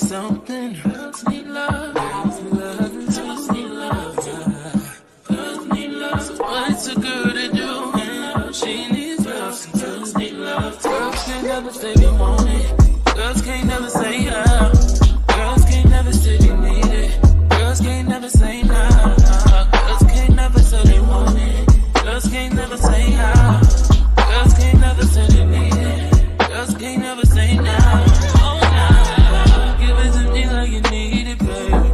something. Girls need love. Girls need love. Girls need love. Girls need love. So what's a girl to do? She needs love. Some girls need love. Girls can't never say they want it. Girls can't never say how. Girls can't never say they need it. Girls can't never say nah. Girls can't never say they want it. Girls can't never say how. Girls can't never say they need it. Girls can't never say nah. Oh nah. Give it to me like you need it, baby.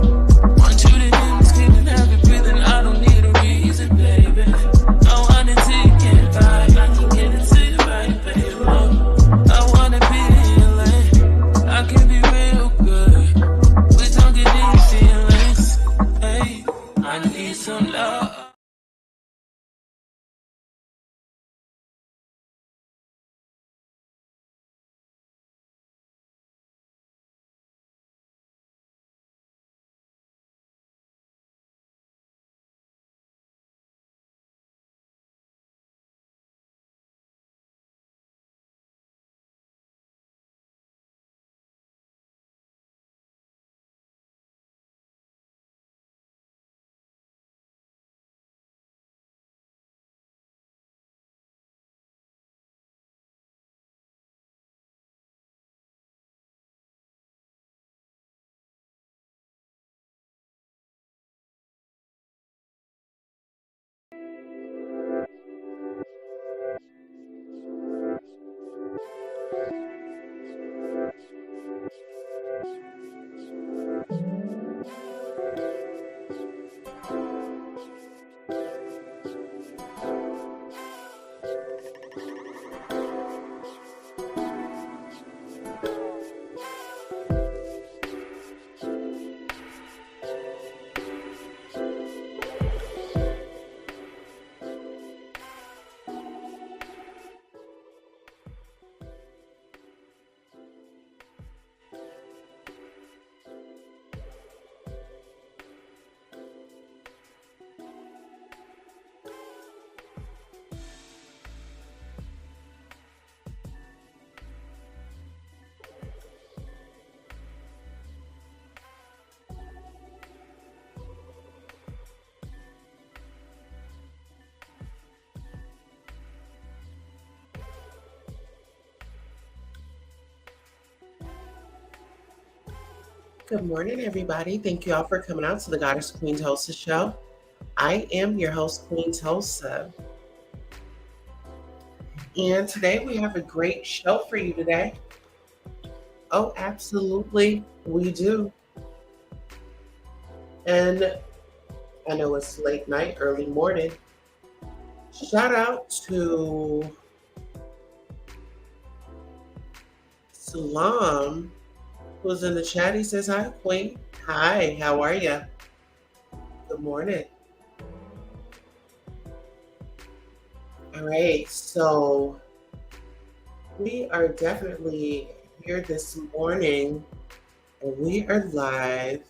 Want you to hear me screaming, have it breathing. I don't need a reason, baby. I want it till you can't buy. I can get it to you right, baby. I wanna be healing. I can be real good. We don't get these feelings. Hey, I need some love. Good morning, everybody. Thank you all for coming out to the Goddess Queen Tulsa show. I am your host, Queen Tulsa. And today we have a great show for you today. Oh, absolutely, we do. And I know it's late night, early morning. Shout out to Salam, who's in the chat. He says, hi, Queen. Hi, how are you? Good morning. All right, so we are definitely here this morning, and we are live.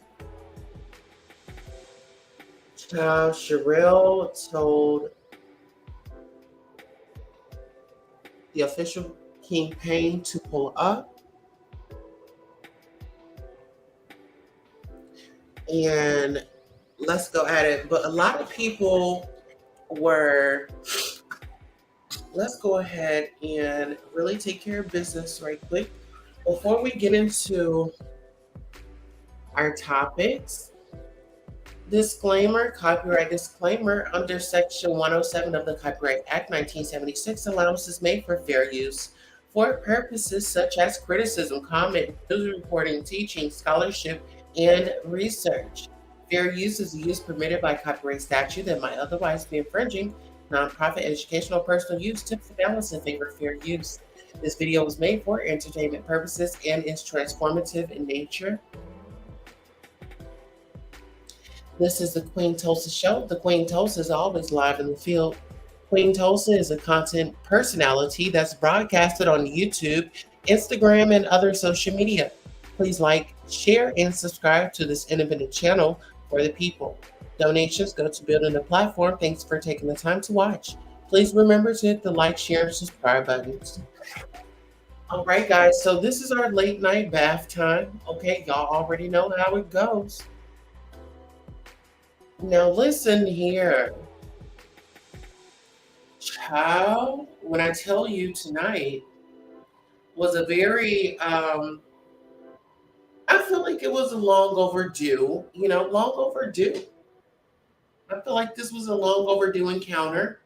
Sherelle told the official campaign to pull up. And let's go at it. But a lot of people were, let's go ahead and really take care of business right quick. Before we get into our topics, disclaimer, copyright disclaimer, under Section 107 of the Copyright Act 1976, allowance is made for fair use for purposes such as criticism, comment, news reporting, teaching, scholarship, and research. Fair use is a use permitted by copyright statute that might otherwise be infringing. Nonprofit, educational, personal use tips the balance in favor of fair use. This video was made for entertainment purposes and is transformative in nature. This is the Queen Tulsa show. The Queen Tulsa is always live in the field. Queen Tulsa is a content personality that's broadcasted on YouTube, Instagram, and other social media. Please like, share, and subscribe to this independent channel for the people. Donations go to building the platform. Thanks for taking the time to watch. Please remember to hit the like, share, and subscribe buttons. All right, guys. So this is our late night bath time. Okay, y'all already know how it goes. Now listen here. Child, when I tell you tonight was a very I feel like it was a long overdue, long overdue. I feel like this was a long overdue encounter.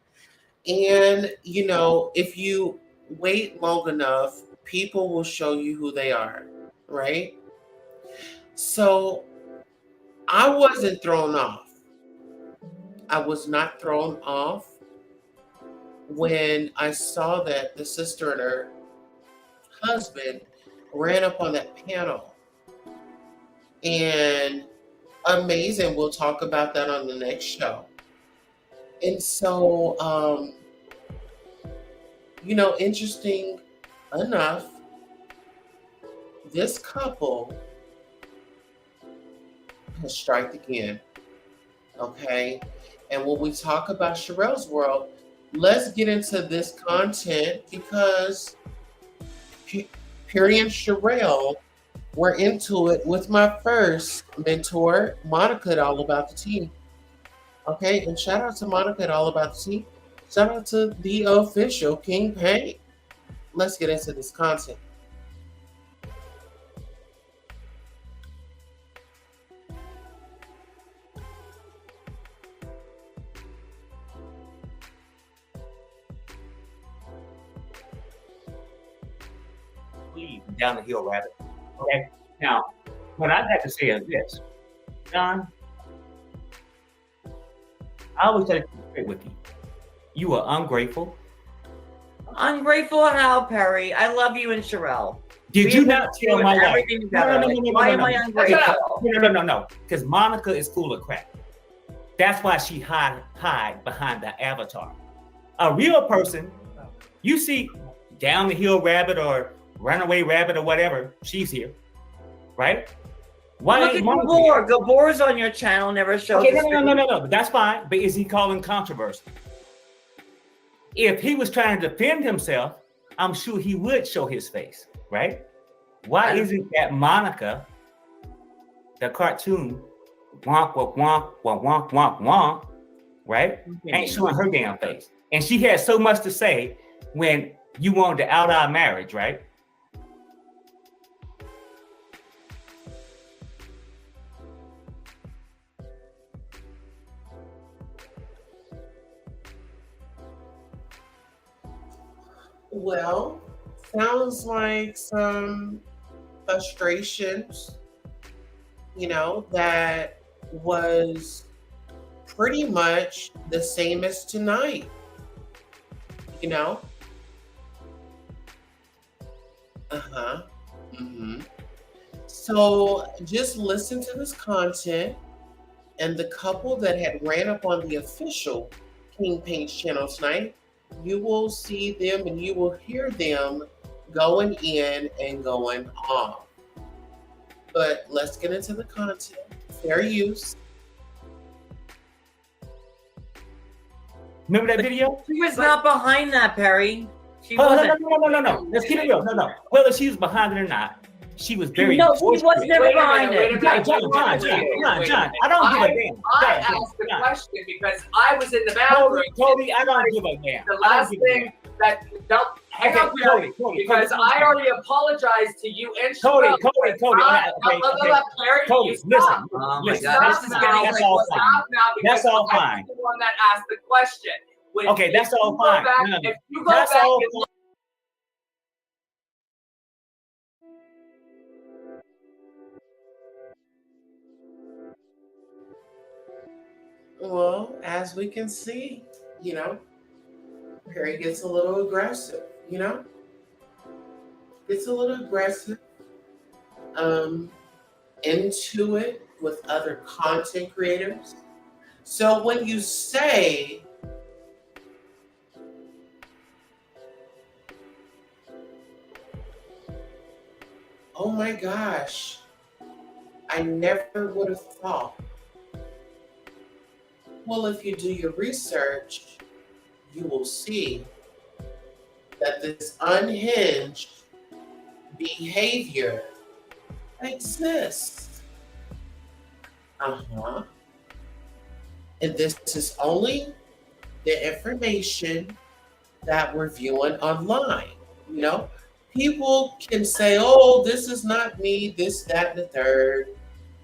And, if you wait long enough, people will show you who they are, right? So I wasn't thrown off. I was not thrown off when I saw that the sister and her husband ran up on that panel. And amazing, we'll talk about that on the next show. And so, interesting enough, this couple has striked again. Okay. And when we talk about Sherelle's world, let's get into this content because Perry and Sherelle were into it with my first mentor, Monica at All About the Tea. Okay. And shout out to Monica at All About the Tea. Shout out to the official King Payne. Let's get into this content. Down the hill rabbit. Okay. Now, what I'd have to say is this, John. I always try to be straight with you. You are ungrateful. Ungrateful how, Perry? I love you and Sherelle. Did you not tell my wife? No. Why am I ungrateful? No. Because Monica is full of crap. That's why she hide behind the avatar. A real person, you see down the hill rabbit or runaway rabbit or whatever, she's here, right? Why look at Gabor. Gabor's on your channel, never shows. Okay, no. That's fine. But is he calling controversy? If he was trying to defend himself, I'm sure he would show his face, right? Why isn't that Monica, the cartoon, wonk, wonk, wonk, wonk, wonk, wonk, wonk, right? Ain't showing her damn face. And she had so much to say when you wanted to out our marriage, right? Well, sounds like some frustrations, that was pretty much the same as tonight, So just listen to this content, and the couple that had ran up on the official King Paint's channel tonight, you will see them and you will hear them going in and going off. But let's get into the content. Fair use. Remember that video? She was not behind that, Perry. She wasn't. No. Let's keep it real. No. Whether she was behind it or not, she was very. No, she was never behind it. John, I don't give a damn. I asked the question because I was in the bathroom. Cody, I don't give a damn. The last thing that don't hang up here because I already apologized to you and Cody. Cody, listen. That's all fine. That's all fine. The one that asked the question. Okay, that's all fine. If you go back and Well, as we can see, Perry gets a little aggressive, Gets a little aggressive, into it with other content creators. So when you say, oh my gosh, I never would have thought. Well, if you do your research, you will see that this unhinged behavior exists. Uh-huh. And this is only the information that we're viewing online. You know, people can say, oh, this is not me, this, that, and the third,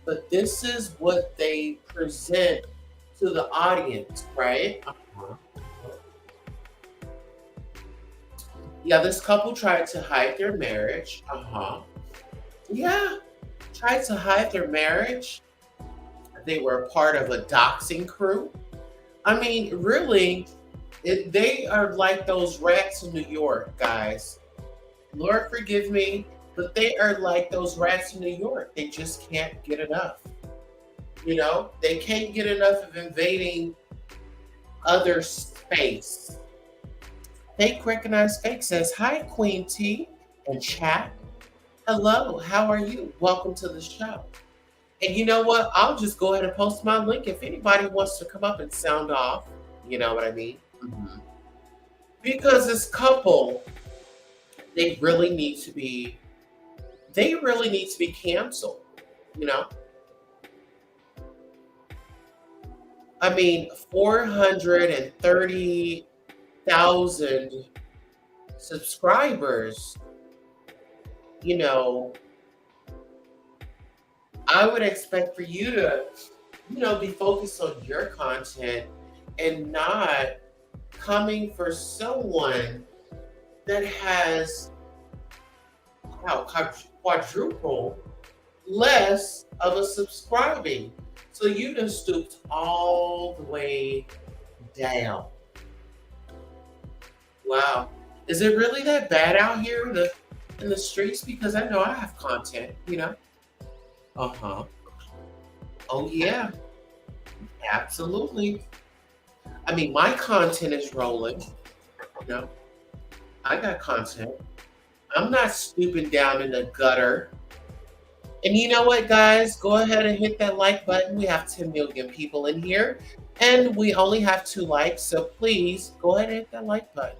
but this is what they present to the audience, right? Uh-huh. Yeah, this couple tried to hide their marriage. Uh-huh. Yeah, tried to hide their marriage. They were a part of a doxing crew. I mean, really, they are like those rats in New York, guys. Lord forgive me, but they are like those rats in New York. They just can't get enough. You know, they can't get enough of invading other space. Fake Recognize Fake says, hi, Queen T and chat. Hello, how are you? Welcome to the show. And you know what? I'll just go ahead and post my link if anybody wants to come up and sound off. You know what I mean? Mm-hmm. Because this couple, they really need to be canceled, you know? I mean, 430,000 subscribers, you know, I would expect for you to, you know, be focused on your content and not coming for someone that has quadruple less of a subscribing. So you just stooped all the way down. Wow. Is it really that bad out here in the streets? Because I know I have content, you know? Uh-huh. Oh, yeah. Absolutely. I mean, my content is rolling, you know? I got content. I'm not stooping down in the gutter. And you know what, guys? Go ahead and hit that like button. We have 10 million people in here, and we only have 2 likes. So please go ahead and hit that like button.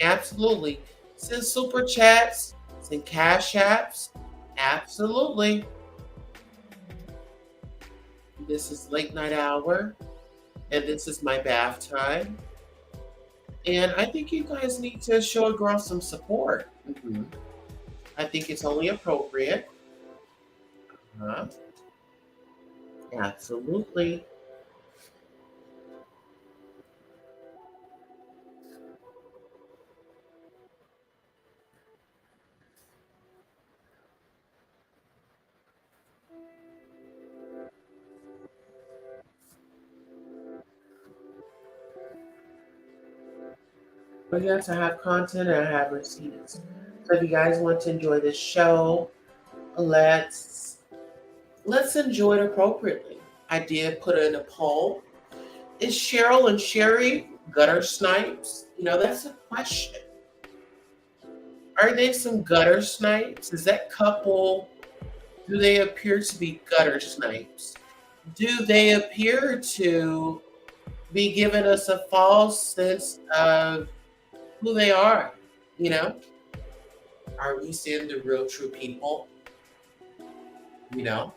Absolutely. Send super chats, send cash apps. Absolutely. This is late night hour, and this is my bath time. And I think you guys need to show a girl some support. Mm-hmm. I think it's only appropriate. Uh-huh. Absolutely. But yes, I have content and I have receipts. So if you guys want to enjoy this show, let's enjoy it appropriately. I did put in a poll. Is Cheryl and Sherry gutter snipes? You know, that's a question. Are they some gutter snipes? Is that couple, do they appear to be gutter snipes? Do they appear to be giving us a false sense of who they are? You know? Are we seeing the real true people? You know?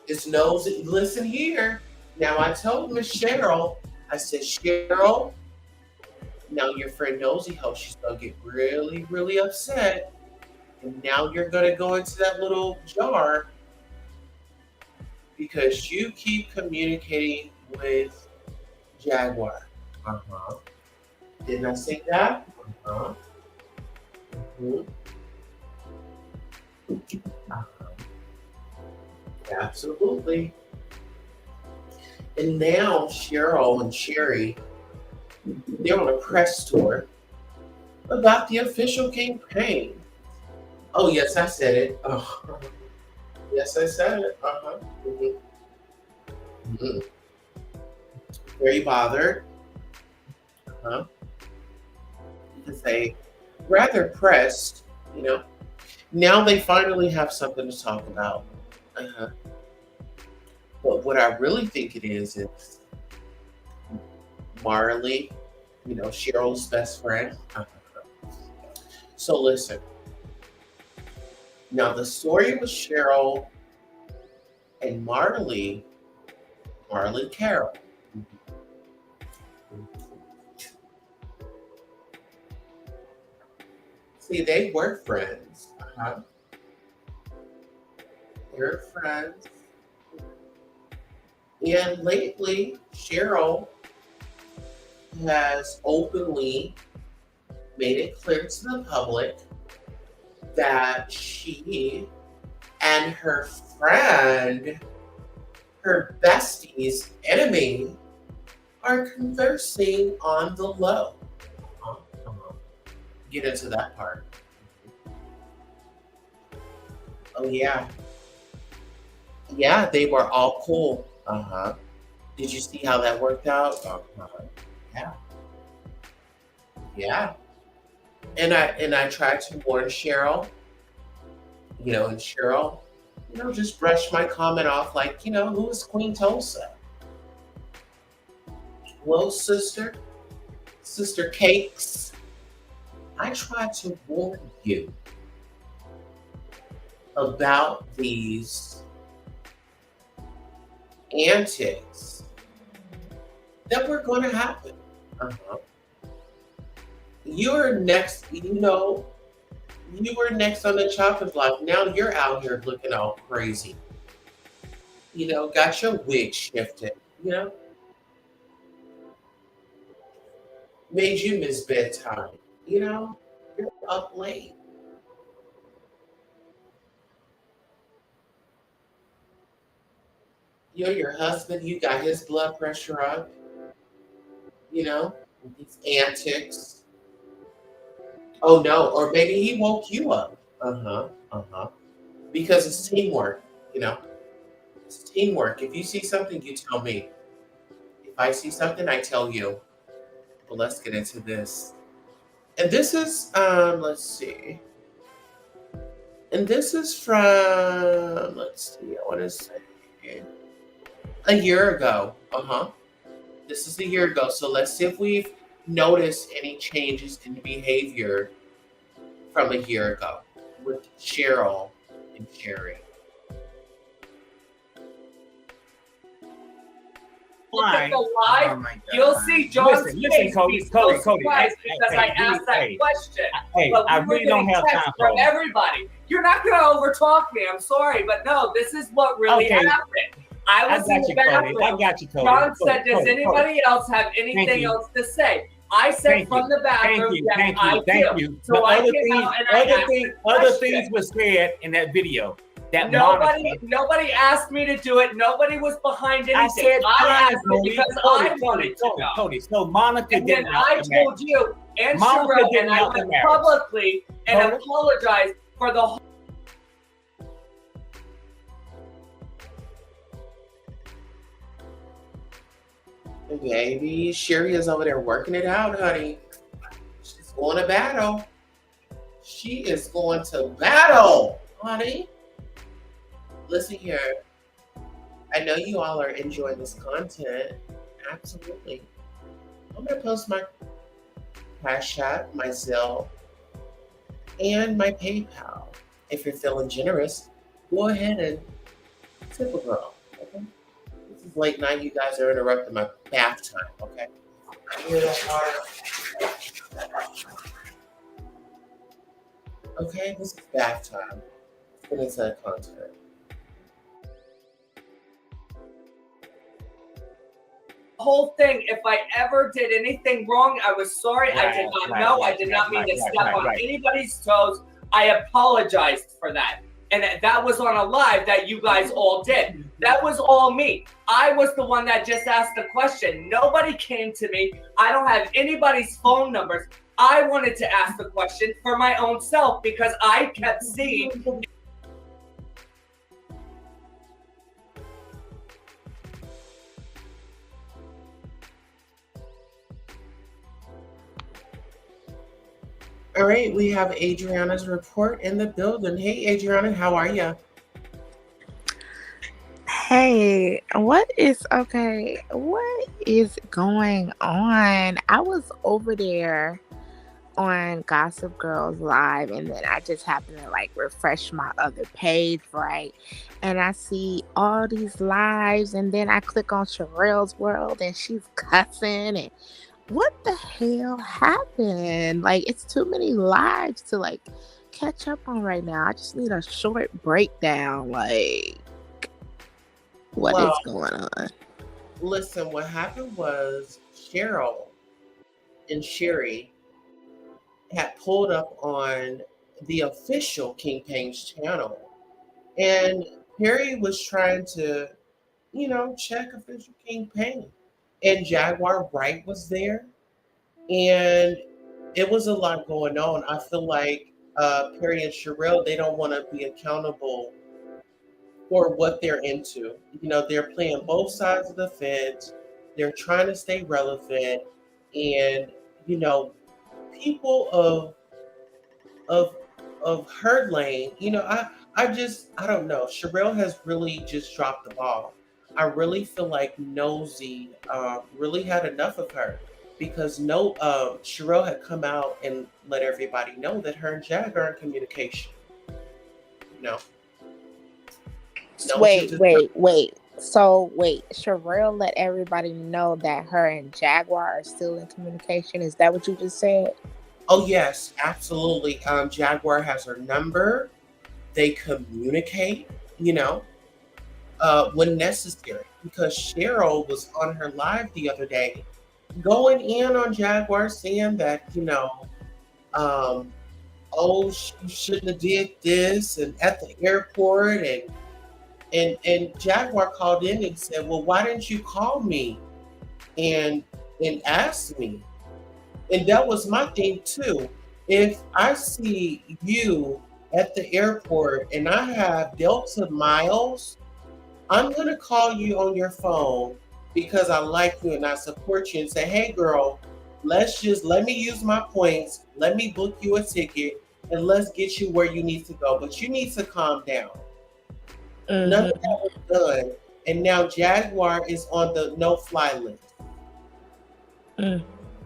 It's nosy. Listen here. Now I told Miss Cheryl, I said, Cheryl, now your friend Nosy Ho, she's gonna get really, really upset. And now you're gonna go into that little jar because you keep communicating with Jaguar. Uh-huh. Didn't I say that? Uh-huh. Mm-hmm. Uh-huh. Absolutely. And now Cheryl and Sherry, they're on a press tour about the official campaign. Oh, yes, I said it. Oh. Yes, I said it. Uh-huh. Mm-hmm. Mm-hmm. Very bothered. Uh-huh. You can say rather pressed, you know. Now they finally have something to talk about. Uh-huh. But what I really think it is Marley, you know, Cheryl's best friend. Uh-huh. So listen, Now, the story with Cheryl and Marley Carroll. See, they were friends. They're friends. And lately, Cheryl has openly made it clear to the public that she and her friend, her bestie's enemy, are conversing on the low. Get into that part. Oh, yeah. Yeah, they were all cool. Did you see how that worked out? Yeah. Yeah. And I tried to warn Cheryl, and Cheryl, just brushed my comment off like, who is Queen Tulsa? Well, Sister Cakes, I tried to warn you about these antics that were going to happen. You're next, you were next on the chopping block. Now you're out here looking all crazy. Got your wig shifted, made you miss bedtime, you're up late. Your husband, you got his blood pressure up, with these antics. Oh no, or maybe he woke you up. Because it's teamwork, It's teamwork. If you see something, you tell me. If I see something, I tell you. But let's get into this. And this is, let's see. And this is from, let's see, I want to say, a year ago. This is a year ago. So let's see if we've noticed any changes in behavior from a year ago with Cheryl and Sherry. Look at the live, you'll see John's face. Cody, He's so Cody, surprised because I asked that question. But I really don't have time from everybody. You're not going to overtalk me. I'm sorry, but no, this is what really happened. I was in the bathroom. I got you, Cody. John said, does anybody else have anything else to say? I said from the bathroom, thank you. So I came out and other things were said in that video. Nobody asked me to do it. Nobody was behind anything. I asked it because I wanted to know. Cody, so Monica and then I told you and Cheryl, and I went publicly and apologized for the whole. Baby, Sherry is over there working it out, honey. She's going to battle. She is going to battle, honey. Listen here. I know you all are enjoying this content. Absolutely. I'm going to post my Cash App, my Zelle, and my PayPal. If you're feeling generous, go ahead and tip a girl. Okay? This is late night. You guys are interrupting my bath time. Okay? Okay, this is bath time. Let's get into the content. Whole thing, if I ever did anything wrong, I was sorry. I did not know. I did not mean to step on anybody's toes. I apologized for that. And that was on a live that you guys all did. That was all me. I was the one that just asked the question. Nobody came to me. I don't have anybody's phone numbers. I wanted to ask the question for my own self because I kept seeing. All right, we have Adriana's report in the building. Hey, Adriana, how are you? Hey, what is going on? I was over there on Gossip Girls Live, and then I just happen to like refresh my other page, right? And I see all these lives, and then I click on Sherelle's World, and she's cussing. And what the hell happened? Like, it's too many lives to like catch up on right now. I just need a short breakdown. Like, what is going on? Listen, what happened was Cheryl and Sherry had pulled up on the official King Payne's channel, and Perry was trying to, check official King Payne, and Jaguar Wright was there, and it was a lot going on. I feel like Perry and Sherelle, they don't want to be accountable for what they're into. They're playing both sides of the fence. They're trying to stay relevant, and people of her lane. I don't know. Sherelle has really just dropped the ball. I really feel like Nosy really had enough of her, because Sherelle had come out and let everybody know that her and Jag are in communication. Wait. So Sherelle let everybody know that her and Jaguar are still in communication. Is that what you just said? Oh yes, absolutely. Jaguar has her number. They communicate, when necessary. Because Cheryl was on her live the other day, going in on Jaguar, saying that, oh, she shouldn't have did this, and at the airport, and Jaguar called in and said, well, why didn't you call me and ask me? And that was my thing too. If I see you at the airport and I have Delta miles, I'm going to call you on your phone because I like you and I support you, and say, hey girl, let me use my points. Let me book you a ticket and let's get you where you need to go. But you need to calm down. Mm-hmm. None of that was done. And now Jaguar is on the no-fly list. Mm.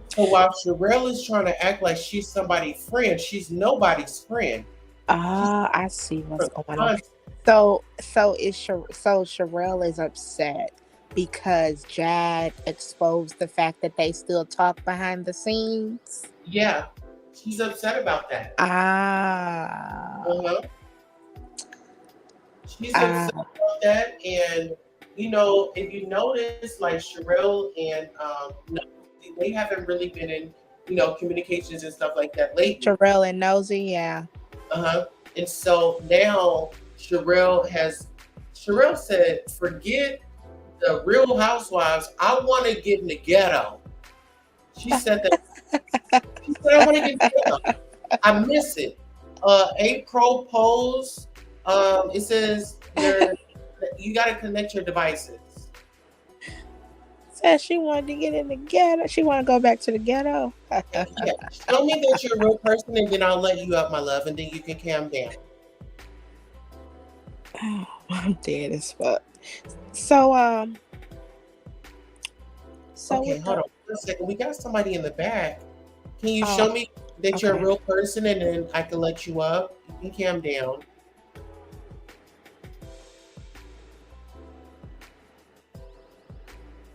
So while Sherelle is trying to act like she's somebody's friend, she's nobody's friend. I see what's going on. So Sherelle is upset because Jag exposed the fact that they still talk behind the scenes. Yeah, she's upset about that. She's upset about that, and if you notice, like Sherelle and they haven't really been in communications and stuff like that lately. Sherelle and Nosy, yeah. And so now Sherelle said, forget the Real Housewives. I want to get in the ghetto. She said that. She said, I want to get in the ghetto. I miss it. April Pose. It says you got to connect your devices. Said she wanted to get in the ghetto. She want to go back to the ghetto. Yeah. Show me that you're a real person, and then I'll let you up, my love, and then you can calm down. Oh, I'm dead as fuck. So okay, hold on a second. We got somebody in the back. Can you show me that you're a real person, and then I can let you up? You can calm down.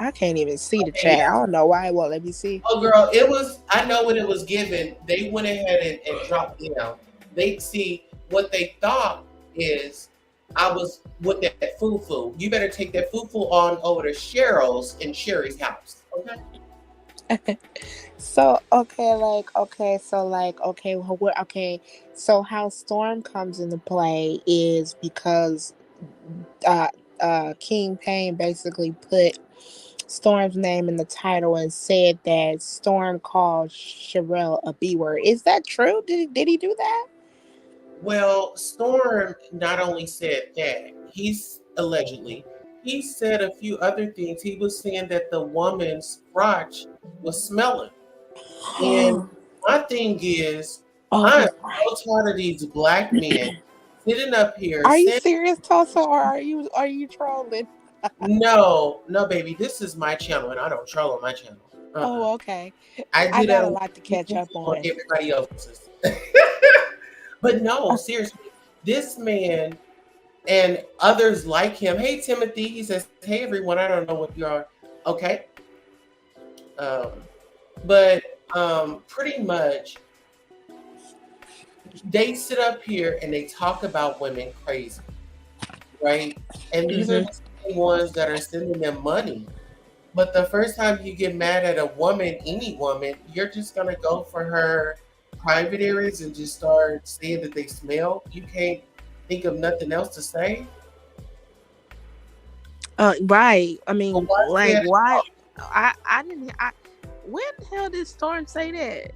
I can't even see the chat. I don't know why it won't let me see. Oh, girl, I know what it was given. They went ahead and dropped down. They see what they thought is I was with that foo-foo. You better take that foo-foo on over to Cheryl's and Sherry's house, okay? So how Storm comes into play is because King Payne basically put Storm's name in the title and said that Storm called Sherelle a B-word. Is that true? Did he do that? Well, Storm not only said that, he said a few other things. He was saying that the woman's crotch was smelling. And my thing is, I'm so tired of these black men sitting up here. Are you serious, Tulsa, or are you trolling? No, baby. This is my channel, and I don't troll on my channel. Oh, okay. I I do got that a on lot to catch up on. everybody else's. But no, seriously, this man and others like him. Hey, Timothy, he says, "Hey, everyone. I don't know what you are." Okay, um, but pretty much they sit up here and they talk about women crazy, right? And these are Hmm. the same ones that are sending them money. But the first time you get mad at a woman, any woman, you're just gonna go for her private areas and just start saying that they smell. You can't think of nothing else to say. Right. I But mean, why like, say it? why? I didn't. When the hell did Storm say that?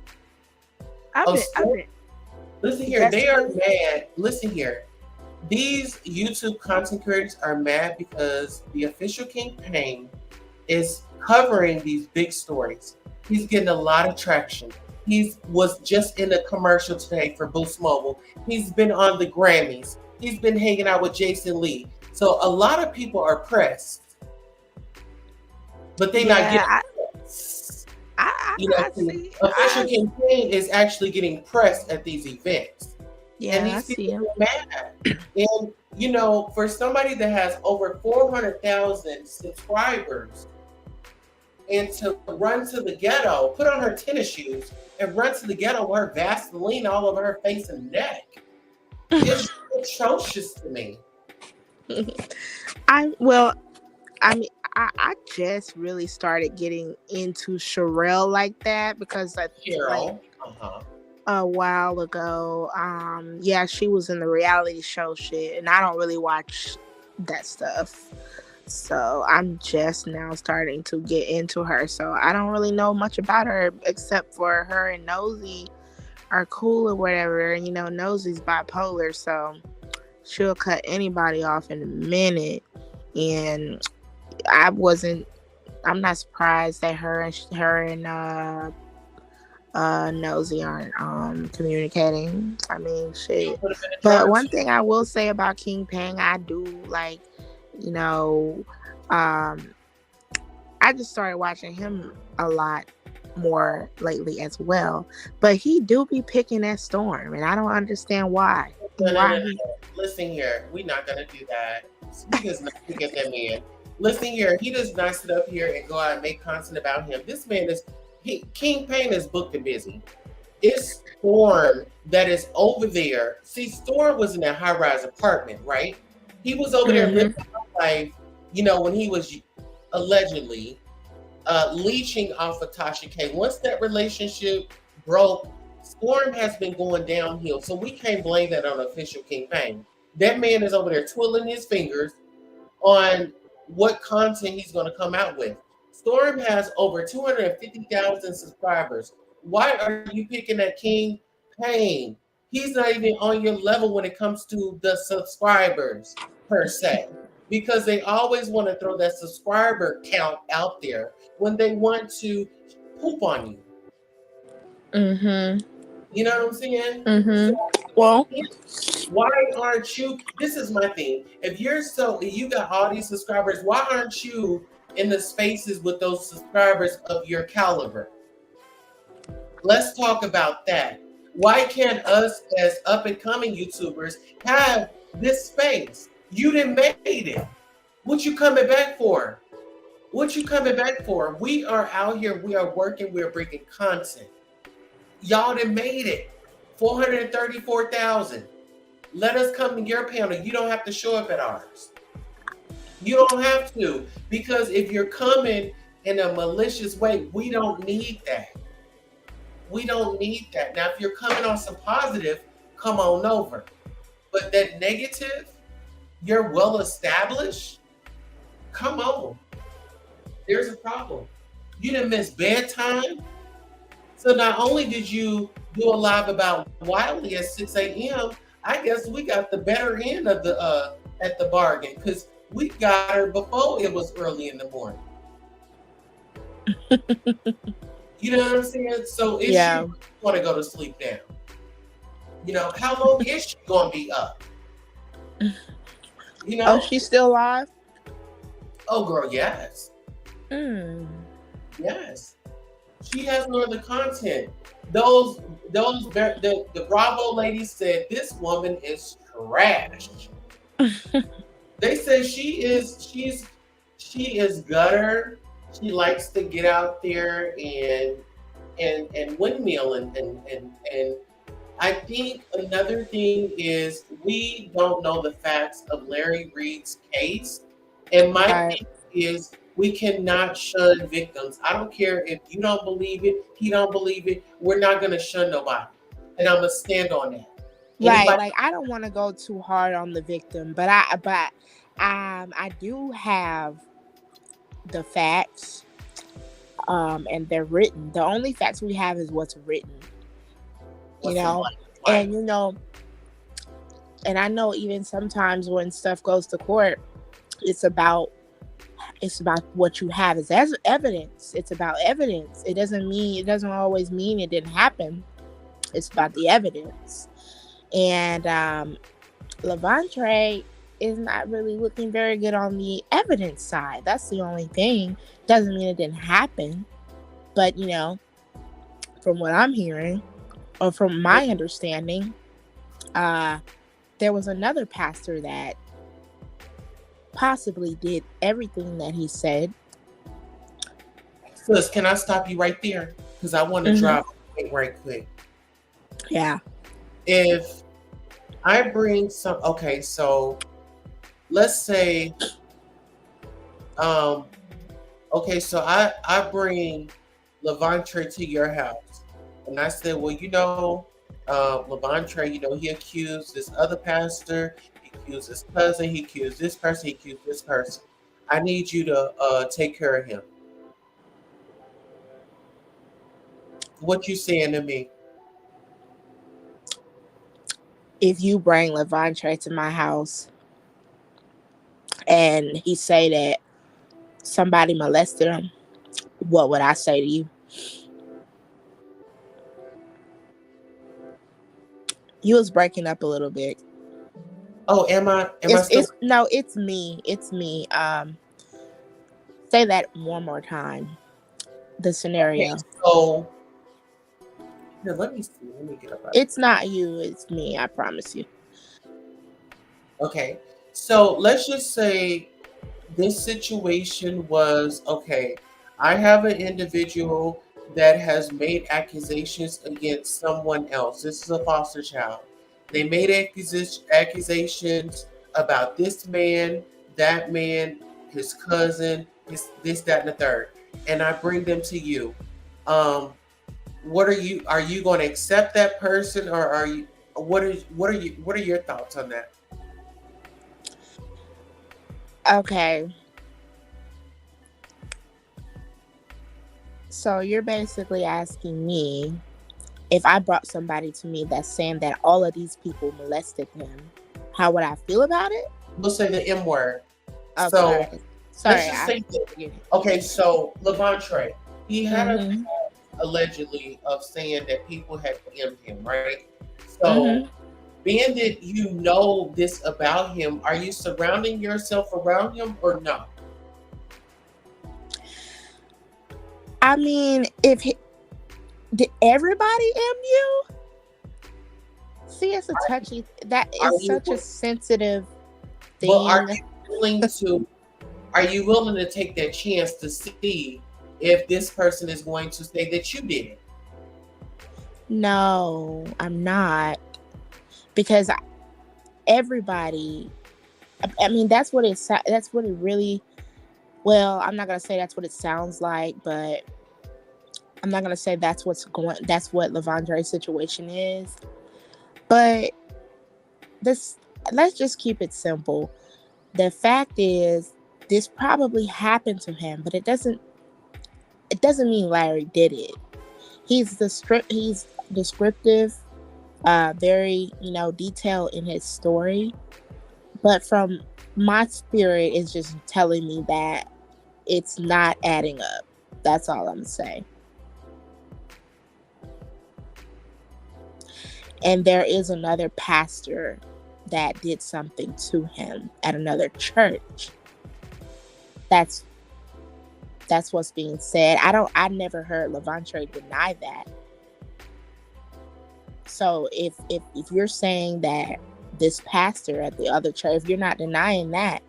Oh, I've so been listen here, they are yesterday. mad. Listen here. These YouTube content creators are mad because the official campaign is covering these big stories. He's getting a lot of traction. He was just in a commercial today for Boost Mobile. He's been on the Grammys. He's been hanging out with Jason Lee. So a lot of people are pressed, but they not Yeah, getting pressed. I The see. official campaign is actually getting pressed at these events. And Yeah, I these see people him. are mad. And for somebody that has over 400,000 subscribers, and to run to the ghetto, put on her tennis shoes, and run to the ghetto with her Vaseline all over her face and neck, it's atrocious to me. I well, I mean, I just really started getting into Sherelle like that because I like Carol, uh-huh. a while ago. Yeah, she was in the reality show shit, and I don't really watch that stuff. So I'm just now starting to get into her. So I don't really know much about her except for her and Nosy are cool or whatever. And Nosy's bipolar, so she'll cut anybody off in a minute. And I'm not surprised that her and Nosy aren't communicating. I mean, shit. Put him in a But jar one too. thing I will say about King Pang, I do like, you know, um, I just started watching him a lot more lately as well. But he do be picking at Storm, and I don't understand why. No. Listen here, we're not gonna do that. He does not pick at that man. Listen here, he does not sit up here and go out and make content about him. This man King Payne is booked and busy. It's Storm that is over there. See, Storm was in that high-rise apartment, right? He was over there living his life, when he was allegedly leeching off of Tasha K. Once that relationship broke, Storm has been going downhill. So we can't blame that on official King Payne. That man is over there twiddling his fingers on what content he's going to come out with. Storm has over 250,000 subscribers. Why are you picking at King Payne? He's not even on your level when it comes to the subscribers, per se, because they always want to throw that subscriber count out there when they want to poop on you. Mm-hmm. You know what I'm saying? Mm-hmm. So, Well, why aren't you? This is my thing. If you got all these subscribers, why aren't you in the spaces with those subscribers of your caliber? Let's talk about that. Why can't us as up and coming YouTubers have this space? You didn't made it. What you coming back for? What you coming back for? We are out here. We are working. We are bringing content. Y'all done made it. 434,000. Let us come to your panel. You don't have to show up at ours. You don't have to, because if you're coming in a malicious way, we don't need that. We don't need that. Now, if you're coming on some positive, come on over. But that negative, you're well established, come on. There's a problem. You didn't miss bedtime. So not only did you do a live about Wiley at 6 a.m., I guess we got the better end of the at the bargain, because we got her before it was early in the morning. You know what I'm saying? So if she want to go to sleep now, how long is she going to be up? Oh, she's still alive? Oh, girl, yes. Mm. Yes. She has no other content. The Bravo ladies said this woman is trash. They said she is gutter. She likes to get out there and windmill and I think another thing is we don't know the facts of Larry Reed's case. And my Right. thing is we cannot shun victims. I don't care if you don't believe it, he don't believe it. We're not gonna shun nobody. And I'm gonna stand on that. Right. Anybody Like I don't want to go too hard on the victim, but I do have the facts. And they're written. The only facts we have is what's written. You what's the know? one? And you know, and I know even sometimes when stuff goes to court, it's about what you have as evidence. It's about evidence. It doesn't always mean it didn't happen. It's about the evidence. And Levante is not really looking very good on the evidence side. That's the only thing. Doesn't mean it didn't happen. But you know, from what I'm hearing, or from my understanding, there was another pastor that possibly did everything that he said. Sis, can I stop you right there? Because I want to drop it right quick. Yeah. If I bring some, okay, so let's say, okay, so I bring Levante to your house, and I said, well, you know, Levante, you know, he accused this other pastor, he accused his cousin, he accused this person, he accused this person. I need you to take care of him. What you saying to me? If you bring Levante to my house and he say that somebody molested him, what would I say to you? You was breaking up a little bit. Oh, am I still? No, it's me. It's me. Say that one more time. The scenario. Okay, so here, let me see. Let me get up. It's not you. It's me. I promise you. Okay, so let's just say this situation was okay. I have an individual that has made accusations against someone else. This is a foster child. They made accusations about this man, that man, his cousin, this, that, and the third. And I bring them to you. What are you going to accept that person, or are you? What are your thoughts on that? Okay. So you're basically asking me if I brought somebody to me that's saying that all of these people molested him, how would I feel about it? We'll say the M word. Okay. So Sorry. let's just say that. Okay, so Levante, he had a Mhm. allegedly of saying that people had DM'd him, right? So being that you know this about him, are you surrounding yourself around him or no? I mean, did everybody M you? See, it's a touchy. That is such a sensitive thing. Well, are you willing to take that chance to see if this person is going to say that you did it? No, I'm not, because everybody. I mean, that's what it really. Well, I'm not gonna say that's what it sounds like, but I'm not gonna say that's what Levante's situation is. But let's just keep it simple. The fact is, this probably happened to him, but it doesn't mean Larry did it. He's descriptive, very, detailed in his story. But from my spirit is just telling me that it's not adding up. That's all I'm saying. And there is another pastor that did something to him at another church. That's That's what's being said. I never heard Levantre deny that. So if you're saying that this pastor at the other church, if you're not denying that,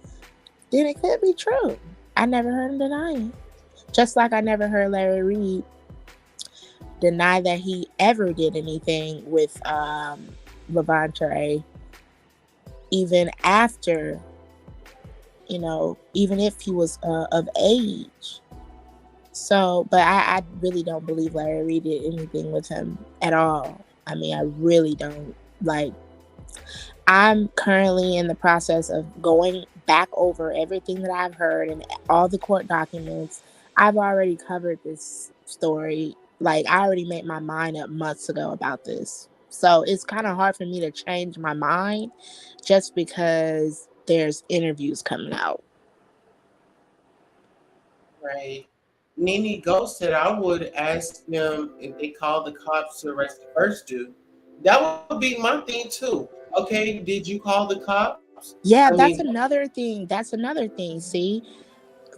then it could be true. I never heard him deny it. Just like I never heard Larry Reed deny that he ever did anything with Levantre, even after, even if he was of age. So, but I really don't believe Larry Reed did anything with him at all. I mean, I really don't. Like, I'm currently in the process of going back over everything that I've heard and all the court documents. I've already covered this story. Like, I already made my mind up months ago about this. So it's kind of hard for me to change my mind just because there's interviews coming out. Right. Nene Ghost said I would ask them if they called the cops to arrest the first dude. That would be my thing too. Okay, did you call the cops? Yeah, that's another thing. See,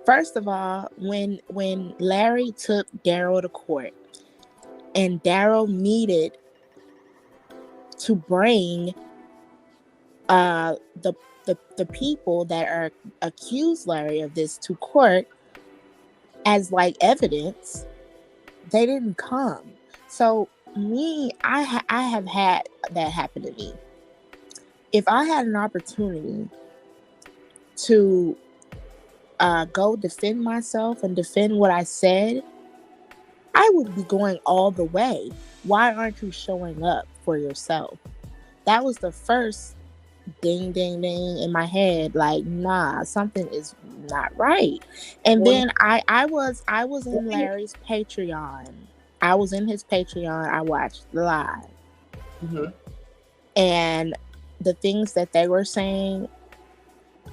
first of all, when Larry took Daryl to court and Daryl needed to bring the people that are accused Larry of this to court as like evidence, they didn't come. So I have had that happen to me. If I had an opportunity to go defend myself and defend what I said, I would be going all the way. Why aren't you showing up for yourself? That was the first ding, ding, ding in my head. Like, nah, something is not right. And then I was in Larry's Patreon. I was in his Patreon. I watched live. Mm-hmm. And the things that they were saying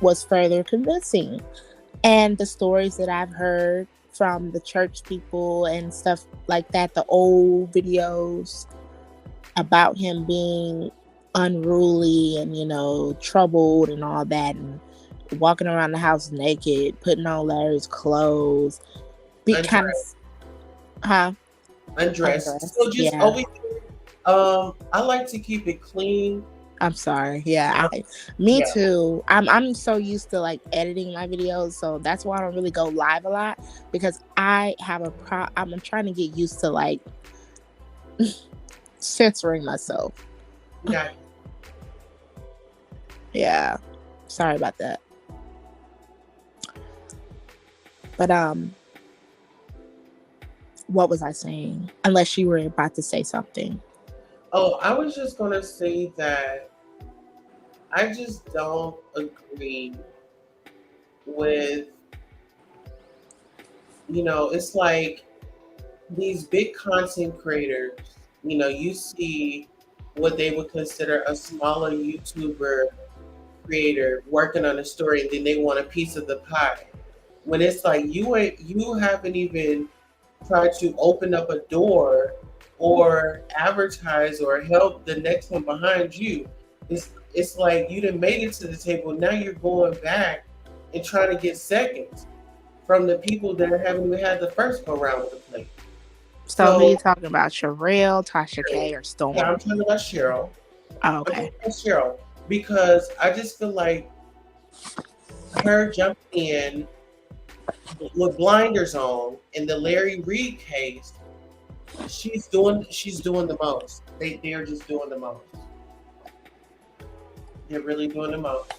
was further convincing. And the stories that I've heard from the church people and stuff like that, the old videos about him being unruly and, troubled and all that, and walking around the house naked, putting on Larry's clothes. Undressed. So just always, I like to keep it clean. I'm sorry. Yeah, me too. I'm so used to like editing my videos, so that's why I don't really go live a lot, because I have I'm trying to get used to like censoring myself. Yeah. Yeah. Sorry about that. But what was I saying? Unless you were about to say something. Oh, I was just gonna say that I just don't agree with, it's like these big content creators, you see what they would consider a smaller YouTuber creator working on a story, and then they want a piece of the pie. When it's like you haven't even tried to open up a door or advertise or help the next one behind you. It's like you done made it to the table. Now you're going back and trying to get seconds from the people that haven't even had the first go round with the plate. So who are you talking about? Sherelle, Tasha K, or Storm? Yeah, I'm talking about Cheryl. Oh, okay. Cheryl, because I just feel like her jumping in with blinders on in the Larry Reed case, she's doing the most. They're just doing the most. They're really doing the most.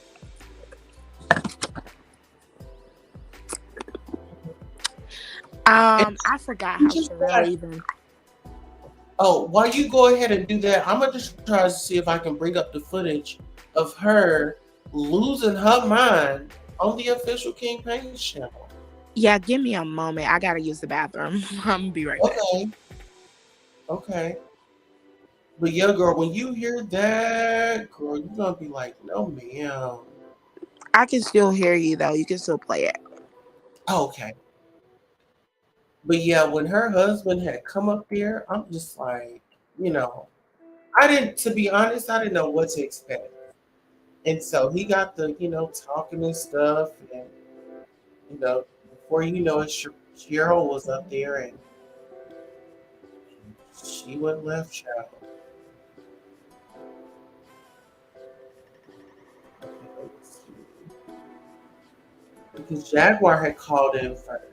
I forgot how Sherelle even. Oh, while you go ahead and do that, I'm gonna just try to see if I can bring up the footage of her losing her mind on the official King Payne channel. Yeah, give me a moment. I gotta use the bathroom. I'm gonna be right back. Okay. But yeah, girl, when you hear that, girl, you're gonna be like, no, ma'am. I can still hear you though. You can still play it. Okay. But yeah, when her husband had come up there, I'm just like, to be honest, I didn't know what to expect. And so he got the, talking and stuff. And, before you know it, Cheryl was up there and she went left, child. Okay, let's see. Because Jaguar had called in first.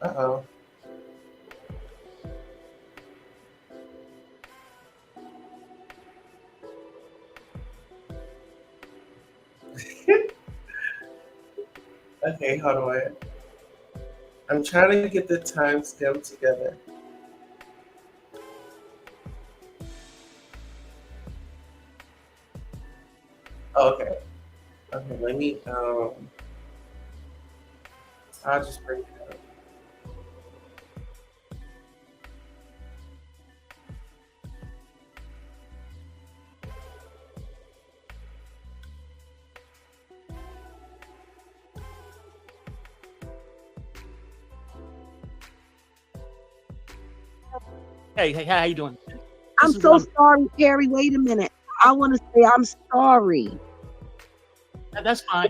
Uh-oh. Okay, hold on. I'm trying to get the timestamp together. Okay. Okay, let me I'll just bring it up. Hey, how you doing? I'm so sorry, Perry. Wait a minute. I want to say I'm sorry. That's fine.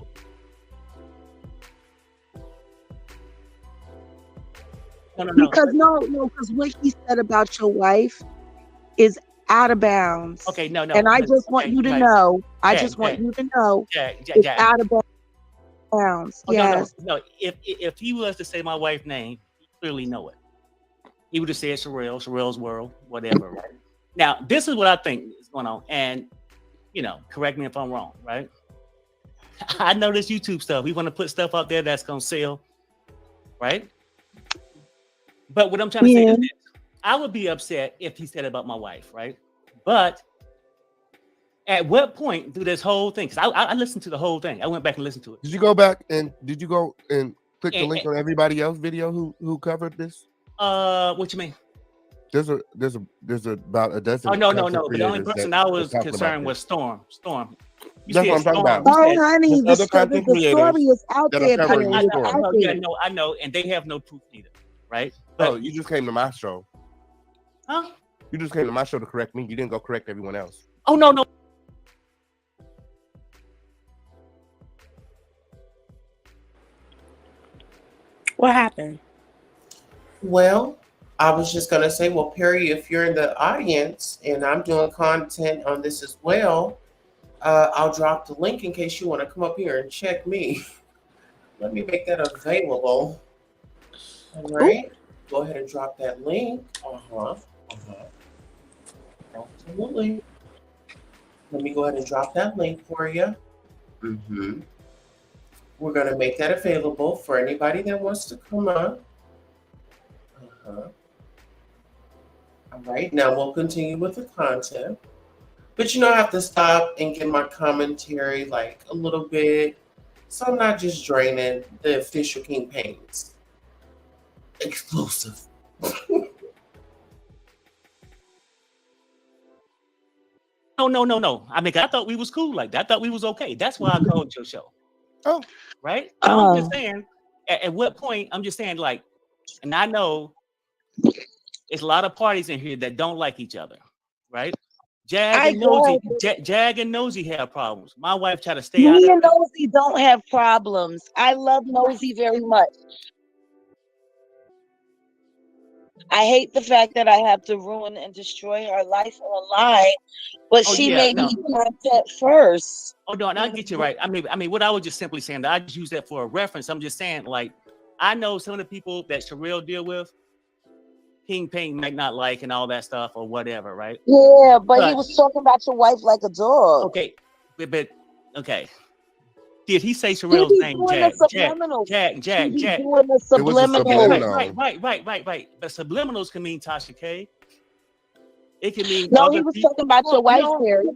No. Because because what he said about your wife is out of bounds. Okay, no. And I just want you to know. I just want you to know it's out of bounds. Oh, yes. No. If he was to say my wife's name, he clearly know it. He would have said Sherelle's World, whatever, right? Now, this is what I think is going on. And, correct me if I'm wrong, right? I know this YouTube stuff. We want to put stuff out there that's going to sell, right? But what I'm trying to say is this. I would be upset if he said about my wife, right? But at what point through this whole thing, because I listened to the whole thing. I went back and listened to it. Did you go back and click the link on everybody else video who covered this? What you mean? There's about a dozen. Oh no. But the only person I was concerned was Storm. That's what I'm talking about. Oh, honey, the story is out there. I know, and they have no proof either, right? But you just came to my show. Huh? You just came to my show to correct me. You didn't go correct everyone else. Oh no. What happened? Well, I was just going to say, well, Perry, if you're in the audience and I'm doing content on this as well, I'll drop the link in case you want to come up here and check me. Let me make that available. All right. Go ahead and drop that link. Absolutely. Let me go ahead and drop that link for you. We're going to make that available for anybody that wants to come up. All right, now we'll continue with the content. But I have to stop and get my commentary like a little bit. So I'm not just draining the official King Pains. Exclusive. No. I mean, I thought we was cool like that. I thought we was okay. That's why I called your show. Oh. Right? I'm just saying, at what point, I'm just saying, like, and I know it's a lot of parties in here that don't like each other, right? Jag and Nosy have problems. My wife tried to stay out of it. Me and Nosy don't have problems. I love Nosy very much. I hate the fact that I have to ruin and destroy her life online, but she made me content first. Oh no, and I get you right. I mean, what I was just simply saying, I just use that for a reference. I'm just saying, like, I know some of the people that Sherelle deal with, King Pain might not like and all that stuff or whatever, right? Yeah, but he was talking about your wife like a dog. Okay, but okay. Did he say Sherelle's name? Jag. Doing the subliminal. Right. But subliminals can mean Tasha K. It can mean no. He was talking about your wife, Perry.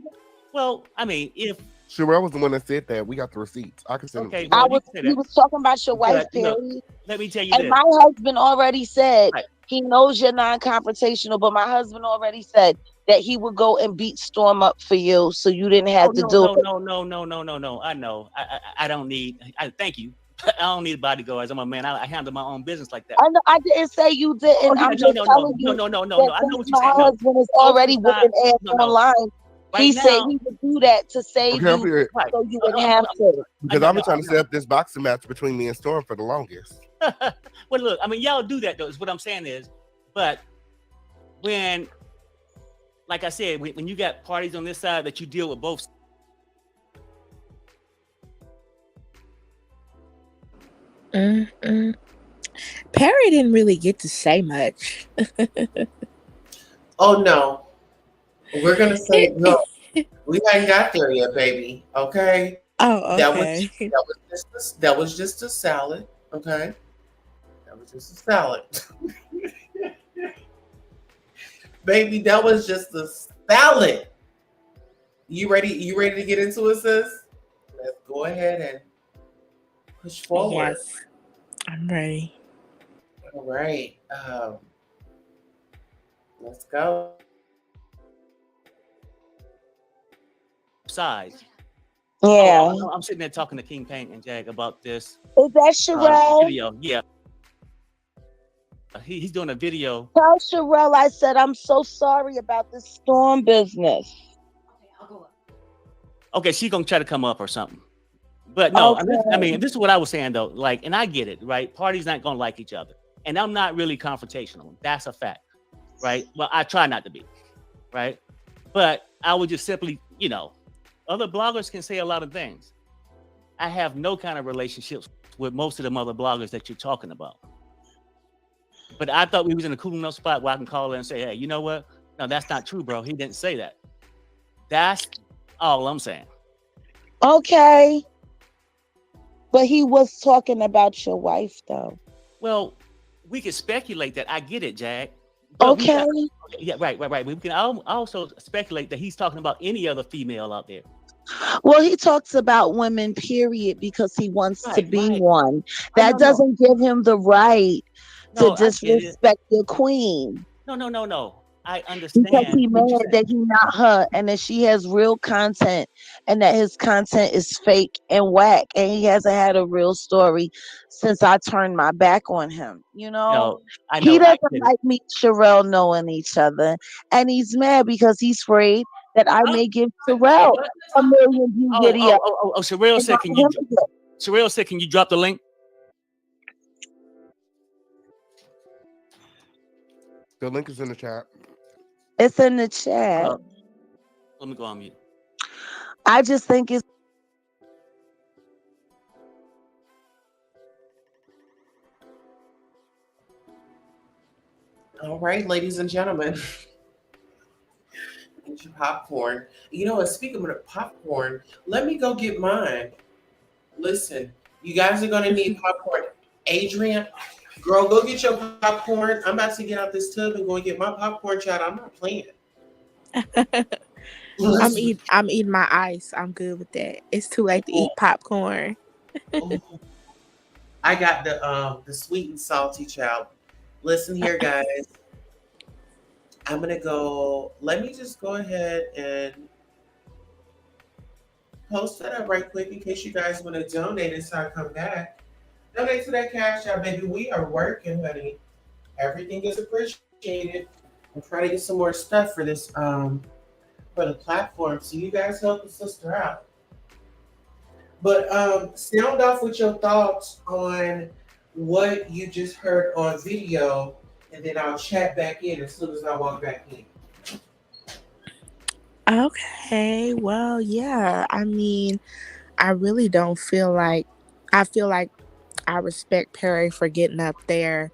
Well, I mean, if Sherelle was the one that said that, we got the receipts. I can send them. He was talking about your wife, Perry. Let me tell you and my husband already said he knows you're non-confrontational, but my husband already said that he would go and beat Storm up for you, so you didn't have to do it. No. I know. I don't need. Thank you. I don't need bodyguards. I'm a man. I handle my own business like that. I know. I didn't say you didn't. No. I know what you're saying. My husband is already whipping ass online. He said he would do that to save you, so you wouldn't have to. Because I've been trying to set up this boxing match between me and Storm for the longest. Well, look, I mean, y'all do that though. Is what I'm saying is, but when, like I said, when you got parties on this side that you deal with both. Perry didn't really get to say much. Oh no, we're gonna say no. We hadn't got there yet, baby. Okay. Oh, okay. That was just a salad. Okay. That was just a salad. Baby, that was just a salad. You ready? You ready to get into it, sis? Let's go ahead and push forward. Yes, I'm ready. All right. Let's go. Sides. Yeah. I'm sitting there talking to King Paint and Jag about this. Is that Sherelle? Video. Yeah. He's doing a video. Tell Sherelle I said I'm so sorry about this Storm business. Okay, I'll go up. Okay, she's gonna try to come up or something. But no, Okay. I mean, this is what I was saying though. Like, and I get it, right? Parties not gonna like each other, and I'm not really confrontational. That's a fact, right? Well, I try not to be, right? But I would just simply, other bloggers can say a lot of things. I have no kind of relationships with most of them other bloggers that you're talking about. But I thought we was in a cool enough spot where I can call in and say, hey, you know what? No, that's not true, bro. He didn't say that. That's all I'm saying. Okay. But he was talking about your wife, though. Well, we can speculate that. I get it, Jag. Okay. Yeah, right. We can also speculate that he's talking about any other female out there. Well, he talks about women, period, because he wants to be one. No, That doesn't give him the right to No, I get it. disrespect your queen. No. I understand. Because he mad that he not her and that she has real content and that his content is fake and whack and he hasn't had a real story since I turned my back on him. No, I know. He doesn't like me, Sherelle, knowing each other, and he's mad because he's afraid that I may give Sherelle a million view video. Sherelle said, can you drop the link? The link is in the chat. It's in the chat. Let me go on mute. I just think it's All right, ladies and gentlemen. Get your popcorn. Speaking of popcorn, let me go get mine. Listen, you guys are gonna need popcorn. Adrian, girl, go get your popcorn. I'm about to get out this tub and go and get my popcorn, child. I'm not playing. I'm eating my ice. I'm good with that. It's too late to eat popcorn. I got the sweet and salty, child. Listen here, guys. I'm gonna go. Let me just go ahead and post that up right quick in case you guys want to donate until I come back. Donate to that cash out, baby. We are working, honey. Everything is appreciated. I'm trying to get some more stuff for this for the platform. So you guys help the sister out. But sound off with your thoughts on what you just heard on video, and then I'll chat back in as soon as I walk back in. Okay, well, yeah. I mean, I really don't feel like I feel like I respect Perry for getting up there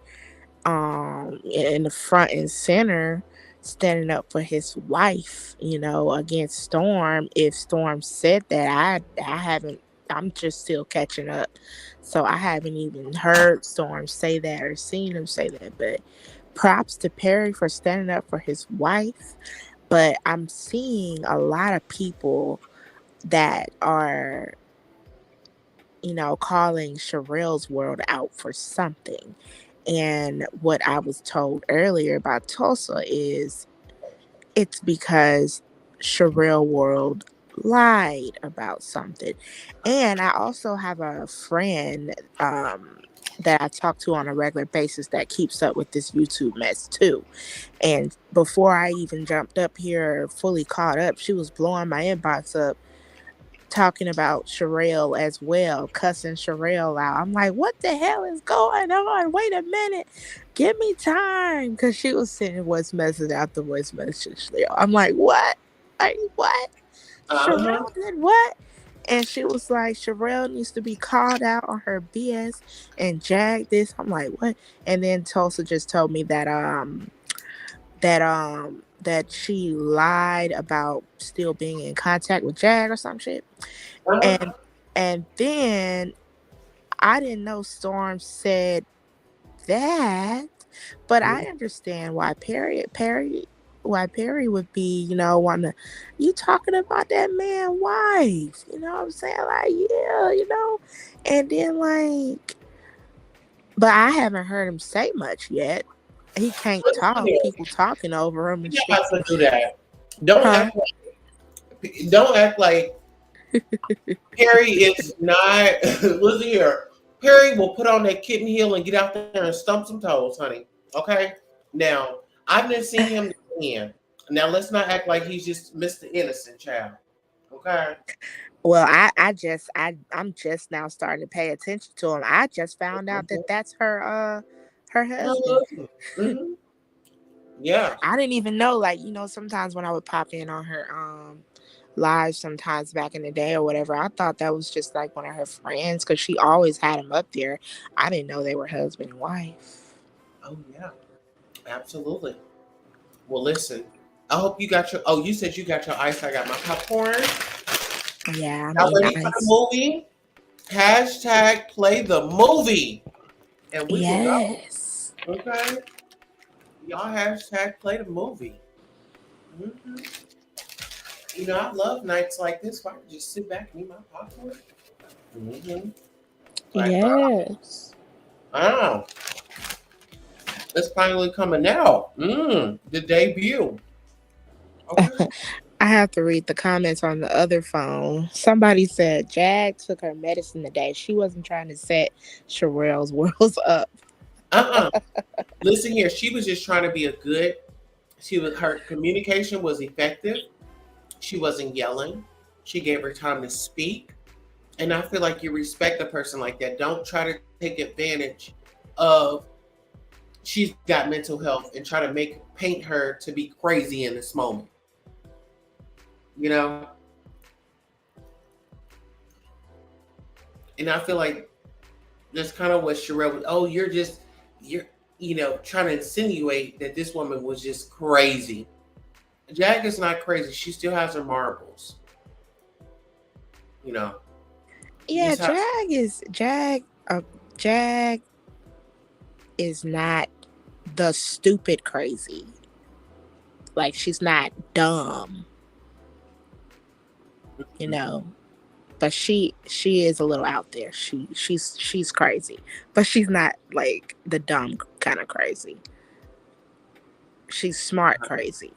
in the front and center, standing up for his wife, against Storm. If Storm said that, I haven't, I'm just still catching up. So I haven't even heard Storm say that or seen him say that. But props to Perry for standing up for his wife. But I'm seeing a lot of people that are, calling Sherelle's world out for something. And what I was told earlier about Tulsa is it's because Sherelle World lied about something. And I also have a friend that I talk to on a regular basis that keeps up with this YouTube mess too. And before I even jumped up here fully caught up, she was blowing my inbox up talking about Sherelle as well, cussing Sherelle out. I'm like, what the hell is going on? Wait a minute. Give me time. Because she was sending voice message after voice message. I'm like, what? Like, what? Sherelle did what? And she was like, Sherelle needs to be called out on her BS and Jag this. I'm like, what? And then Tulsa just told me that that she lied about still being in contact with Jag or some shit. And then I didn't know Storm said that, but I understand why Perry would be, you know, wanna, you talking about that man wife, you know what I'm saying? Like, yeah, you know, and then like, but I haven't heard him say much yet. He can't talk. People talking over him and shit. You have to do that. Don't act like Perry is not. Listen here. Perry will put on that kitten heel and get out there and stump some toes, honey. Okay. Now I've been seeing him again. Now let's not act like he's just Mr. Innocent Child. Okay. Well, I'm just now starting to pay attention to him. I just found out that that's her husband. Mm-hmm. Yeah. I didn't even know, like, you know, sometimes when I would pop in on her live sometimes back in the day or whatever, I thought that was just like one of her friends because she always had him up there. I didn't know they were husband and wife. Oh yeah. Absolutely. Well, listen, I hope you got you said you got your ice. I got my popcorn. Yeah, I'm ready for the movie. Hashtag play the movie. And we will go. Okay. Y'all hashtag play the movie. Mm-hmm. You know, I love nights like this where I can just sit back and eat my popcorn. Mm-hmm. Like, yes. Wow. It's finally coming out. The debut. Okay. I have to read the comments on the other phone. Somebody said Jag took her medicine today. She wasn't trying to set Sherelle's worlds up. Listen here, she was just trying to be her communication was effective. She wasn't yelling. She gave her time to speak. And I feel like you respect a person like that. Don't try to take advantage of she's got mental health and try to paint her to be crazy in this moment. You know? And I feel like that's kind of what Sherelle was, you're trying to insinuate that this woman was just crazy. Jag is not crazy. She still has her marbles. You know? Yeah, Jag is not the stupid crazy. Like, she's not dumb. You know, but she is a little out there. She's crazy, but she's not like the dumb kind of crazy. She's smart crazy.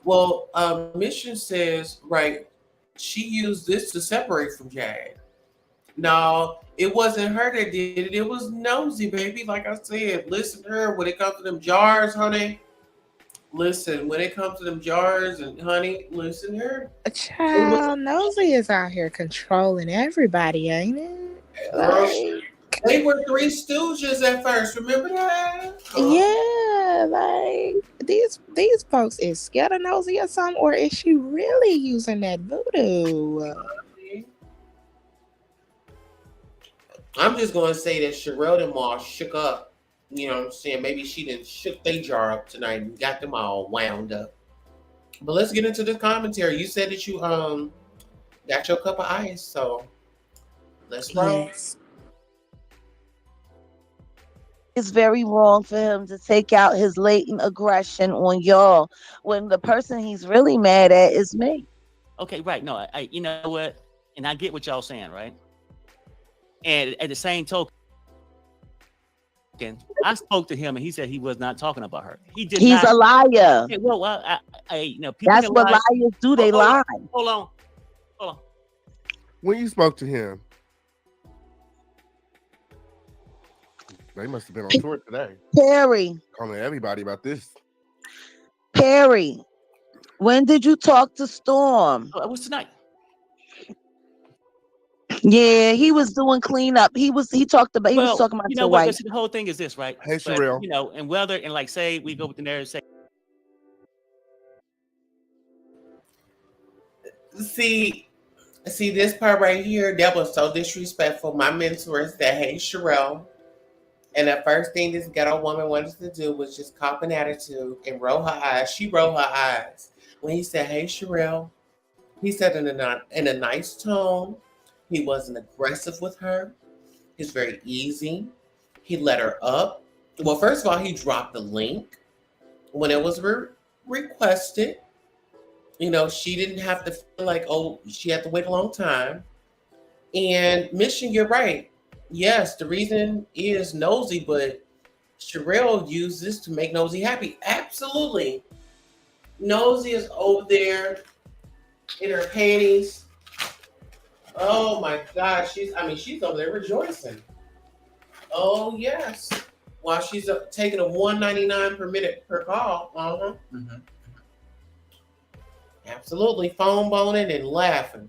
Well, Mission says, right, she used this to separate from Jag. No, it wasn't her that did it. It was Nosy, baby. Like I said, listen to her when it comes to them jars, honey. Listen, when it comes to them jars and honey, listen to her. Child, Nosy is out here controlling everybody, ain't it? Like, they were Three Stooges at first. Remember that? Yeah, like these folks is scared of Nosy or something, or is she really using that voodoo? I'm just gonna say that Sherelle and Ma shook up. You know what I'm saying? Maybe she didn't shook their jar up tonight and got them all wound up. But let's get into the commentary. You said that you got your cup of ice, so let's roll. Yes. It's very wrong for him to take out his latent aggression on y'all when the person he's really mad at is me. Okay, right. No, I you know what? And I get what y'all saying, right? And at the same token, I spoke to him and he said he was not talking about her. He's a liar. Okay, well, people that's what lie. liars do. They lie. Hold on. When you spoke to him, They must have been on tour today. Perry. Calling everybody about this. Perry, when did you talk to Storm? Oh, it was tonight. Yeah, he was doing cleanup. He was talking about you know your what? wife. The whole thing is this, right? Hey, Sherelle. You know, and whether and like say we go with the narrative, say See this part right here, that was so disrespectful. My mentor said, "Hey, Sherelle," and the first thing this ghetto woman wanted to do was just cop an attitude and roll her eyes. She rolled her eyes when he said, "Hey, Sherelle." He said in a nice tone. He wasn't aggressive with her. He's very easy. He let her up. Well, first of all, he dropped the link when it was requested. You know, she didn't have to feel like, oh, she had to wait a long time. And Mission, you're right. Yes, the reason is Nosy, but Sherelle used this to make Nosy happy. Absolutely. Nosy is over there in her panties. Oh my God, she's over there rejoicing. Oh yes, while she's taking a $1.99 per minute per call. Mm-hmm. Absolutely, phone boning and laughing.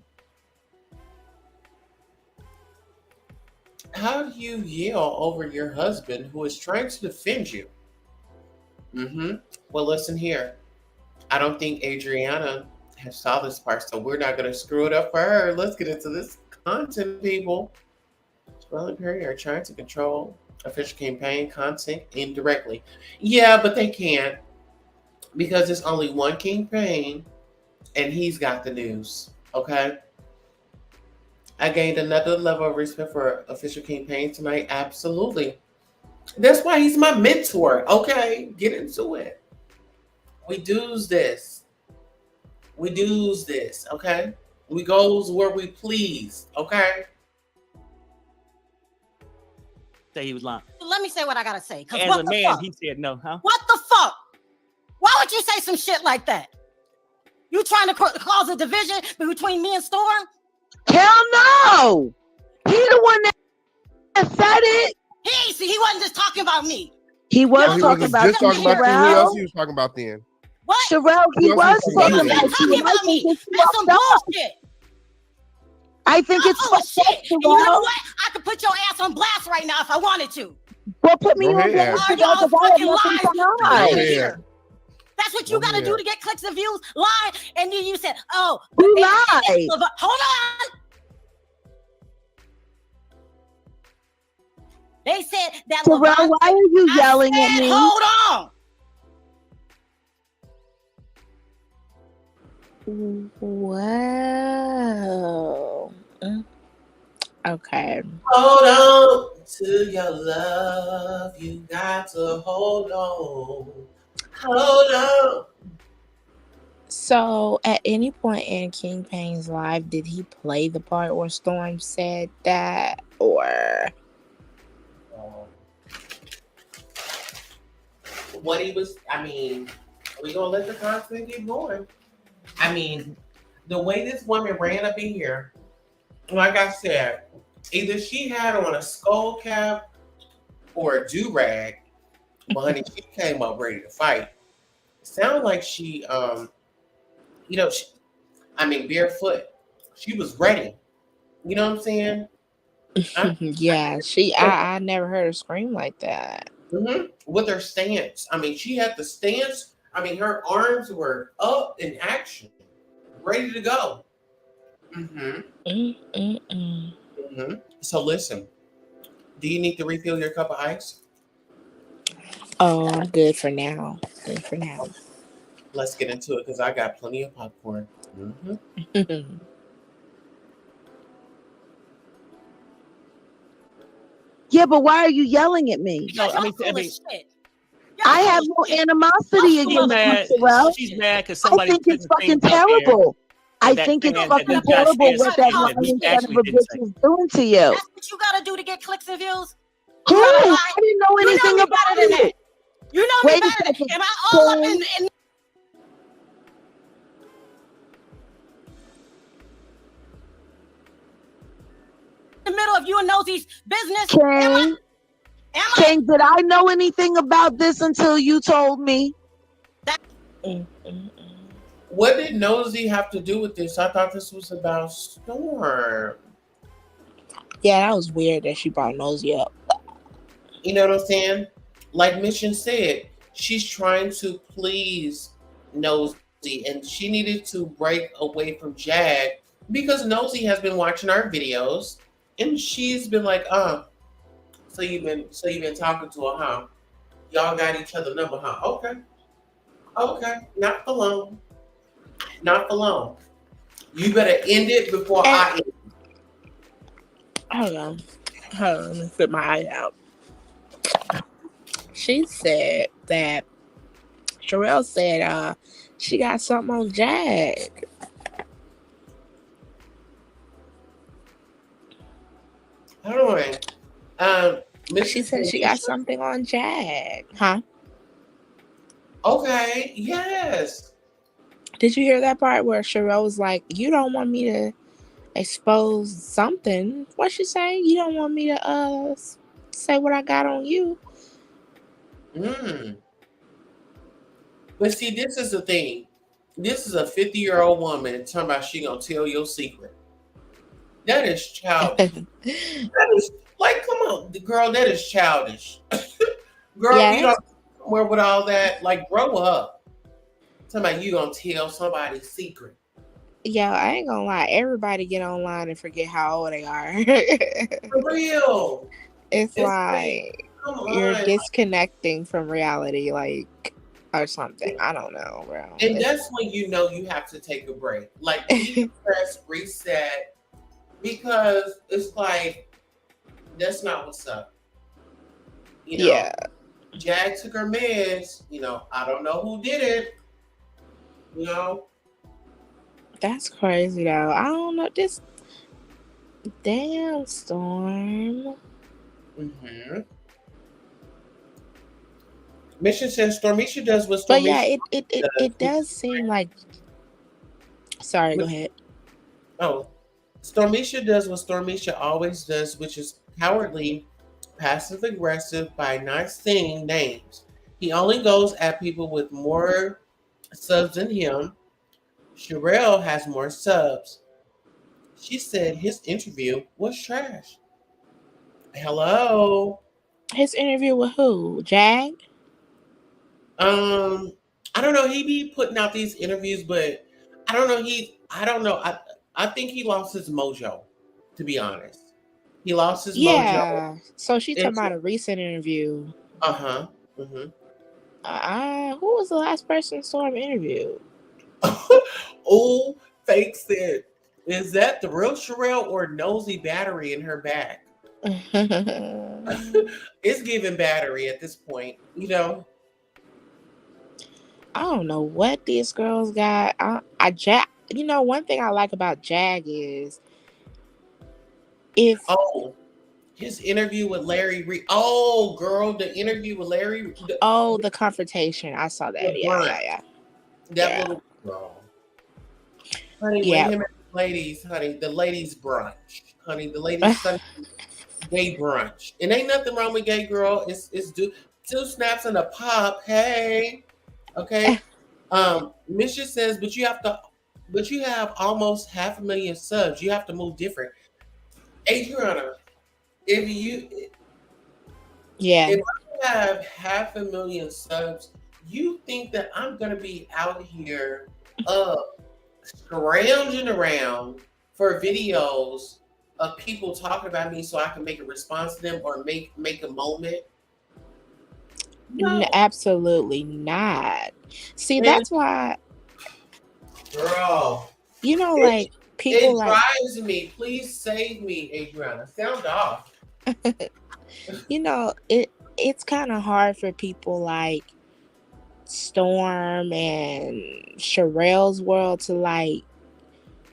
How do you yell over your husband who is trying to defend you? Well, listen here. I don't think Adriana has saw this part, so we're not going to screw it up for her. Let's get into this content, people. Sherelle and Perry are trying to control official campaign content indirectly. Yeah, but they can't because there's only one campaign and he's got the news, okay? I gained another level of respect for official campaign tonight. Absolutely. That's why he's my mentor, okay? Get into it. We do's this. Okay? We goes where we please, okay? say he was lying. Let me say what I gotta say. As what a the man, fuck? he said no, huh? What the fuck? Why would you say some shit like that? You trying to cause a division between me and Storm? Hell no! He the one that said it. He wasn't just talking about me. He was No, he talking wasn't about just talking about you. Who Sherelle. else he was talking about then? What? Sherelle, he Who was else was talking talking about about you. Talking about me. That's some bullshit. I think it's full of shit. And you know Sherelle. what? I could put your ass on blast right now if I wanted to. Well, put me Go on ahead. blast Are because y'all I fucking have nothing lies? to Go hide. ahead. That's what you Go gotta do ahead. to get clicks and views. Lie, and then you said, "Oh, You they- lied. Hold on." They said that. Sherelle, LeVon- why are you I yelling at said, me? Hold on. Wow. Okay. Hold on to your love. You got to hold on. Hold on. So, at any point in King Payne's live, did he play the part where Storm said that, or? What he was, we gonna let the content keep going. The way this woman ran up in here, like I said, either she had on a skull cap or a do-rag, but honey, she came up ready to fight. It sounded like she, barefoot. She was ready. You know what I'm saying? Yeah, I never heard her scream like that. With her stance. She had the stance. Her arms were up in action, ready to go. So listen, do you need to refill your cup of ice? Oh, I'm good for now. Let's get into it because I got plenty of popcorn. Yeah, but why are you yelling at me? No, Y'all full of shit. I have no animosity against you, Sherelle. She's mad because I somebody. think it's fucking terrible. I think it's fucking terrible what that lying son of a bitch is doing to you. That's what you gotta do to get clicks and views. Who? You gotta lie. I didn't know You know anything me about better than that. it. You know Wait me a better than second. Am I all up in the middle of you and Nosy's business? Am I? King, did I know anything about this until you told me? What did Nosy have to do with this? I thought this was about Storm. Yeah, that was weird that she brought Nosy up. You know what I'm saying? Like Mission said, she's trying to please Nosy, and she needed to break away from Jag because Nosy has been watching our videos, and she's been like, so you've been talking to her, huh? Y'all got each other number, huh? Okay, not for long. Not for long. You better end it before I end it. Hold on, let me put my eye out. She said that Sherelle said she got something on Jag. Hold on. She said she got something on Jag. Huh? Okay, yes. Did you hear that part where Sherelle was like, you don't want me to expose something? What's she saying? You don't want me to say what I got on you? But see, this is the thing. This is a 50-year-old woman talking about she gonna tell your secret. That is childish. That is like, come on, girl, that is childish. Girl, Yes. you don't somewhere with all that. Like, grow up. Talking about you gonna tell somebody's secret. Yeah, I ain't gonna lie. Everybody get online and forget how old they are. For real. It's like you're disconnecting from reality, like, or something. I don't know, bro. And that's when you know you have to take a break. Like, press reset, because it's like, that's not what's up. You know, yeah. Jag took her meds. You know, I don't know who did it. You know, That's crazy though. I don't know this. Damn, Storm. Mission says Stormisha does what Stormisha. But yeah, it does seem like. Sorry, go ahead. Oh, Stormisha does what Stormisha always does, which is cowardly, passive aggressive by not saying names. He only goes at people with more subs than him. Sherelle has more subs. She said his interview was trash. Hello. His interview with who? Jag? I don't know. He be putting out these interviews, but I don't know. I don't know. I think he lost his mojo, to be honest. He lost his mojo. Yeah. So she talking about a recent interview. Who was the last person Storm interviewed? Oh, Fake said, is that the real Sherelle or Nosy Battery in her back? It's giving Battery at this point, you know. I don't know what these girls got. Jag. You know, one thing I like about Jag is his interview with Larry Reed. Oh, girl, the interview with Larry. The confrontation. I saw that. Yeah. That little girl. Honey, with him and the ladies, honey, the ladies brunch. Honey, the ladies Sunday gay brunch. And ain't nothing wrong with gay girl. It's two snaps and a pop. Hey. Okay. Misha says, but you have almost 500,000 subs. You have to move different. Adriana, if I have 500,000 subs, you think that I'm gonna be out here scrounging around for videos of people talking about me so I can make a response to them or make a moment? No. Absolutely not. See, that's why, girl. You know, like people it drives me. Please save me, Adriana. Sound off. You know, it's kind of hard for people like Storm and Sherelle's world to like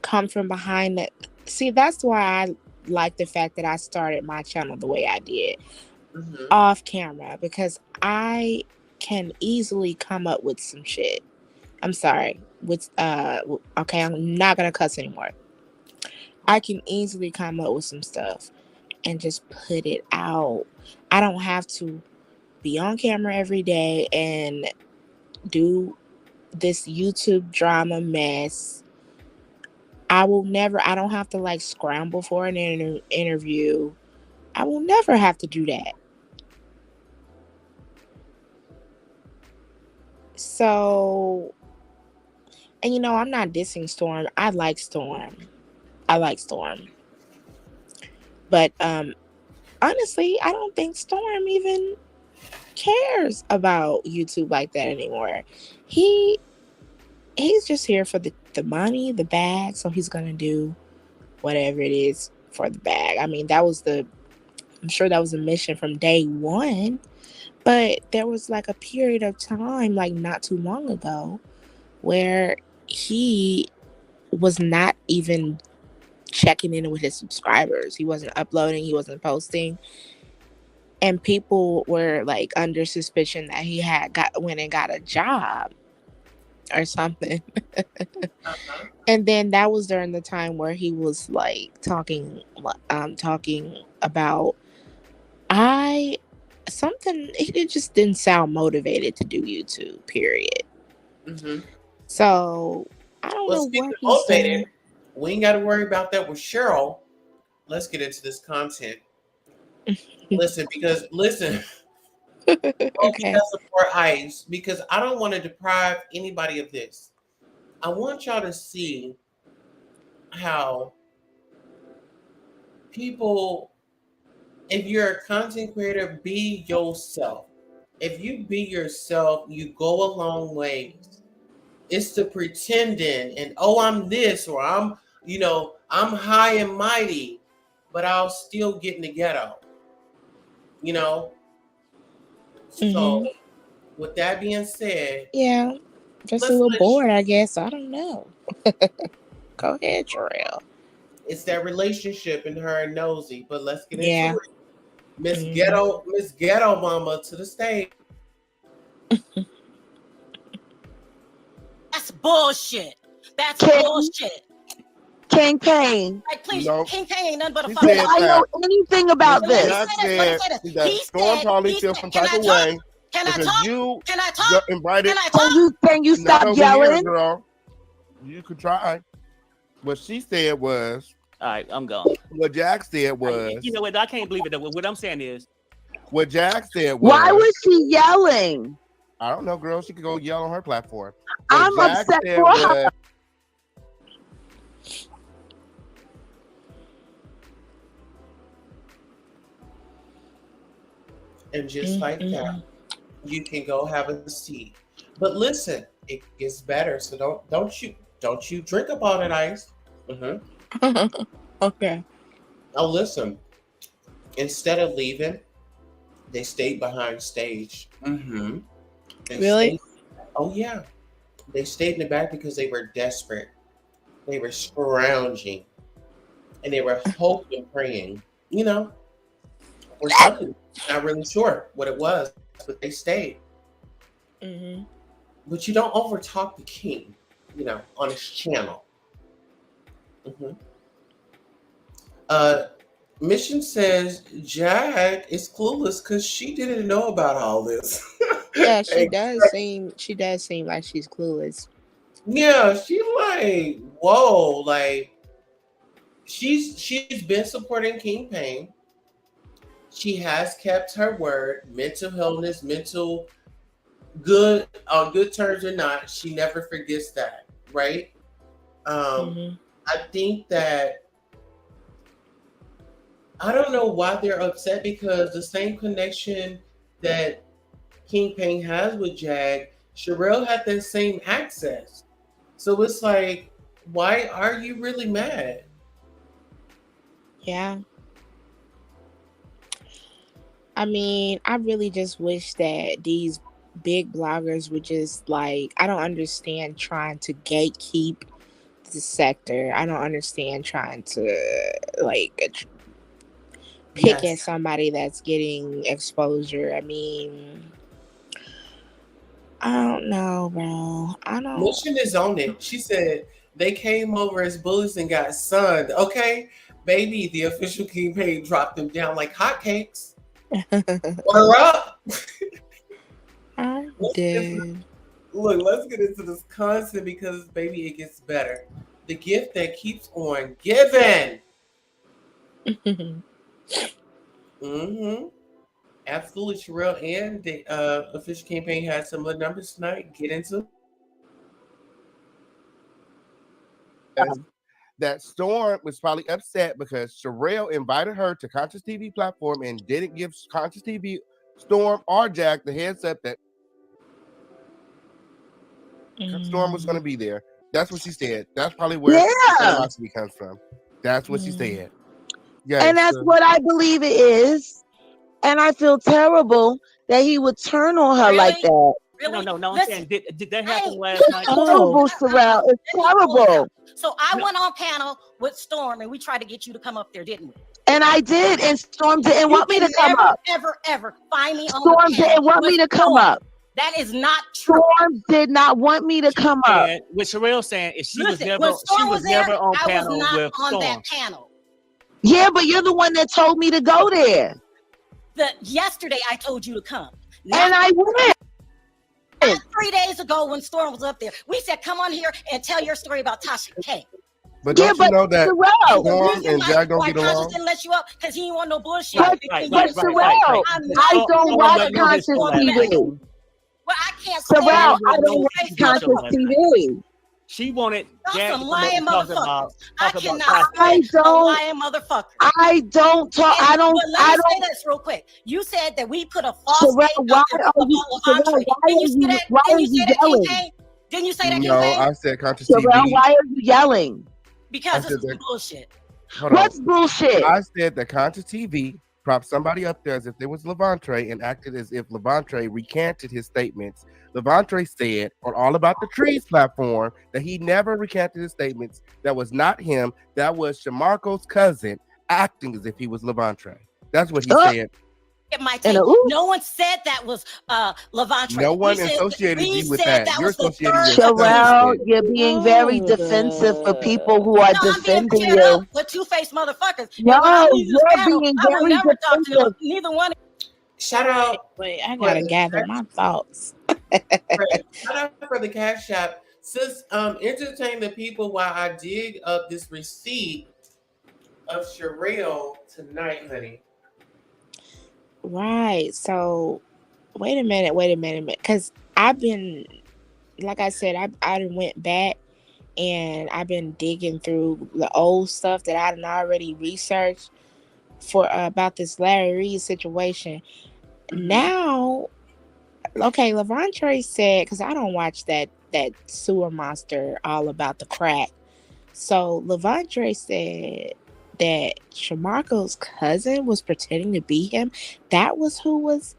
come from behind that. See, that's why I like the fact that I started my channel the way I did off camera, because I can easily come up with some shit. I'm sorry. Okay, I'm not gonna cuss anymore. I can easily come up with some stuff. and just put it out. I don't have to be on camera every day and do this YouTube drama mess. I don't have to like scramble for an interview. I will never have to do that. So, and I'm not dissing Storm. I like Storm. But honestly, I don't think Storm even cares about YouTube like that anymore. He's just here for the money, the bag, so he's gonna do whatever it is for the bag. I mean, I'm sure that was a mission from day one, but there was like a period of time, like not too long ago, where he was not even checking in with his subscribers. He wasn't uploading, he wasn't posting. And people were like under suspicion that he went and got a job or something. And then that was during the time where he was like talking about he just didn't sound motivated to do YouTube, period. Mm-hmm. So I don't know what he's saying. We ain't got to worry about that with Cheryl. Let's get into this content. Listen. Okay. Support ICE, because I don't want to deprive anybody of this. I want y'all to see how people, if you're a content creator, be yourself. If you be yourself, you go a long ways. It's the pretending and I'm this or I'm high and mighty, but I'll still get in the ghetto. So with that being said, yeah, just a little bored, I guess. I don't know. Go ahead, Jarrell. It's that relationship in her and Nosy, but let's get into it. Miss Ghetto Mama to the stage. That's bullshit. That's bullshit. King Payne. Like, please, King Payne ain't nothing but a fucking. I know anything about this. He said probably feel some type of way. Can I talk? Can I talk? Invited. Can I talk? Can you stop yelling? Girl. You could try. What she said was. All right, I'm gone. What Jack said was. You know what? I can't believe it. What I'm saying is. What Jack said was. Why was she yelling? I don't know, girl. She could go yell on her platform. I'm upset for her. And just like that, you can go have a seat. But listen, it gets better. So don't you drink up all that ice. Okay. Oh, listen. Instead of leaving, they stayed behind stage. Really? Oh yeah. They stayed in the back because they were desperate. They were scrounging, and they were hoping and praying. Or something. Not really sure what it was, but they stayed. But you don't overtalk the king, on his channel. Mission says Jack is clueless because she didn't know about all this. Yeah, she does seem like she's clueless. Yeah, she's like, whoa, like she's been supporting King Payne. She has kept her word. Mental illness, good on good terms or not, she never forgets that, right? I think that I don't know why they're upset, because the same connection that King Payne has with Jag, Sherelle had that same access. So it's like, why are you really mad? Yeah. I mean, I really just wish that these big bloggers would just I don't understand trying to gatekeep the sector. I don't understand trying to pick at somebody that's getting exposure. I mean, I don't know, bro. Mission is on it. She said they came over as bullies and got sunned. Okay, Baby, the official campaign dropped them down like hotcakes. Order up. I'm Let's dead. let's get into this content because, baby, it gets better. The gift that keeps on giving. Absolutely. Sherelle and the official campaign had similar numbers tonight. Get into that Storm was probably upset because Sherelle invited her to Conscious TV platform and didn't give Conscious TV, Storm, or Jack the heads up that Storm was going to be there. That's what she said. That's probably where the animosity comes from. That's what she said. Yeah, and that's what I believe it is. And I feel terrible that he would turn on her like that. Really? No. I'm saying, did that happen last It's night? terrible, Sherelle. It's terrible. So I went on panel with Storm and we tried to get you to come up there, didn't we? And I did, and Storm didn't want me to come up. Ever find me on Storm the panel didn't want me to come up. That is not true. Storm did not want me to come up. What Sherelle saying is she was never when Storm was there, on I panel was not with on Storm. that panel. Yeah, but you're the one that told me to go there. Yesterday I told you to come. And I went. 3 days ago when Storm was up there, we said, come on here and tell your story about Tasha K. But don't you know that Storm and Jack don't get along? Didn't let you up because he didn't want no bullshit. But Sherelle, I don't watch Conscious TV. Well, I can't Sherelle, I don't watch Conscious TV. She wanted Jack some lying motherfuckers. I don't motherfucker. I don't talk. I don't. Say this real quick. You said that we put a false Sherelle, why are you yelling? Didn't you say that? No, I said Conscious Sherelle, TV. why are you yelling? Because this is bullshit. What's bullshit? I said that Conscious TV propped somebody up there as if there was Levante and acted as if Levante recanted his statements. Levante said on All About the Trees platform that he never recanted his statements. That was not him. That was Shamarco's cousin acting as if he was Levante. That's what he said. It might take. No one said that was Levante. No one associated you with that. You're associating Sherelle, you're being very defensive for people who are defending you. With two-faced motherfuckers. No, you're being very defensive. Neither one. Shout out. Wait, I gotta gather my thoughts. Shout out for the Cash App. Sis, entertain the people while I dig up this receipt of Sherelle tonight, honey. Right. So, wait a minute. Because I've been, like I said, I went back and I've been digging through the old stuff that I already researched for about this Larry Reid situation. Now, okay, Levante said, because I don't watch that sewer monster All About the Crack. So Levante said that Shamarco's cousin was pretending to be him. That was who was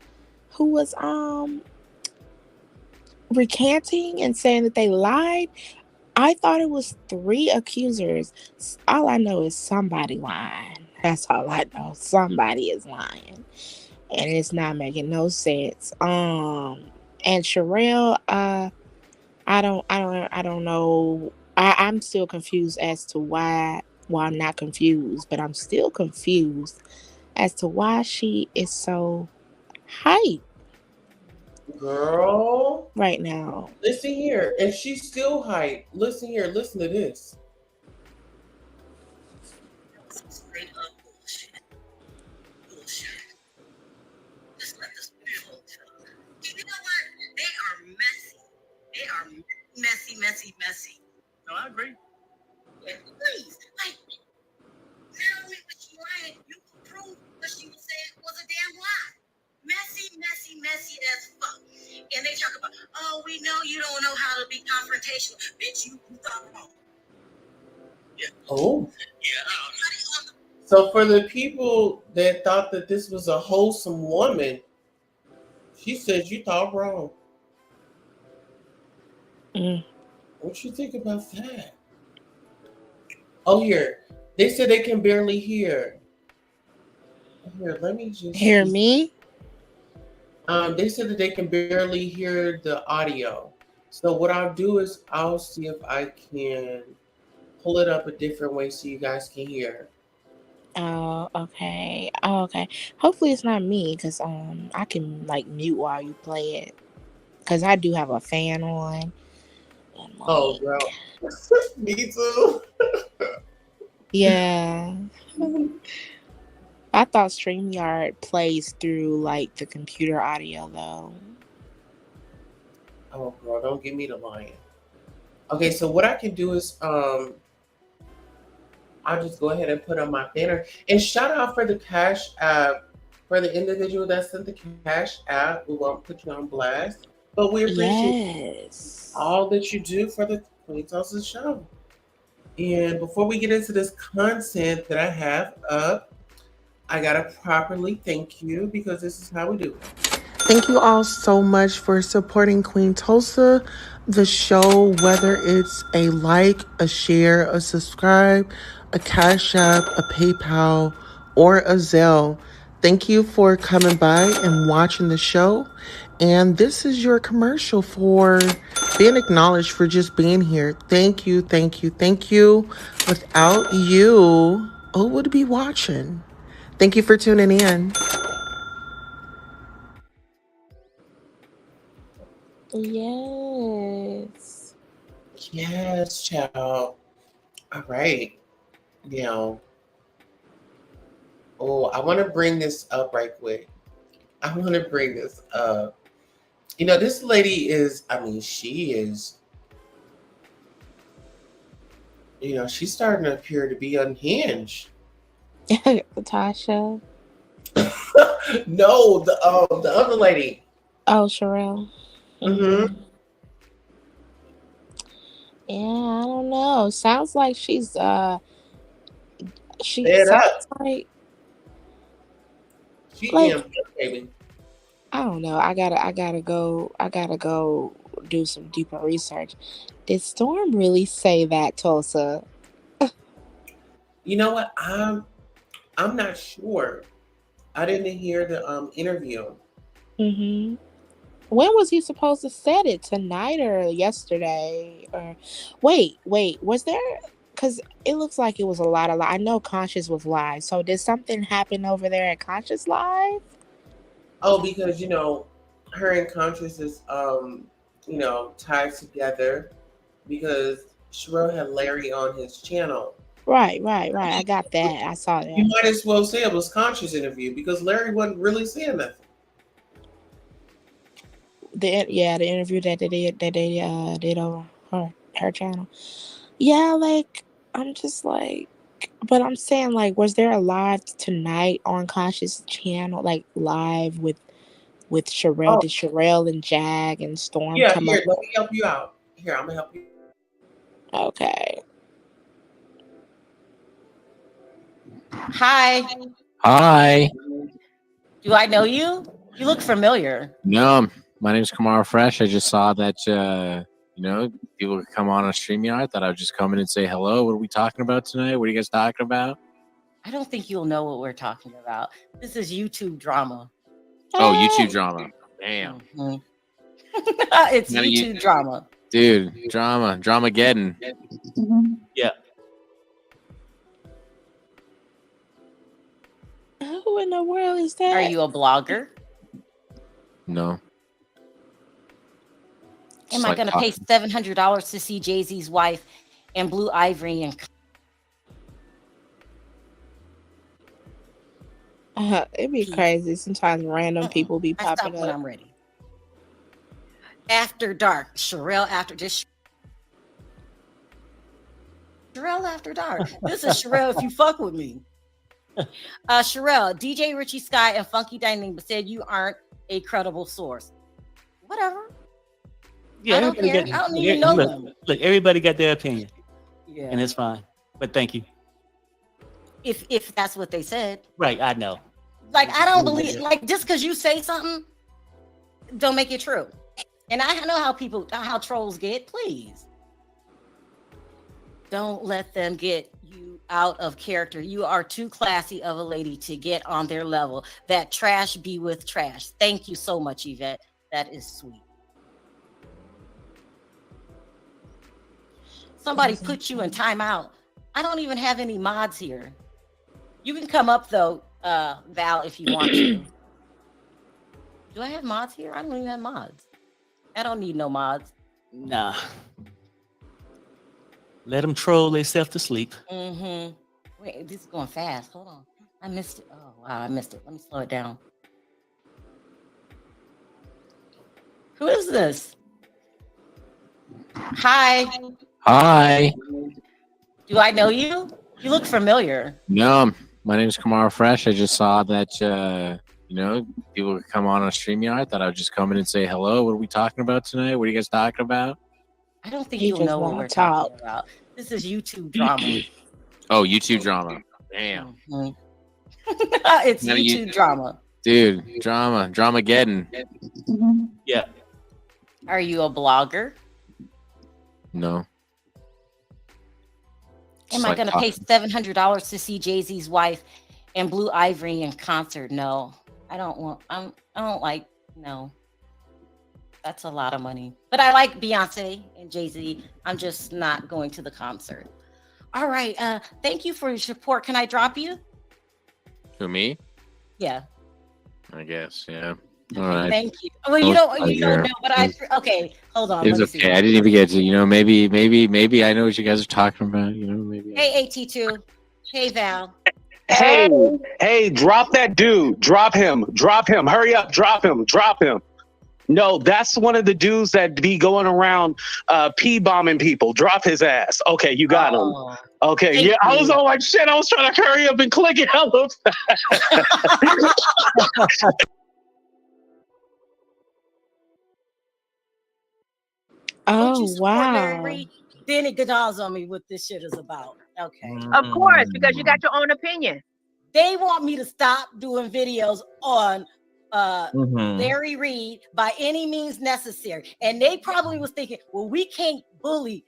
recanting and saying that they lied. I thought it was 3 accusers. All I know is somebody lying. That's all I know. Somebody is lying. And it's not making no sense. And Sherelle, I don't know. I'm still confused as to why. Well, I'm not confused, but I'm still confused as to why she is so hyped. Girl. Right now. Listen here. And she's still hyped. Listen here. Listen to this. Straight up bullshit. Bullshit. Just let this build. You know what? They are messy. They are messy. No, I agree. Please, like, not only was she lying, you can prove what she was saying was a damn lie. Messy as fuck. And they talk about, oh, we know you don't know how to be confrontational. Bitch, you thought wrong. Yeah. Oh. Yeah. So for the people that thought that this was a wholesome woman, she says you thought wrong. What you think about that? Oh, here. They said they can barely hear. Here, let me just hear me. They said that they can barely hear the audio. So what I'll do is I'll see if I can pull it up a different way so you guys can hear. Oh, okay. Oh, okay. Hopefully it's not me, cause I can like mute while you play it, cause I do have a fan on. And Oh, like, girl. Me too. yeah. I thought StreamYard plays through like the computer audio though. Oh, girl, don't give me the lion. Okay, so what I can do is I'll just go ahead and put on my banner and shout out for the Cash App for the individual that sent the Cash App. We won't put you on blast, but we appreciate Yes. all that you do for the Queen Tulsa show. And before we get into this content that I have up, I gotta properly thank you because this is how we do it. Thank you all so much for supporting Queen Tulsa, the show, whether it's a like, a share, a subscribe, a Cash App, a PayPal, or a Zelle. Thank you for coming by and watching the show. And this is your commercial for being acknowledged for just being here. Thank you, thank you, thank you. Without you, who would be watching? Thank you for tuning in. Yes. Yes, child. All right. Now, oh, I want to bring this up right quick. I want to bring this up. You know, this lady is, I mean, she is, you know, she's starting to appear to be unhinged. Natasha. No, the other lady. Oh, Sherelle. Mm-hmm. Yeah, I don't know. Sounds like she Fed sounds up. She like am baby. I don't know. I gotta go do some deeper research. Did Storm really say that, Tulsa? You know what? I'm not sure. I didn't hear the interview. Mm-hmm. When was he supposed to set it? Tonight or yesterday? Or wait, was there? Because it looks like it was a lot of. I know Conscious was live. So did something happen over there at Conscious Live? Oh, because you know, her and Conscious is you know, tied together because Sherelle had Larry on his channel. Right. I got that. I saw You that. might as well say it was Conscious interview because Larry wasn't really saying nothing. The interview that they did over her channel. Yeah, like I'm just like, but I'm saying like, was there a live tonight on Conscious channel, like live with Sherelle? Oh, Did Sherelle and Jag and Storm yeah, come here, up? let me help you out. Here, I'm gonna help you. Okay. Hi. Hi. Do I know you? You look familiar. No, my name's Kamara Fresh. I just saw that people could come on a StreamYard. I thought I would just come in and say hello. What are we talking about tonight? What are you guys talking about? I don't think you'll know what we're talking about. This is YouTube drama. Oh, YouTube drama. Damn. Mm-hmm. It's YouTube drama. Dude, Dramageddon. Yeah. Who in the world is that? Are you a blogger? No. Am I going to pay $700 to see Jay-Z's wife and Blue Ivory and it'd be crazy. Sometimes random people be popping up. When I'm ready. After Dark. Sherelle After just Sherelle After Dark. This is Sherelle if you fuck with me. Sherelle, DJ Richie Sky and Funky Dining said you aren't a credible source. Whatever. Yeah, I don't care. I don't even know them. Look, everybody got their opinion. Yeah. And it's fine. But thank you. If that's what they said. Right, I know. Like, I don't believe, like, just because you say something, don't make it true. And I know how trolls get. Please. Don't let them get you out of character. You are too classy of a lady to get on their level. That trash be with trash. Thank you so much, Yvette. That is sweet. Somebody put you in timeout. I don't even have any mods here. You can come up though, Val, if you want to. Do I have mods here? I don't even have mods. I don't need no mods. Nah. Let them troll themselves to sleep. Mm-hmm. Wait, this is going fast. Hold on. I missed it. Oh, wow, I missed it. Let me slow it down. Who is this? Hi. Hi. Do I know you? You look familiar. No, my name is Kamara Fresh. I just saw that, people would come on StreamYard. I thought I would just come in and say hello. What are we talking about tonight? What are you guys talking about? I don't think He you'll just know what won't we're talk. talking about. This is YouTube drama. Oh, YouTube drama. Damn. Mhm. It's No, YouTube drama. Dude, Dramageddon. Yeah. Are you a blogger? No. Am I going to pay $700 to see Jay-Z's wife and Blue Ivy in concert? No, I don't want. I don't like. No, that's a lot of money. But I like Beyonce and Jay-Z. I'm just not going to the concert. All right. Thank you for your support. Can I drop you? Who, me? Yeah. I guess, yeah. All right. Thank you. Well, you don't know, but okay. Hold on. It's okay. I didn't even get to, maybe I know what you guys are talking about. Maybe. Hey, AT2. Hey, Val. Hey, drop that dude. Drop him. Hurry up. Drop him. No, that's one of the dudes that be going around P-bombing people. Drop his ass. Okay, you got him. Okay, Thank I you. was all like, shit, I was trying to hurry up and click it. Oh, wow. Then it gnaws on me what this shit is about. Okay. Of course, because you got your own opinion. They want me to stop doing videos on Larry Reed by any means necessary. And they probably was thinking, well, we can't bully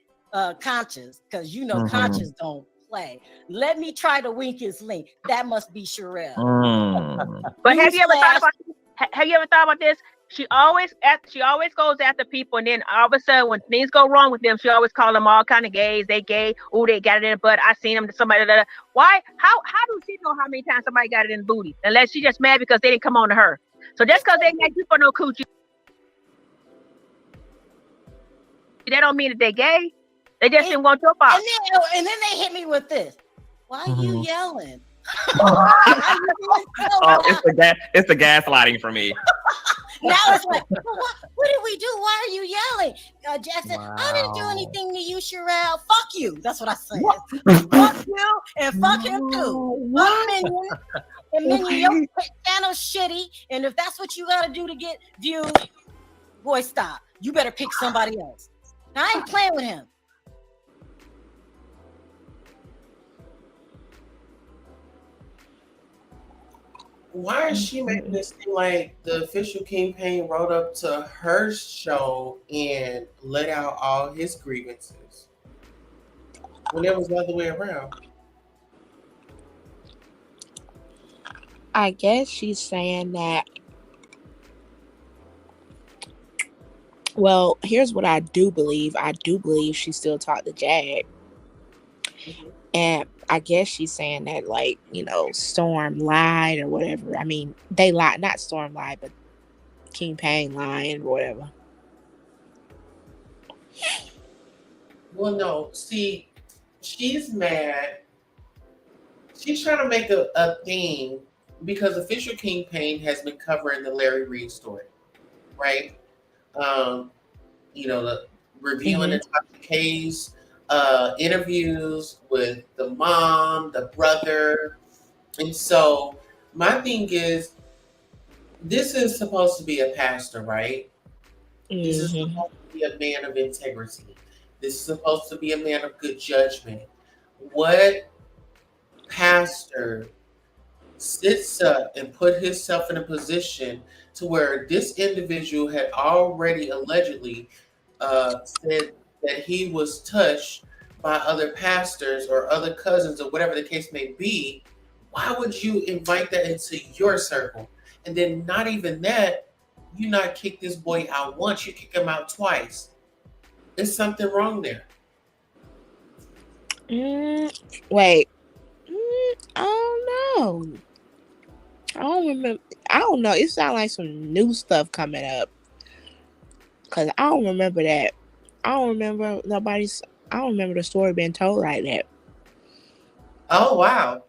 Conscious because Conscious don't play. Let me try to wink his link. That must be Sherelle. But have you ever thought about this? She always goes after people, and then all of a sudden, when things go wrong with them, she always call them all kind of gays. They gay. Oh, they got it in the butt. I seen them to somebody. Why? How do she know how many times somebody got it in the booty? Unless she just mad because they didn't come on to her. So just because they got you for no coochie, that don't mean that they gay. They just didn't want your fault. And then they hit me with this. Why are you yelling? It's the gaslighting for me. Now it's like, what did we do? Why are you yelling? Jack said, I didn't do anything to you, Sherelle. Fuck you. That's what I said. Fuck you and fuck him too. Fuck Minion. And Minion, your channel's shitty. And if that's what you got to do to get views, boy, stop. You better pick somebody else. Now, I ain't playing with him. Why is she making this seem like the official campaign rode up to her show and let out all his grievances when it was the other way around? I guess she's saying that. Well, here's what I do believe. I do believe she still talked to Jag. And I guess she's saying that, like, Storm lied or whatever. I mean, they lied. Not Storm lied, but King Payne lied or whatever. Well, no. See, she's mad. She's trying to make a thing because official King Payne has been covering the Larry Reed story, right? The reviewing the Tasha K's interviews with the mom, the brother. And so my thing is, this is supposed to be a pastor, right? This is supposed to be a man of integrity. This is supposed to be a man of good judgment. What pastor sits up and put himself in a position to where this individual had already allegedly said that he was touched by other pastors or other cousins or whatever the case may be? Why would you invite that into your circle? And then not even that, you not kick this boy out once, you kick him out twice. There's something wrong there. Wait. I don't know. I don't remember. I don't know. It sounds like some new stuff coming up. Cause I don't remember that. I don't remember nobody's. I don't remember the story being told like that. Oh wow.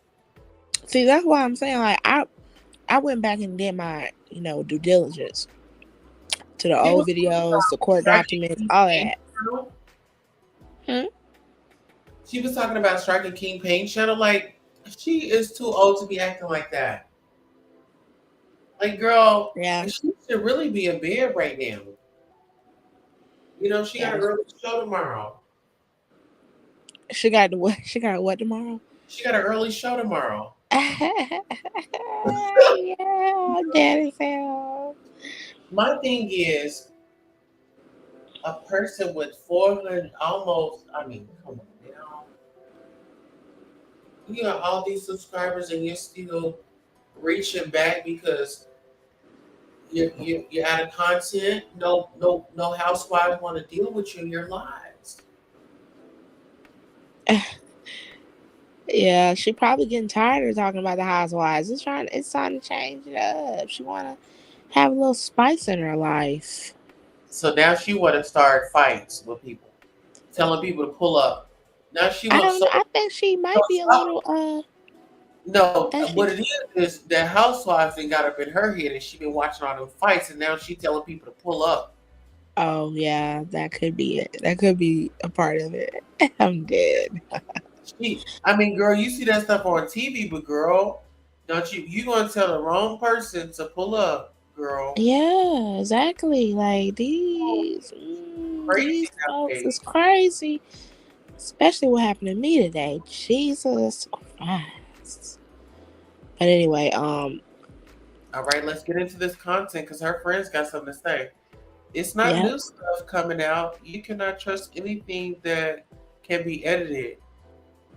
See, that's why I'm saying like I went back and did my due diligence to the old videos, the court documents, all that. She was talking about striking King Pain channel. Like, she is too old to be acting like that. Like, girl, yeah, she should really be in bed right now. You know, she got an early show tomorrow. She got what? She got what tomorrow? She got an early show tomorrow. Yeah, daddy hell. My thing is, a person with 400, almost, I mean, come on now. You got all these subscribers and you're still reaching back because you're out of content. No housewives want to deal with you in your lives. Yeah, she probably getting tired of talking about the housewives. It's time to change it up. She wanna have a little spice in her life. So now she want to start fights with people, telling people to pull up. Now she wants. I think she might be a little. No, what it is that housewives and got up in her head, and she been watching all them fights, and now she telling people to pull up. Oh yeah, that could be it. That could be a part of it. I'm dead. I mean, girl, you see that stuff on TV, but girl, don't you gonna tell the wrong person to pull up, girl. Yeah, exactly. Like these folks is crazy. Especially what happened to me today. Jesus Christ. But anyway, all right, let's get into this content because her friends got something to say. It's not new stuff coming out. You cannot trust anything that can be edited.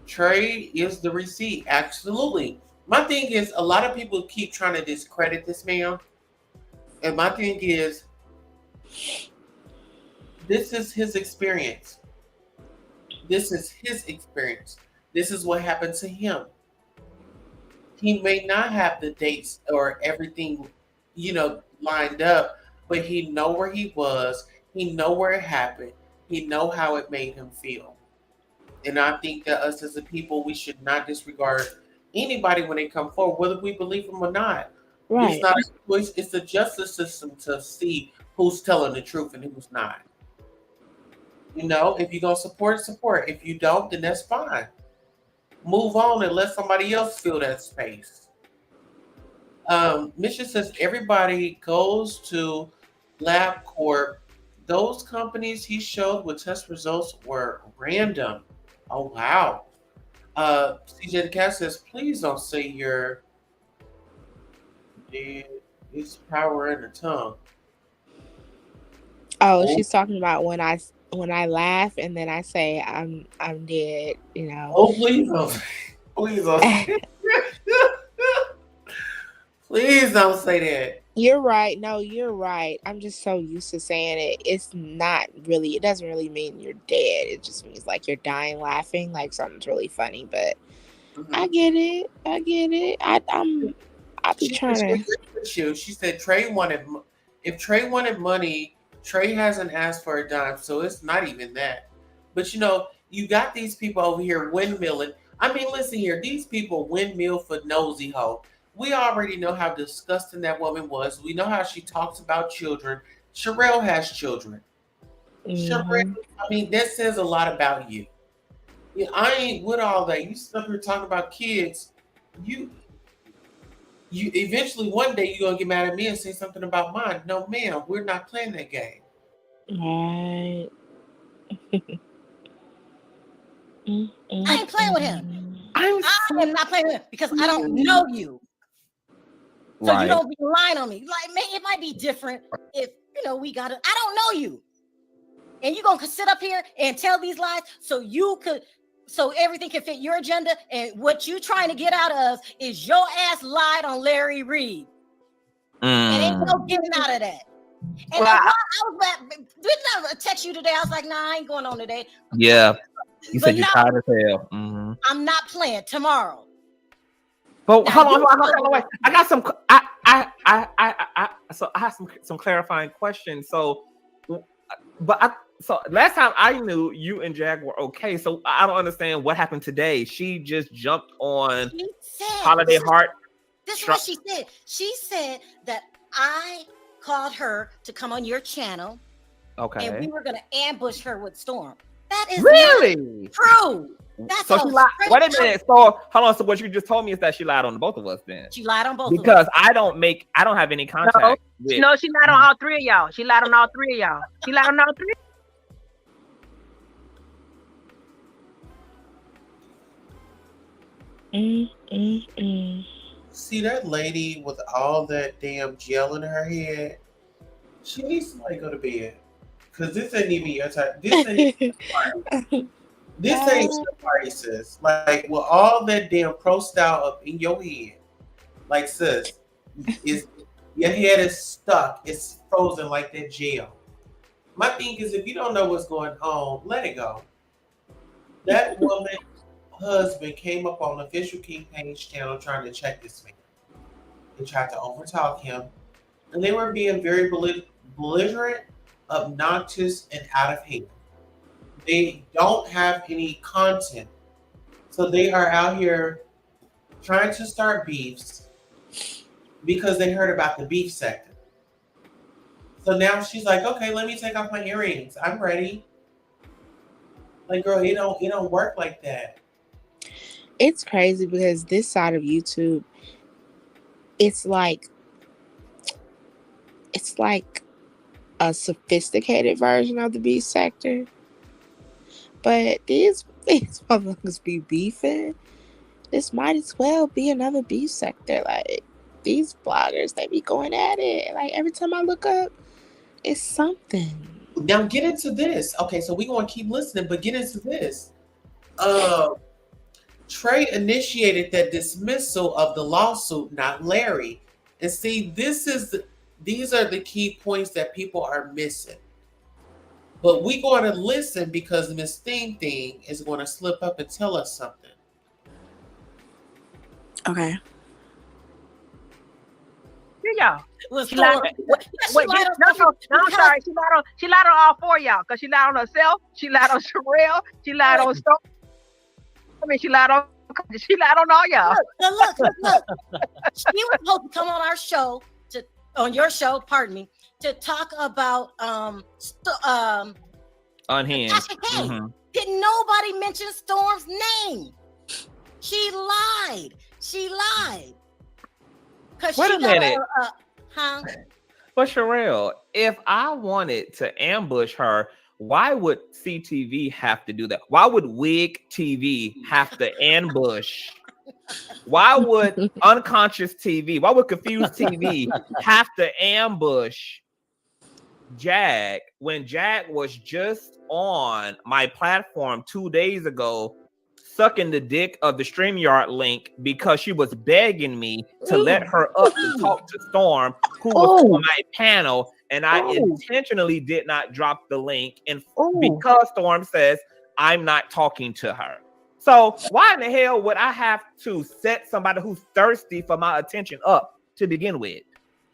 Trade is the receipt. Absolutely. My thing is, a lot of people keep trying to discredit this man. And my thing is, this is his experience. This is his experience. This is what happened to him. He may not have the dates or everything, lined up, but he know where he was. He know where it happened. He know how it made him feel. And I think that us as a people, we should not disregard anybody when they come forward, whether we believe them or not. Right. It's not a choice. It's the justice system to see who's telling the truth and who's not. If you're going to support. If you don't, then that's fine. Move on and let somebody else fill that space. Mission says everybody goes to LabCorp. Those companies he showed with test results were random. Oh, wow. CJ the Cat says, please don't say it's power in the tongue. Oh, she's talking about when I laugh and then I say I'm dead, Oh, please don't. Please don't. Please don't say that. You're right. No, you're right. I'm just so used to saying it. It doesn't really mean you're dead. It just means like you're dying laughing, like something's really funny. But I get it. I be trying to. She said if Trey wanted money, Trey hasn't asked for a dime, so it's not even that. But you got these people over here windmilling. I mean, listen here, these people windmill for nosy hoe. We already know how disgusting that woman was. We know how she talks about children. Sherelle has children. Sherelle, I mean, that says a lot about you. I ain't with all that. You sit up here talking about kids. You eventually one day you're gonna get mad at me and say something about mine. No, ma'am, we're not playing that game. Right. I ain't playing with him. I am not playing with him because I don't know you. So you don't be lying on me. Like, it might be different if we got it. I don't know you, and you gonna sit up here and tell these lies so everything can fit your agenda. And what you trying to get out of is your ass lied on Larry Reed, and ain't no getting out of that. And I didn't I text you today? I was like, nah, I ain't going on today. Yeah, you said you're tired as hell. I'm not playing tomorrow. But Now, hold on, you hold on, feel- wait. I got some. So I have some clarifying questions. So, so last time I knew you and Jag were okay. So I don't understand what happened today. She just jumped on She said, Holiday Heart. this is what she said. She said that I called her to come on your channel, Okay. and we were going to ambush her with Storm. That is Really not true. That's so a she lied. straight Wait a up- minute. So hold on. So what you just told me is that she lied on both of us then. She lied on both of us. Because I don't have any contact with. No, she lied on all three of y'all. She lied on all three of y'all. She lied on all three. See that lady with all that damn gel in her head? She needs somebody to go to bed. Cause this ain't even your type. This ain't your party. This ain't your party, sis. Like with all that damn pro style up in your head. Like sis, is your head is stuck. It's frozen like that gel. My thing is if you don't know what's going on, let it go. That woman husband came up on official King Page channel trying to check this man. They tried to overtalk him, and they were being very belligerent, obnoxious, and out of hand. They don't have any content, so they are out here trying to start beefs because they heard about the beef sector. So now she's like, okay, let me take off my earrings. I'm ready. Like, girl, it don't work like that. It's crazy because this side of YouTube, it's like a sophisticated version of the beef sector. But these motherfuckers be beefing. This might as well be another beef sector. Like these bloggers, they be going at it. Like every time I look up, it's something. Now get into this. Okay, so we're gonna keep listening, but get into this. Trey initiated that dismissal of the lawsuit, not Larry. And see, these are the key points that people are missing. But we're going to listen because Miss Thing is going to slip up and tell us something. Okay. Y'all. Well, She lied. Wait, no, I'm sorry. She lied on all four of y'all because she lied on herself. She lied on Sherelle. She lied on Storm. I mean, she lied on all y'all. Look. She was supposed to come on our show on your show, pardon me, to talk about Unhinged. Mm-hmm. Did nobody mention Storm's name? She lied. Wait a minute. Huh? But Sherelle, if I wanted to ambush her, why would CTV have to do that? Why would Wig TV have to ambush? Why would Unconscious TV, why would Confused TV have to ambush Jag when Jag was just on my platform 2 days ago sucking the dick of the StreamYard link because she was begging me to let her up to talk to Storm, who was on my panel, and I intentionally did not drop the link, and because Storm says I'm not talking to her. So why in the hell would I have to set somebody who's thirsty for my attention up to begin with?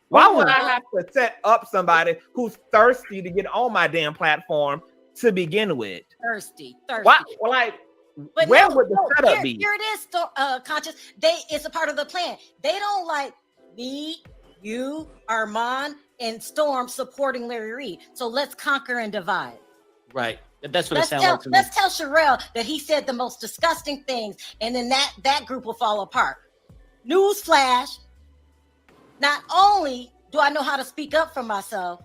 Why would I have to set up somebody who's thirsty to get on my damn platform to begin with? Thirsty. Why? Well, like, but where would the setup be? Here it is, Conscious. It's a part of the plan. They don't like me, you, Armand, and Storm supporting Larry Reed. So let's conquer and divide. Right. That's what it sounds like to me. Let's tell Sherelle that he said the most disgusting things, and then that group will fall apart. Newsflash. Not only do I know how to speak up for myself,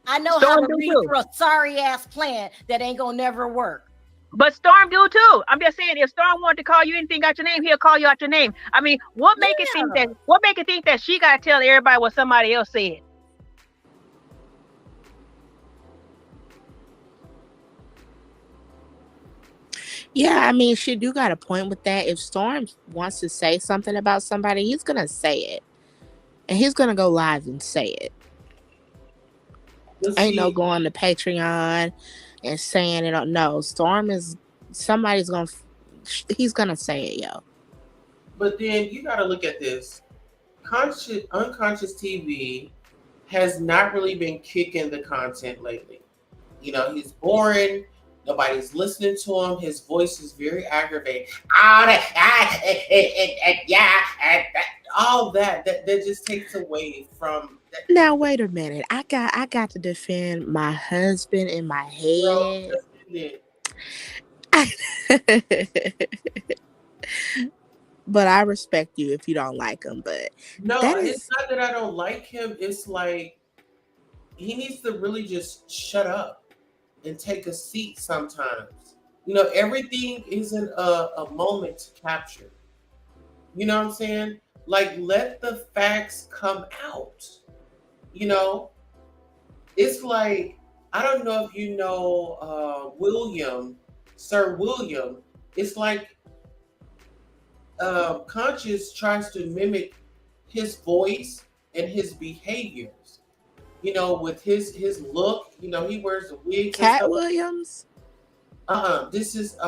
I know how to read through a sorry ass plan that ain't gonna never work. But Storm do too. I'm just saying, if Storm wanted to call you anything out your name, he'll call you out your name. I mean, what make it think that she gotta tell everybody what somebody else said? Yeah, I mean, she do got a point with that. If Storm wants to say something about somebody, he's gonna say it, and he's gonna go live and say it. Ain't no going to Patreon and saying it. No, Storm is he's gonna say it, yo. But then you got to look at this. Unconscious TV has not really been kicking the content lately. You know, he's boring. Nobody's listening to him. His voice is very aggravating. All that just takes away from that. Now wait a minute. I got to defend my husband in my head. But I respect you if you don't like him. But no, that it's not that I don't like him. It's like he needs to really just shut up and take a seat sometimes. You know, everything isn't a moment to capture. You know what I'm saying? Like, let the facts come out. You know, it's like, I don't know if you know Sir William. It's like Conscious tries to mimic his voice and his behaviors. You know, with his look. You know, he wears a wig. Cat Williams. This is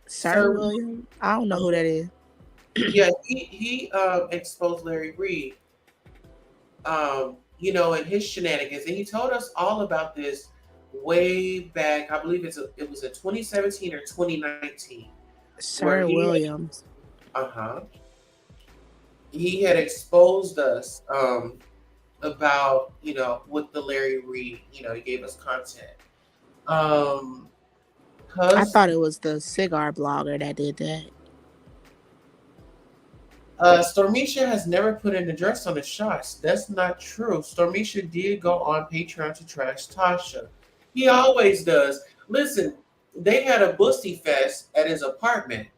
Sir William. I don't know who that is. Yeah, he exposed Larry Reed. You know, and his shenanigans, and he told us all about this way back. I believe it was in 2017 or 2019. Sir Williams. He had exposed us about, you know, with the Larry Reed. You know, he gave us content. I thought it was the cigar blogger that did that. Stormisha has never put an address on the shots. That's not true. Stormisha did go on Patreon to trash Tasha. He always does. Listen, they had a bussy fest at his apartment,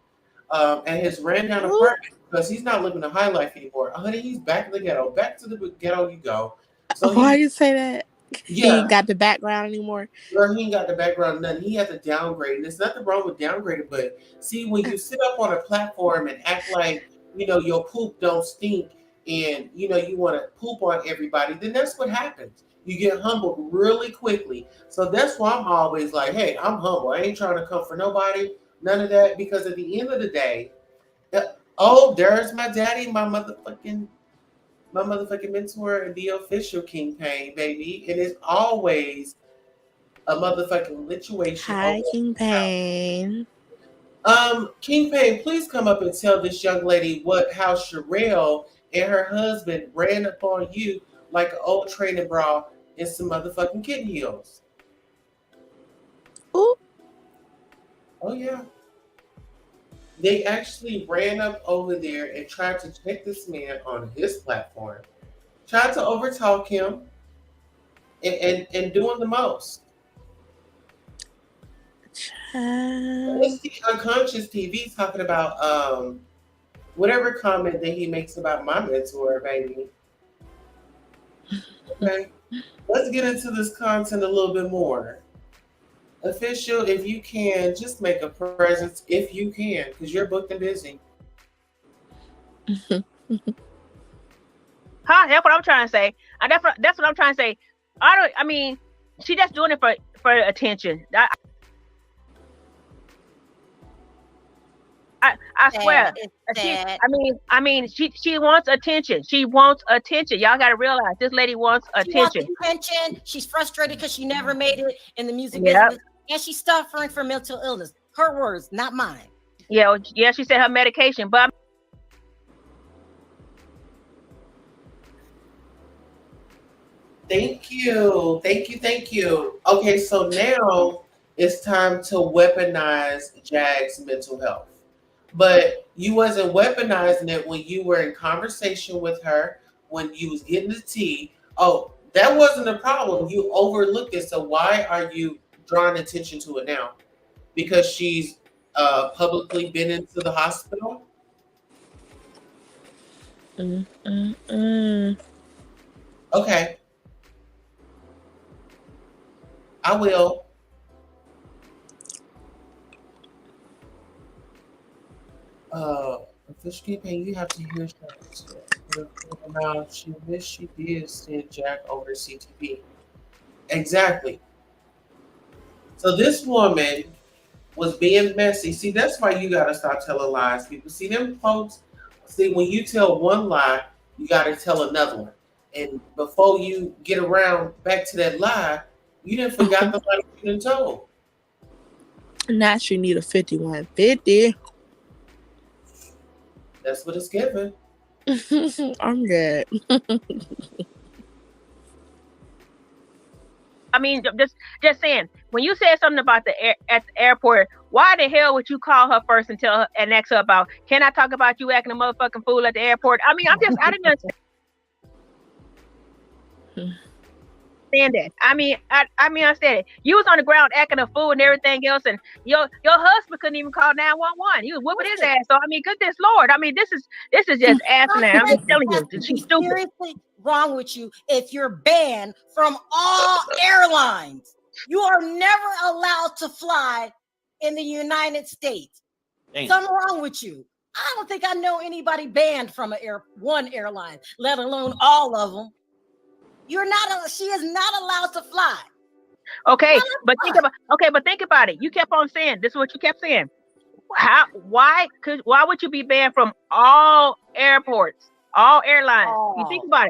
at his ran down apartment, because he's not living the high life anymore. Honey, he's back in the ghetto. Back to the ghetto you go. So why you say that? Yeah. He ain't got the background anymore. Girl, he ain't got the background, nothing. He had to downgrade. And there's nothing wrong with downgrading, but see, when you sit up on a platform and act like, you know, your poop don't stink and, you know, you want to poop on everybody, then that's what happens. You get humbled really quickly. So that's why I'm always like, hey, I'm humble. I ain't trying to come for nobody, none of that, because at the end of the day, there's my daddy, my motherfucking mentor and the official Kingpin, baby. And it's always a motherfucking lituation. Hi, Kingpin. Kingpin, please come up and tell this young lady how Sherelle and her husband ran up on you like an old training bra in some motherfucking kitten heels. Ooh. Oh yeah. They actually ran up over there and tried to check this man on his platform, tried to overtalk him, and doing the most. Let's see, Unconscious TV talking about whatever comment that he makes about my mentor, baby. Okay, let's get into this content a little bit more. Official, if you can, just make a presence if you can, because you're booked and busy. Huh? That's what I'm trying to say. That's what I'm trying to say. I mean, she just doing it for attention. I swear. I mean, she wants attention. She wants attention. Y'all got to realize this lady wants attention. She wants attention. She's frustrated because she never made it in the music business, and she's suffering from mental illness. Her words, not mine. Yeah. She said her medication, but. Thank you. Okay, so now it's time to weaponize Jag's mental health. But you wasn't weaponizing it when you were in conversation with her, when you was getting the tea. Oh, that wasn't a problem. You overlooked it. So why are you drawing attention to it now? Because she's publicly been into the hospital? Okay. I will. Official campaign, you have to hear she wished she did send Jack over to CTV. Exactly. So this woman was being messy. See, that's why you gotta stop telling lies, people. See, them folks See, when you tell one lie, you got to tell another one. And before you get around back to that lie, you didn't forgot the lie you didn't told. Now she need a 5150. That's what it's given. I'm good. I mean, just saying. When you said something about at the airport, why the hell would you call her first and tell her and ask her about? Can I talk about you acting a motherfucking fool at the airport? I mean, I didn't understand that. I mean, I understand it. You was on the ground acting a fool and everything else, and your husband couldn't even call 911. You was whooping his ass. So I mean, goodness Lord. I mean, this is just asinine. I'm just telling you, she's stupid. Seriously wrong with you if you're banned from all airlines. You are never allowed to fly in the United States. Damn. Something wrong with you. I don't think I know anybody banned from one airline, let alone all of them. She is not allowed to fly. Okay, but think about it. You kept on saying this is what you kept saying. Why would you be banned from all airports, all airlines? You think about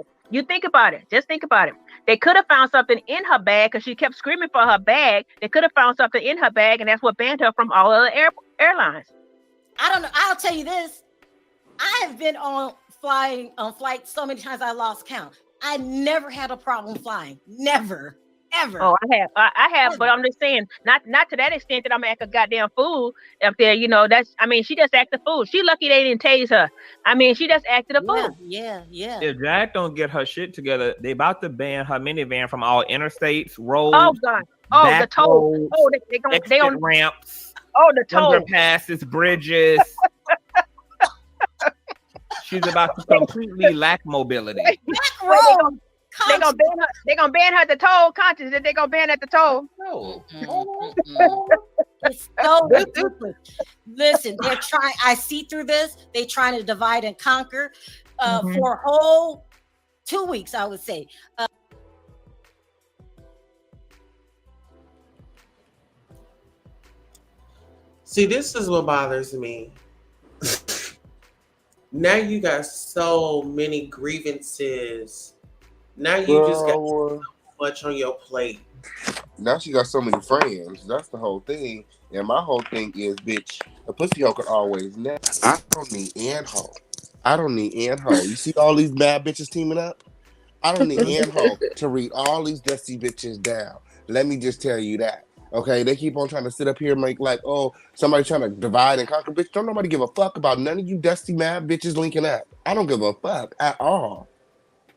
it. Just think about it. They could have found something in her bag because she kept screaming for her bag. They could have found something in her bag, and that's what banned her from all other airlines. I don't know. I'll tell you this. I have been on flights so many times I lost count. I never had a problem flying. Never. Ever. Oh, I have, but I'm just saying, not to that extent that I'm act a goddamn fool up there. You know, she just acted a fool. She lucky they didn't tase her. I mean, she just acted a fool. Yeah. If Jack don't get her shit together, they about to ban her minivan from all interstates, roads. Oh God. Oh, the toll. Oh, they on ramps. Oh, the toll. Underpasses, bridges. She's about to completely lack mobility. They're gonna ban her at the toll. Conscious that they're gonna ban at the toll. No. It's so ridiculous. Listen, they're trying. I see through this. They're trying to divide and conquer for a whole 2 weeks, I would say. See, this is what bothers me. Now you got so many grievances. Now you just got so much on your plate. Now she got so many friends. That's the whole thing. And my whole thing is, bitch, a pussy hoe could always net. I don't need and hoe. You see all these bad bitches teaming up? I don't need and hoe to read all these dusty bitches down. Let me just tell you that. Okay, they keep on trying to sit up here and make like, oh, somebody trying to divide and conquer. Bitch, don't nobody give a fuck about none of you dusty mad bitches linking up. I don't give a fuck at all.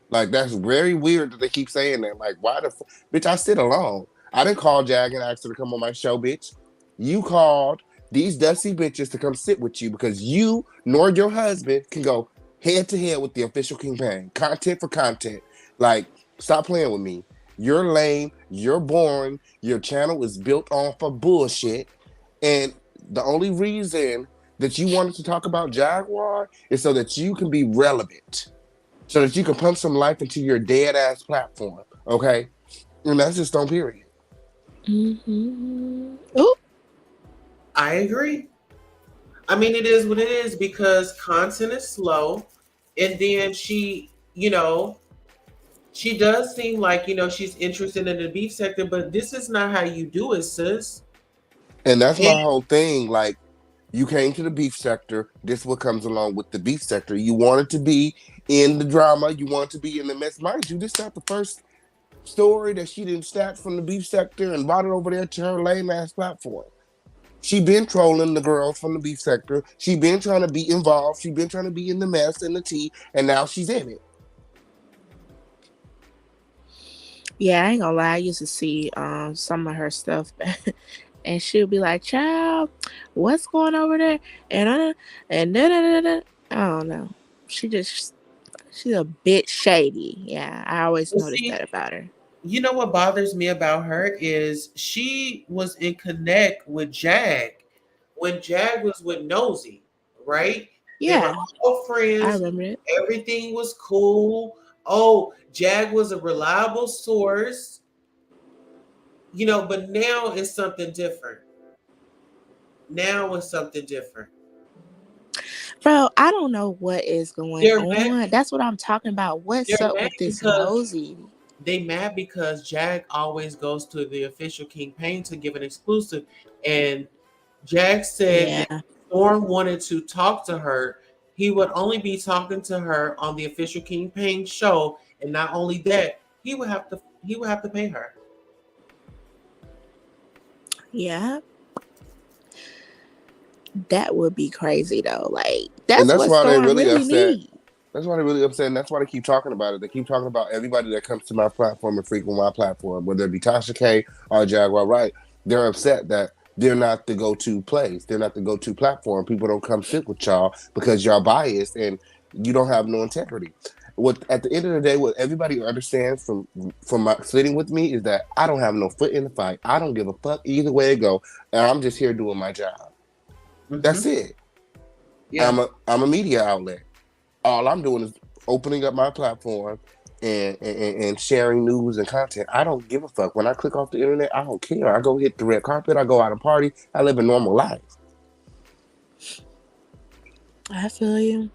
Like, that's very weird that they keep saying that. Like, why the fuck? Bitch, I sit alone. I didn't call Jag and ask her to come on my show, bitch. You called these dusty bitches to come sit with you because you nor your husband can go head to head with the official campaign. Content for content. Like, stop playing with me. You're lame. You're boring. Your channel is built off of bullshit. And the only reason that you wanted to talk about Jaguar is so that you can be relevant. So that you can pump some life into your dead ass platform, okay? And that's just on period. Mm-hmm. Ooh. I agree. I mean, it is what it is because content is slow, and then she does seem like she's interested in the beef sector, but this is not how you do it, sis. And that's my whole thing. Like, you came to the beef sector. This is what comes along with the beef sector. You wanted to be in the drama. You wanted to be in the mess. Mind you, this is not the first story that she didn't snatch from the beef sector and brought it over there to her lame ass platform. She been trolling the girls from the beef sector. She been trying to be involved. She been trying to be in the mess and the tea, and now she's in it. Yeah, I ain't gonna lie. I used to see some of her stuff, and she'll be like, "Child, what's going over there?" And I don't know. She's a bit shady. Yeah, I always noticed that about her. You know what bothers me about her is she was in connect with Jag when Jag was with Nosy, right? Yeah, they were all friends. I remember it. Everything was cool. Oh, Jag was a reliable source, but now it's something different. Bro, I don't know what is going They're on. mad. That's what I'm talking about. What's They're up mad with this because Mosey? they mad because Jag always goes to the official King Payne to give an exclusive, and Jag said Yeah. that Storm wanted to talk to her. He would only be talking to her on the official King Payne show, and not only that, he would have to pay her. Yeah. That would be crazy though. Like And that's that's what why they Storm really really upset. need. That's why they're really upset, and that's why they keep talking about it. They keep talking about everybody that comes to my platform and frequent my platform, whether it be Tasha K or Jaguar Wright. They're upset that they're not the go-to place. They're not the go-to platform. People don't come sit with y'all because y'all biased and you don't have no integrity. What at the end of the day, what everybody understands from my sitting with me is that I don't have no foot in the fight. I don't give a fuck either way it go, and I'm just here doing my job. That's it. Yeah. I'm a media outlet. All I'm doing is opening up my platform and sharing news and content. I don't give a fuck. When I click off the internet, I don't care. I go hit the red carpet. I go out and party. I live a normal life. I feel you.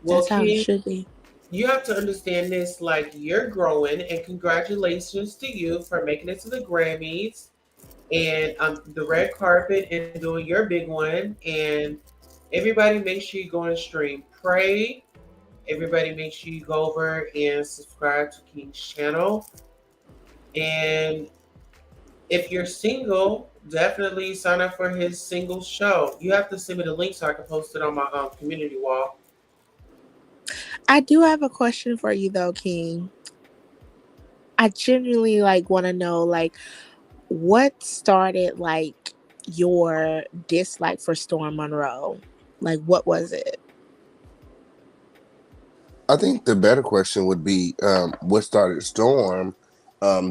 Well, That's how it King, should be. you have to understand this. Like, you're growing, and congratulations to you for making it to the Grammys and the red carpet and doing your big one. And everybody, make sure you go and stream Pray. Everybody, make sure you go over and subscribe to King's channel. And if you're single, definitely sign up for his single show. You have to send me the link so I can post it on my community wall. I do have a question for you though, King. I genuinely want to know what started your dislike for Storm Monroe? What was it? I think the better question would be what started Storm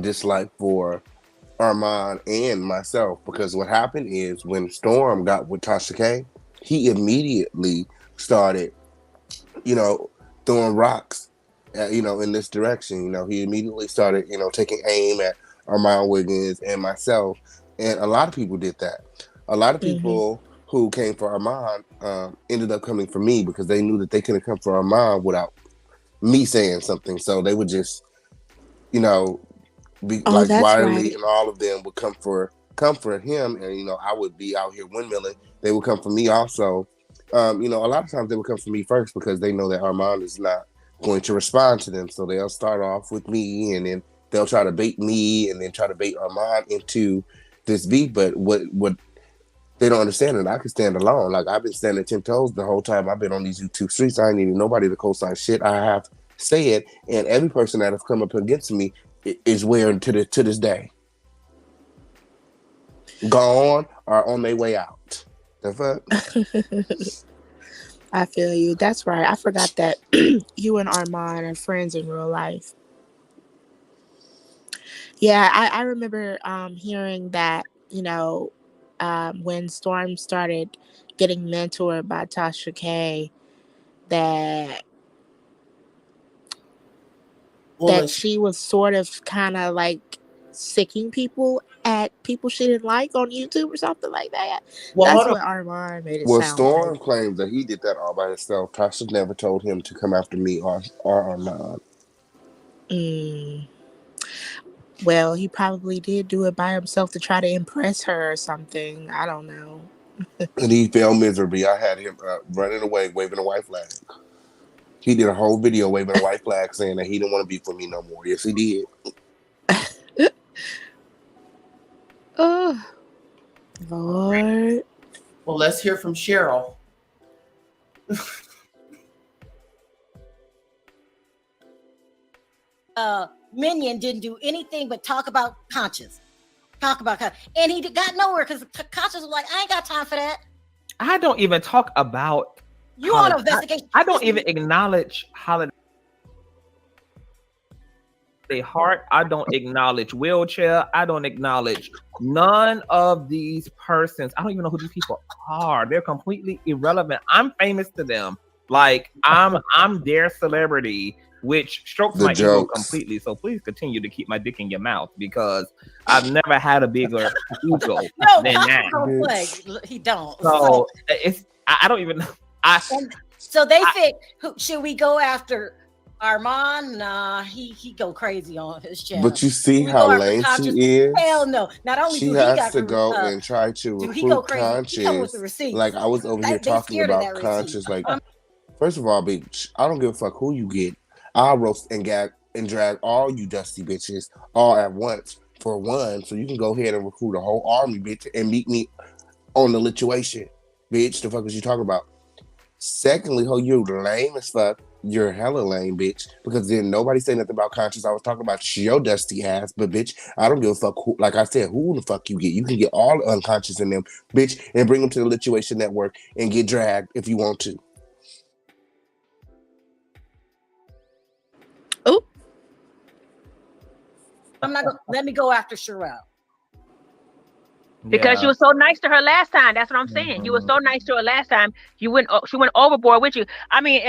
dislike for Armand and myself, because what happened is when Storm got with Tasha K, he immediately started, throwing rocks, in this direction. He immediately started, taking aim at Armand Wiggins and myself, and a lot of people did that. A lot of people who came for Armand ended up coming for me because they knew that they couldn't come for Armand without me saying something. So they would just, be Wiley right. And all of them would come for him, and I would be out here windmilling. They would come for me also. A lot of times they would come for me first because they know that Armand is not going to respond to them. So they'll start off with me, and then they'll try to bait me, and then try to bait Armand into this beat. But what they don't understand is I can stand alone. I've been standing 10 toes the whole time I've been on these YouTube streets. I ain't needed nobody to co-sign shit I have said, and every person that has come up against me is wearing to this day. Gone or on their way out. The fuck? I feel you. That's right. I forgot that you and Armand are friends in real life. Yeah, I remember hearing that, when Storm started getting mentored by Tasha K, that she was sort of kind of sicking people at people she didn't like on YouTube or something like that. Well, that's what Armand made it sound Storm claims that he did that all by himself. Tasha never told him to come after me or Armand. Well, he probably did do it by himself to try to impress her or something. I don't know. And he failed miserably. I had him running away, waving a white flag. He did a whole video waving a white flag saying that he didn't want to be for me no more. Yes, he did. Oh, Lord. Well, let's hear from Cheryl. Minion didn't do anything but talk about Conscious. And he got nowhere because Conscious was like, I ain't got time for that. I don't even talk about you on investigation. I don't even acknowledge Holiday Heart. I don't acknowledge Wheelchair. I don't acknowledge none of these persons. I don't even know who these people are. They're completely irrelevant. I'm famous to them. I'm their celebrity, which strokes my ego completely. So please continue to keep my dick in your mouth because I've never had a bigger ego than that. He don't. So I don't even know. So they think, should we go after Armand? Nah, he go crazy on his channel. But you see how lame she is? Hell no. Not only she do has he got to go and try to he go recruit crazy. He come with the Conscious. receipts. Like I was over here talking about Conscious. Like, first of all, bitch, I don't give a fuck who you get. I'll roast and gag and drag all you dusty bitches all at once for one, so you can go ahead and recruit a whole army, bitch, and meet me on the lituation, bitch. The fuck is you talking about? Secondly, ho, you're lame as fuck. You're hella lame, bitch. Because then nobody said nothing about Conscious. I was talking about your dusty ass, but bitch, I don't give a fuck. Who, like I said, who the fuck you get? You can get all the unconscious in them, bitch, and bring them to the Lituation Network and get dragged if you want to. Oh, I'm not. Let me go after Sherelle. Because you were so nice to her last time. That's what I'm saying. You were so nice to her last time. She went overboard with you. I mean,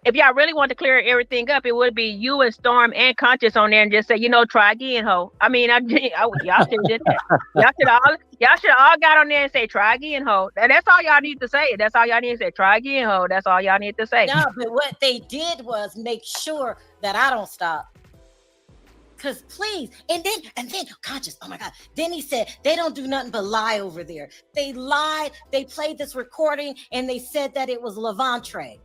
if y'all really want to clear everything up, it would be you and Storm and Conscious on there and just say, try again, ho. I mean, y'all should have did that. Y'all should all got on there and say, try again, ho. That's all y'all need to say. That's all y'all need to say. Try again, ho. That's all y'all need to say. No, but what they did was make sure that I don't stop. Cause please, and then Conscious, oh my God. Then he said they don't do nothing but lie over there. They lied, they played this recording and they said that it was Levantre.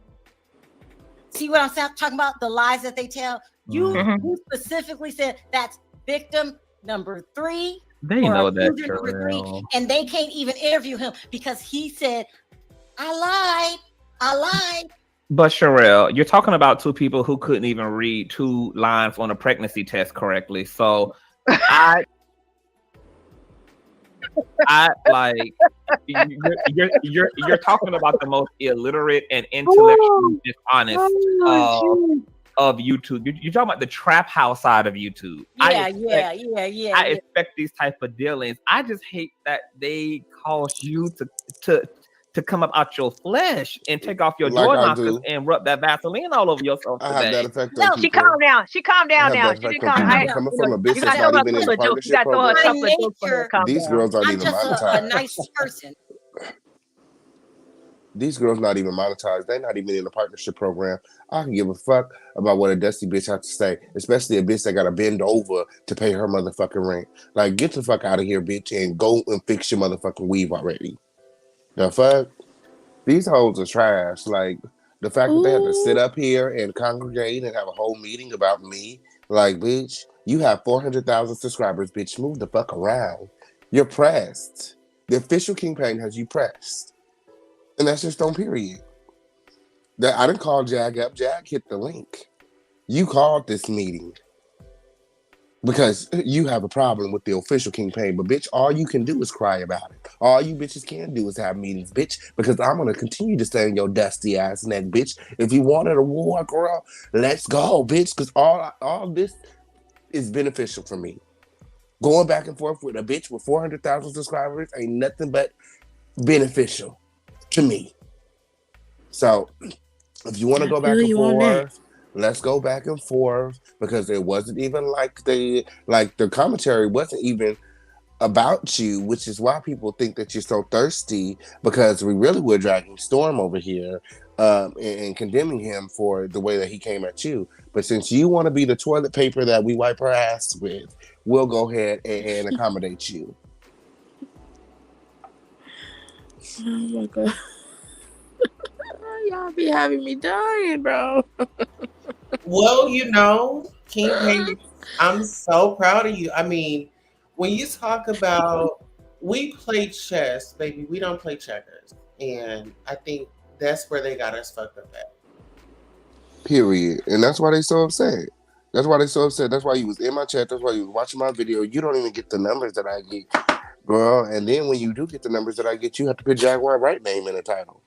See what I'm talking about? The lies that they tell. You specifically said that's victim number 3. They know that, number 3, and they can't even interview him because he said, I lied. But Sherelle, you're talking about 2 people who couldn't even read 2 lines on a pregnancy test correctly. So I like you're talking about the most illiterate and intellectually dishonest of YouTube. You're talking about the trap house side of YouTube. Yeah. I expect these type of dealings. I just hate that they cause you to come up out your flesh and take off your door knockers and rub that Vaseline all over yourself today. I have that effect on she calmed down. She calmed down now. She didn't calm down. Coming from a bitch that's not even in a partnership program. These girls aren't even monetized. A nice person. These girls not even monetized. They're not even in a partnership program. I can give a fuck about what a dusty bitch has to say, especially a bitch that got to bend over to pay her motherfucking rent. Like, get the fuck out of here, bitch, and go and fix your motherfucking weave already. The fuck? These hoes are trash. Like, the fact that they have to sit up here and congregate and have a whole meeting about me. Like, bitch, you have 400,000 subscribers, bitch. Move the fuck around. You're pressed. The official campaign has you pressed. And that's just on period. I didn't call Jag up. Jag hit the link. You called this meeting because you have a problem with the official campaign. But, bitch, all you can do is cry about it. All you bitches can do is have meetings, bitch, because I'm going to continue to stay in your dusty ass neck, bitch. If you wanted a war, girl, let's go, bitch, because all this is beneficial for me. Going back and forth with a bitch with 400,000 subscribers ain't nothing but beneficial to me. So, if you want to go back and forth, let's go back and forth, because it wasn't even like the commentary wasn't even about you, which is why people think that you're so thirsty, because we really were dragging Storm over here and condemning him for the way that he came at you. But since you want to be the toilet paper that we wipe our ass with, we'll go ahead and accommodate you. Oh my God. Y'all be having me dying, bro. Well, King Baby, I'm so proud of you. I mean, when you talk about we play chess, baby, we don't play checkers. And I think that's where they got us fucked up at. Period. And that's why they so upset. That's why you was in my chat. That's why you was watching my video. You don't even get the numbers that I get, girl. And then when you do get the numbers that I get, you have to put Jaguar Right name in the title.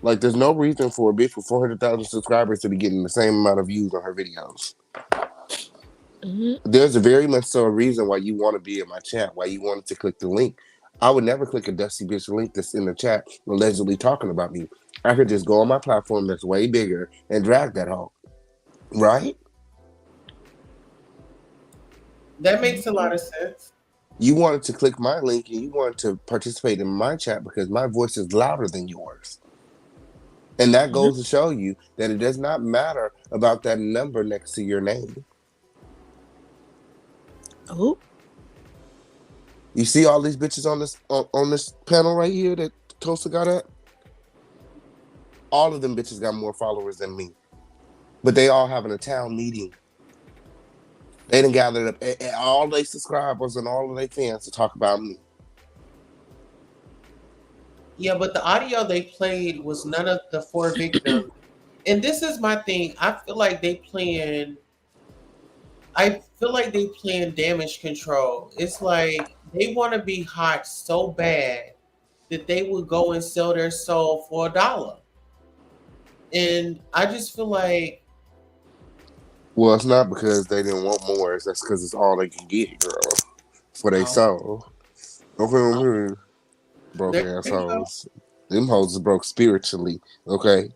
Like, there's no reason for a bitch with 400,000 subscribers to be getting the same amount of views on her videos. Mm-hmm. There's a very much so a reason why you want to be in my chat, why you wanted to click the link. I would never click a dusty bitch link that's in the chat allegedly talking about me. I could just go on my platform that's way bigger and drag that hoe. Right? That makes a lot of sense. You wanted to click my link and you wanted to participate in my chat because my voice is louder than yours. And that goes to show you that it does not matter about that number next to your name. Oh. You see all these bitches on this panel right here that Tulsa got at? All of them bitches got more followers than me. But they all having a town meeting. They done gathered up all their subscribers and all of their fans to talk about me. Yeah, but the audio they played was none of the 4 victims. And this is my thing. I feel like they playing damage control. It's like they want to be hot so bad that they would go and sell their soul for $1. And I just feel like, well, it's not because they didn't want more. That's because it's all they can get, girl, for their soul. Okay, broke assholes. Them hoes is broke spiritually. Okay,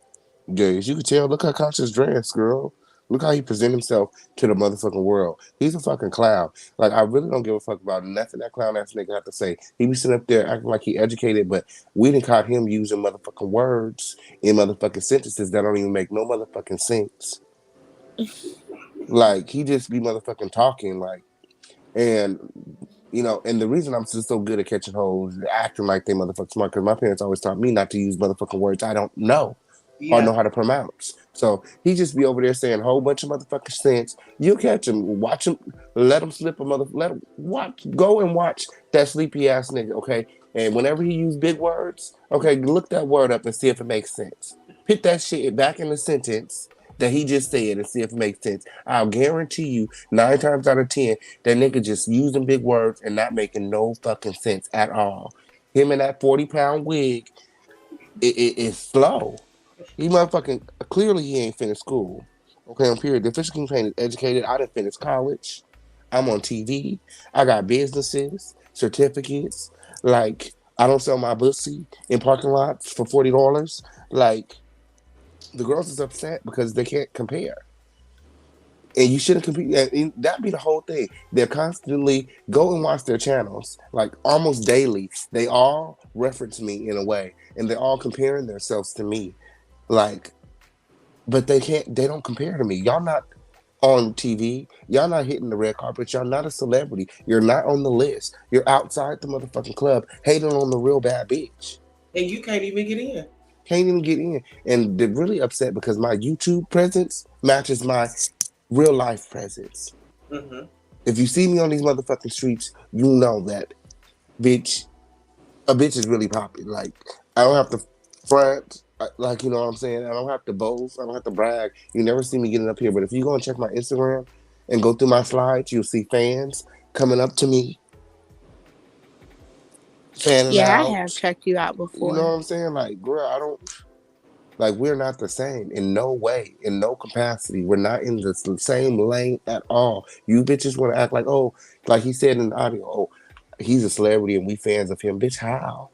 guys, you can tell. Look how Conscious dressed, girl. Look how he present himself to the motherfucking world. He's a fucking clown. Like, I really don't give a fuck about nothing that clown ass nigga have to say. He be sitting up there acting like he educated, but we done caught him using motherfucking words in motherfucking sentences that don't even make no motherfucking sense. Like, he just be motherfucking talking, like, and you know, and the reason I'm just so good at catching hoes, acting like they motherfucking smart, because my parents always taught me not to use motherfucking words I don't know or know how to pronounce. So he just be over there saying a whole bunch of motherfucking sense. You'll catch him, watch him, let him slip go and watch that sleepy ass nigga, okay? And whenever he use big words, okay, look that word up and see if it makes sense. Put that shit back in the sentence that he just said and see if it makes sense. I'll guarantee you 9 times out of 10, that nigga just using big words and not making no fucking sense at all. Him in that 40-pound wig, it's slow. He motherfucking, clearly he ain't finished school. Okay, on period. The official campaign is educated. I didn't finish college. I'm on TV. I got businesses, certificates. Like, I don't sell my pussy in parking lots for $40. Like, the girls is upset because they can't compare. And you shouldn't compete. And that'd be the whole thing. They're constantly go and watch their channels. Like almost daily, they all reference me in a way. And they're all comparing themselves to me. Like, but they don't compare to me. Y'all not on TV. Y'all not hitting the red carpet. Y'all not a celebrity. You're not on the list. You're outside the motherfucking club hating on the real bad bitch. And you can't even get in. Can't even get in. And they're really upset because my YouTube presence matches my real life presence. Mm-hmm. If you see me on these motherfucking streets, you know that a bitch is really popping. Like, I don't have to front, like, you know what I'm saying? I don't have to boast. I don't have to brag. You never see me getting up here. But if you go and check my Instagram and go through my slides, you'll see fans coming up to me. Fanning out. I have checked you out before. You know what I'm saying? Like, girl, we're not the same in no way, in no capacity. We're not in the same lane at all. You bitches want to act like, oh, like he said in the audio, oh, he's a celebrity and we fans of him. Bitch, how?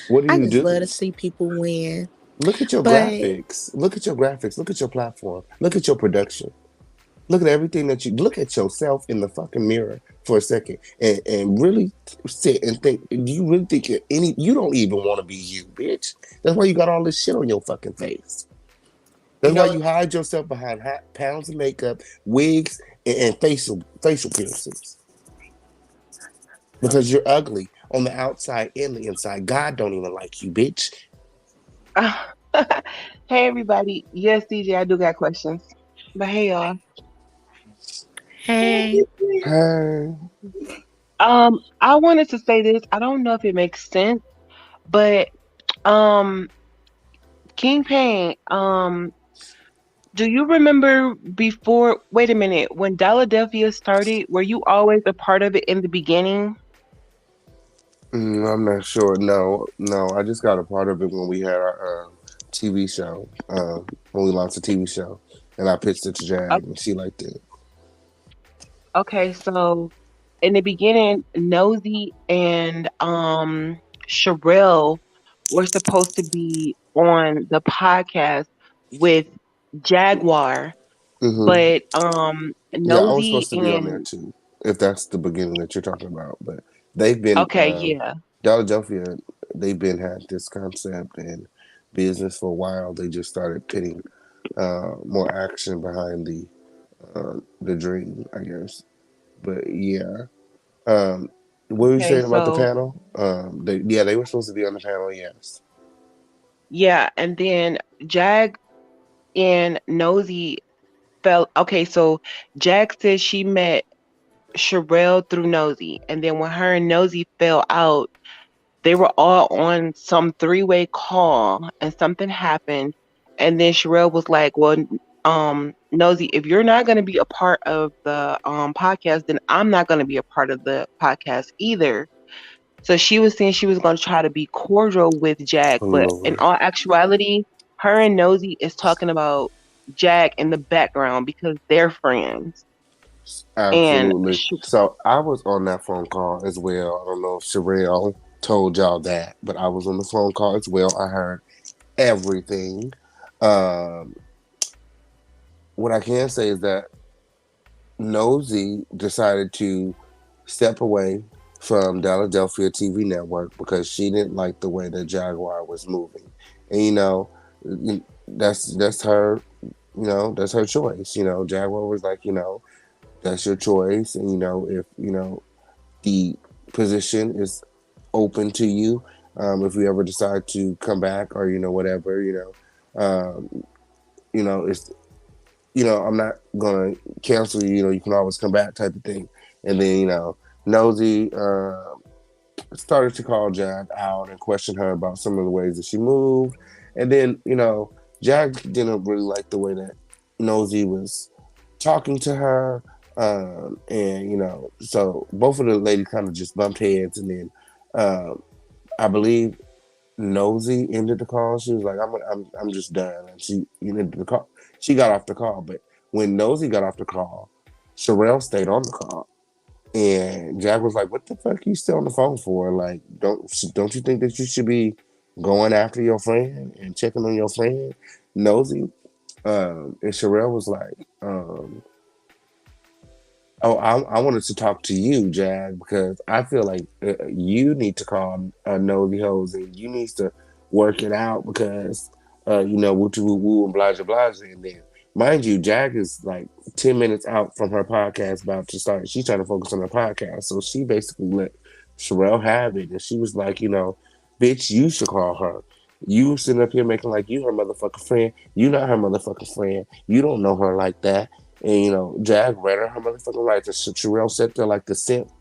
What do you do? I just love to see people win. Look at your graphics. Look at your graphics. Look at your platform. Look at your production. Look at everything that you look at yourself in the fucking mirror for a second and really sit and think. Do you really think you don't even want to be you, bitch? That's why you got all this shit on your fucking face. That's why you hide yourself behind pounds of makeup, wigs, and facial piercings. Because you're ugly on the outside and the inside. God don't even like you, bitch. Hey everybody. Yes, DJ, I do got questions. But hey y'all. Hey. Hey. I wanted to say this. I don't know if it makes sense, but King Pain, do you remember before, wait a minute, when Philadelphia started, were you always a part of it in the beginning? I'm not sure. No, I just got a part of it when we had our TV show, when we launched a TV show, and I pitched it to Jag, and she liked it. Okay, so in the beginning, Nosy and Sherelle were supposed to be on the podcast with Jaguar, but Nosy I was supposed to be on there too. if that's the beginning that you're talking about. But they've been Okay, yeah. Philadelphia. They've been had this concept and business for a while. They just started putting more action behind the dream, I guess. But yeah, what were you Okay, saying about the so panel? They were supposed to be on the panel. Yes. yeah, and then Jag and Nosy felt okay, so Jag said she met Sherelle through Nosy, and then when her and Nosy fell out, they were all on some three-way call and something happened. And then Sherelle was like, well, Nosy, if you're not going to be a part of the podcast, then I'm not going to be a part of the podcast either. So she was saying she was going to try to be cordial with Jack, Oh, but in Lord. all actuality, her and Nosy is talking about Jack in the background because they're friends. And Absolutely. So I was on that phone call as well. I don't know if Sherelle told y'all that, but I was on the phone call as well. I heard everything. Um, what I can say is that Nosy decided to step away from Philadelphia TV network because she didn't like the way that Jaguar was moving. And that's her, that's her choice. Jaguar was like, that's your choice. And if the position is open to you, if we ever decide to come back or whatever, it's I'm not gonna cancel you. You can always come back, type of thing. And then Nosy started to call Jag out and question her about some of the ways that she moved. And then Jag didn't really like the way that Nosy was talking to her. And so both of the ladies kind of just bumped heads. And then I believe Nosy ended the call. She was like, I'm just done. And she ended the call. She got off the call. But when Nosy got off the call, Sherelle stayed on the call. And Jack was like, what the fuck are you still on the phone for? Like, don't you think that you should be going after your friend and checking on your friend? Nosy. And Sherelle was like, I wanted to talk to you, Jag, because I feel like you need to call Nosy Hoes and you need to work it out because, woo woo woo and blah, blah, blah. And then, mind you, Jag is like 10 minutes out from her podcast about to start. She's trying to focus on her podcast. So she basically let Sherelle have it. And she was like, bitch, you should call her. You sitting up here making like you her motherfucking friend. You not her motherfucking friend. You don't know her like that. And Jag ran her motherfucking rights. And Sherelle sat there like the simp,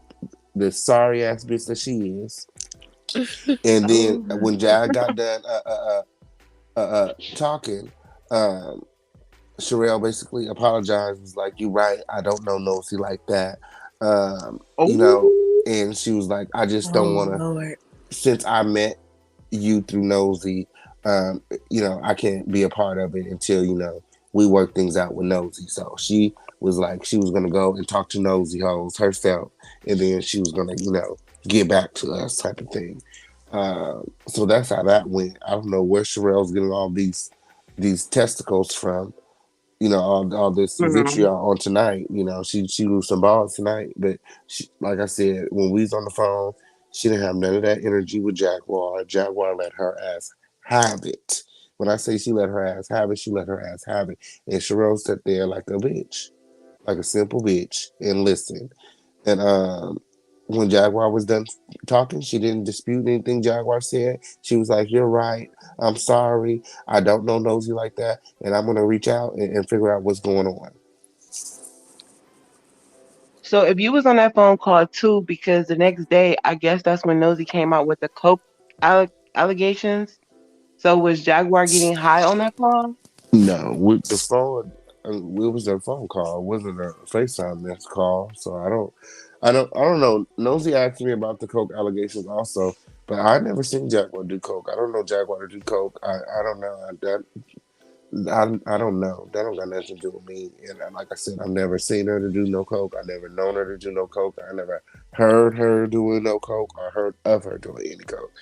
the sorry ass bitch that she is. And then when Jag got done talking, Sherelle basically apologized. Was like, "You right. I don't know Nosy like that." And she was like, "I just don't want to. Since I met you through Nosy, I can't be a part of it until we work things out with Nosy." So she was like, she was gonna go and talk to Nosy Hoes herself, and then she was gonna get back to us, type of thing. So that's how that went. I don't know where Sherelle's getting all these testicles from. All this vitriol on tonight. She grew some balls tonight, but like I said, when we was on the phone, she didn't have none of that energy with Jaguar. Jaguar let her ass have it. When I say she let her ass have it, she let her ass have it. And Sherelle sat there like a bitch, like a simple bitch, and listened. And when Jaguar was done talking, she didn't dispute anything Jaguar said. She was like, "You're right. I'm sorry. I don't know Nosy like that, and I'm gonna reach out and figure out what's going on." So if you was on that phone call too, because the next day, I guess that's when Nosy came out with the coke allegations. So was Jaguar getting high on that call? No, with the phone, it was a phone call. It wasn't a FaceTime missed call. So I don't know. Nosy asked me about the coke allegations also, but I never seen Jaguar do coke. I don't know Jaguar to do coke. I don't know. I don't know. That don't got nothing to do with me. And like I said, I've never seen her to do no coke. I never known her to do no coke. I never heard her doing no coke or heard of her doing any coke.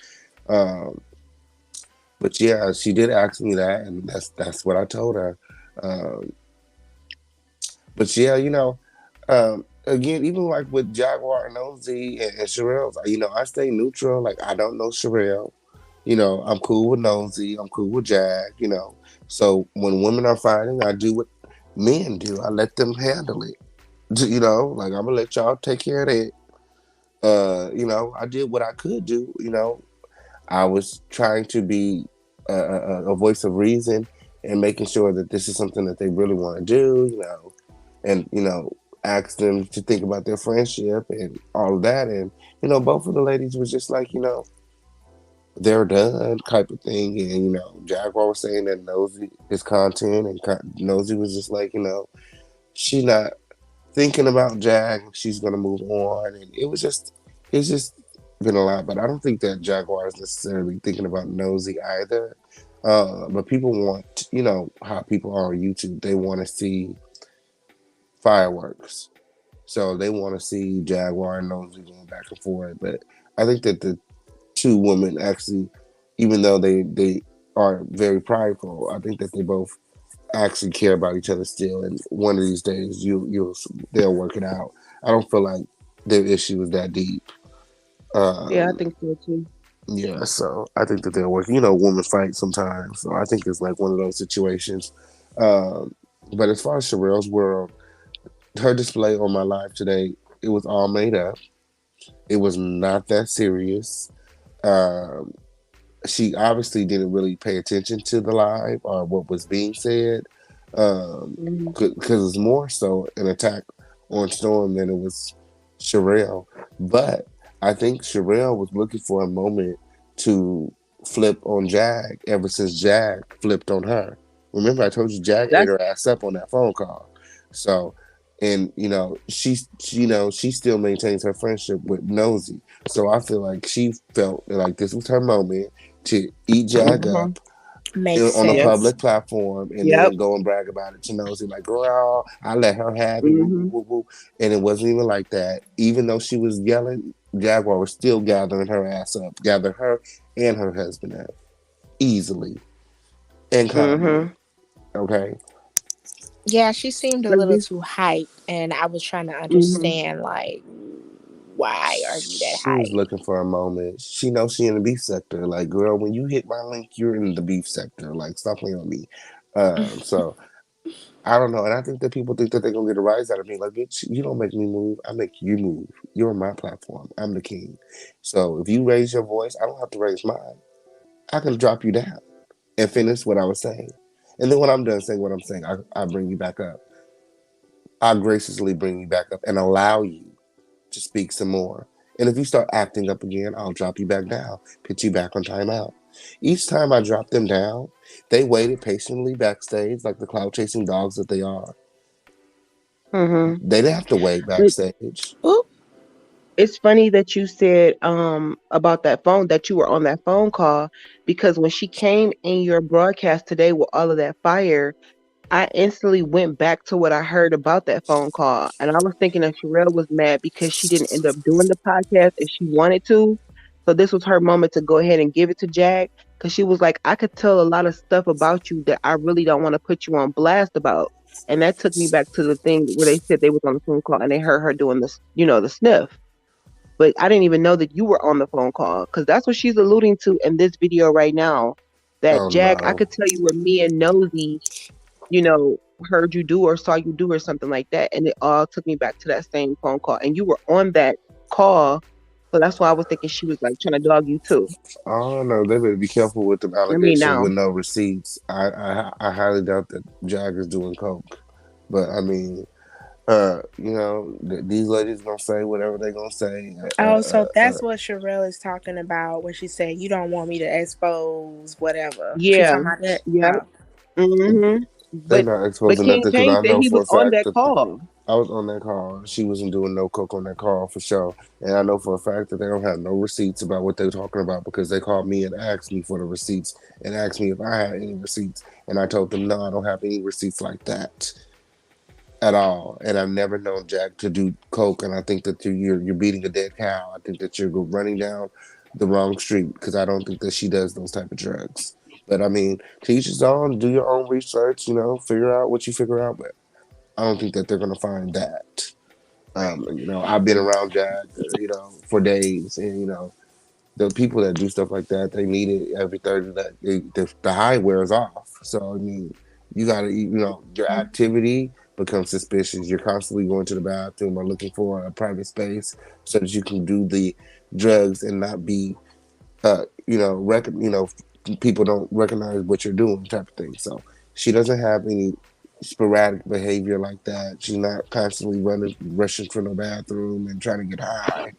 But yeah, she did ask me that, and that's what I told her. But yeah, again, even like with Jaguar and OZ and Sherelle's, I stay neutral. Like I don't know Sherelle. I'm cool with Nosy. I'm cool with Jag. So when women are fighting, I do what men do. I let them handle it. Like I'm gonna let y'all take care of that. I did what I could do. I was trying to be a voice of reason and making sure that this is something that they really want to do. And ask them to think about their friendship and all of that. And both of the ladies was just like, they're done type of thing. And Jaguar was saying that Nosy is content, and Nosy was just like, she's not thinking about Jag, she's gonna move on. And it's just been a lot. But I don't think that Jaguar is necessarily thinking about Nosy either. But people want, how people are on YouTube, they want to see fireworks. So they want to see Jaguar and Nosy going back and forth. But I think that the two women actually, even though they are very prideful, I think that they both actually care about each other still. And one of these days, they'll work it out. I don't feel like their issue is that deep. Yeah, I think so too. Yeah, so I think that they'll work. Women fight sometimes, so I think it's like one of those situations. But as far as Sherelle's world, her display on my live today, it was all made up. It was not that serious. She obviously didn't really pay attention to the live or what was being said, because it's more so an attack on Storm than it was Sherelle. But I think Sherelle was looking for a moment to flip on Jag ever since Jag flipped on her. Remember, I told you Jag ate her ass up on that phone call. So, and she still maintains her friendship with Nosy. So I feel like she felt like this was her moment to eat Jag up on a public platform, and then go and brag about it to Nosy, like, girl, I let her have it. And it wasn't even like that. Even though she was yelling, Jaguar was still gathering her ass up, gathered her and her husband up easily and calmly. Okay. Yeah, she seemed a little too hyped, and I was trying to understand, like, why are you that She was hyped? looking for a moment. She knows she in the beef sector. Like, girl, when you hit my link, you're in the beef sector. Like, stop playing with me. So I don't know, and I think that people think that they're gonna get a rise out of me. Like, bitch, you don't make me move. I make you move. You're on my platform. I'm the king. So if you raise your voice, I don't have to raise mine. I can drop you down and finish what I was saying. And then when I'm done saying what I'm saying, I bring you back up. I graciously bring you back up and allow you to speak some more. And if you start acting up again, I'll drop you back down, put you back on timeout. Each time I dropped them down, they waited patiently backstage like the cloud chasing dogs that they are. They didn't have to wait backstage. It's funny that you said about that phone, that you were on that phone call, because when she came in your broadcast today with all of that fire, I instantly went back to what I heard about that phone call. And I was thinking that Sherelle was mad because she didn't end up doing the podcast as she wanted to. So this was her moment to go ahead and give it to Jag, because she was like, I could tell a lot of stuff about you that I really don't want to put you on blast about. And that took me back to the thing where they said they was on the phone call and they heard her doing this, the sniff. But I didn't even know that you were on the phone call, because that's what she's alluding to in this video right now. That Jag, I could tell you where me and Nosy, heard you do or saw you do or something like that. And it all took me back to that same phone call. And you were on that call. So that's why I was thinking she was like trying to dog you too. Oh no, they better be careful with them allegations with no receipts. I highly doubt that Jag is doing coke. But I mean, these ladies gonna say whatever they gonna say. So that's what Sherelle is talking about when she said, you don't want me to expose whatever. Yeah. She's talking about that? Yeah. They're not exposing King nothing, because James I said know he for was a on fact that call. I was on that call. She wasn't doing no coke on that call for sure. And I know for a fact that they don't have no receipts about what they're talking about, because they called me and asked me for the receipts and asked me if I had any receipts. And I told them, no, I don't have any receipts like that at all. And I've never known Jack to do coke. And I think that you're beating a dead cow. I think that you're running down the wrong street, because I don't think that she does those type of drugs. But I mean, to each his own, do your own research, figure out what you figure out. But I don't think that they're going to find that. I've been around Jack, for days, and the people that do stuff like that, they need it every 30 that the high wears off. So I mean, you gotta, your activity becomes suspicious. You're constantly going to the bathroom or looking for a private space so that you can do the drugs and not be, people don't recognize what you're doing, type of thing. So she doesn't have any sporadic behavior like that. She's not constantly rushing from the bathroom and trying to get high.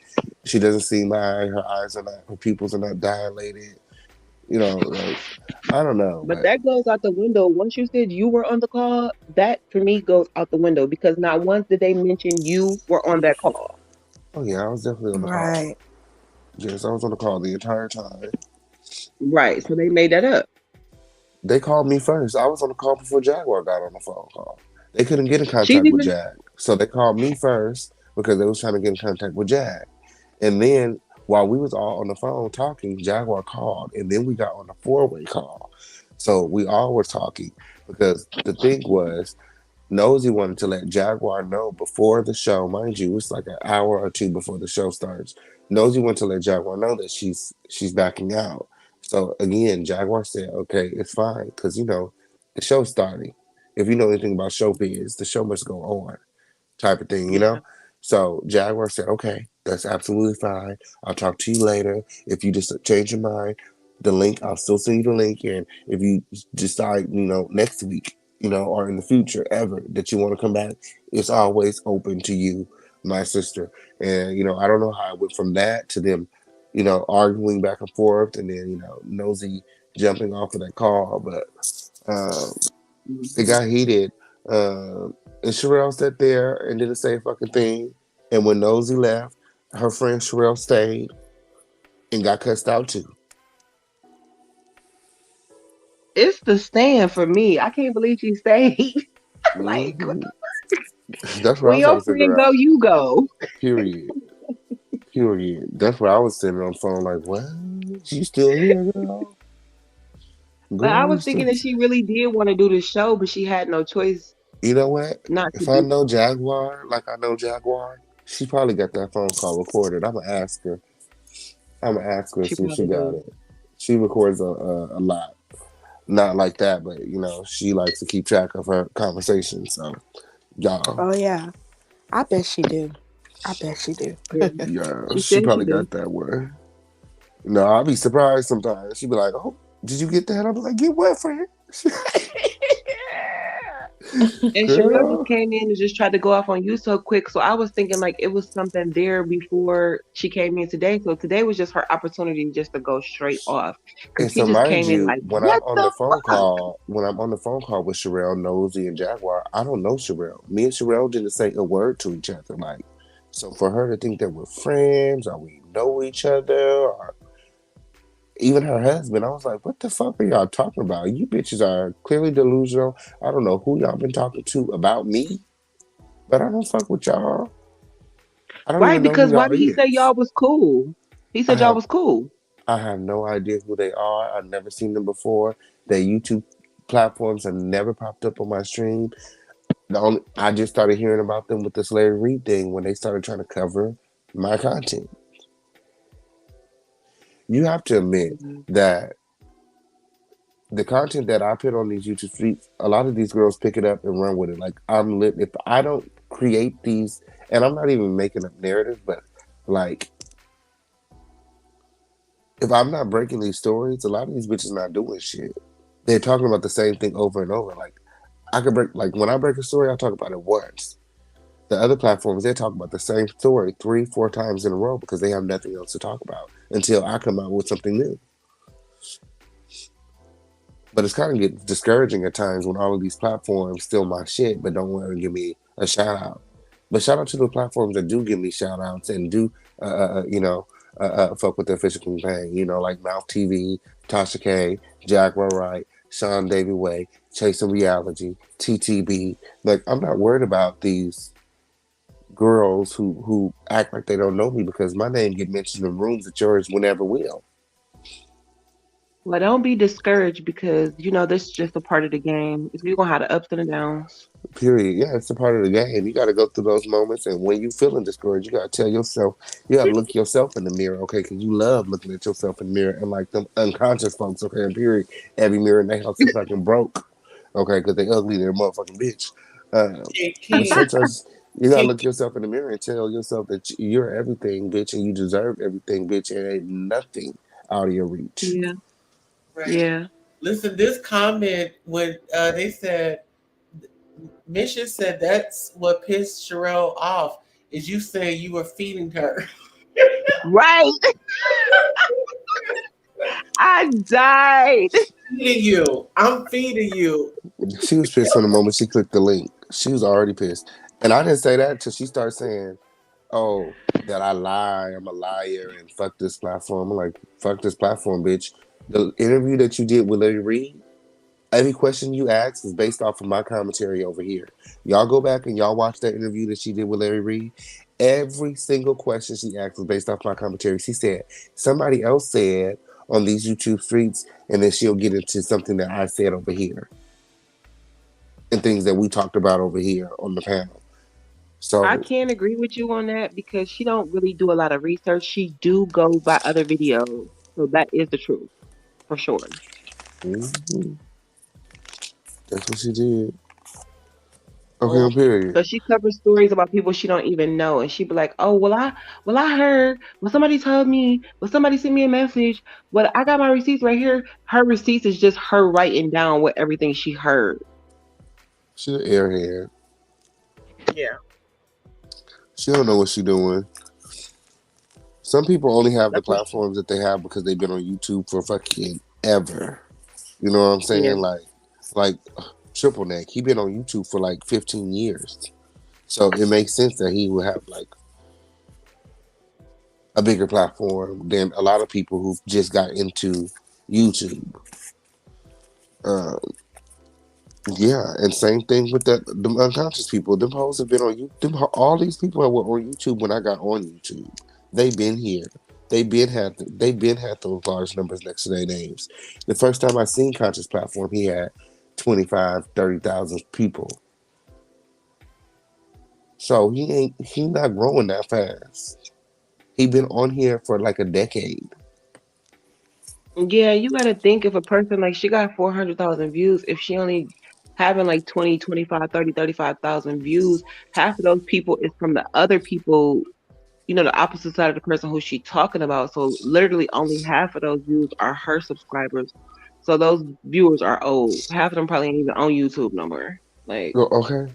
She doesn't seem high. Her pupils are not dilated. I don't know. But that goes out the window. Once you said you were on the call, that for me goes out the window because not once did they mention you were on that call. Oh yeah, I was definitely on the call. Yes, I was on the call the entire time. Right. So they made that up. They called me first. I was on the call before Jaguar got on the phone call. They couldn't get in contact with Jag. So they called me first because they was trying to get in contact with Jag. And then while we was all on the phone talking, Jaguar called. And then we got on a 4-way call. So we all were talking because the thing was, Nosy wanted to let Jaguar know before the show. Mind you, it's like an hour or two before the show starts. Nosy wanted to let Jaguar know that she's backing out. So again, Jaguar said, okay, it's fine. Because, the show's starting. If you know anything about showbiz, the show must go on, type of thing, So Jaguar said, okay, that's absolutely fine. I'll talk to you later. If you just change your mind, the link, I'll still send you the link. And if you decide, next week, or in the future ever that you want to come back, it's always open to you, my sister. And, I don't know how I went from that to them, arguing back and forth, and then, Nosy jumping off of that call. But it got heated. And Sherelle sat there and didn't say a fucking thing. And when Nosy left, her friend Sherelle stayed and got cussed out too. It's the stand for me. I can't believe she stayed. Like, that's what when I was your friend go, you go. Period. That's where I was sitting on the phone like, what? You still here, girl? But I was thinking that she really did want to do the show, but she had no choice. You know what? Not if I know Jaguar, like I know Jaguar, she probably got that phone call recorded. I'm gonna ask her. See if she got it. She records a lot. Not like that, but she likes to keep track of her conversations. So, y'all. Oh yeah, I bet she do. Yeah, she probably got that word. No, I'll be surprised sometimes. She'd be like, "Oh, did you get that?" I'll be like, "Get what, friend?" And Sherelle just came in and just tried to go off on you so quick. So I was thinking like it was something there before she came in today. So today was just her opportunity just to go straight off. And she so just mind came you, in like, when I'm on the phone call with Sherelle, Nosy, and Jaguar, I don't know Sherelle. Me and Sherelle didn't say a word to each other. Like, so for her to think that we're friends or we know each other, or even her husband, I was like, what the fuck are y'all talking about? You bitches are clearly delusional. I don't know who y'all been talking to about me, but I don't fuck with y'all. I don't even know because who why y'all did he is. say y'all was cool? He said y'all was cool. I have no idea who they are. I've never seen them before. Their YouTube platforms have never popped up on my stream. I just started hearing about them with this Larry Reid thing when they started trying to cover my content. You have to admit that the content that I put on these YouTube streets, a lot of these girls pick it up and run with it. Like, I'm lit. If I don't create these, and I'm not even making up narrative, but like, if I'm not breaking these stories, a lot of these bitches not doing shit. They're talking about the same thing over and over. Like, I could break, like, when I break a story, I talk about it once. The other platforms, they talk about the same story 3-4 times in a row because they have nothing else to talk about until I come out with something new. But it's kind of getting discouraging at times when all of these platforms steal my shit but don't want to give me a shout out. But shout out to the platforms that do give me shout outs and do, fuck with the official campaign, like Mouth TV, Tasha K, Jaguar Wright, Sean Davy Way, Chasing Reality, TTB. Like, I'm not worried about these girls who act like they don't know me because my name get mentioned in rooms that yours will never will. Well, don't be discouraged because this is just a part of the game. We're gonna have the ups and the downs. Period. Yeah, it's a part of the game. You got to go through those moments, and when you feeling discouraged, you got to tell yourself, you got to look yourself in the mirror, okay? Because you love looking at yourself in the mirror, and like them unconscious folks, okay? And period, every mirror in their house is fucking broke, okay? Because they ugly, they're a motherfucking bitch. But sometimes you gotta look yourself in the mirror and tell yourself that you're everything, bitch, and you deserve everything, bitch, and ain't nothing out of your reach. Yeah. Right. Yeah. Listen, this comment when they said, Mission said that's what pissed Sherelle off is you saying you were feeding her. Right. I died. Feeding you. I'm feeding you. She was pissed from the moment she clicked the link. She was already pissed. And I didn't say that until she started saying, oh, that I lie, I'm a liar, and fuck this platform. I'm like, fuck this platform, bitch. The interview that you did with Larry Reed, every question you asked is based off of my commentary over here. Y'all go back and y'all watch that interview that she did with Larry Reed. Every single question she asked was based off my commentary. She said, somebody else said on these YouTube streets, and then she'll get into something that I said over here. And things that we talked about over here on the panel. So I can't agree with you on that because she don't really do a lot of research. She do go by other videos. So that is the truth. For sure. mm-hmm. That's what she did. Okay, period. So she covers stories about people she don't even know, and she be like, "Oh, well, I heard. Well, somebody told me. Well, somebody sent me a message. Well, I got my receipts right here. Her receipts is just her writing down what everything she heard. She's an airhead. Yeah. She don't know what she's doing. Some people only have the platforms that they have because they've been on YouTube for fucking ever. You know what I'm saying? Yeah. Like Triple Neck. He been on YouTube for like 15 years. So it makes sense that he would have like a bigger platform than a lot of people who've just got into YouTube. Yeah, and same thing with them unconscious people. Them hoes have been on YouTube. All these people that were on YouTube when I got on YouTube, they've been here. They've been had those large numbers next to their names. The first time I seen Conscious Platform, he had 25, 30,000 people. So he not growing that fast. He been on here for like a decade. Yeah, you got to think if a person like she got 400,000 views, if she only having like 20, 25, 30, 35,000 views, half of those people is from the other people, the opposite side of the person who she talking about. So literally only half of those views are her subscribers. So those viewers are old. Half of them probably ain't even on YouTube no more. Like, okay.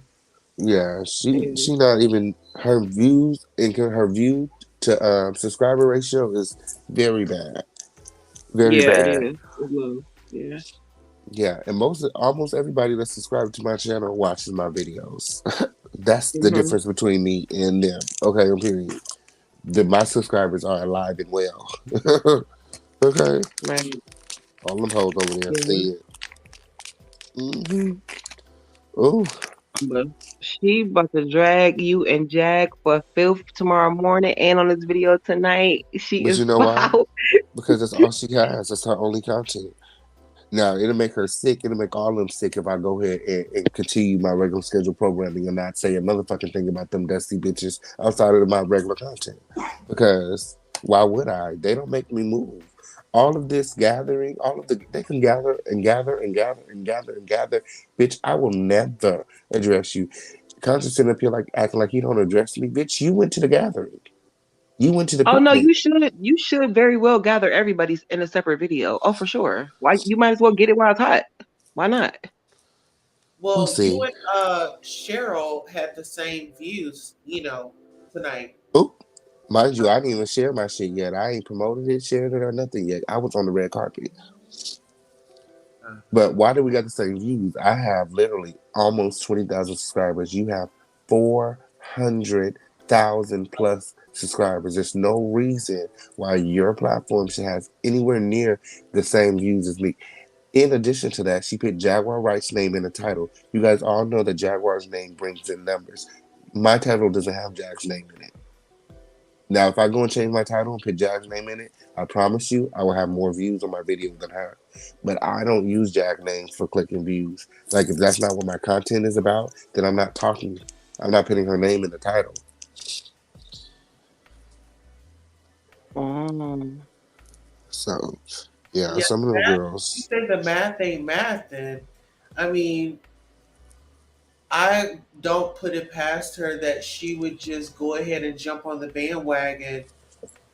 Yeah, she not even her views and her view to subscriber ratio is very bad. Very bad. It is. It's low. Yeah. Yeah, and almost everybody that's subscribed to my channel watches my videos. That's the difference between me and them. Okay, period. My subscribers are alive and well. Okay. Right. All them hoes over there see it. Oh. But she about to drag you and Jag for filth tomorrow morning and on this video tonight. She But is you know why? Because that's all she has. That's her only content. Now, it'll make her sick. It'll make all of them sick if I go ahead and continue my regular scheduled programming and not say a motherfucking thing about them dusty bitches outside of my regular content. Because why would I? They don't make me move. All of this gathering, they can gather and gather and gather and gather and gather. Bitch, I will never address you. Conscious sitting up here like acting like you don't address me. Bitch, you went to the gathering. You went to the picnic. No, you should very well gather everybody's in a separate video. Oh, for sure. Why you might as well get it while it's hot. Why not? Well, you and Cheryl had the same views, tonight. Oh, mind you, I didn't even share my shit yet. I ain't promoted it, shared it, or nothing yet. I was on the red carpet. But why do we got the same views? I have literally almost 20,000 subscribers. You have 400,000 plus subscribers. There's no reason why your platform should have anywhere near the same views as me. In addition to that, she put Jaguar Wright's name in the title. You guys all know that Jaguar's name brings in numbers. My title doesn't have Jag's name in it. Now, if I go and change my title and put Jack's name in it, I promise you I will have more views on my videos than her. But I don't use Jack names for clicking views. Like, if that's not what my content is about, then I'm not talking. I'm not putting her name in the title. So, yeah, some of them girls. You say the math ain't math, then I mean, I don't put it past her that she would just go ahead and jump on the bandwagon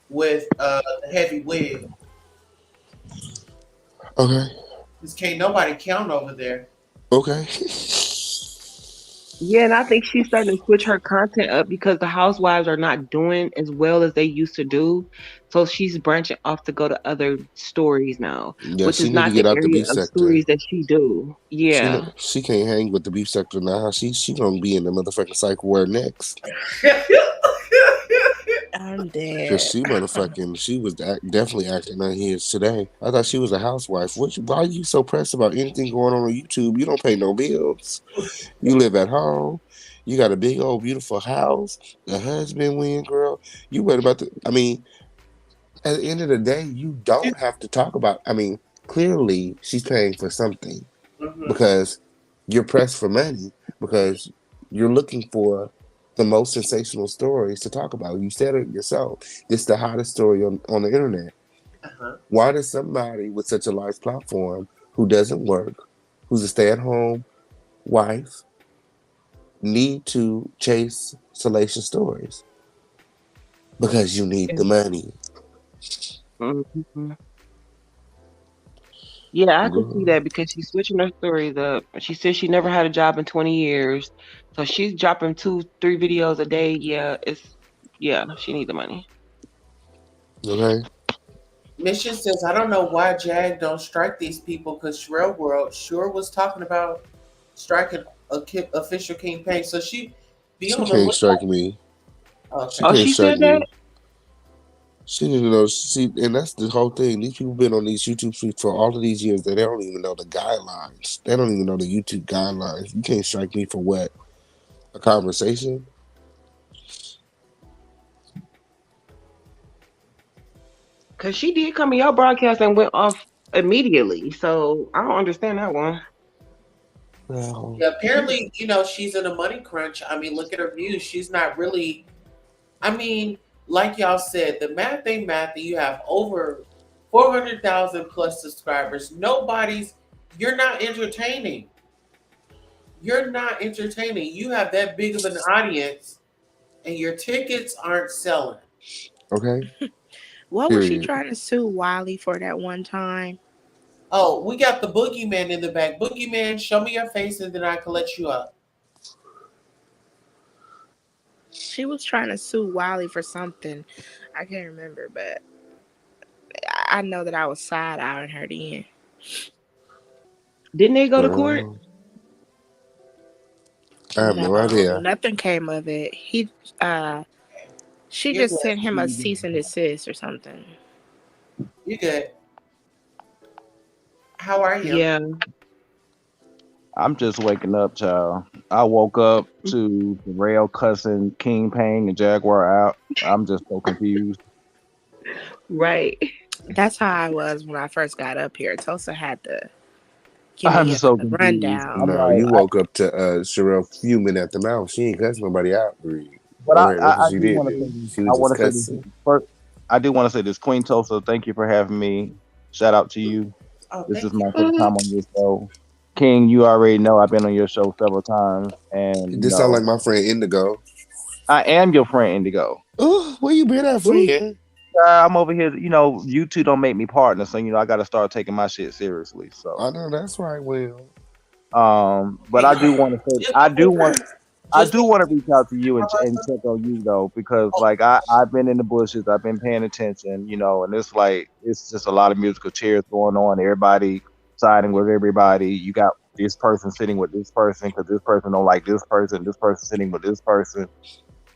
with the heavy wig. Okay. Because can't nobody count over there. Okay. Yeah, and I think she's starting to switch her content up because the housewives are not doing as well as they used to do. So she's branching off to go to other stories now, Yeah, which she is need to not get the out the area beef of sector. stories that she do. Yeah. She can't hang with the beef sector now. She gonna be in the motherfucking psych ward next. I'm dead. Cause she was definitely acting unhinged today. I thought she was a housewife. Why are you so pressed about anything going on YouTube? You don't pay no bills. You live at home. You got a big old beautiful house. A husband, girl. You worried about at the end of the day, you don't have to talk about. Clearly she's paying for something because you're pressed for money because you're looking for the most sensational stories to talk about. You said it yourself. It's the hottest story on the internet. Why does somebody with such a large platform who doesn't work, who's a stay-at-home wife, need to chase salacious stories? Because you need the money. Mm-hmm. Yeah, I can see that because she's switching her stories up. She said she never had a job in 20 years. So she's dropping 2-3 videos a day. She need the money. Okay. Mission says, I don't know why Jag don't strike these people because Sherelle World sure was talking about striking official campaign. So she be on the can't lookout. strike me. Okay. She can't strike me. She didn't know. And that's the whole thing. These people been on these YouTube streets for all of these years that they don't even know the guidelines. They don't even know the YouTube guidelines. You can't strike me for what? A conversation? Because she did come in your broadcast and went off immediately. So I don't understand that one. Yeah, apparently, she's in a money crunch. Look at her views. She's not really, like y'all said, the math ain't math. You have over 400,000 plus subscribers. You're not entertaining. You're not entertaining. You have that big of an audience and your tickets aren't selling. Okay. What was she trying to sue Wiley for that one time? Oh, we got the boogeyman in the back. Boogeyman, show me your face and then I can let you up. She was trying to sue Wiley for something. I can't remember, but I know that I was side-eyeing her then. Didn't they go to court? I have no idea. Nothing came of it. She just sent him a cease and desist or something. You good? How are you? Yeah. I'm just waking up, child. I woke up to the rail cussing King Payne and Jaguar out. I'm just so confused. Right. That's how I was when I first got up here. Tulsa had to give me a rundown. No, you woke up to Sherelle fuming at the mouth. She ain't cussing nobody out, Bree. But I she do did want to do. say this. She was just cussing. I do want to say this, Queen Tulsa. Thank you for having me. Shout out to you. This is my first time on your show. King, you already know I've been on your show several times, and This sound like my friend Indigo. I am your friend Indigo. Oh, where you been at, friend? I'm over here. You two don't make me partner, so I got to start taking my shit seriously. So I know that's right, Will. But I do want to say, I do want to reach out to you and check on you though, because I've been in the bushes, I've been paying attention, and it's just a lot of musical chairs going on. Everybody siding with everybody. You got this person sitting with this person because this person don't like this person. This person sitting with this person.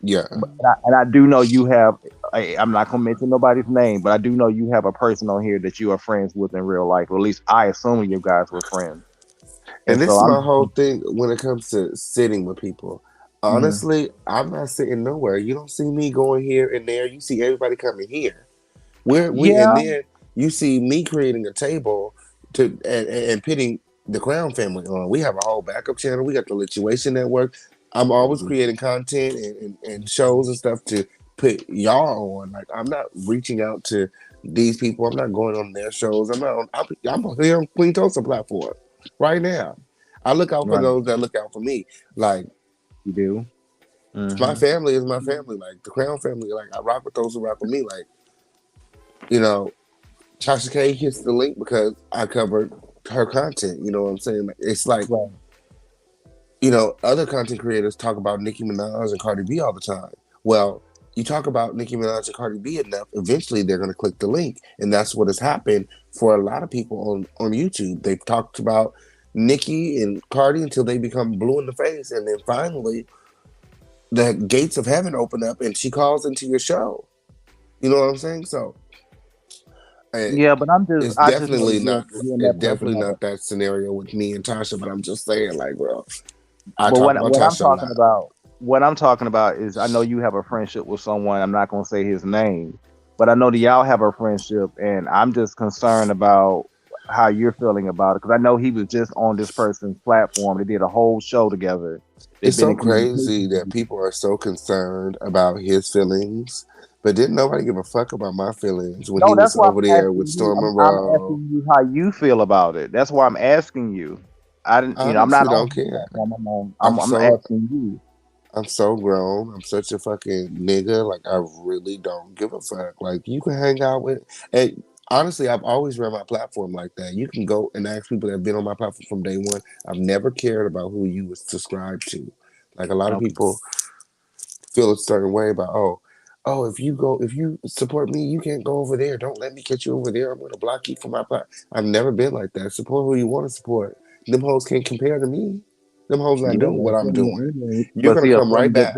Yeah. And I do know you have. I'm not gonna mention nobody's name, but I do know you have a person on here that you are friends with in real life. Or at least I assume you guys were friends. And this is my whole thing when it comes to sitting with people. Honestly, I'm not sitting nowhere. You don't see me going here and there. You see everybody coming here. And then you see me creating a table and pitting the Crown family on. We have a whole backup channel. We got the Lituation Network. I'm always creating content and shows and stuff to put y'all on. Like, I'm not reaching out to these people. I'm not going on their shows. I'm here on Queen Tulsa platform right now. I look out for those that look out for me. Like, you do. My family is my family. Like, the Crown family. Like, I rock with those who rock with me. Like, Tasha K hits the link because I covered her content. You know what I'm saying? It's like, other content creators talk about Nicki Minaj and Cardi B all the time. Well, you talk about Nicki Minaj and Cardi B enough, eventually they're going to click the link. And that's what has happened for a lot of people on YouTube. They've talked about Nicki and Cardi until they become blue in the face. And then finally, the gates of heaven open up and she calls into your show. You know what I'm saying? So, yeah, but it's definitely not that scenario with me and Tasha, but I'm just saying, like, bro, what I'm talking about is, I know you have a friendship with someone. I'm not going to say his name, but I know that y'all have a friendship, and I'm just concerned about how you're feeling about it, because I know he was just on this person's platform. They did a whole show together. It's so crazy that people are so concerned about his feelings, but didn't nobody give a fuck about my feelings when he was over there with Storm and I'm asking you how you feel about it. That's why I'm asking you. I'm not. Don't care. I'm asking you. I'm so grown. I'm such a fucking nigga. Like, I really don't give a fuck. Like, you can hang out with. And honestly, I've always run my platform like that. You can go and ask people that have been on my platform from day one. I've never cared about who you was subscribed to. Like, a lot of people feel a certain way about, if you support me, you can't go over there. Don't let me catch you over there. I'm gonna block you from my platform. I've never been like that. Support who you want to support. Them hoes can't compare to me. Them hoes not doing what I'm doing. You're gonna come right back.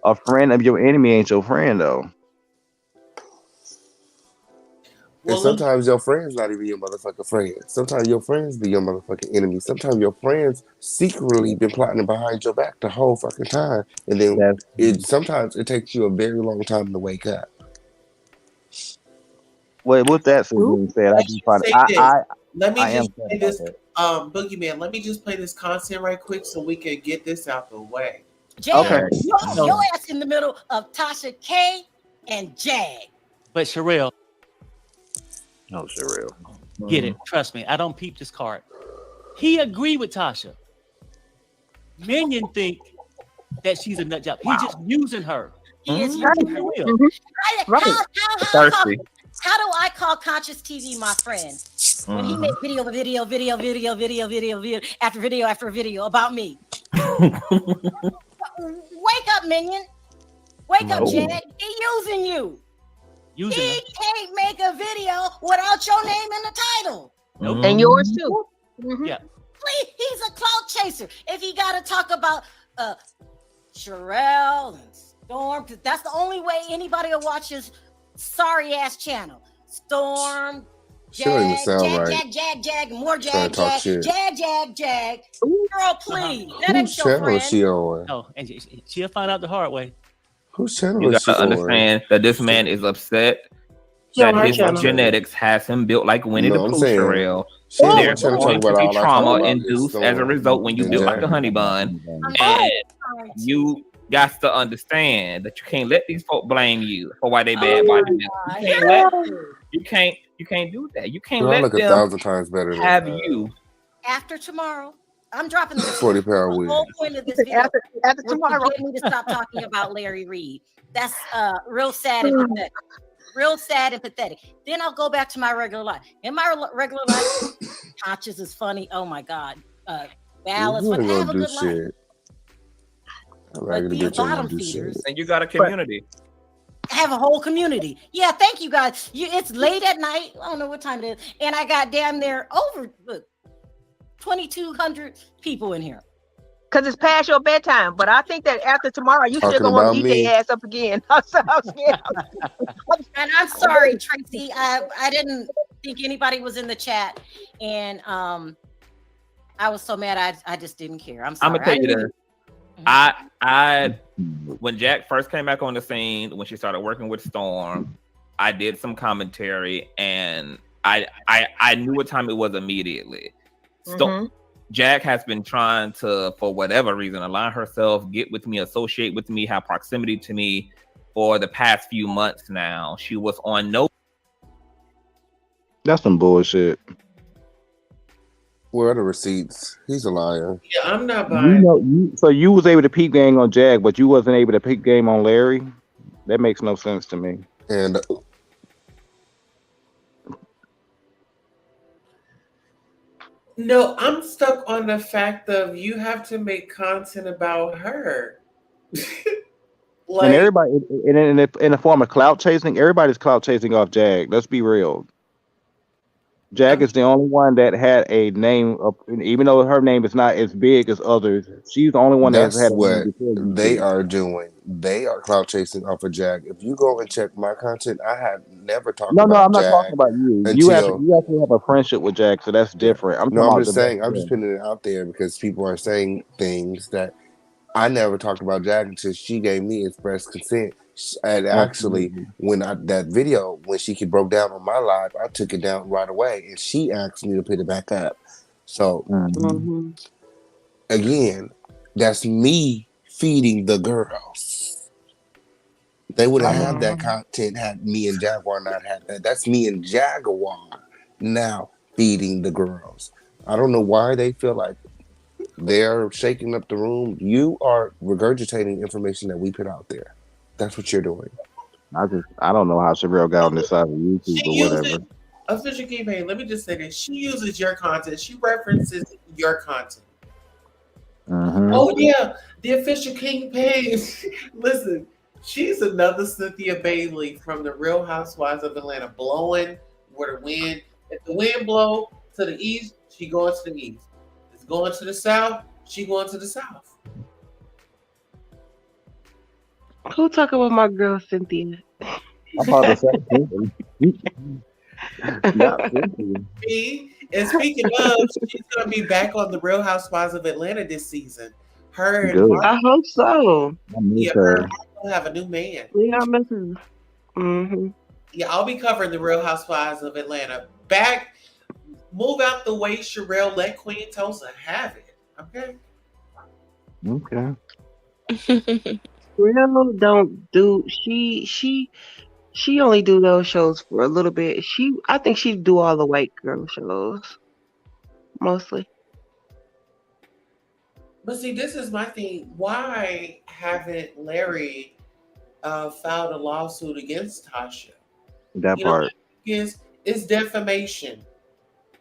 A friend of your enemy ain't your friend, though. And sometimes your friends not even your motherfucking friends. Sometimes your friends be your motherfucking enemy. Sometimes your friends secretly been plotting behind your back the whole fucking time. And then sometimes it takes you a very long time to wake up. Well, with that being said, let me just play this, Boogeyman. Let me just play this content right quick so we can get this out the way. Jag, your ass in the middle of Tasha K and Jag. But Sherelle. No, Sherelle. Get it. Trust me. I don't peep this card. He agreed with Tasha. Minion think that she's a nut job. He's just using her. He is using her. How do I call Conscious TV my friend when he made video after video about me? Wake up, Minion. Wake up, Jag. He using you. He can't make a video without your name in the title. And yours too. Yeah. Please, he's a clout chaser. If he got to talk about Sherelle and Storm, because that's the only way anybody will watch his sorry ass channel. Storm, Jag, more Jag. Girl, please. That ain't your friend. She on? Oh, and she'll find out the hard way. Whose channel You is she gotta understand that this man is upset that his genetics has him built like Winnie the Pooh, Sherelle. There's going to be trauma induced as a result when you build like a honey bun. And you got to understand that you can't let these folk blame you for why they bad body build. You can't do that. You can't let look them 1,000 times better have than you. After tomorrow, I'm dropping the 40-pound wig. The whole point of this video after was tomorrow. to get me to stop talking about Larry Reed. That's real sad and pathetic. Real sad and pathetic. Then I'll go back to my regular life. In my regular life, Conscious is funny. Oh my God. Dallas, You but ain't have gonna a do good life. shit. But these bottom feeders. And you got a community. Have a whole community. Yeah, thank you guys. It's late at night. I don't know what time it is. And I got damn near over 2,200 people in here. Because it's past your bedtime. But I think that after tomorrow, you still gonna want to eat their ass up again. I'm so scared. And I'm sorry, Tracy. I didn't think anybody was in the chat. And I was so mad I just didn't care. I'm sorry. I'm gonna tell you this. When Jack first came back on the scene, when she started working with Storm, I did some commentary, and I knew what time it was immediately. Jack has been trying to, for whatever reason, align herself, get with me, associate with me, have proximity to me for the past few months now. She was on no. That's some bullshit. Where are the receipts? He's a liar. Yeah, I'm not You buying. know, so you was able to peep game on Jag, but you wasn't able to peep game on Larry. That makes no sense to me. And No, I'm stuck on the fact of you have to make content about her. And everybody in the form of clout chasing, everybody's clout chasing off Jag. Let's be real. Jag is the only one that had a name of, even though her name is not as big as others. She's the only one that has that's had a what name before you they did. are doing. They are cloud chasing off of Jag. If you go and check my content, I have never talked No, about I'm not Jag talking about you. until. You actually have a friendship with Jag, so that's different. I'm No, talking I'm about just the saying. I'm just putting it out there because people are saying things that I never talked about Jag until she gave me express consent. And actually, when that video, when she broke down on my live, I took it down right away, and she asked me to put it back up. So again, that's me feeding the girls. They wouldn't have that content had me and Jaguar not had that. That's me and Jaguar now feeding the girls. I don't know why they feel like they're shaking up the room. You are regurgitating information that we put out there. That's what you're doing. I don't know how Sherelle got on this side of YouTube or whatever. Official campaign. Let me just say this: she uses your content. She references your content. Oh yeah, the official campaign. Listen, she's another Cynthia Bailey from the Real Housewives of Atlanta, blowing where the wind. If the wind blow to the east, she going to the east. If it's going to the south, she going to the south. Who talking about my girl Cynthia? I'm about to say not Cynthia. Me. And speaking of, she's gonna be back on the Real Housewives of Atlanta this season. Her and Good. Mark, I hope so. yeah, her and Mark will have a new man. Yeah, I miss her. Yeah, I'll be covering the Real Housewives of Atlanta. Back, move out the way, Sherelle. Let Queen Tulsa have it. Okay. Okay. Real don't do she only do those shows for a little bit. I think she do all the white girl shows mostly. But see, this is my thing. Why haven't Larry filed a lawsuit against Tasha? That part. It's defamation.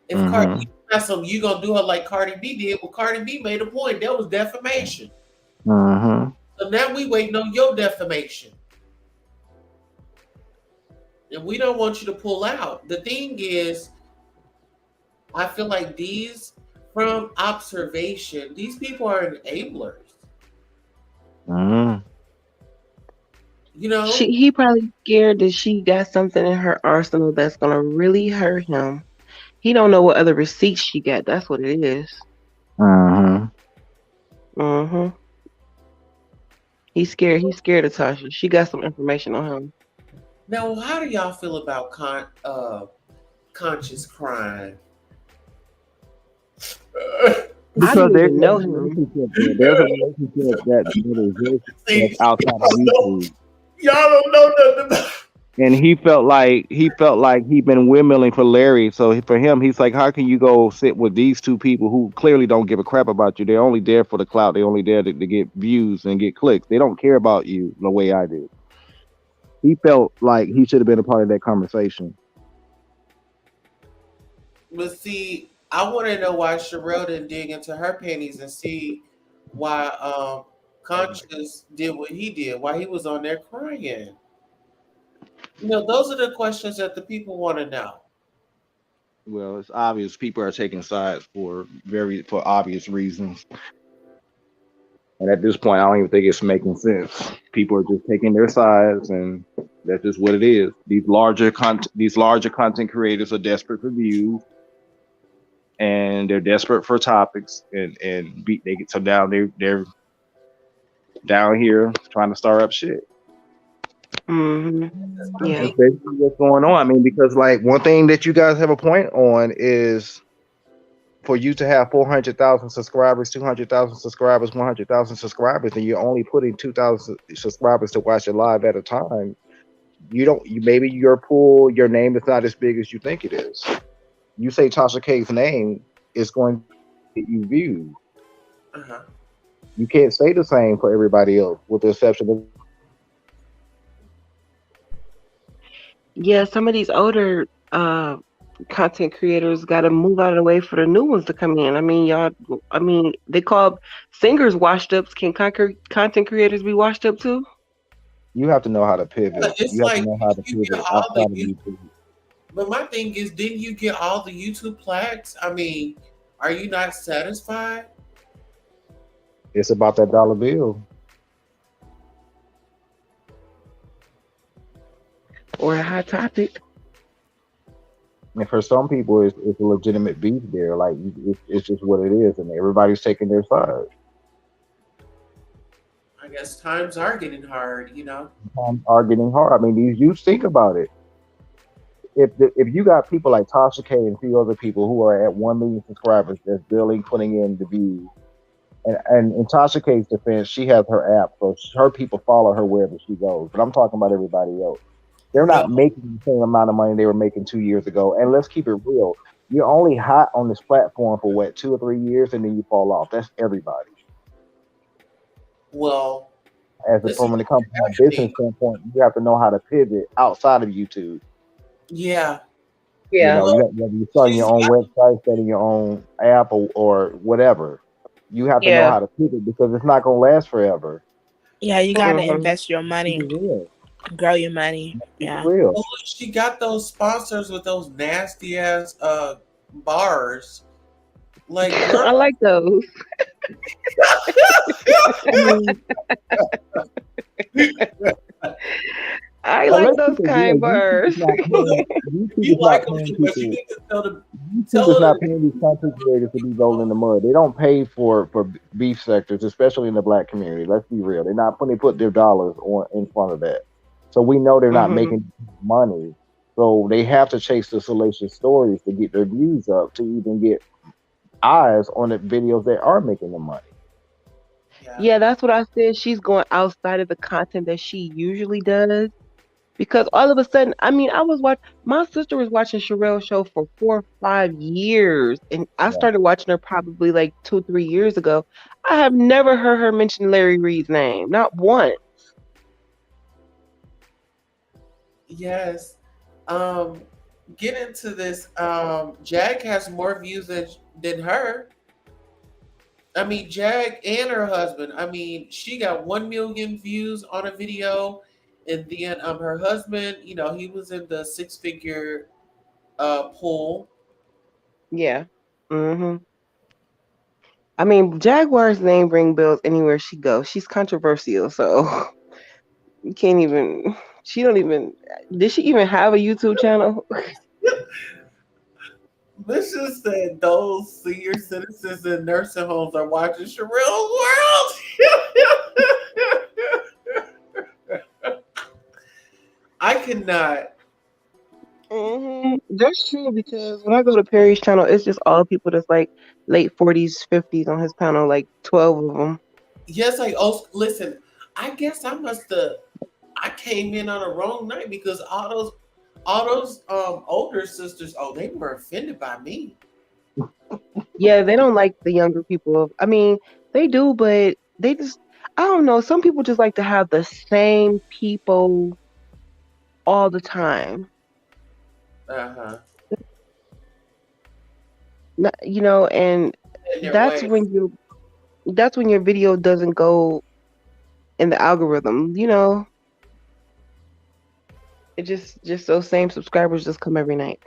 If Cardi B has some, you gonna do her like Cardi B did. Well, Cardi B made a point. That was defamation. So now we waiting on your defamation. And we don't want you to pull out. The thing is, I feel like from observation, these people are enablers. You know? He probably scared that she got something in her arsenal that's gonna really hurt him. He don't know what other receipts she got. That's what it is. He's scared. He's scared of Tasha. She got some information on him. Now, how do y'all feel about conscious crime? Because there's a relationship that's outside of YouTube. Y'all don't know nothing about. And he felt like he'd been windmilling for Larry. So for him, he's like, how can you go sit with these two people who clearly don't give a crap about you? They're only there for the clout. They're only there to get views and get clicks. They don't care about you the way I do. He felt like he should have been a part of that conversation. But see, I want to know why Sherelle didn't dig into her panties and see why Conscious did what he did, why he was on there crying. You know, those are the questions that the people want to know. Well, it's obvious people are taking sides for obvious reasons. And at this point, I don't even think it's making sense. People are just taking their sides, and that's just what it is. These larger content creators are desperate for views, and they're desperate for topics, and they get so down. down here trying to start up shit. Yeah. That's basically what's going on. I mean, because like one thing that you guys have a point on is for you to have 400,000 subscribers, 200,000 subscribers, 100,000 subscribers, and you're only putting 2,000 subscribers to watch it live at a time. Maybe your pool, your name is not as big as you think it is. You say Tasha K's name, it's going to get you views. Uh-huh. You can't say the same for everybody else, with the exception of. Yeah, some of these older content creators got to move out of the way for the new ones to come in. I mean, they call singers washed ups. Can content creators be washed up too? You have to know how to pivot. It's You have like to know how to you get pivot all outside the of YouTube. But my thing is, didn't you get all the YouTube plaques? I mean, are you not satisfied? It's about that dollar bill. Or a hot topic. And for some people, it's a legitimate beef there. Like it's just what it is, and everybody's taking their side. I guess times are getting hard, Times are getting hard. I mean, these youths, think about it. If you got people like Tasha K and a few other people who are at 1 million subscribers that's barely putting in the views, and in Tasha K's defense, she has her app, so her people follow her wherever she goes. But I'm talking about everybody else. They're not making the same amount of money they were making 2 years ago. And let's keep it real. You're only hot on this platform for what, 2 or 3 years, and then you fall off. That's everybody. Well, from a business standpoint, you have to know how to pivot outside of YouTube. Yeah. You know, whether you're starting your own website, setting your own app, or whatever, you have to know how to pivot because it's not going to last forever. Yeah, you got to invest your money, grow your money. Yeah. Well, she got those sponsors with those nasty ass bars. Like, girl. I like those. I like those kind bars. You like them too, but you need to tell them. YouTube's not paying these content creators to be rolling in the mud. They don't pay for beef sectors, especially in the black community. Let's be real. They're not when they put their dollars in front of that. So we know they're not making money. So they have to chase the salacious stories to get their views up, to even get eyes on the videos that are making the money. Yeah, that's what I said. She's going outside of the content that she usually does. Because all of a sudden, I mean, my sister was watching Sherelle's show for 4 or 5 years. And I started watching her probably like 2 or 3 years ago. I have never heard her mention Larry Reed's name. Not once. Yes. Get into this. Jag has more views than her. I mean, Jag and her husband. I mean, she got 1 million views on a video. And then her husband, he was in the 6-figure pool. Yeah. I mean, Jaguar's name ring bells anywhere she goes. She's controversial, so you can't even. Did she even have a YouTube channel? Misha said those senior citizens in nursing homes are watching Sherelle's World. I cannot. That's true because when I go to Perry's channel, it's just all people that's like late 40s, 50s on his panel, like 12 of them. Yes, listen. I guess I came in on a wrong night because all those older sisters, they were offended by me. Yeah, they don't like the younger people. I mean, they do, but they just, I don't know. Some people just like to have the same people all the time. And that's when your video doesn't go in the algorithm. It just those same subscribers just come every night.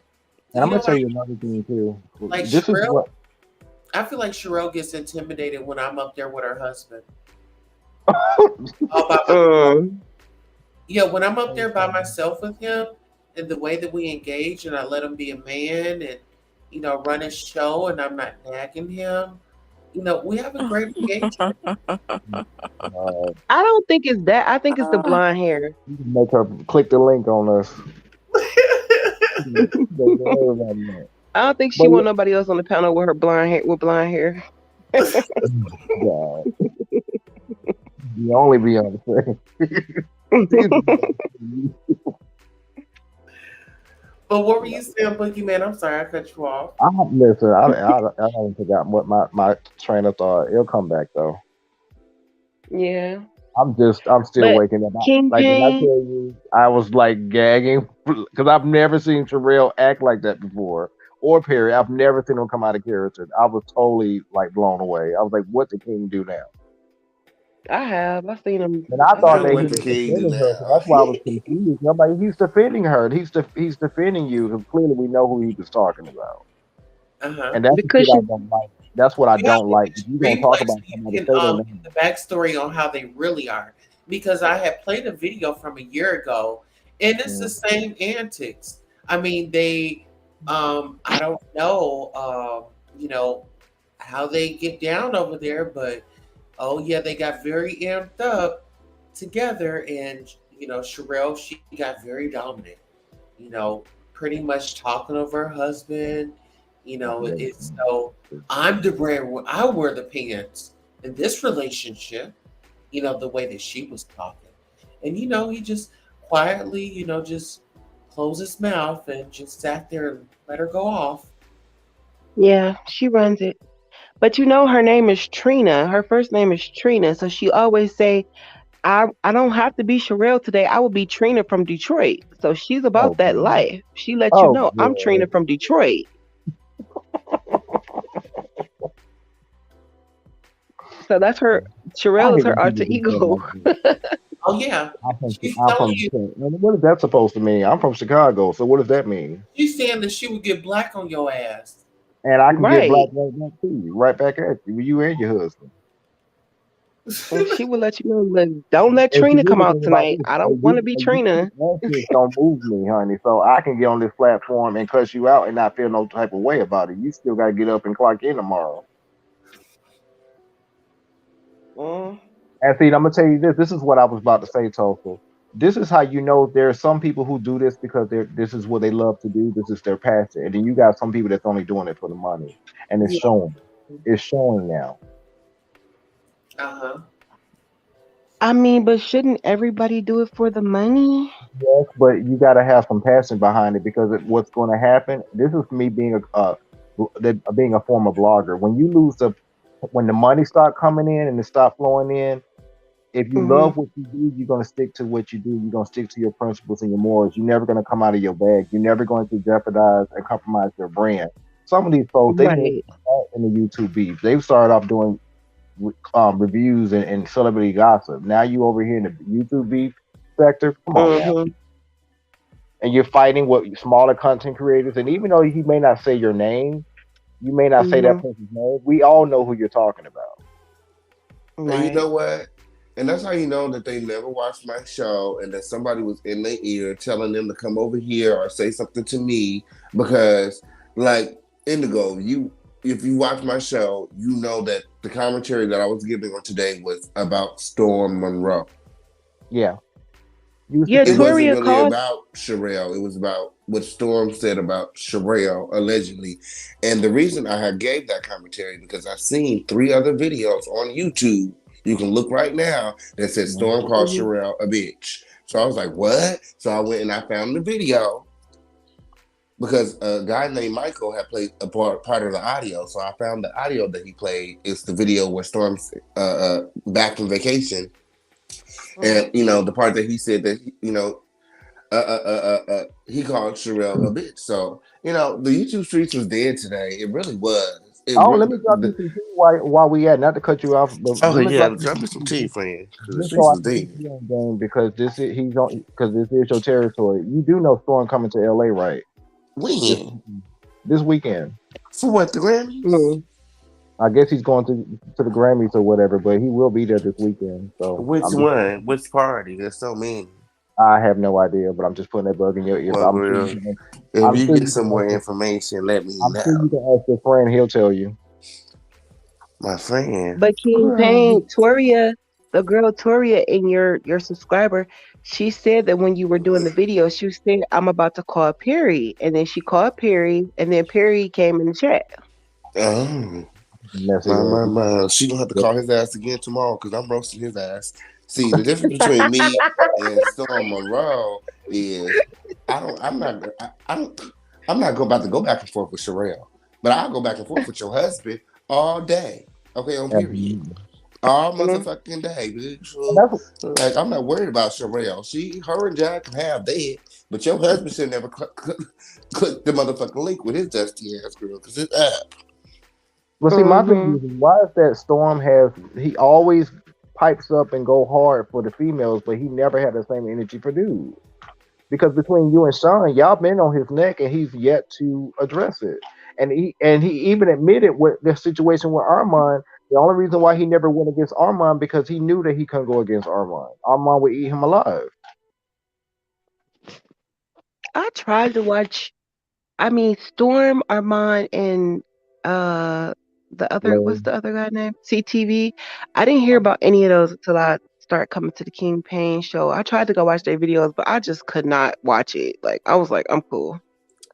And I'm gonna tell you another thing too. Like this Sherelle, is what I feel like Sherelle gets intimidated when I'm up there with her husband. Yeah, when I'm up there by myself with him, and the way that we engage, and I let him be a man, and run his show, and I'm not nagging him. we have a great engagement. I don't think it's that. I think it's the blonde hair. Make her click the link on us. I don't think she want nobody else on the panel with her blonde hair. With blonde hair. God. You only Beyonce. But what were you saying, Boogeyman? I'm sorry, I cut you off. Listen, I haven't forgotten what my train of thought. It'll come back though. Yeah. I'm still waking up. Like when I tell you, I was like gagging because I've never seen Terrell act like that before, or Perry. I've never seen him come out of character. I was totally like blown away. I was like, "What did King do now?" I have. I've seen him. And I thought that he was defending her, so that's why I was confused. I'm like, he's defending her. He's defending you because clearly we know who he was talking about. And that's because what I don't like. That's what I don't like. If you don't talk about somebody, And the backstory on how they really are, because I had played a video from a year ago, and it's the same antics. I mean, they, I don't know, how they get down over there, but oh yeah, they got very amped up together, and Sherelle, she got very dominant. Pretty much talking over her husband. It's so I'm the brand. I wear the pants in this relationship. The way that she was talking, and he just quietly, just closed his mouth and just sat there and let her go off. Yeah, she runs it. But her name is Trina. Her first name is Trina, so she always say, "I don't have to be Sherelle today. I will be Trina from Detroit." So she's about that life. She lets you know, I'm Trina from Detroit. So that's her. Sherelle is her alter ego. Oh yeah. I'm from what is that supposed to mean? I'm from Chicago, so what does that mean? She's saying that she would get black on your ass. And I can get black right back to you, right back at you and your husband. And she will let you know, don't let Trina come out tonight. I don't want to be Trina. Don't move me, honey. So I can get on this platform and cuss you out and not feel no type of way about it. You still got to get up and clock in tomorrow. And see, I'm gonna tell you this. This is what I was about to say, Tulsa. This is how you know there are some people who do this because this is what they love to do. This is their passion, and then you got some people that's only doing it for the money, and it's showing. It's showing now. I mean, but shouldn't everybody do it for the money? Yes, but you got to have some passion behind it because what's going to happen. This is me being being a former blogger. When the money start coming in and it start flowing in. If you love what you do, you're going to stick to what you do. You're going to stick to your principles and your morals. You're never going to come out of your bag. You're never going to jeopardize and compromise your brand. Some of these folks, they in the YouTube beef. They've started off doing reviews and celebrity gossip. Now you over here in the YouTube beef sector. Come on now. And you're fighting with smaller content creators. And even though he may not say your name, you may not say that person's name. We all know who you're talking about. And you know what? And that's how you know that they never watched my show and that somebody was in their ear telling them to come over here or say something to me because, like, Indigo, if you watch my show, you know that the commentary that I was giving on today was about Storm Monroe. Yeah. It wasn't really about Sherelle. It was about what Storm said about Sherelle, allegedly. And the reason I gave that commentary because I've seen 3 other videos on YouTube. You can look right now that said Storm called Sherelle a bitch. So I was like, what? So I went and I found the video because a guy named Michael had played a part of the audio. So I found the audio that he played. It's the video where Storm's back from vacation. And, the part that he said that, he called Sherelle a bitch. So, the YouTube streets was dead today. It really was. Let me drop you some tea while we at. Not to cut you off. But drop me some tea, friend. Because this is your territory. You do know Storm coming to LA, right? When? This weekend. For what, the Grammys? I guess he's going to the Grammys or whatever, but he will be there this weekend. So which one? Which party? There's so many. I have no idea, but I'm just putting that bug in your ear. If you get some more information, let me know. I'm sure you can ask your friend; he'll tell you. My friend. But King Right. Payne, Toria, the girl Toria in your subscriber, she said that when you were doing the video, she was saying, "I'm about to call Perry," and then she called Perry, and then Perry came in the chat. Oh. Messy My. She gonna have to call his ass again tomorrow because I'm roasting his ass. See, the difference between me and Storm Monroe is I'm not about to go back and forth with Sherelle, but I'll go back and forth with your husband all day. Okay, on period. All motherfucking day, bitch. So, like, I'm not worried about Sherelle. Her and Jack can have that, but your husband should never click the motherfucking link with his dusty ass girl because it's up. Well, see, my thing is, why is that Storm he always pipes up and go hard for the females, but he never had the same energy for dudes? Because between you and Sean, y'all been on his neck, and he's yet to address it. And he even admitted with the situation with Armand. The only reason why he never went against Armand because he knew that he couldn't go against Armand. Armand would eat him alive. I tried to watch. I mean, Storm, Armand, and what's the other guy name? CTV. I didn't hear about any of those until I started coming to the King Payne show. I tried to go watch their videos, but I just could not watch it. Like I was like, I'm cool.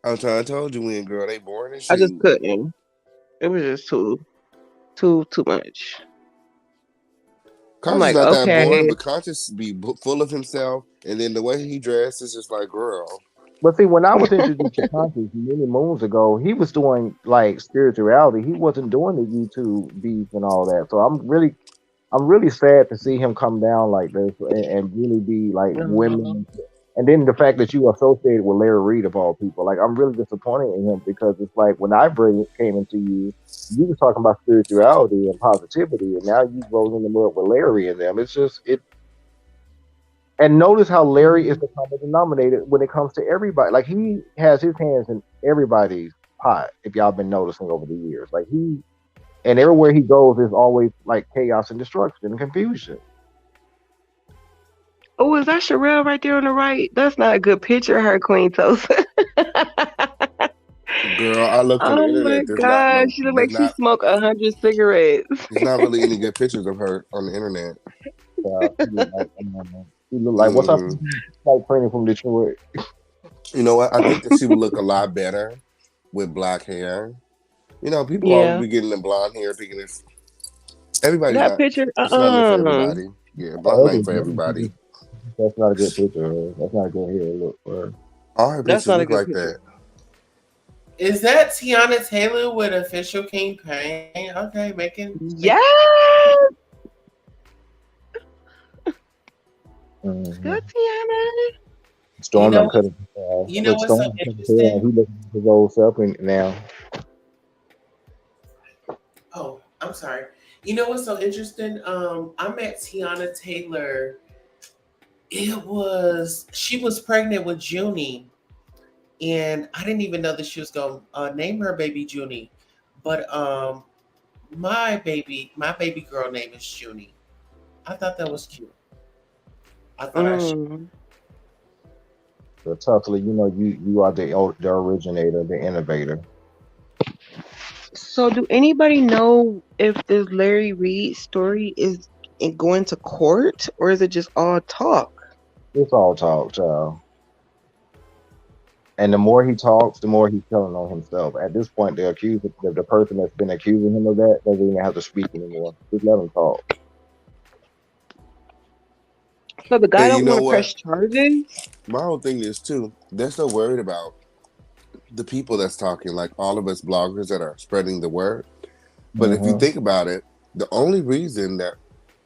I told you when, girl, they boring as I shit. just couldn't. It was just too much. Conscious like, not that okay. boring, but Conscious be full of himself, and then the way he dressed is just like, girl. But see, when I was introduced to Conscious many moons ago, he was doing like spirituality. He wasn't doing the YouTube beef and all that. So I'm really sad to see him come down like this and really be like women. And then the fact that you associated with Larry Reed of all people, like I'm really disappointed in him because it's like when I came into you was talking about spirituality and positivity, and now you roll in the mud with Larry and them. It's just it. And notice how Larry is the common denominator when it comes to everybody. Like he has his hands in everybody's pot. If y'all been noticing over the years, like and everywhere he goes is always like chaos and destruction and confusion. Oh, is that Sherelle right there on the right? That's not a good picture of her, Queen Tulsa. Girl, I looked on the internet. Oh my gosh, she look like she smoked 100 cigarettes. There's not really any good pictures of her on the internet. She look like what's up? Like training from Detroit. You know what? I think that she would look a lot better with black hair. You know, people always be getting the blonde hair, thinking it's everybody's that not. Picture. It's not for everybody. Yeah, blonde ain't for everybody. That's not a good picture. That's not a good hair look for her. All her pictures look like that. Is that Tiana Taylor with official King Payne? Okay, making. Yes. Good, Tiana. Storm you know, cut you know what's so interesting? He looks at his old self now. Oh, I'm sorry. You know what's so interesting? I met Tiana Taylor. She was pregnant with Junie, and I didn't even know that she was going to name her baby Junie. But my baby girl name is Junie. I thought that was cute. I thought I should. So Tulsa, you know, you are the originator, the innovator. So, do anybody know if this Larry Reed story is going to court, or is it just all talk? It's all talk, child. And the more he talks, the more he's telling on himself. At this point, the person that's been accusing him of that doesn't even have to speak anymore. Just let him talk. So the guy don't want to press charges? My whole thing is too, they're so worried about the people that's talking, like all of us bloggers that are spreading the word. But if you think about it, the only reason that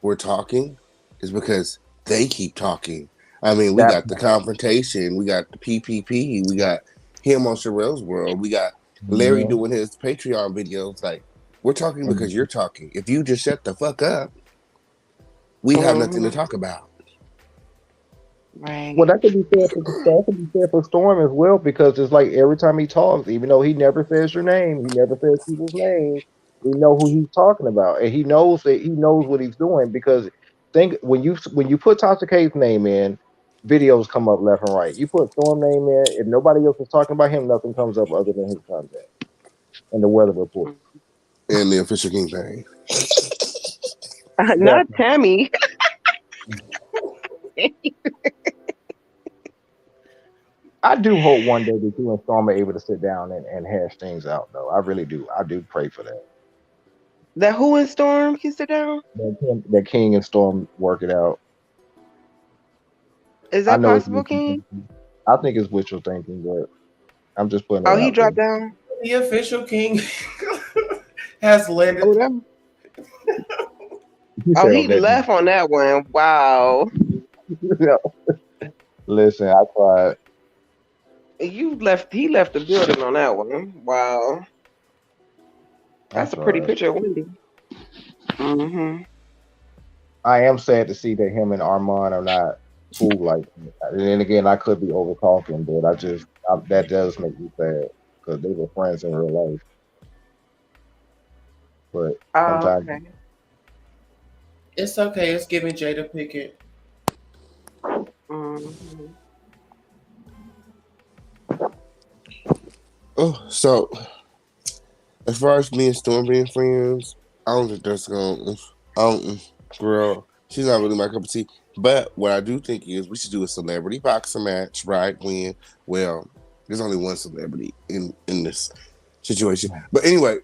we're talking is because they keep talking. I mean, we got the confrontation, we got the PPP, we got him on Sherelle's World, we got Larry doing his Patreon videos. Like, we're talking because you're talking. If you just shut the fuck up, we have nothing to talk about. Right. Well, that could be fair for Storm as well, because it's like every time he talks, even though he never says your name, he never says people's names, we know who he's talking about, and he knows what he's doing. Because when you put Tasha K's name in, videos come up left and right. You put Storm name in, if nobody else is talking about him, nothing comes up other than his content and the weather report. And the official kingpin. Not Tammy. I do hope one day that you and Storm are able to sit down and hash things out, though. I really do. I do pray for that. That who in Storm can sit down? That King and Storm work it out. Is I that know it's possible, King? I think it's wishful thinking, but I'm just putting Oh, it he out dropped there. down. The official king has landed. Oh, that... He oh, said he on that. left on that one. Wow. Listen, I tried. You left. He left the building on that one. Wow. That's a pretty picture of Wendy. Mm-hmm. I am sad to see that him and Armand are not cool like that. And then again, I could be over talking, but that does make me sad because they were friends in real life. But sometimes Okay. It's okay. It's giving Jada Pickett. Mm-hmm. Oh, so as far as me and Storm being friends, I don't think that's gonna. Girl, she's not really my cup of tea. But what I do think is we should do a celebrity boxing match, right? Well, there's only one celebrity in this situation. But anyway,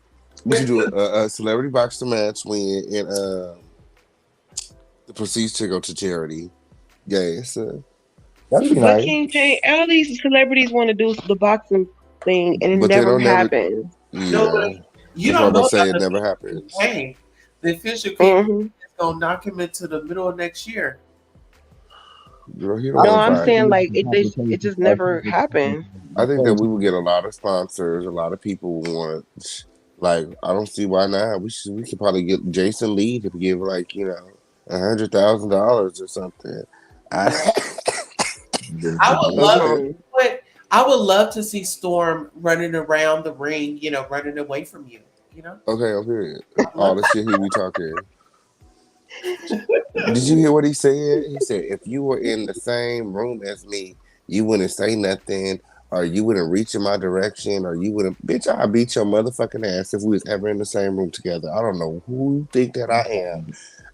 we should do a celebrity boxing match and the proceeds to go to charity. Yes. That'd be But nice. King Kane, all these celebrities want to do the boxing thing, and it But they never don't never. happens. Yeah. You That's don't what I'm know saying. It about never happens. Hey, the official king is gonna knock him into the middle of next year. Girl, he No, don't I'm fight. saying like it just never happened. I think that we will get a lot of sponsors. A lot of people want. Like, I don't see why not. We could probably get Jason Lee to give like $100,000 or something. I would love to, but I would love to see Storm running around the ring, running away from you, Okay, I'm here. All the shit he be talking. Did you hear what he said? He said, if you were in the same room as me, you wouldn't say nothing, or you wouldn't reach in my direction, or you wouldn't. Bitch, I'd beat your motherfucking ass if we was ever in the same room together. I don't know who you think that I am.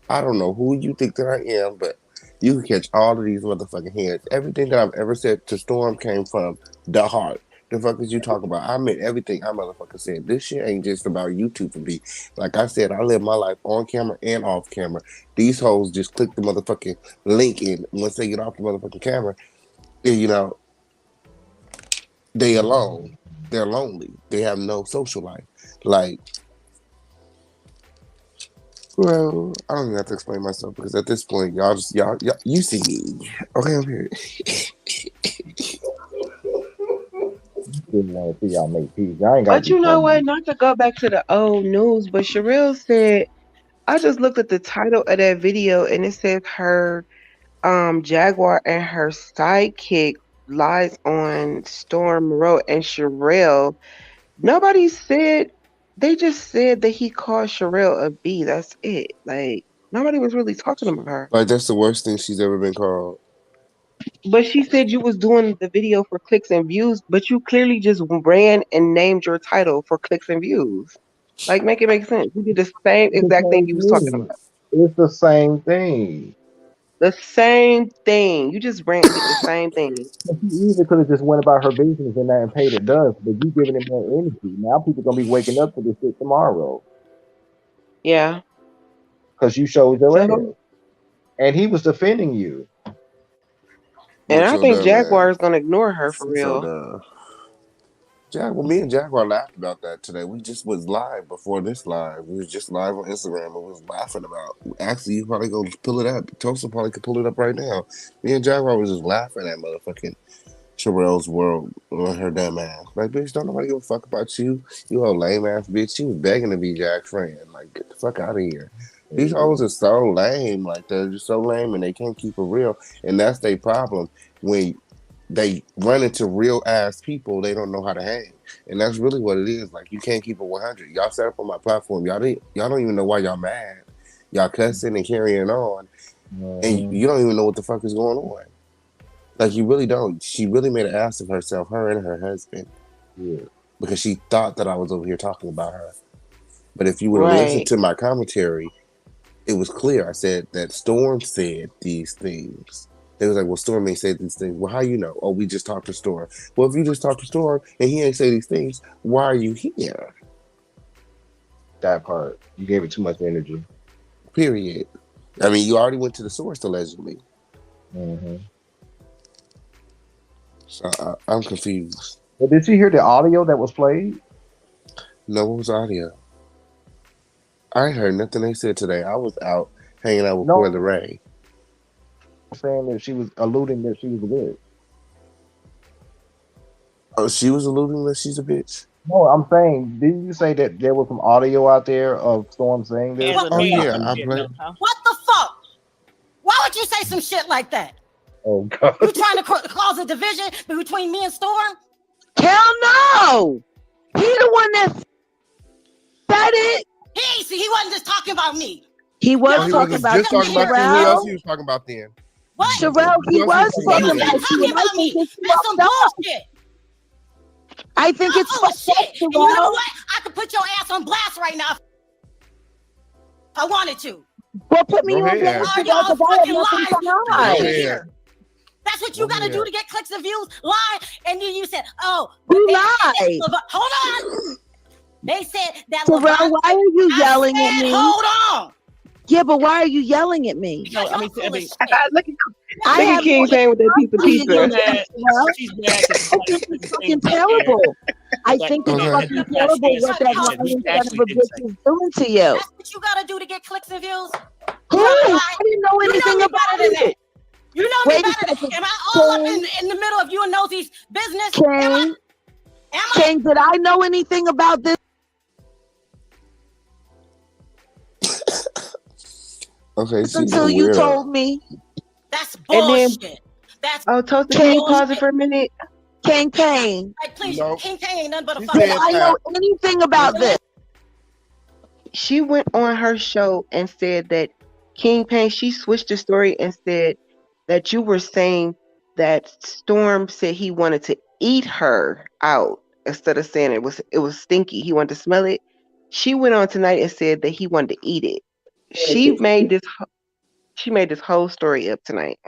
I don't know who you think that I am, but you can catch all of these motherfucking heads. Everything that I've ever said to Storm came from the heart. The fuck is you talking about? I meant everything I motherfucking said. This shit ain't just about YouTube for me. Like I said, I live my life on camera and off camera. These hoes just click the motherfucking link in. Once they get off the motherfucking camera, and, they alone. They're lonely. They have no social life. Like, well, I don't even have to explain myself because at this point, y'all you see me. Okay, I'm here. Didn't want to see y'all make peace. Y'all ain't got. But you know what? Not to go back to the old news, but Sherelle said, I just looked at the title of that video and it says her Jaguar and her sidekick lies on Storm Road and Sherelle. Nobody said, they just said that he called Sherelle a B. That's it. Like, nobody was really talking about her. Like, that's the worst thing she's ever been called. But she said you was doing the video for clicks and views, but you clearly just ran and named your title for clicks and views. Like, make it make sense. You did the same exact thing you was talking about. It's the same thing. The same thing. You just ran and did the same thing. She easily could have just went about her business and paid it dust, but you giving it more energy. Now people gonna be waking up to this shit tomorrow. Yeah. Because you showed your ass. And he was defending you. And I think Jaguar is gonna ignore her for real. Me and Jaguar laughed about that today. We just was live before this live. We was just live on Instagram and we was laughing about. Actually, you probably go pull it up. Tulsa probably could pull it up right now. Me and Jaguar was just laughing at motherfucking Sherelle's world on her dumb ass. Like, bitch, don't nobody give a fuck about you. You old lame ass bitch. She was begging to be Jack's friend. Like, get the fuck out of here. These hoes are so lame. Like, they're just so lame and they can't keep it real. And that's their problem. When they run into real ass people, they don't know how to hang. And that's really what it is. Like, you can't keep it 100. Y'all set up on my platform. Y'all don't even know why y'all mad. Y'all cussing and carrying on. And you don't even know what the fuck is going on. Like, you really don't. She really made an ass of herself, her and her husband. Yeah. Because she thought that I was over here talking about her. But if you would have listened Right. to my commentary, it was clear. I said that Storm said these things. They was like, well, Storm ain't said these things. Well, how you know? Oh, we just talked to Storm. Well, if you just talked to Storm and he ain't say these things, why are you here? That part. You gave it too much energy. Period. I mean, you already went to the source, allegedly. Mm-hmm. So I'm confused. But did you hear the audio that was played? No, what was audio? I ain't heard nothing they said today. I was out hanging out with No. Brother Ray. Saying that she was alluding that she was a bitch. Oh, she was alluding that she's a bitch? No, I'm saying, didn't you say that there was some audio out there of Storm saying this? Oh, yeah. I played. What the fuck? Why would you say some shit like that? Oh, God. You trying to cause a division between me and Storm? Hell no! He the one that said it. He wasn't just talking about me. He was Oh, he talking was about just talking about you. Who Sherelle. else he was talking about then? What? Sherelle, he Who was else he was talking talking about about? you. Talking about me. That's some bullshit. I think it's full of fucked up, shit. And you know Sherelle. what? I could put your ass on blast right now if I wanted to. Well, put me Go on ahead. blast. All y'all fucking lies. Go ahead. That's what Go you gotta do ahead. to get clicks and views. Lie, and then you said, "Oh, Who they lied? said that- hold on." They said that. Sherelle, why are you yelling I at said, me? hold on. Yeah, but why are you yelling at me? No, I mean, Look I at have King more playing with that piece of empathy pizza. than you, Sherelle. She's mad because I think it's fucking terrible. I think it's Okay. fucking terrible what that lying son of a bitch is doing to you. That's what you gotta do to get clicks and views. Who? I didn't know You anything know me about better than that. it. You know me Wait a better than. second. Am I all up King, in the middle of you and Nosey's business? King, King, did I know anything about this? Okay, she's a Until you weirdo. told me. That's And then, bullshit. That's Tulsa, can you pause it for a minute? King Payne. like, please, No. King K ain't nothing but a She fucking Did said I liar. know anything about this? She went on her show and said that King Payne, she switched the story and said that you were saying that Storm said he wanted to eat her out instead of saying it was stinky. He wanted to smell it. She went on tonight and said that he wanted to eat it. She made this whole story up tonight.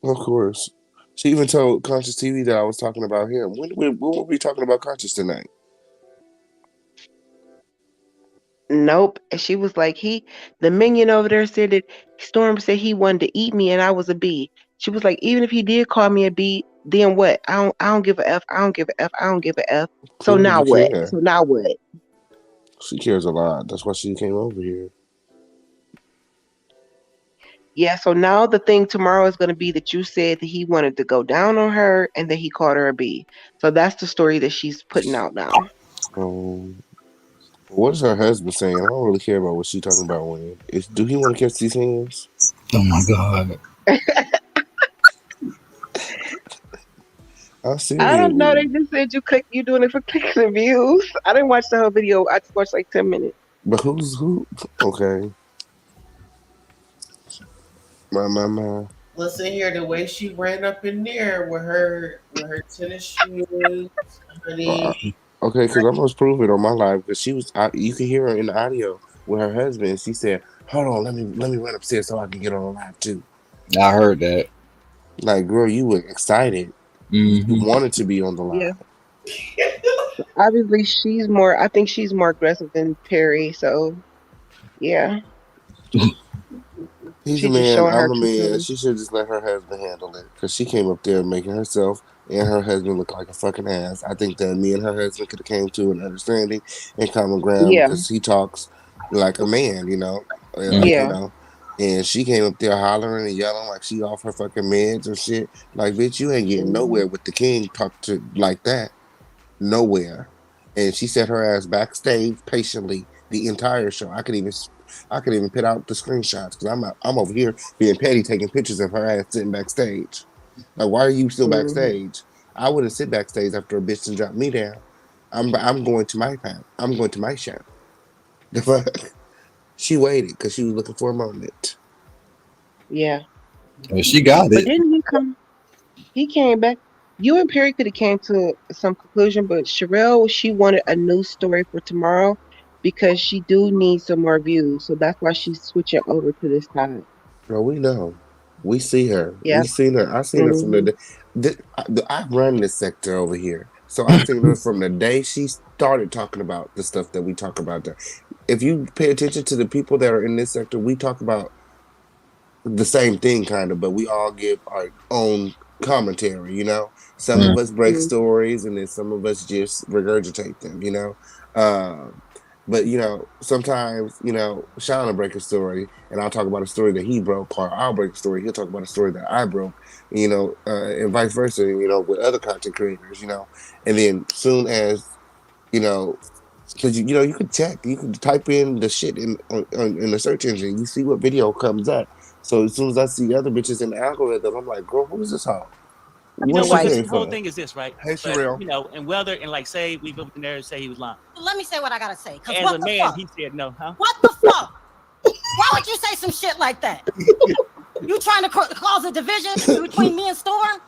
Of course. She even told Conscious TV that I was talking about him. When were we talking about Conscious tonight? Nope. And she was like, the minion over there said that Storm said he wanted to eat me and I was a bee. She was like, even if he did call me a bee, then what? I don't give a F. I don't give a F. I don't give a F. So Clearly now you what? care. So now what? She cares a lot. That's why she came over here. Yeah, so now the thing tomorrow is going to be that you said that he wanted to go down on her and that he called her a bee. So that's the story that she's putting out now. What is her husband saying? I don't really care about what she's talking about. Do he want to catch these hands? Oh my God. I don't know. They just said you doing it for clicks and views. I didn't watch the whole video. I just watched like 10 minutes. But who? Okay. My. Listen here, the way she ran up in there with her tennis shoes, honey. Okay, because I'm gonna prove it on my live because you can hear her in the audio with her husband. She said, "Hold on, let me run upstairs so I can get on the live too." I heard that. Like, girl, you were excited. You wanted to be on the live. Yeah. Obviously, I think she's more aggressive than Perry. So, yeah. He's She a just man. showing her I'm a true man. colors. She should just let her husband handle it because she came up there making herself and her husband look like a fucking ass. I think that me and her husband could have came to an understanding and common ground Yeah. because he talks like a man, Yeah. And she came up there hollering and yelling like she off her fucking meds and shit. Like, bitch, you ain't getting nowhere with the king talk to like that. Nowhere. And she sat her ass backstage patiently the entire show. I could even put out the screenshots because I'm over here being petty, taking pictures of her ass sitting backstage. Like, why are you still backstage? I wouldn't sit backstage after a bitch and drop me down. I'm going to my time. I'm going to my show. The fuck? She waited because she was looking for a moment. Yeah. Well, she got But it. didn't he come? He came back. You and Perry could have came to some conclusion, but Sherelle, she wanted a news story for tomorrow, because she do need some more views. So that's why she's switching over to this side. Bro, we know. We see her. Yeah. We seen her. I seen her from Mhm. I run this sector over here. So I seen her from the day she started talking about the stuff that we talk about there. If you pay attention to the people that are in this sector, we talk about the same thing kind of, but we all give our own commentary, you know. Some of us break stories and then some of us just regurgitate them, you know. But you know, sometimes, you know, Sean will break a story and I'll talk about a story that he broke, or I'll break a story, he'll talk about a story that I broke, you know, and vice versa, you know, with other content creators, you know. And then soon as, you know, because you know, you could check, you could type in the shit in the search engine, you see what video comes up. So as soon as I see other bitches in the algorithm, I'm like, girl, who's this hoe? You know Where's what? she The came whole from? thing is this, right? Hey, But, Sherelle. you know, and whether and like say we go with the narrative, say he was lying. Let me say what I gotta say. Cause As what a the man, fuck? he said no, huh? What the fuck? Why would you say some shit like that? You trying to cause a division between me and Storm?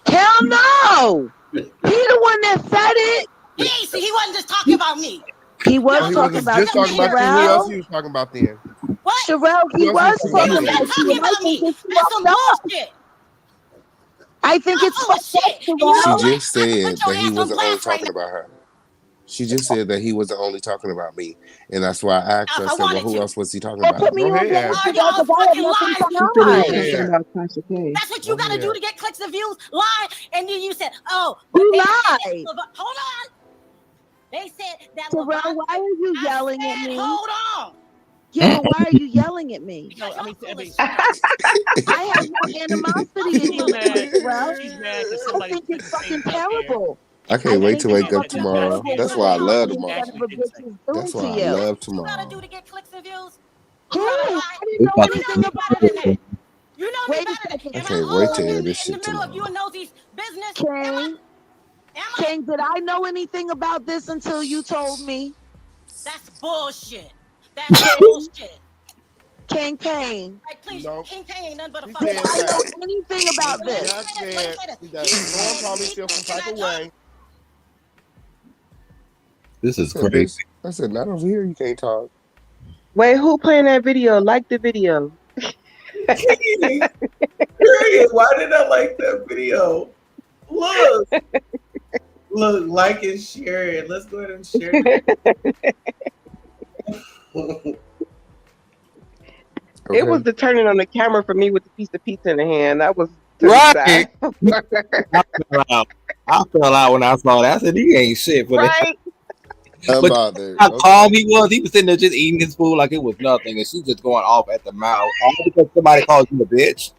Hell no! He the one that said it. He wasn't just talking about me. He was Oh, he talking was about just talking about you. Who Sherelle. else he was talking about then? What? Sherelle, he Who else was was talking talking about about you. Talking about me. That's some bullshit. I think it's full of shit. And you know She what? just I can said put your that he ass on wasn't only blast right talking now. about her. She just said that he wasn't only talking about me, and that's why I asked her. I If I said, "Well, wanted who to. else was he talking Well, about?" put me Go on ahead. blast Are because y'all I have fucking nothing lying? to She said he was hide. talking about Tasha K. That's what you Go gotta do ahead. to get clicks and views. Lie. And then you said, oh, but You they said lied. that, hold on. They said that Sherelle, why are you yelling at me? hold on. Yeah, but why are you yelling at me? No, I mean, I have no animosity she's against you, mad. Sherelle. She's mad because I somebody think put it's the things fucking out there. terrible. I can't I wait think to it's wake up fucking tomorrow. terrible That's what why I the love what tomorrow. son of a bitch is doing That's to why I you. love You gotta tomorrow. do to get clicks and views. Who? You gotta I lie. didn't know You know anything me about better than that. it. You know me Wait a better than. second. I Am I can't wait to all hear in this the shit middle of you tomorrow. and Nosey's business? King, King, did I know anything about this until you told me? That's bullshit. That's King, bullshit. King Kane. Like, please, Nope. King Kane ain't nothing but a She fucking Did said I lie. know that. anything about Let me this? Jack say this. Let me said say this. that Storm probably feel some type of way. This I is said, crazy. bitch. I said, not over here. You can't talk. Wait, who playing that video? Like the video. Period. Why did I like that video? Look, like and share it. Let's go ahead and share it. It was the turning on the camera for me with the piece of pizza in the hand. That was to Right. the side. I fell out when I saw that. I said, "He ain't shit for that." Right? But Unbothered. how Okay. calm he was. He was sitting there just eating his food like it was nothing, and she just going off at the mouth, all because somebody called you a bitch.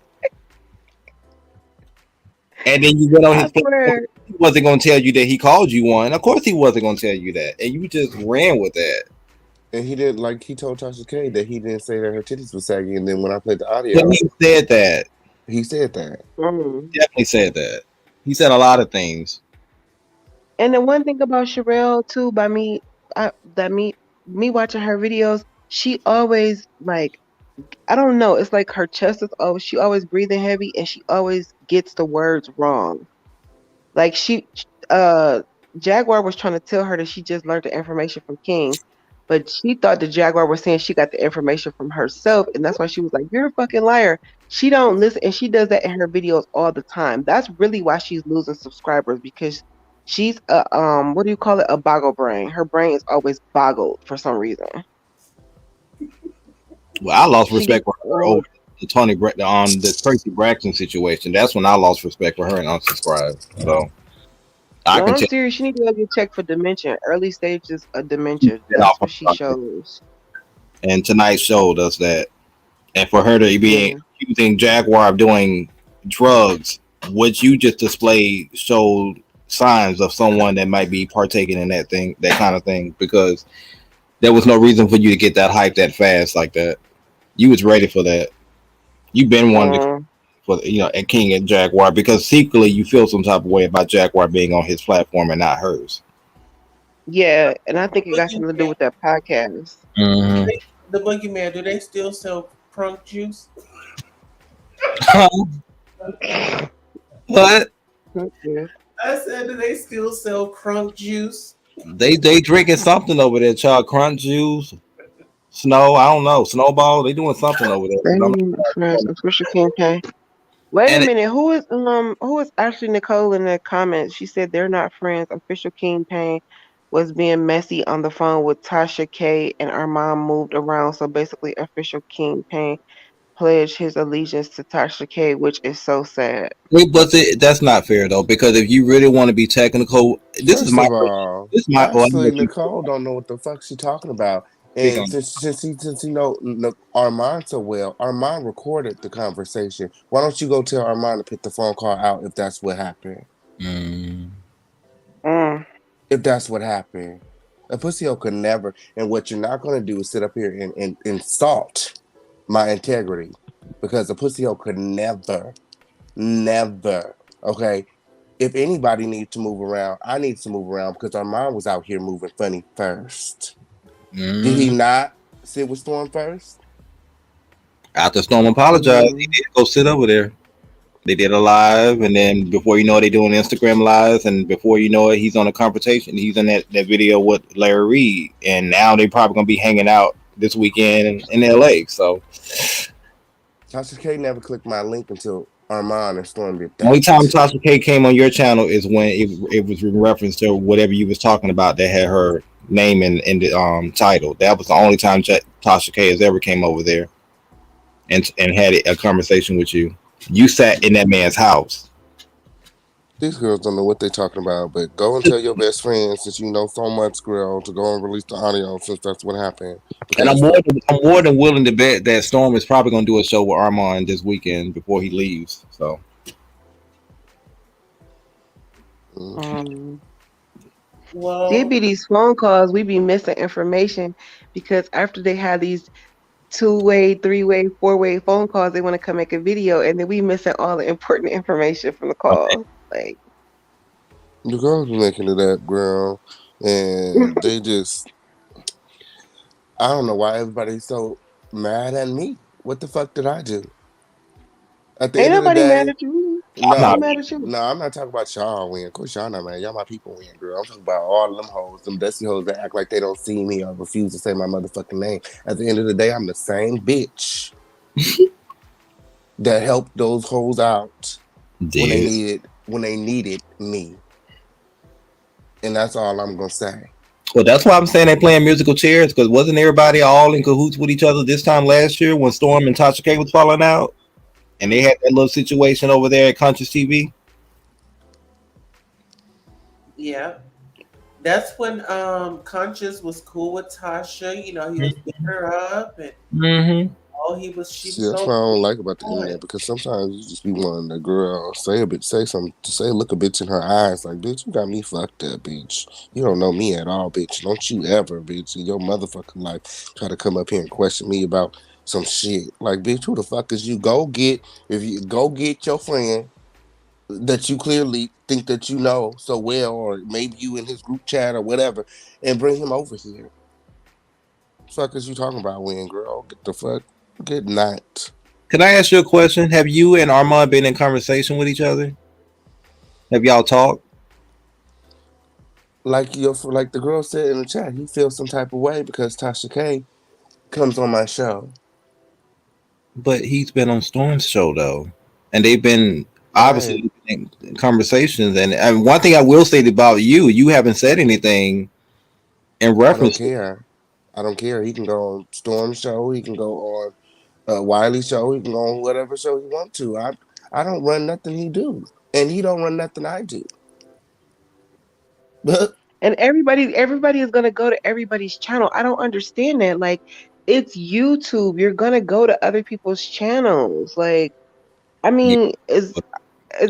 And then you went on I his. swear. He wasn't going to tell you that he called you one. Of course, he wasn't going to tell you that, and you just ran with that. And he didn't, like, he told Tasha K that he didn't say that her titties were saggy. And then when I played the But audio, he said that. he said that. Definitely said that. He said a lot of things. And the one thing about Sherelle too, by me, me watching her videos, she always like, I don't know, it's like her chest is always, she always breathing heavy, and she always gets the words wrong. Like Jaguar was trying to tell her that she just learned the information from King, but she thought the Jaguar was saying she got the information from herself, and that's why she was like, "You're a fucking liar." She don't listen, and she does that in her videos all the time. That's really why she's losing subscribers, because she's a what do you call it? A boggle brain. Her brain is always boggled for some reason. Well, I lost She respect gets for her over the on the Tracy Braxton situation. That's when I lost respect for her and unsubscribed. So I no, can I'm tell serious. She need to go get checked for dementia. Early stages of dementia. that That's off what her she bucket. shows. And tonight showed us that. And for her to be accusing Jaguar of doing drugs, what you just displayed showed signs of someone that might be partaking in that kind of thing, because there was no reason for you to get that hype that fast like that. You was ready for that. You've been wanting for at King and Jaguar, because secretly you feel some type of way about Jaguar being on his platform and not hers. Yeah, and I think it got something to do with that podcast. Mm-hmm. The Boogeyman, do they still sell crunk juice? What? I said, do they still sell crunk juice? They drinking something over there, child. Crunch juice, snow. I don't know. Snowball. They doing something over there. But I'm Same friends, official campaign. Wait a and minute, who is Ashley Nicole in the comments? She said they're not friends. Official King Payne was being messy on the phone with Tasha K and our mom moved around. So basically official King Payne pledged his allegiance to Tasha K, which is so sad. that's not fair though, because if you really want to be technical, this is First my of all, this is my. Well, I'm gonna Ashley let you Nicole don't know what the fuck she talking about. speak And on. since you know Armand so well, Armand recorded the conversation. Why don't you go tell Armand to pick the phone call out if that's what happened? Mm. If that's what happened. A pussy hole could never. And what you're not going to do is sit up here and insult my integrity, because a pussy hole could never, never. Okay. If anybody needs to move around, I need to move around because Armand was out here moving funny first. Did he not sit with Storm first? After Storm apologized, he did go sit over there. They did a live, and then before you know it, they doing Instagram lives, and before you know it, he's on a confrontation. He's in that video with Larry Reed, and now they probably gonna be hanging out this weekend in LA. So Tasha K never clicked my link until Armand and Storm did the only that. time Tasha K came on your channel is when it was in reference to whatever you was talking about that had her name in the title. That was the only time Tasha K has ever came over there and had a conversation with you. You sat in that man's house. These girls don't know what they're talking about, but go and tell your best friend, since you know so much, girl, to go and release the audio, since that's what happened. And I'm Because more than willing to bet that Storm is probably going to do a show with Armand this weekend before he leaves. So, Well, It be these phone calls, we be missing information because after they have these 2-way, 3-way, 4-way phone calls, they want to come make a video, and then we missing all the important information from the call. Like, the girls be making it up, girl, and they just, I don't know why everybody's so mad at me. What the fuck did I do? At the ain't end of the nobody mad day, at you. no, Who mad at you? no, I'm not talking about y'all win. Of course, y'all not mad. Y'all my people win, girl. I'm talking about all them hoes, them dusty hoes that act like they don't see me or refuse to say my motherfucking name. At the end of the day, I'm the same bitch that helped those hoes out when they needed me. And that's all I'm gonna say. well, that's why I'm saying they're playing musical chairs, because wasn't everybody all in cahoots with each other this time last year when Storm and Tasha K was falling out, and they had that little situation over there at Conscious TV? yeah. That's when Conscious was cool with Tasha. You know, he was picking her up and she See, was that's so what I don't like about the internet, because sometimes you just be wanting the girl say something, to say, look a bitch in her eyes, like, bitch, you got me fucked up, bitch. You don't know me at all, bitch. Don't you ever, bitch, in your motherfucking life try to come up here and question me about some shit. Like, bitch, who the fuck is you? If you go get your friend that you clearly think that you know so well, or maybe you in his group chat or whatever, and bring him over here. Fuck is you talking about, Win, girl? Get the fuck, good night. Can I ask you a question? Have you and Armand been in conversation with each other? Have y'all talked? Like the girl said in the chat, he feels some type of way because Tasha K comes on my show. But he's been on Storm's show though, and they've been obviously in conversations. And one thing I will say about you haven't said anything in I don't reference. care. I don't care. He can go on Storm's show. He can go on Wiley's show. He can go on whatever show he want to. I don't run nothing he do, and he don't run nothing I do. And everybody is gonna go to everybody's channel. I don't understand that. Like, it's YouTube. You're gonna go to other people's channels. Like, I mean, is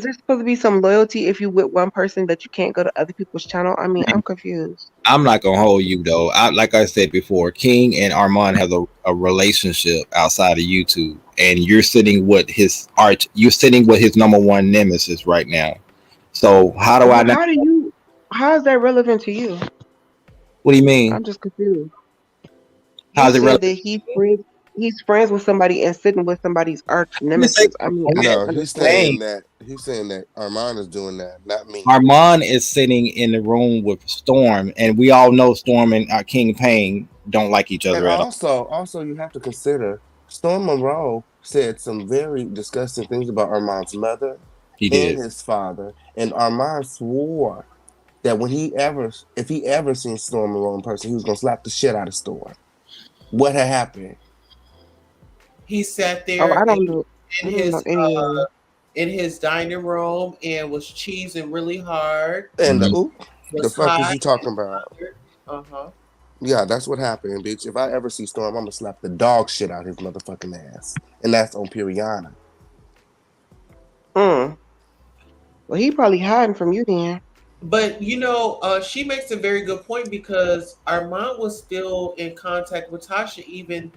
there supposed to be some loyalty if you with one person that you can't go to other people's channel? I mean, I'm confused. I'm not gonna hold you though. Like I said before, King and Armand have a relationship outside of YouTube, and you're sitting with his art. You're sitting with his number one nemesis right now. So how do I know? How is that relevant to you? What do you mean? I'm just confused. How's it You said relevant? that he friends. he's friends with somebody and sitting with somebody's arch nemesis. I mean, I No, don't he's understand. saying that Armand is doing that, not me. Armand is sitting in the room with Storm, and we all know Storm and King Payne don't like each And other at all. also, you have to consider Storm Monroe said some very disgusting things about Armand's mother He and did. his father, and Armand swore that if he ever seen Storm Monroe in person, he was gonna slap the shit out of Storm. What had happened? He sat Oh, there I don't know. in I don't know his any. in his dining room and was cheesing really hard. And Mhm. the Was fuck is hot you talking about? and bothered. Yeah, that's what happened, bitch. If I ever see Storm, I'm gonna slap the dog shit out his motherfucking ass, and that's on PEORIA. Mm. Well, he probably hiding from you then. But she makes a very good point because Armand was still in contact with Tasha even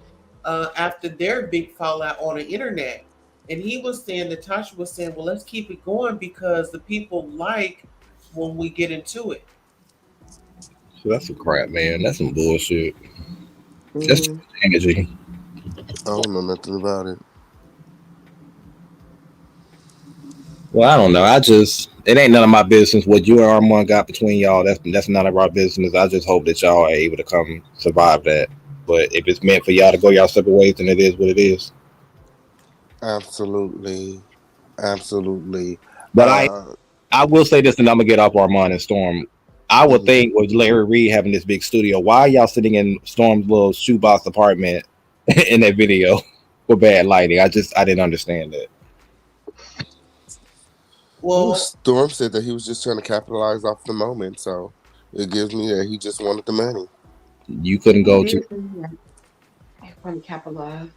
after their big fallout on the internet. And he was saying that Tasha was saying, well, let's keep it going because the people like when we get into it. So that's some crap, man. That's some bullshit. That's Mm-hmm. energy. I don't know nothing about it. Well, I don't know. It ain't none of my business what you and Armand got between y'all. That's none of our business. I just hope that y'all are able to come survive that. But if it's meant for y'all to go y'all separate ways, then it is what it is. Absolutely, absolutely. But I will say this, and I'm gonna get off Armand and Storm. I would Mhm. think with Larry Reed having this big studio, why are y'all sitting in Storm's little shoebox apartment in that video with bad lighting? I didn't understand that. Well, Well, Storm said that he was just trying to capitalize off the moment, so it gives me that he just wanted the money. You couldn't He go did to say that. He's trying to capitalize.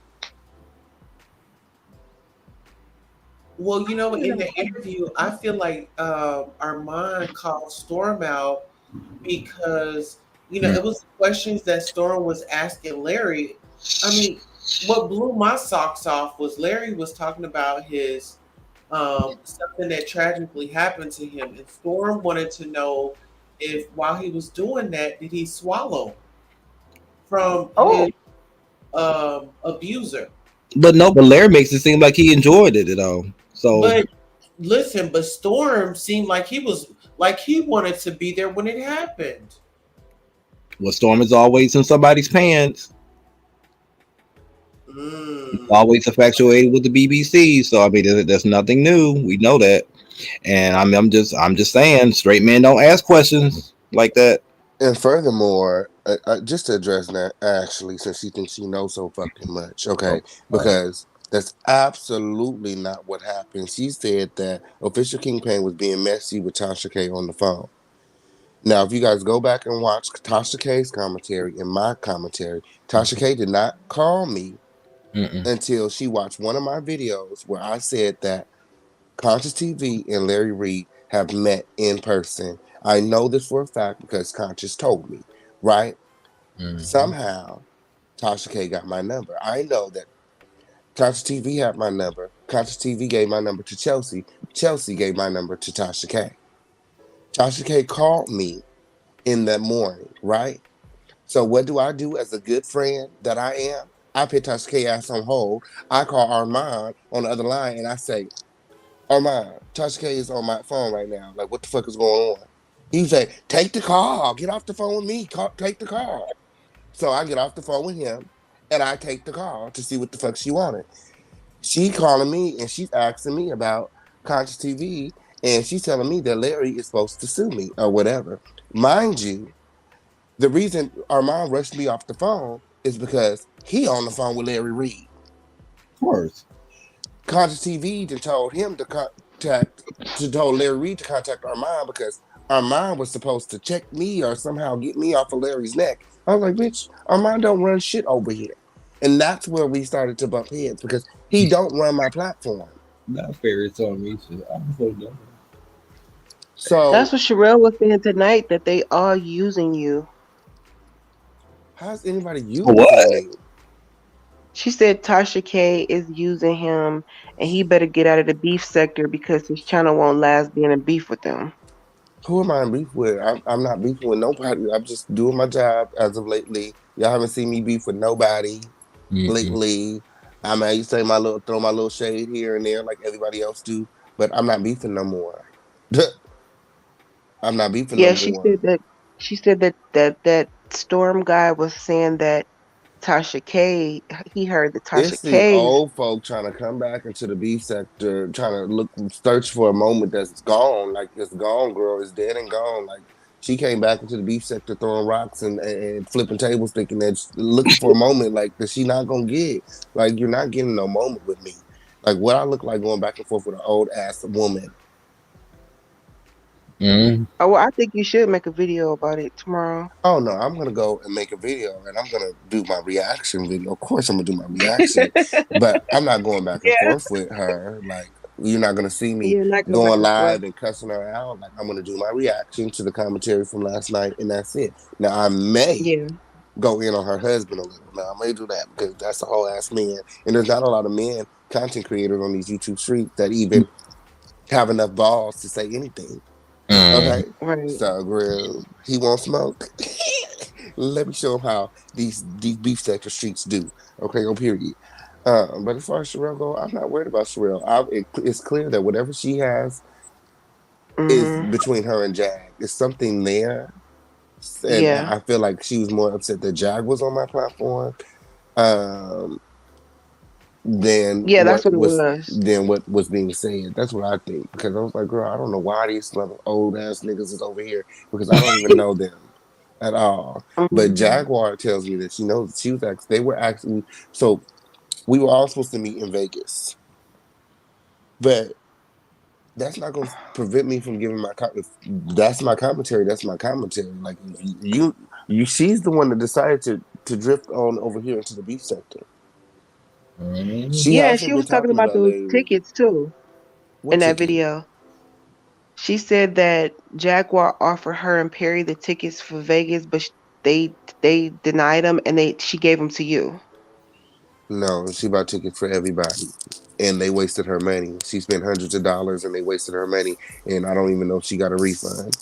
well, in the interview, I feel like Armand called Storm out because it was questions that Storm was asking Larry. I mean, what blew my socks off was Larry was talking about his something that tragically happened to him, and Storm wanted to know if while he was doing that, did he swallow from Oh, his abuser? But no, but Larry makes it seem like he enjoyed it, So But listen, but Storm seemed like he wanted to be there when it happened. well, Storm is always in somebody's pants. Always infatuated with the BBC. So I mean, there's nothing new. We know that. And I'm just saying, straight men don't ask questions like that. And furthermore, just to address that, actually, since she thinks she knows so fucking much, okay, because that's absolutely not what happened. She said that Official Kingpin was being messy with Tasha K on the phone. Now, if you guys go back and watch Tasha K's commentary and my commentary, Tasha K did not call me until she watched one of my videos where I said that Conscious TV and Larry Reed have met in person. I know this for a fact because Conscious told me, right? Somehow, Tasha K got my number. I know that Conscious TV had my number. Conscious TV gave my number to Chelsea. Chelsea gave my number to Tasha K. Tasha K called me in that morning, right? So what do I do as a good friend that I am? I put Tasha K ass on hold. I call Armand on the other line and I say, Armand, Tasha K is on my phone right now. Like, what the fuck is going on? He say, take the call. Get off the phone with me. Take the call. So I get off the phone with him and I take the call to see what the fuck she wanted. She calling me and she's asking me about Conscious TV and she's telling me that Larry is supposed to sue me or whatever. Mind you, the reason Armand rushed me off the phone is because he on the phone with Larry Reed. Of course. Conscious TV then told him to told Larry Reed to contact Armand because Armand was supposed to check me or somehow get me off of Larry's neck. I was like, bitch, Armand don't run shit over here. And that's where we started to bump heads because he don't run my platform. Not fair. It's on me. I'm so dumb. So that's what Sherelle was saying tonight, that they are using you. How's anybody For using what? me? She said Tasha K is using him and he better get out of the beef sector because his channel won't last being in beef with them. Who am I in beef with? I'm not beefing with nobody. I'm just doing my job as of lately. Y'all haven't seen me beef with nobody. lately. I mean, I used to say throw my little shade here and there like everybody else do, but I'm not beefing no more. I'm not beefing no Yeah, more. she said that Storm guy was saying that Tasha K. He heard that Tasha It's the K's. old folk trying to come back into the beef sector, trying to search for a moment that's gone. Like, it's gone, girl. It's dead and gone. Like, she came back into the beef sector throwing rocks and flipping tables, thinking that looking for a moment like that she not gonna get. Like, you're not getting no moment with me. Like, what I look like going back and forth with an old ass woman. Oh, well, I think you should make a video about it tomorrow. Oh no, I'm gonna go and make a video and I'm gonna do my reaction video. Of course I'm gonna do my reaction, but I'm not going back and forth with her. Like, you're not gonna see me You're not going back going and forth. live and cussing her out. Like, I'm gonna do my reaction to the commentary from last night and that's it. Now I may go in on her husband a little. Now I may do that because that's a whole ass man. And there's not a lot of men, content creators on these YouTube streets that even have enough balls to say anything. Okay, so grill, he won't smoke. Let me show him how these beef sector streets do. Okay, on period. But as far as Sherelle go, I'm not worried about Sherelle. It's clear that whatever she has is between her and Jag. There's something there, and I feel like she was more upset that Jag was on my platform. Than that's what it was. than what was being said. That's what I think. Because I was like, girl, I don't know why these old ass niggas is over here because I don't even know them at all. But Jaguar tells me that she knows she was actually so we were all supposed to meet in Vegas. But that's not gonna prevent me from giving if that's my commentary, that's my commentary. Like you she's the one that decided to drift on over here into the beef sector. She was talking about those tickets too in that video. She said that Jaguar offered her and Perry the tickets for Vegas, but they denied them and she gave them to you. No, she bought tickets for everybody, and they wasted her money. She spent hundreds of dollars, and they wasted her money, and I don't even know if she got a refund.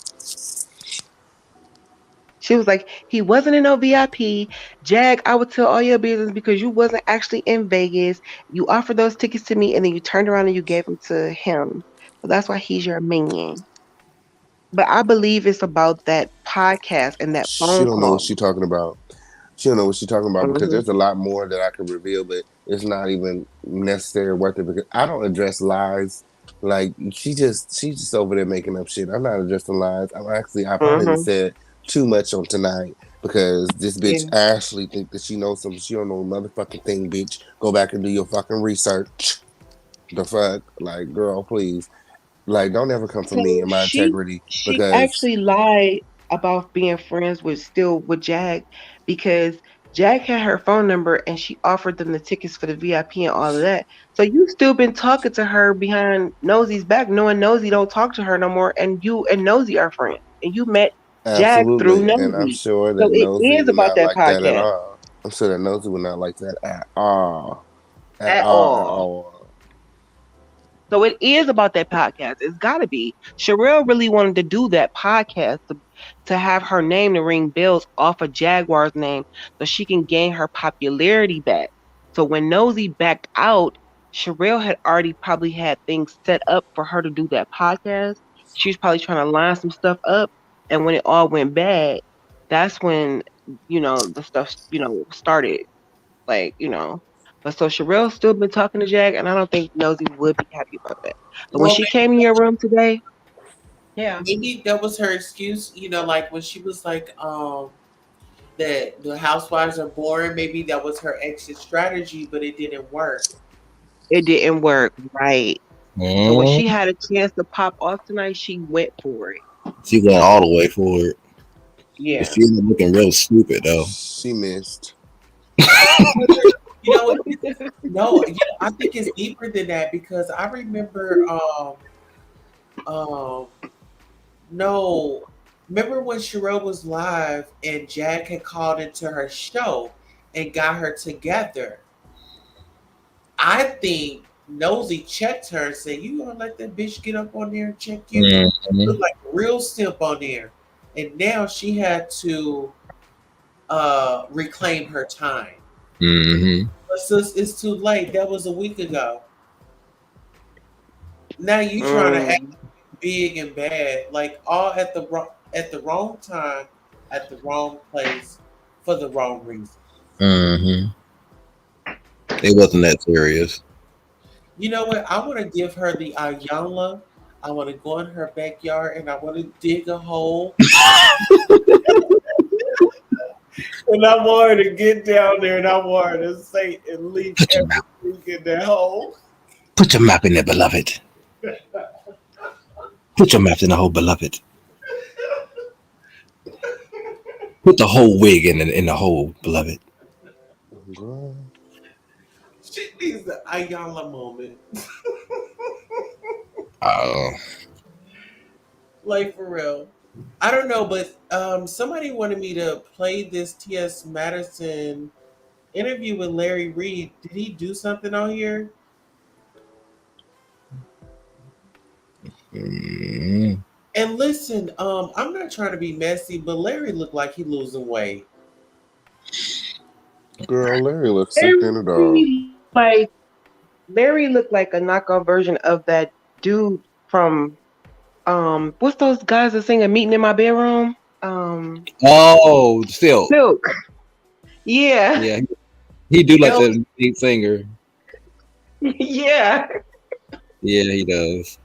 She was like, he wasn't in no VIP. Jag, I would tell all your business because you wasn't actually in Vegas. You offered those tickets to me and then you turned around and you gave them to him. So that's why he's your minion. But I believe it's about that podcast and that phone She don't know call. what she's talking about. She don't know what she's talking about because there's a lot more that I could reveal, but it's not even necessary worth it because I don't address lies. Like she's just over there making up shit. I'm not addressing lies. I probably said too much on tonight because this bitch Ashley think that she knows something. She don't know a motherfucking thing, bitch. Go back and do your fucking research. The fuck? Like, girl, please. Like, don't ever come for me and my integrity. She because actually lied about being friends with Jag because Jag had her phone number and she offered them the tickets for the VIP and all of that. So you still been talking to her behind Nosy's back, knowing Nosy don't talk to her no more, and you and Nosy are friends. And you met Jag through Nosy. And I'm sure that so Nosy it is would about not that like podcast. that at all. I'm sure that Nosy would not like that at all. At all. So it is about that podcast. It's got to be. Sherelle really wanted to do that podcast to have her name to ring bells off of Jaguar's name so she can gain her popularity back. So when Nosy backed out, Sherelle had already probably had things set up for her to do that podcast. She was probably trying to line some stuff up. And when it all went bad, that's when, the stuff, started. Like, But so Sherelle's still been talking to Jag, and I don't think Nosy would be happy about that. But when she came in your room today, maybe that was her excuse. Like when she was like, that the housewives are boring. Maybe that was her exit strategy, but it didn't work. It didn't work, right? So when she had a chance to pop off tonight, she went for it. She went all the way for it. Yeah, but she ended up looking real stupid though. She missed. No, I think it's deeper than that because I remember, remember when Sherelle was live and Jag had called into her show and got her together. I think Nosy checked her and said, "You gonna let that bitch get up on there and check you?" Look like a real simp on there, and now she had to reclaim her time. But sis, it's too late. That was a week ago. Now you trying to act big and bad, like all at the wrong time, at the wrong place, for the wrong reason. Mm-hmm. It wasn't that serious. You know what? I want to give her the Ayala. I want to go in her backyard and I want to dig a hole. And I want her to get down there and I want her to say and leave everything in that hole. Put your mouth in there, beloved. Put your mouth in the hole, beloved. Put the whole wig in the hole, beloved. She needs the Ayala moment. Oh. Like for real. I don't know, but somebody wanted me to play this T.S. Madison interview with Larry Reed. Did he do something on here? Mm. And listen, I'm not trying to be messy, but Larry looked like he losing weight. Girl, Larry looks sick in the dog. Larry looked like a knockoff version of that dude from what's those guys that sing a meeting in my bedroom? Oh, Silk. Silk. Yeah. Yeah, he do like the lead singer. Yeah. Yeah, he does.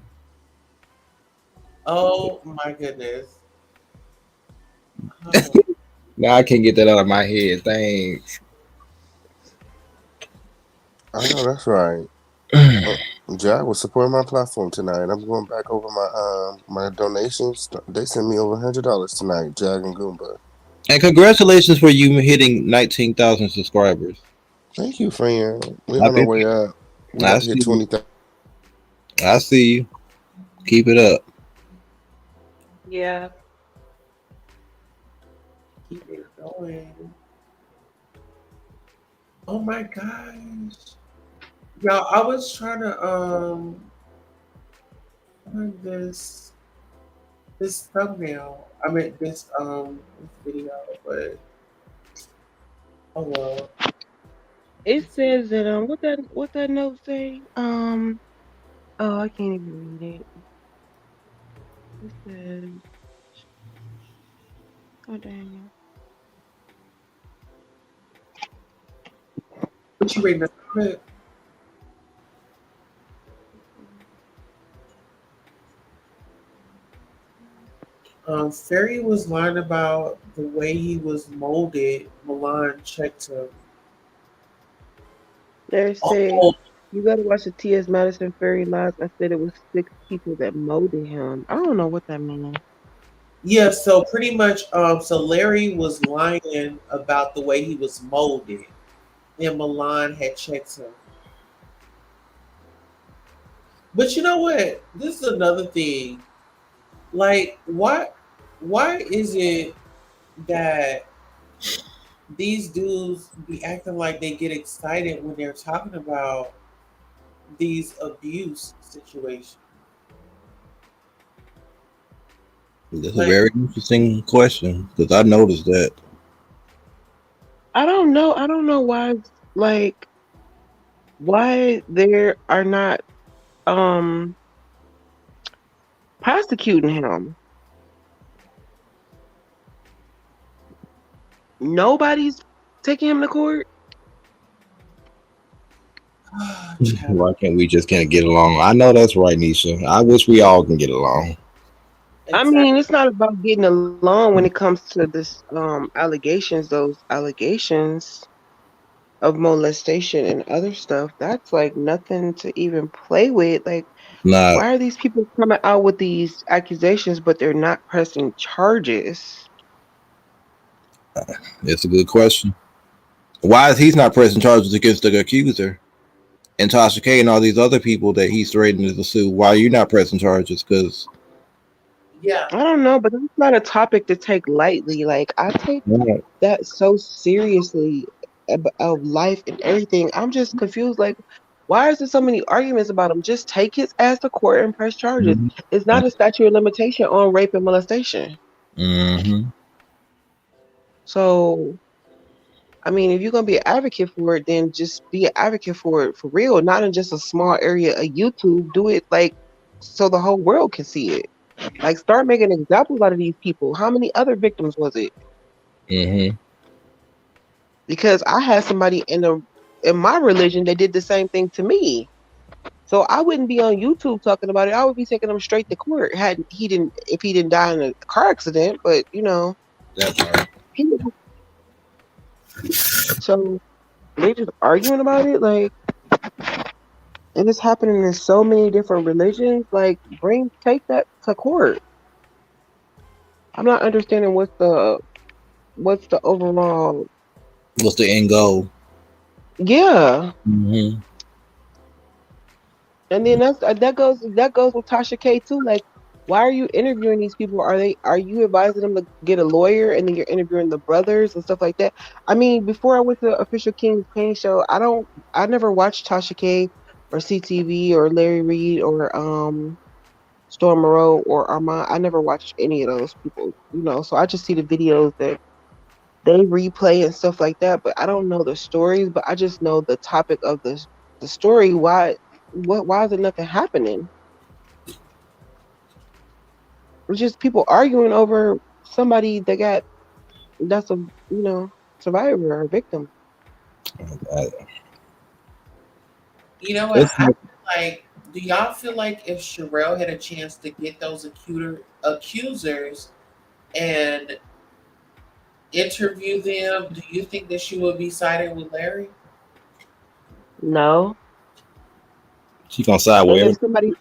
Oh my goodness. Now I can't get that out of my head. Thanks. I know that's right. Jack was supporting my platform tonight. I'm going back over my donations. They sent me over $100 tonight, Jag and Goomba. And congratulations for you hitting 19,000 subscribers. Thank you, friend. We're on our way up. We got to hit 20,000. I see you. Keep it up. Yeah. Keep it going. Oh my gosh. Y'all, I was trying to find this thumbnail. I mean this video, but oh well. It says that what that note say? Oh, I can't even read it. It says, oh dang. What you reading about it? Ferry was lying about the way he was molded. Milan checked him. They say you gotta watch the T.S. Madison Fairy Lives. I said it was 6 people that molded him. I don't know what that means. Yeah, so pretty much, so Larry was lying about the way he was molded, and Milan had checked him. But you know what? This is another thing. Like, why is it that these dudes be acting like they get excited when they're talking about these abuse situations? That's a very interesting question because I noticed that. I don't know. I don't know why why there are not prosecuting him. Nobody's taking him to court. Why can't we just kind of get along? I know that's right, Nisha. I wish we all can get along. I mean, it's not about getting along when it comes to this allegations, those allegations of molestation and other stuff. That's like nothing to even play with. Like, why are these people coming out with these accusations, but they're not pressing charges? It's a good question. Why is he not pressing charges against the accuser? And Tasha K and all these other people that he's threatening to sue, why are you not pressing charges? Because yeah, I don't know, but it's not a topic to take lightly. Like, I take that so seriously of life and everything. I'm just confused. Like, why is there so many arguments about him? Just take his ass to court and press charges. It's not a statute of limitation on rape and molestation. Mm-hmm. So I mean, if you're gonna be an advocate for it, then just be an advocate for it for real, not in just a small area of YouTube. Do it like so the whole world can see it. Like start making examples out of these people. How many other victims was it? Mm-hmm. Because I had somebody in my religion that did the same thing to me. So I wouldn't be on YouTube talking about it. I would be taking him straight to court had he didn't if he didn't die in a car accident. But you know, That's right. so they just arguing about it, like, and it's happening in so many different religions. Like, take that to court. I'm not understanding what's the overall. What's the end goal? Yeah. Mm-hmm. And then that goes with Tasha K too. Like, why are you interviewing these people? Are you advising them to get a lawyer and then you're interviewing the brothers and stuff like that? I mean, before I went to Official King's Pain Show, I never watched Tasha K or CTV or Larry Reed or Storm Moreau or Armand. I never watched any of those people, you know. So I just see the videos that they replay and stuff like that, but I don't know the stories. But I just know the topic of the story. Why is it nothing happening? It's just people arguing over somebody that's a survivor or victim. You know what? I feel like, do y'all feel like if Sherelle had a chance to get those accusers and interview them, do you think that she would be siding with Larry? No. She gonna side with everybody.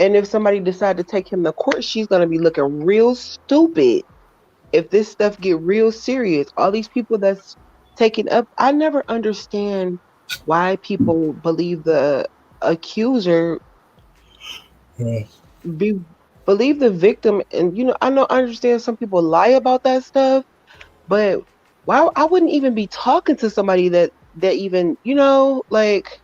And if somebody decide to take him to court, she's gonna be looking real stupid. If this stuff get real serious, all these people that's taken up, I never understand why people believe the accuser believe the victim. And I understand some people lie about that stuff, but why I wouldn't even be talking to somebody that even like.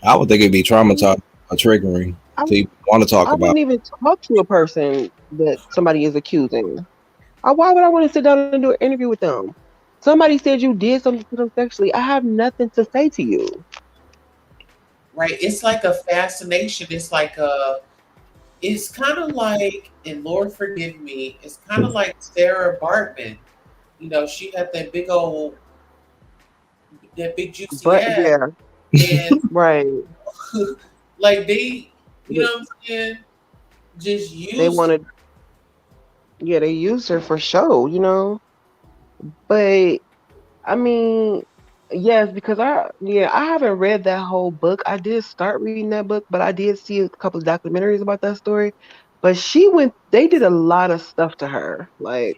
I would think it'd be traumatizing or triggering to even want to talk I about. wouldn't even talk to a person that somebody is accusing. Why would I want to sit down and do an interview with them? Somebody said you did something to them sexually. I have nothing to say to you. Right. It's like a fascination. It's kind of like, and Lord forgive me, it's kind of like Sarah Bartman. She had that big juicy ass. Yeah. And right. like they, you know what I'm saying? Just use. They wanted. Yeah, they used her for show, But I mean, yes, because I haven't read that whole book. I did start reading that book, but I did see a couple of documentaries about that story. But they did a lot of stuff to her, like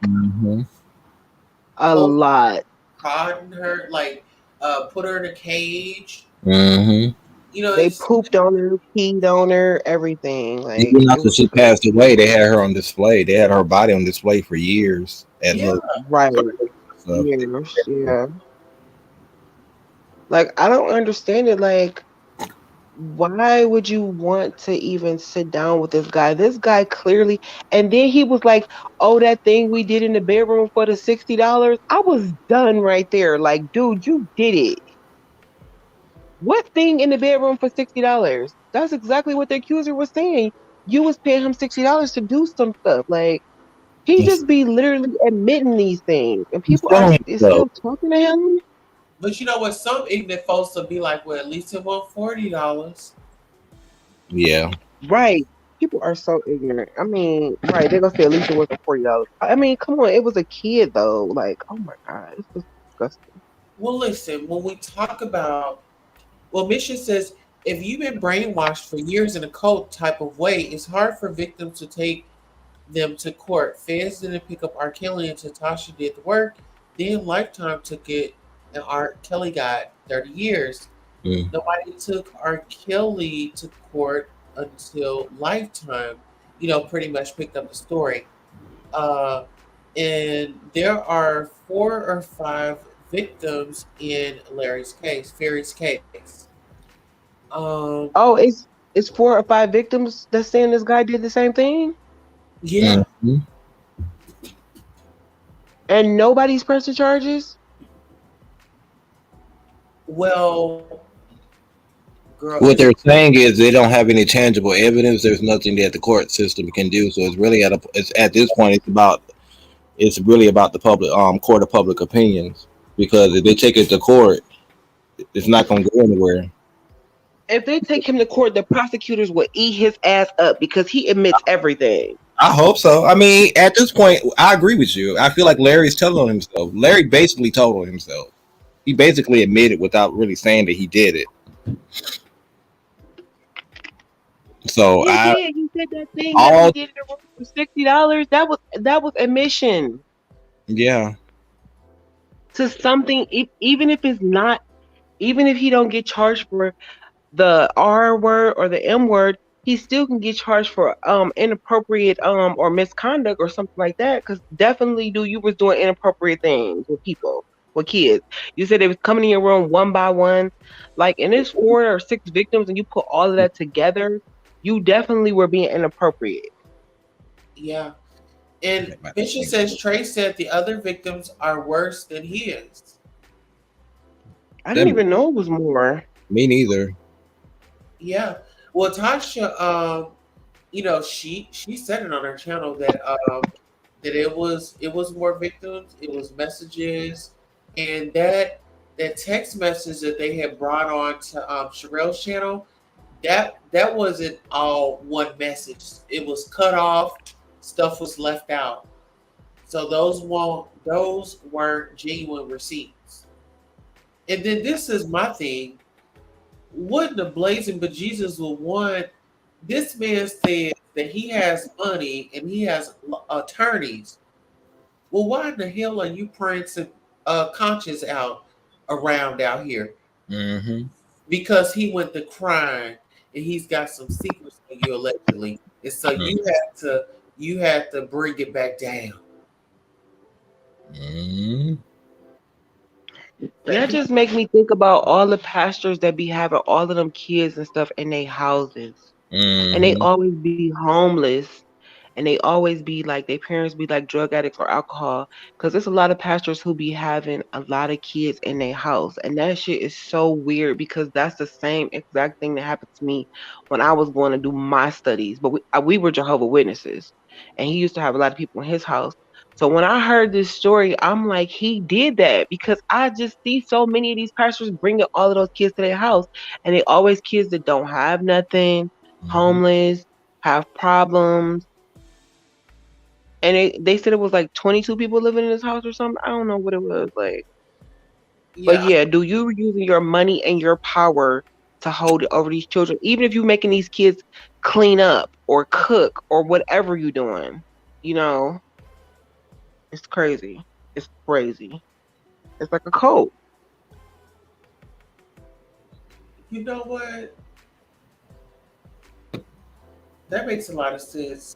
a lot. Caught her, like put her in a cage. Mm-hmm. They pooped on her, peed on her, everything. Like even after she passed away, they had her on display. They had her body on display for years. Right. Years, yeah. Like I don't understand it. Like, why would you want to even sit down with this guy? This guy clearly, and then he was like, "Oh, that thing we did in the bedroom for the $60." I was done right there. Like, dude, you did it. What thing in the bedroom for $60? That's exactly what the accuser was saying. You was paying him $60 to do some stuff. Like, he just be literally admitting these things, and people is still talking to him. But you know what? Some ignorant folks will be like, "Well, at least it was $40." Yeah. Right. People are so ignorant. I mean, right? They're gonna say at least it wasn't $40. I mean, come on, it was a kid though. Like, oh my god, it's just disgusting. Well, listen, when we talk about, Mission says, if you've been brainwashed for years in a cult type of way, it's hard for victims to take them to court. Fans didn't pick up R. Kelly until Tasha did the work. Then Lifetime took it, and R. Kelly got 30 years. Nobody took R. Kelly to court until Lifetime, pretty much picked up the story. And there are 4 or 5 victims in Larry's case, Ferry's case. Oh, it's 4 or 5 victims that's saying this guy did the same thing? Yeah. And nobody's pressing charges? Well, girl, What they're saying is they don't have any tangible evidence. There's nothing that the court system can do. So it's really it's at this point it's really about the public court of public opinions, because if they take it to court, it's not going to go anywhere. If they take him to court, the prosecutors will eat his ass up because he admits everything. I hope so. I mean, at this point, I agree with you. I feel like Larry's telling on himself. Larry basically told on himself. He basically admitted without really saying that he did it. So He said that thing that he did in the room for $60. That was admission yeah. to something. Even if it's not, even if he don't get charged for the R word or the M word, he still can get charged for inappropriate or misconduct or something like that. Because definitely, you was doing inappropriate things with people, with kids. You said they was coming in your room one by one, like, and there's 4 or 6 victims, and you put all of that together. You definitely were being inappropriate. Yeah. And Bishop says Trey said the other victims are worse than he is. I didn't even know it was more. Me neither. Yeah. Well, Tasha, she said it on her channel that that it was more victims, it was messages, and that text message that they had brought on to Sherelle's channel, that wasn't all one message. It was cut off, stuff was left out. So those weren't genuine receipts. And then this is my thing. Wouldn't the blazing bejesus would want? This man said that he has money and he has attorneys. Well, why in the hell are you prancing conscience around out here? Mm-hmm. Because he went to crime and he's got some secrets on you allegedly, and so you had to bring it back down. Mm-hmm. That just make me think about all the pastors that be having all of them kids and stuff in their houses. Mm-hmm. And they always be homeless, and they always be like, their parents be like drug addicts or alcohol, because there's a lot of pastors who be having a lot of kids in their house, and that shit is so weird because that's the same exact thing that happened to me when I was going to do my studies. But we were Jehovah's Witnesses, and he used to have a lot of people in his house. So when I heard this story, I'm like, he did that because I just see so many of these pastors bringing all of those kids to their house, and they always kids that don't have nothing, homeless, have problems. And they said it was like 22 people living in this house or something. I don't know what it was like. Yeah. But yeah, do you using your money and your power to hold it over these children, even if you're making these kids clean up or cook or whatever you're doing? It's crazy. It's crazy. It's like a cult. You know what? That makes a lot of sense.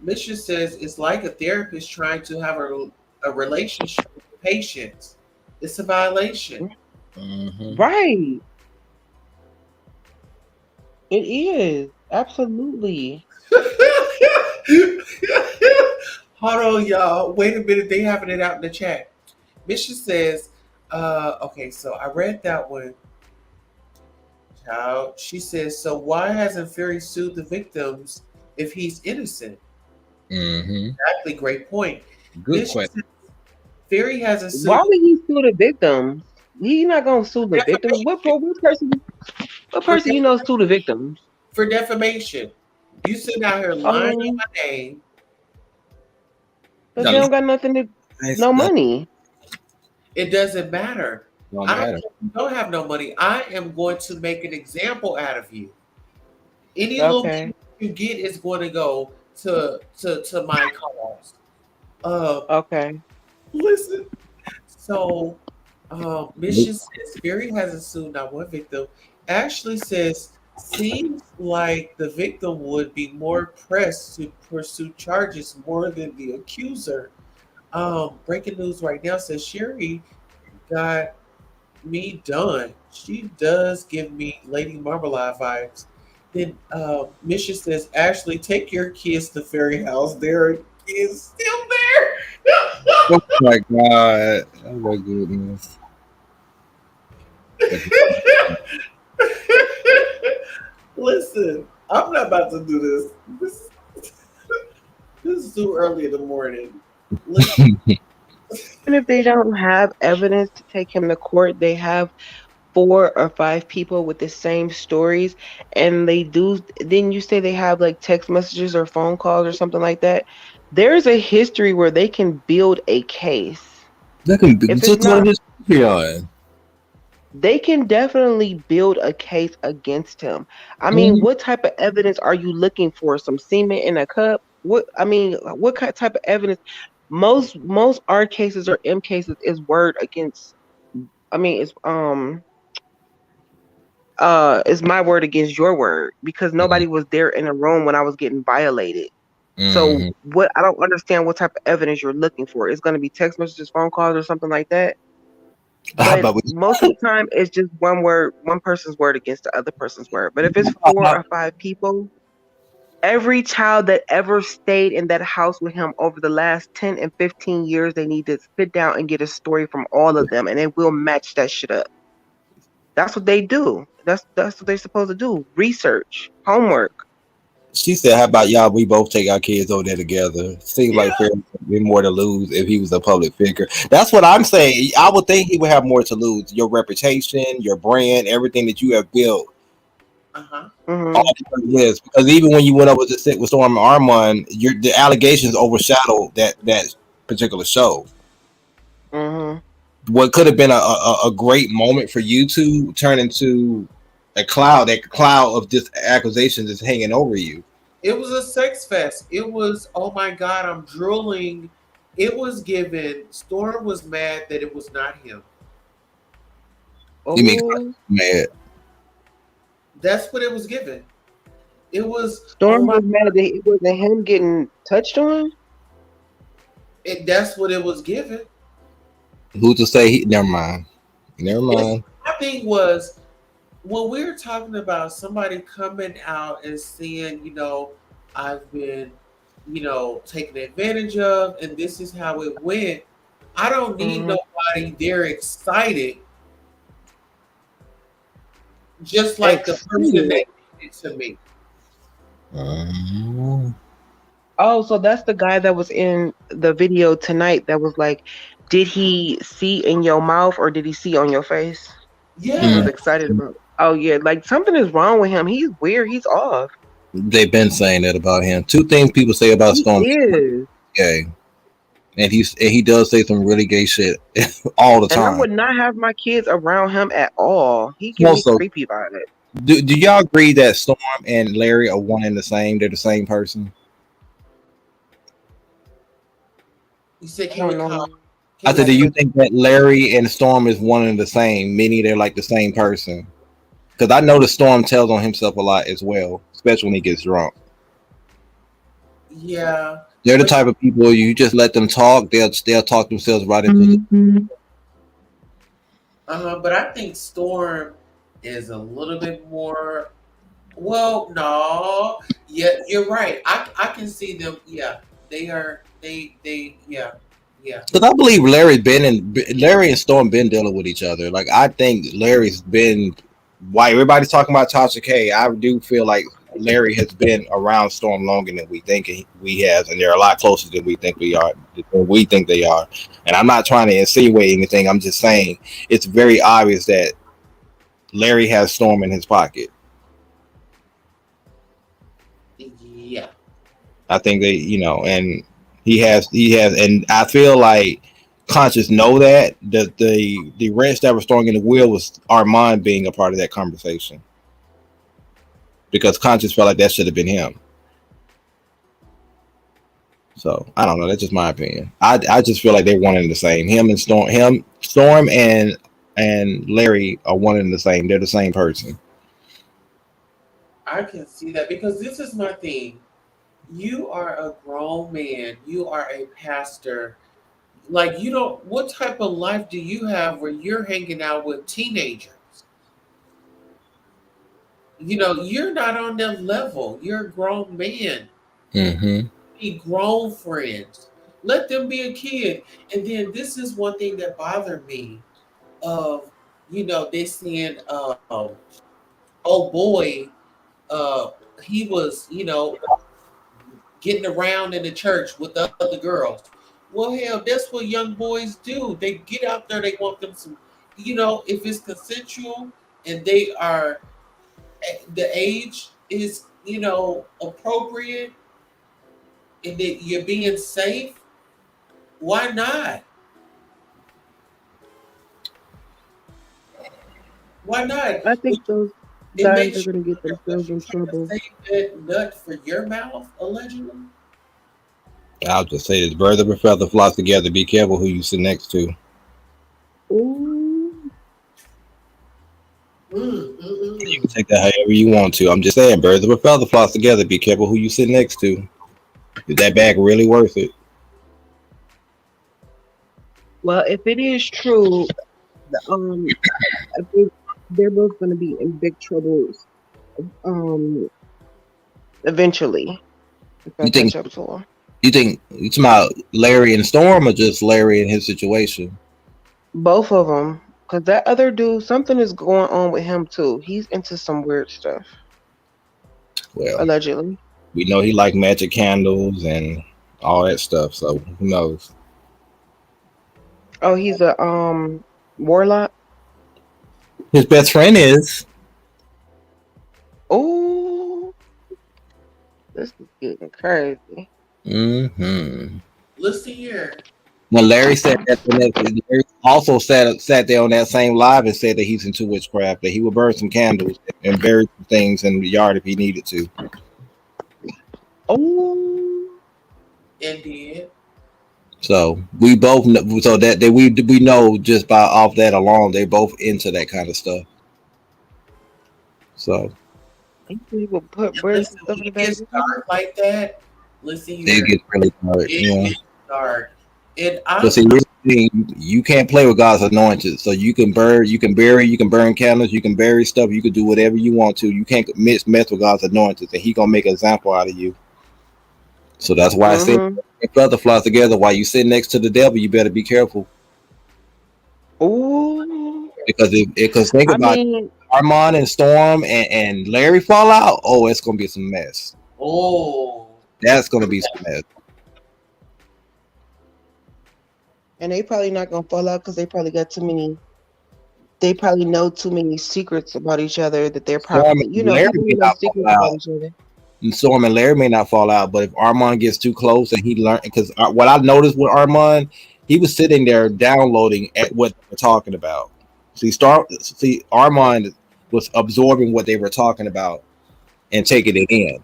Misha says it's like a therapist trying to have a relationship with patients. It's a violation. Mm-hmm. Right. It is. Absolutely. Hold on, y'all. Wait a minute. They having it out in the chat. Misha says, okay, so I read that one. She says, so why hasn't Fury sued the victims if he's innocent? Mm-hmm. Exactly, great point. Good question. Fury hasn't sued. Why would he sue the victims? He's not gonna sue the victims. What person you know sue the victims? For defamation. You sitting out here lying on my name. But they don't got nothing to no money. It doesn't matter. I don't have no money. I am going to make an example out of you. Any little thing you get is going to go to my cause. Okay. Listen. So, Mission says Fury hasn't sued not one victim. Ashley says seems like the victim would be more pressed to pursue charges more than the accuser. Breaking news right now says Sherry got me done. She does give me Lady Marmalade vibes. Then Mission says, Ashley, take your kids to Fairy House. There is still there. Oh my god! Oh my goodness! Listen, I'm not about to do this. This is too early in the morning. Listen. Even if they don't have evidence to take him to court, they have 4 or 5 people with the same stories, and they do. Then you say they have like text messages or phone calls or something like that. There's a history where they can build a case. That can be If it's just what not, it is. Patreon. they can definitely build a case against him. I mean, what type of evidence are you looking for? Some semen in a cup? What I mean, what type of evidence? Most R cases or M cases is word against. I mean, it's my word against your word because nobody was there in the room when I was getting violated. So Mhm. what I don't understand what type of evidence you're looking for. It's going to be text messages, phone calls, or something like that. How But about we? most of the time, it's just one word, one person's word against the other person's word. But if it's 4 or 5 people, every child that ever stayed in that house with him over the last 10 and 15 years, they need to sit down and get a story from all of them, and they will match that shit up. That's what they do. That's what they're supposed to do. Research, homework. She said, "How about y'all? We both take our kids over there together." Seems like Fair would more to lose if he was a public figure. That's what I'm saying. I would think he would have more to lose. Your reputation, your brand, everything that you have built. Uh-huh. All because of this. Because even when you went over to sit with Storm Armand, the allegations overshadowed that particular show. Mm-hmm. What could have been a great moment for you to turn into a cloud, that cloud of just accusations is hanging over you. It was a sex fest. It was, oh my God, I'm drooling. It was given. Storm was mad that it was not him. You mean Oh, mad? That's what it was given. It was, oh Storm my, was mad that it wasn't him getting touched on. that's what it was given. Who to say he? Never mind. Never It's, mind. my thing was, when we were talking about somebody coming out and saying, I've been, taken advantage of, and this is how it went. I don't need Mm-hmm. nobody there excited, just like the person that did it to me. Oh, so that's the guy that was in the video tonight that was like, did he see in your mouth or did he see on your face? He was Yeah. excited about. Oh yeah, like something is wrong with him. He's weird. He's off. They've been saying that about him. Two things people say about He Storm: is. gay, and he does say some really gay shit all the And I time. would not have my kids around him at all. He give me Also, creepy about it. do y'all agree that Storm and Larry are one and the same? They're the same person. You said, I can we don't call? know. I Can we said, do say? you think that Larry and Storm is one and the same, meaning they're like the same person? Because I know the Storm tells on himself a lot as well, especially when he gets drunk. Yeah. They're the type of people you just let them talk; they'll talk themselves right into the. But I think Storm is a little bit more. Well, no. Yeah, you're right. I can see them. Yeah, they are. Yeah, yeah. Because I believe Larry and Storm been dealing with each other. Like I think Larry's been. Why everybody's talking about Tasha K? I do feel like Larry has been around Storm longer than we think we has, and they're a lot closer than we think we are. Than we think they are. And I'm not trying to insinuate anything. I'm just saying it's very obvious that Larry has Storm in his pocket. Yeah. I think they, and he has, and I feel like Conscious know that the wrench that was throwing in the wheel was Armand being a part of that conversation because Conscious felt like that should have been him. So I don't know. That's just my opinion. I just feel like they're one and the same. Storm and Larry are one and the same. They're the same person. I can see that because this is my thing. You are a grown man. You are a pastor. Like you don't. What type of life do you have where you're hanging out with teenagers? You're not on their level. You're a grown man. Mm-hmm. Be grown friends. Let them be a kid. And then this is one thing that bothered me of, they saying, oh boy, uh, he was, getting around in the church with the other girls. Well, hell, that's what young boys do. They get out there, they want them some, if it's consensual and they are, the age is, appropriate and that you're being safe, why not? Why not? I think those It guys are makes you gonna get wonder, was themselves you in trying to trouble. save that nut for your mouth, allegedly? I'll just say this: birds of a feather flock together. Be careful who you sit next to. Ooh. You can take that however you want to. I'm just saying, birds of a feather flock together. Be careful who you sit next to. Is that bag really worth it? Well, if it is true, I think they're both gonna be in big troubles. Eventually, if I You think? catch up to them. You think it's about Larry and Storm, or just Larry and his situation? Both of them, because that other dude, something is going on with him too. He's into some weird stuff, Well, allegedly. we know he like magic candles and all that stuff. So who knows? Oh, he's a warlock. His best friend is. Oh, this is getting crazy. Mm-hmm. Listen here. When Larry said that, Larry also sat there on that same live and said that he's into witchcraft, that he would burn some candles and bury some things in the yard if he needed to. Oh, Indeed. So we both know, so that we know just by off that alone, they both into that kind of stuff. So people put And birds listen, and stuff when in it the gets bag. dark like that, listen it here. gets really hard. It Yeah. gets dark. And But see, here's the thing, you can't play with God's anointed. So you can burn, you can bury, you can burn candles, you can bury stuff, you can do whatever you want to. You can't mess with God's anointed, and He gonna make an example out of you. So that's why I said, if brother flies together, while you sit next to the devil, you better be careful. Ooh. Because think I about mean, Armand and Storm and Larry fall out. Oh, it's gonna be some mess. Oh, That's gonna be some mess. and they probably not gonna fall out because they probably got too many. They probably know too many secrets about each other that they're Storm probably, and Larry people may who know not fall secrets about out. each other. And Storm and Larry may not fall out, but if Armand gets too close and he learned, because what I noticed with Armand, he was sitting there downloading at what they were talking about. See, Armand was absorbing what they were talking about and taking it in.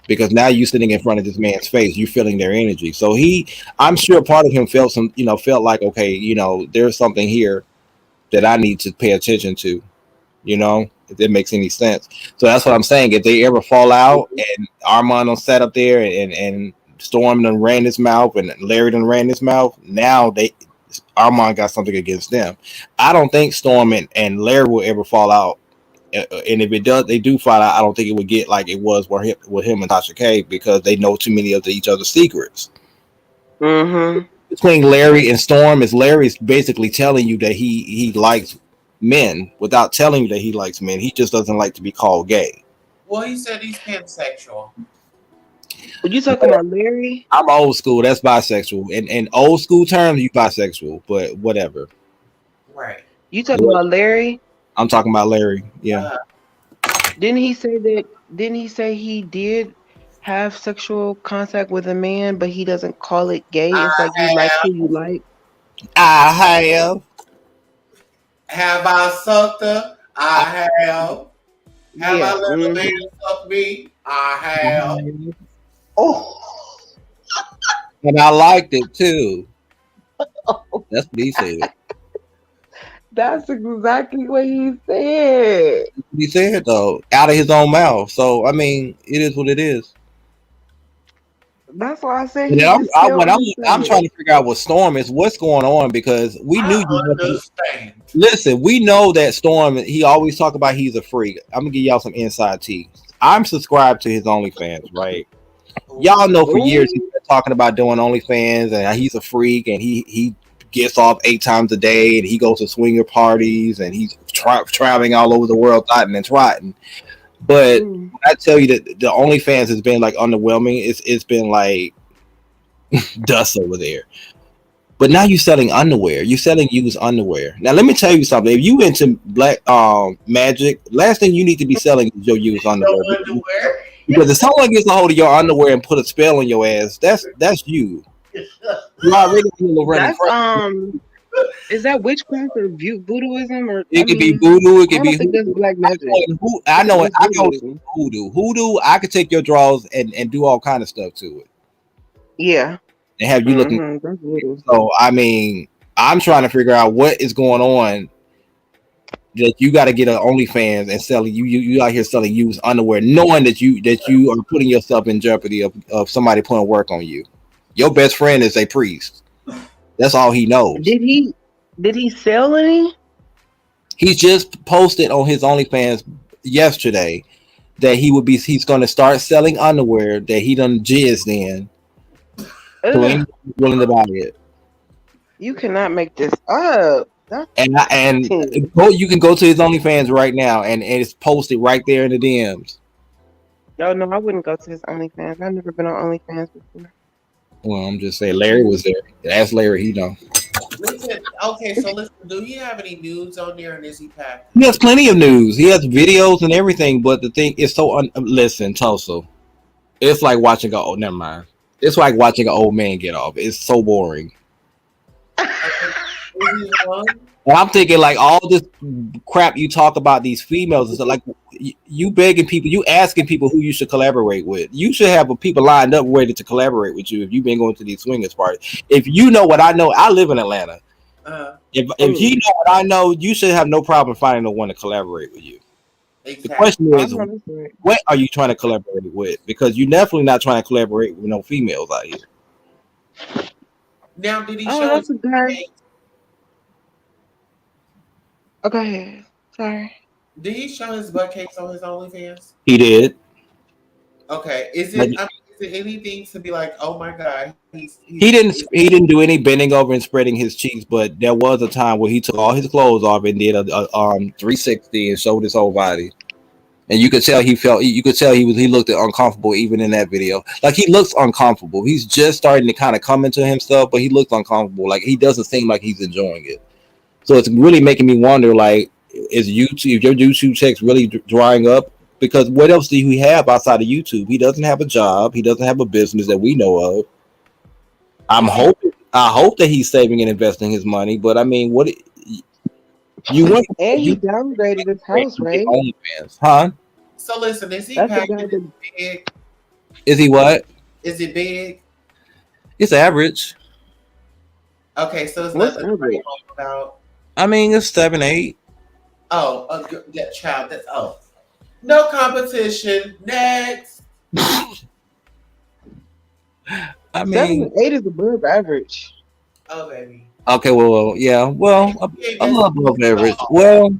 Because now you're sitting in front of this man's face, you're feeling their energy. So I'm sure part of him felt felt like, okay, there's something here that I need to pay attention to, if that makes any sense. So that's what I'm saying. If they ever fall out and Armand done sat up there and Storm done ran his mouth and Larry done ran his mouth, now Armand got something against them. I don't think Storm and Larry will ever fall out. And if it does, they do fall out, I don't think it would get like it was with him and Tasha K, because they know too many of each other's secrets. Mm-hmm. Between Larry and Storm is Larry's basically telling you that he likes men without telling you that he likes men. He just doesn't like to be called gay. well, he said he's pansexual. Were you talking about Larry? I'm old school. That's bisexual. In old school terms, you bisexual, but whatever. Right. You talking about Larry? I'm talking about Larry. Yeah. Didn't he say that? Didn't he say he did have sexual contact with a man, but he doesn't call it gay? It's like you like who you like. I have. Have I sucked her? I have. Have I let a man suck me? I have. Oh. And I liked it too. That's what he said. That's exactly what he said. He said though, out of his own mouth. So I mean, it is what it is. That's why I said And he then just tell me I'm trying to figure out what Storm is. What's going on? Because we knew you. Understand. Listen, we know that Storm. He always talk about he's a freak. I'm gonna give y'all some inside tea. I'm subscribed to his OnlyFans, right? Y'all know for years he's been talking about doing OnlyFans and he's a freak and he gets off 8 times a day and he goes to swinger parties and he's traveling all over the world, thotting and trotting. But when I tell you that the OnlyFans has been like underwhelming, it's been like dust over there. But now you're selling underwear. You're selling used underwear. Now let me tell you something. If you into black magic, last thing you need to be selling is your used underwear. Because if someone gets a hold of your underwear and put a spell on your ass, that's you. You already That's is that witchcraft or voodooism or it could be voodoo, it could be that's black magic. I know it. I know it's hoodoo. Hoodoo, I could take your drawers and do all kind of stuff to it. Yeah. And have you looking. That's voodoo. So I mean, I'm trying to figure out what is going on that you got to get an OnlyFans and selling you out here selling used underwear, knowing that you are putting yourself in jeopardy of somebody putting work on you. Your best friend is a priest. That's all he knows. Did he sell any? He just posted on his OnlyFans yesterday that he's going to start selling underwear that he done jizzed in. So ain't willing to buy it. You cannot make this up. And you can go to his OnlyFans right now and it's posted right there in the DMs. No, I wouldn't go to his OnlyFans. I've never been on OnlyFans before. Well, I'm just saying Larry was there. Ask Larry, he know. Listen, do you have any nudes on there and is he packed? He has plenty of news. He has videos and everything, but the thing is listen, Tulsa. It's like watching never mind. It's like watching an old man get off. It's so boring. And I'm thinking like all this crap you talk about these females and stuff, like you begging people, you asking people who you should collaborate with. You should have people lined up ready to collaborate with you if you've been going to these swingers parties. If you know what I know, I live in Atlanta. If you know what I know, you should have no problem finding the one to collaborate with you. Exactly. The question is, what are you trying to collaborate with? Because you're definitely not trying to collaborate with no females out here. Now, did he show us? Oh, go ahead. Sorry. Did he show his butt cakes on his OnlyFans? He did. Okay. Is it anything to be like, oh my God? He didn't do any bending over and spreading his cheeks, but there was a time where he took all his clothes off and did a 360 and showed his whole body. And you could tell he looked uncomfortable even in that video. Like he looks uncomfortable. He's just starting to kind of come into himself, but he looks uncomfortable. Like he doesn't seem like he's enjoying it. So it's really making me wonder, like, is your YouTube checks really drying up? Because what else do he have outside of YouTube? He doesn't have a job. He doesn't have a business that we know of. I hope that he's saving and investing his money. But I mean, what you want? And he downgraded his house, right? Huh? So listen, is he big? Is he what? Is it big? It's average. Okay, so it's not about. I mean, it's 7, 8. Oh, that child. That's no competition. Next. I mean, 7 8 is above average. Oh, baby. Okay, well, yeah, well, a little above average. Well,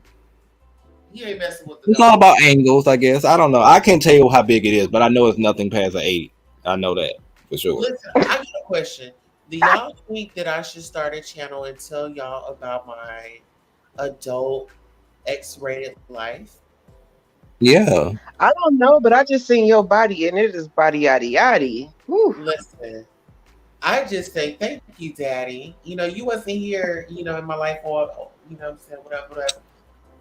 he ain't messing with it's all about angles, I guess. I don't know. I can't tell you how big it is, but I know it's nothing past an 8. I know that for sure. Listen, I got a question. Do y'all think that I should start a channel and tell y'all about my adult X-rated life? Yeah. I don't know, but I just seen your body and it is body yaddy yaddy. Listen, I just say thank you, Daddy. You know, you wasn't here, in my life or, I'm saying, whatever.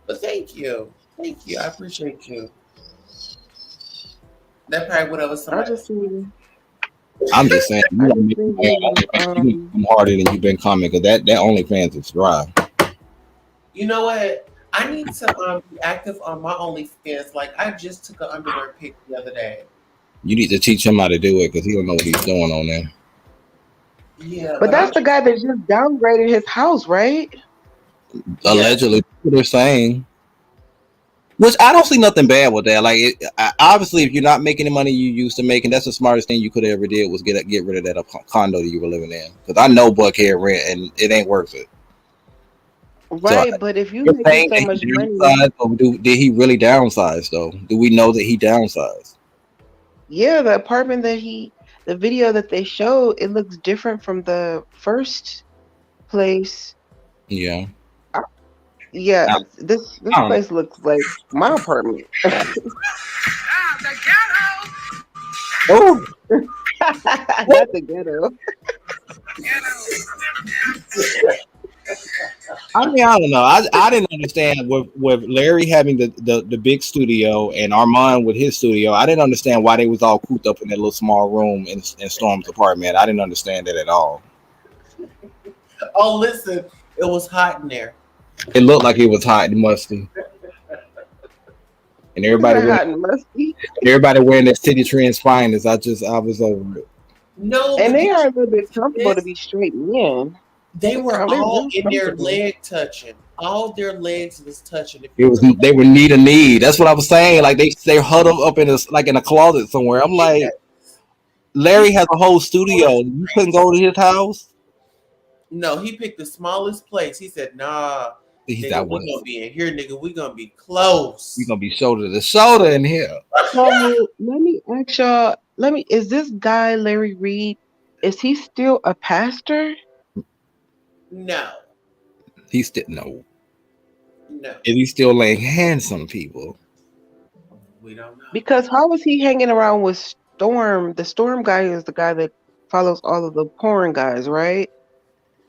But thank you. Thank you. I appreciate you. That probably would have somebody. I'm just saying, I'm harder than you've been coming because that OnlyFans is dry. You know what? I need to be active on my OnlyFans. Like I just took an underwear pic the other day. You need to teach him how to do it because he don't know what he's doing on there. Yeah, but that's the guy that just downgraded his house, right? Allegedly, what they're saying. Which I don't see nothing bad with that. Like, obviously, if you're not making the money you used to making, that's the smartest thing you could have ever did was get rid of that condo that you were living in. Because I know Buckhead rent, and it ain't worth it. Right, so, but if you make so much money, did he really downsize though? Do we know that he downsized? Yeah, the apartment that the video that they showed, it looks different from the first place. Yeah. Yeah, I, this I don't know. place looks like my apartment. Oh, Not the ghetto. I mean, I don't know. I didn't understand with Larry having the big studio and Armand with his studio. I didn't understand why they was all cooped up in that little small room in Storm's apartment. I didn't understand that at all. Oh, listen, it was hot in there. It looked like it was hot and musty, and Hot and musty. everybody wearing their City Trends finest. I was over it. No, And but they you are a little bit comfortable to be straight men. they were They're all real in their comfortable. leg touching. All their legs was touching. If It was they were knee to knee. That's what I was saying. Like they huddled up in a closet somewhere. I'm like, Larry has a whole studio. You couldn't go to his house. No, he picked the smallest place. He said, "Nah, He nigga, said, we gonna be in here, nigga. We gonna be close." "You're gonna be shoulder to shoulder in here." So let me ask y'all. Is this guy Larry Reed? Is he still a pastor? No, He's still no. no, Is he still laying hands on people? we don't know. Because how was he hanging around with Storm? The Storm guy is the guy that follows all of the porn guys, right?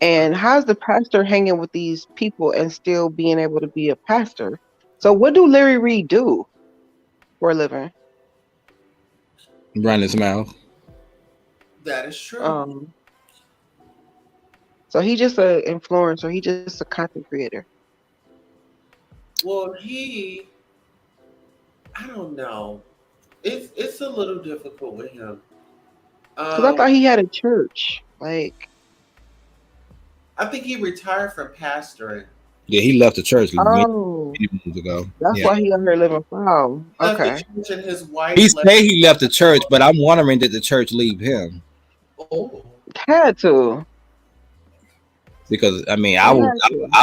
And how's the pastor hanging with these people and still being able to be a pastor? So what do Larry Reed do for a living? Run his mouth. That is true. So he just an influencer. He just a content creator. Well, I don't know. It's a little difficult with him. Because I thought he had a church. Like, I think he retired from pastoring. Yeah, he left the church many oh, months ago. that's Yeah. why he on here living foul. He left Okay. the church and his wife He left. say he left the church, but I'm wondering did the church leave him? Oh, Had to. Because I mean, I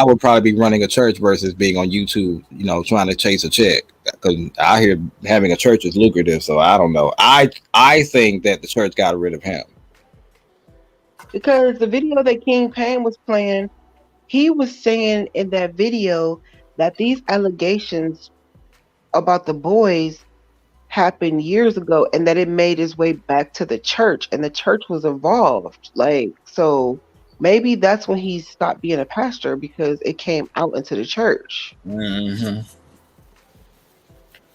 would probably be running a church versus being on YouTube, trying to chase a check. Because I hear having a church is lucrative, so I don't know. I think that the church got rid of him. Because the video that King Payne was playing, he was saying in that video that these allegations about the boys happened years ago and that it made its way back to the church and the church was involved. Like, so maybe that's when he stopped being a pastor because it came out into the church. Mm-hmm.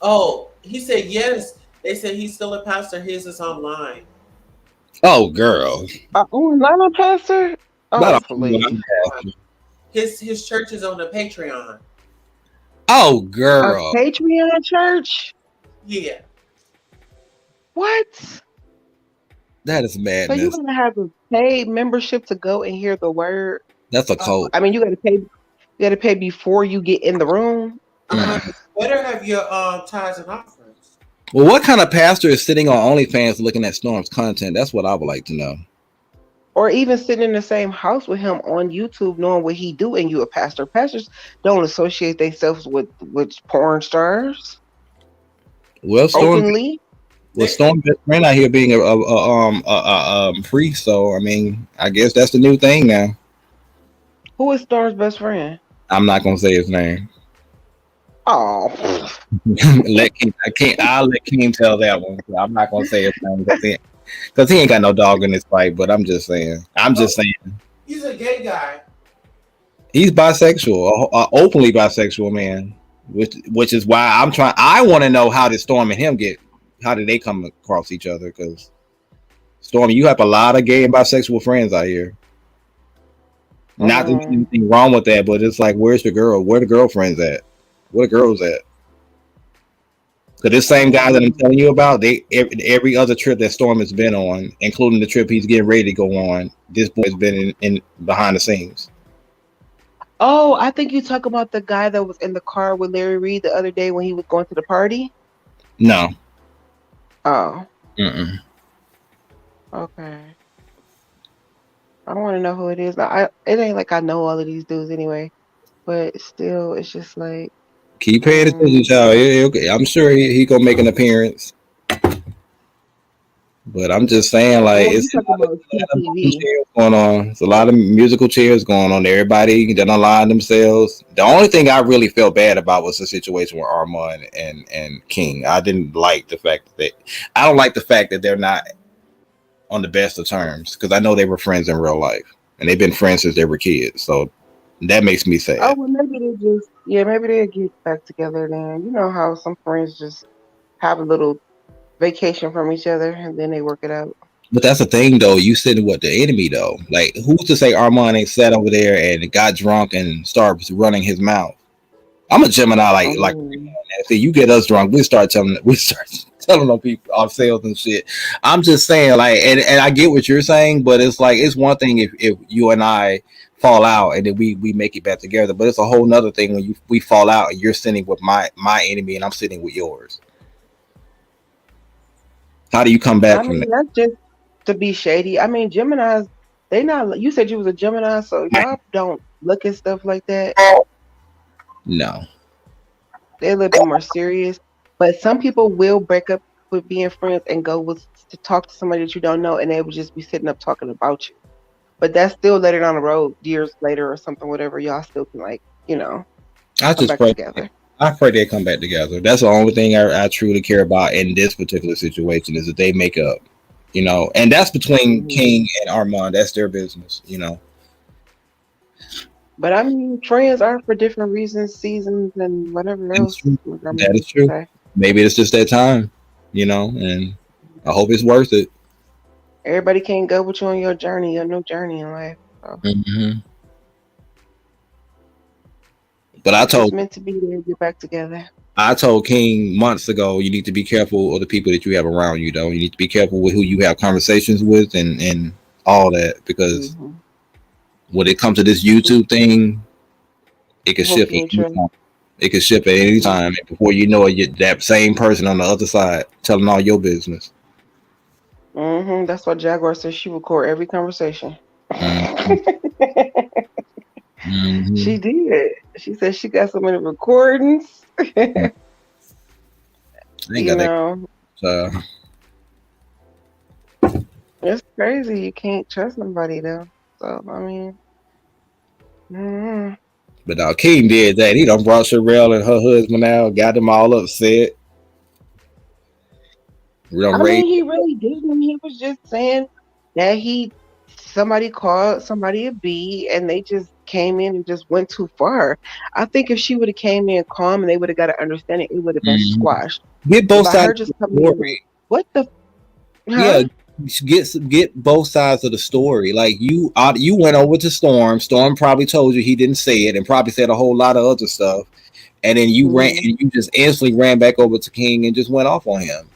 Oh, he said yes. They said he's still a pastor. His is online. Oh, girl. Online pastor? Oh, please. His church is on the Patreon. Oh, girl. A Patreon church? Yeah. What? That is So madness. you're gonna have a paid membership to go and hear the word? That's a cult. I mean, you gotta pay. You gotta pay before you get in the room. Better have your tithes and offerings. Well, what kind of pastor is sitting on OnlyFans looking at Storm's content? That's what I would like to know. Or even sitting in the same house with him on YouTube, knowing what he do, and you a pastor. Pastors don't associate themselves with porn stars. Well, openly. Storm's best friend out here being a priest, so I mean, I guess that's the new thing now. Who is Storm's best friend? I'm not gonna say his name. Oh, I'll let King tell that one. I'm not gonna say his name because he ain't got no dog in this fight. But I'm just saying. He's a gay guy. He's bisexual, openly bisexual man, which is why I'm trying. I want to know how did Storm and him get? How did they come across each other? Because Storm, you have a lot of gay and bisexual friends out here. Not that there's anything wrong with that, but it's like, where's the girl? Where the girlfriends at? Where the girls at? Because this same guy that I'm telling you about, every other trip that Storm has been on, including the trip he's getting ready to go on, this boy's been in behind the scenes. Oh, I think you talk about the guy that was in the car with Larry Reed the other day when he was going to the party. No. Oh. Mm-mm. Okay. I want to know who it is. Now, it ain't like I know all of these dudes anyway, but still, it's just like. Keep paying attention, child. I'm sure he gonna make an appearance. But I'm just saying, like, Well, you it's talk about CTV. going on. It's a lot of musical chairs going on. Everybody done align themselves. The only thing I really felt bad about was the situation with Armand and King. I didn't like the fact that I don't like the fact that they're not on the best of terms, because I know they were friends in real life and they've been friends since they were kids. So that makes me sad. Oh well, maybe they just maybe they'll get back together then. You know how some friends just have a little vacation from each other and then they work it out. But that's the thing, though. You sitting with the enemy, though. Like, who's to say Armand ain't sat over there and got drunk and started running his mouth? I'm a Gemini, like. See, you get us drunk, we start telling on people ourselves and shit. I'm just saying, like, and I get what you're saying, but it's like it's one thing if you and I fall out and then we make it back together, but it's a whole nother thing when we fall out and you're sitting with my enemy and I'm sitting with yours. How do you come back from that? That's just to be shady. I mean, Geminis, they not. You said you was a Gemini, so y'all don't look at stuff like that. No. They're a little bit more serious. But some people will break up with being friends and go to talk to somebody that you don't know, and they will just be sitting up talking about you. But that's still later down the road, years later or something, whatever. Y'all still can I just pray together. I pray they come back together. That's the only thing I truly care about in this particular situation is that they make up, and that's between King and Armand. That's their business, But I mean, friends are for different reasons, seasons, and whatever else. That is true. Okay. Maybe it's just that time, and I hope it's worth it. Everybody can't go with you on your journey, your new journey in life. So. Mm-hmm. But I told it's meant to be there, get back together. I told King months ago, you need to be careful of the people that you have around you, though. You need to be careful with who you have conversations with and all that, because when it comes to this YouTube thing, it can shift. It can shift at any time, and before you know it, you're that same person on the other side telling all your business. That's why Jaguar says she record every conversation. She did. She said she got so many recordings. It's crazy. You can't trust nobody though. So I mean, But now King did that. He done brought Sherelle and her husband out, got them all upset. He really didn't. He was just saying that somebody called somebody a B and they just came in and just went too far. I think if she would have came in calm and they would have got to understand it would have been squashed. Get both sides of the story. What the? Yeah, get both sides of the story. Like you went over to Storm. Storm probably told you he didn't say it and probably said a whole lot of other stuff. And then you ran and you just instantly ran back over to King and just went off on him.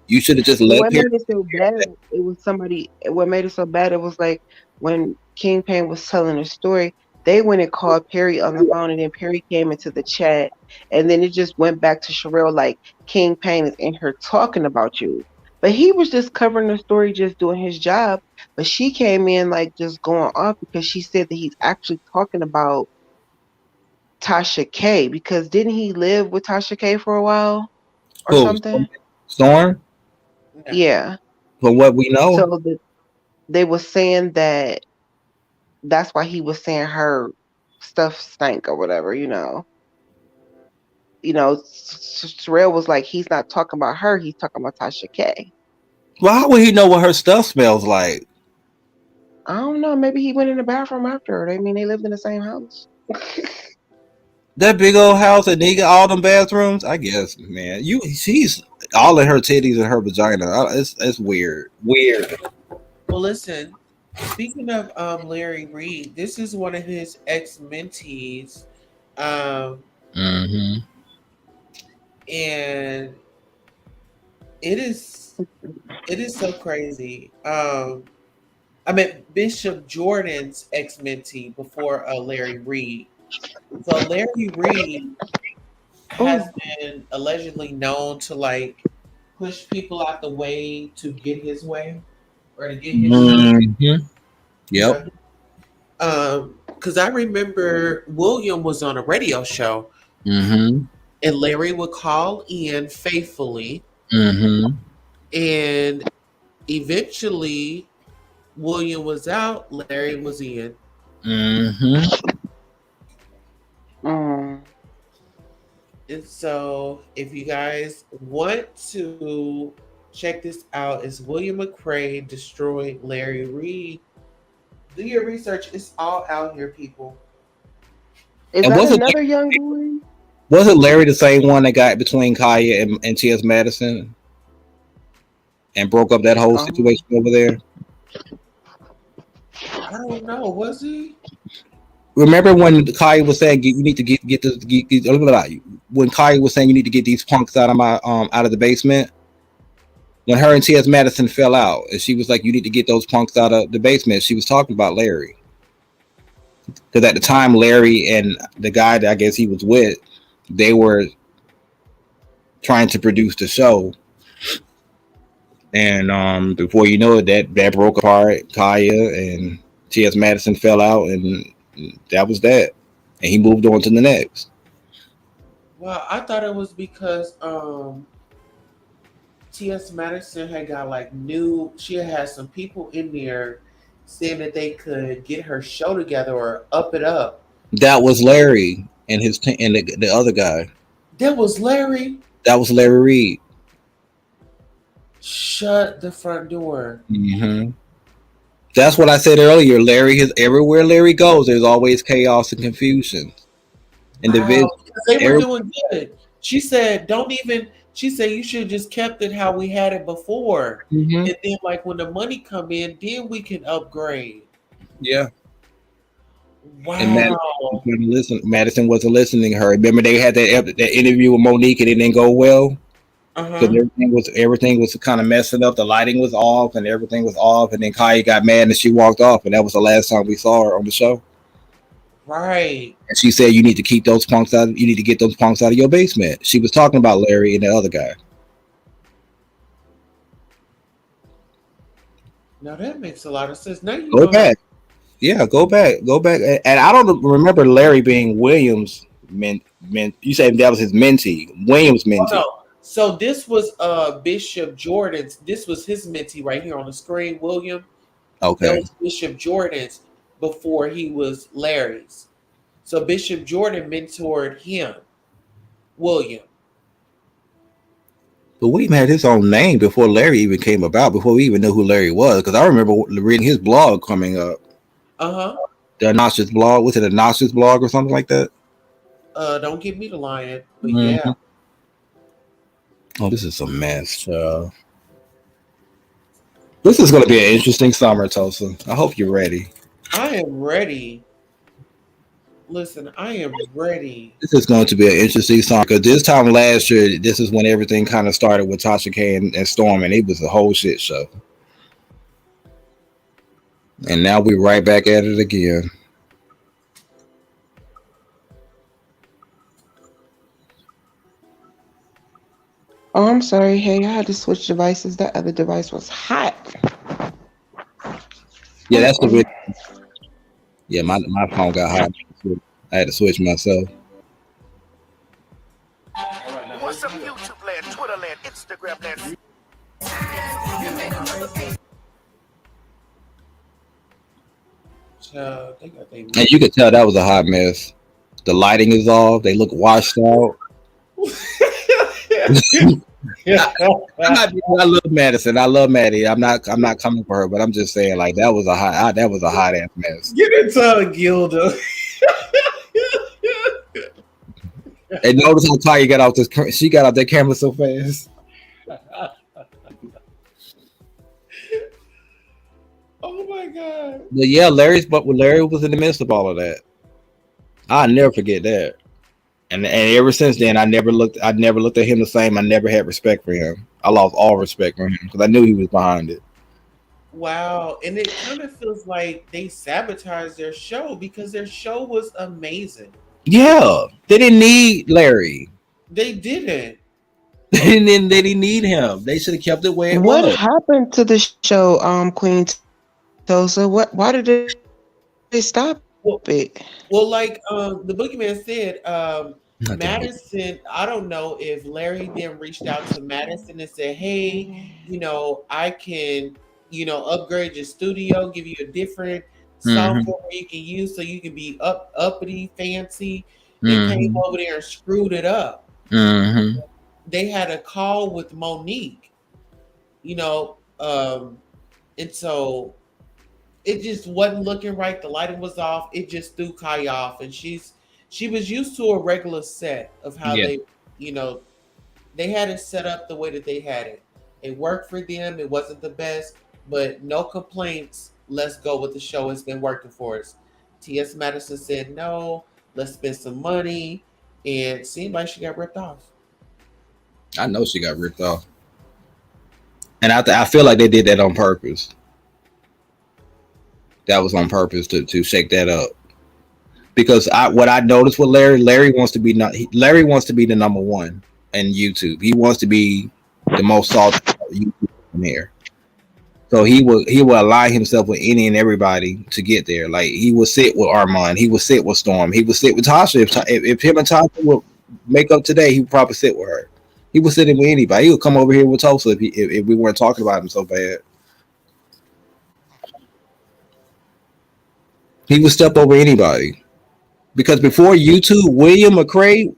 You should have just let What made it so bad? It was somebody. What made it so bad? It was like when King Payne was telling a story. They went and called Perry on the phone, and then Perry came into the chat, and then it just went back to Sherelle like King Payne is in here talking about you, but he was just covering the story, just doing his job. But she came in like just going off because she said that he's actually talking about Tasha K, because didn't he live with Tasha K for a while or something? Storm? Yeah. From what we know. So they were saying that's why he was saying her stuff stank or whatever, Sherelle was like, he's not talking about her, he's talking about Tasha K. Well, how would he know what her stuff smells like? I don't know. Maybe he went in the bathroom after her. I mean, they lived in the same house. That big old house and they got all them bathrooms. I guess, man. She's all in her titties and her vagina. It's weird. Weird. Well, listen. Speaking of Larry Reed, this is one of his ex-mentees. And it is so crazy. I met Bishop Jordan's ex-mentee before Larry Reed. So Larry Reed has been allegedly known to like push people out the way to get his way or to get his way. Yep. Because I remember William was on a radio show, and Larry would call in faithfully, and eventually William was out, Larry was in. Mm-hmm. And so, if you guys want to check this out, is William McRae destroyed Larry Reed? Do your research. It's all out here, people. Is And that another young boy? wasn't Larry the same one that got between Kaya and T.S. Madison and broke up that whole situation over there? I don't know. Was he? Remember when Kaya was saying you need to get this? When Kaya was saying you need to get these punks out of my out of the basement. When her and T.S. Madison fell out, and she was like, "You need to get those punks out of the basement." She was talking about Larry, because at the time, Larry and the guy that I guess he was with, they were trying to produce the show, and before you know it, that broke apart. Kaya and T.S. Madison fell out, and that was that. And he moved on to the next. Well, I thought it was because T.S. Madison had got like she had some people in there saying that they could get her show together or up it up. That was Larry and the other guy. That was Larry. That was Larry Reed. Shut the front door. Mm-hmm. That's what I said earlier. Larry is everywhere. Larry goes, there's always chaos and confusion. And wow, they were doing good. She said, she said you should have just kept it how we had it before. Mm-hmm. And then like when the money come in, then we can upgrade. Yeah. Wow. And Madison wasn't listening to her. Remember they had that interview with Monique and it didn't go well? Because everything was kind of messing up. The lighting was off and everything was off. And then Kaya got mad and she walked off. And that was the last time we saw her on the show. Right. And she said, you need to keep those punks out. You need to get those punks out of your basement. She was talking about Larry and the other guy. Now that makes a lot of sense. Now you go back. Yeah, go back. And I don't remember Larry being Williams. You said that was his mentee. Williams mentee. Oh, no. So this was Bishop Jordan's. This was his mentee right here on the screen, William. Okay. That was Bishop Jordan's before he was Larry's. So Bishop Jordan mentored him, William. But William had his own name before Larry even came about, before we even knew who Larry was. Because I remember reading his blog coming up. The Obnoxious blog. Was it a Obnoxious blog or something like that? Don't get me to lying, but yeah. Oh, this is a mess. This is going to be an interesting summer, Tulsa. I hope you're ready. I am ready. Listen, I am ready. This is going to be an interesting summer because this time last year, this is when everything kind of started with Tasha K and Storm, and it was a whole shit show. And now we're right back at it again. Oh, I'm sorry. Hey, I had to switch devices. That other device was hot. Yeah, that's the real. Yeah, my phone got hot. I had to switch myself. What's up, YouTube land, Twitter land, Instagram land? And you could tell that was a hot mess. The lighting is off. They look washed out. I love Madison. I love Maddie. I'm not coming for her, but I'm just saying, like, that was a hot ass mess. Get into Gilda. And notice how Kaya got off this. She got off that camera so fast. Oh my god. But yeah, Larry was in the midst of all of that. I'll never forget that. And ever since then, I never looked at him the same. I never had respect for him. I lost all respect for him because I knew he was behind it. Wow. And it kind of feels like they sabotaged their show because their show was amazing. Yeah. They didn't need Larry. They didn't. They didn't need him. They should have kept it where it was. What happened to the show, Queen Tulsa? Why did they stop it? Well, like the boogeyman said, Madison, I don't know if Larry then reached out to Madison and said, hey, I can, upgrade your studio, give you a different software you can use so you can be uppity, fancy, and came over there and screwed it up. They had a call with Monique, and so it just wasn't looking right. The lighting was off. It just threw Kai off, and she was used to a regular set of how Yeah. they, they had it set up the way that they had it. It worked for them. It wasn't the best, but no complaints. Let's go with the show. It's been working for us. T.S. Madison said no. Let's spend some money, and it seemed like she got ripped off. I know she got ripped off, and I feel like they did that on purpose. That was on purpose to shake that up. Because what I noticed with Larry wants to be the number one in YouTube. He wants to be the most sought YouTube from here. So he will align himself with any and everybody to get there. Like he will sit with Armand, he will sit with Storm, he will sit with Tasha. If him and Tasha would make up today, he would probably sit with her. He would sit in with anybody. He would come over here with Tulsa if we weren't talking about him so bad. He would step over anybody. Because before YouTube, William McCray,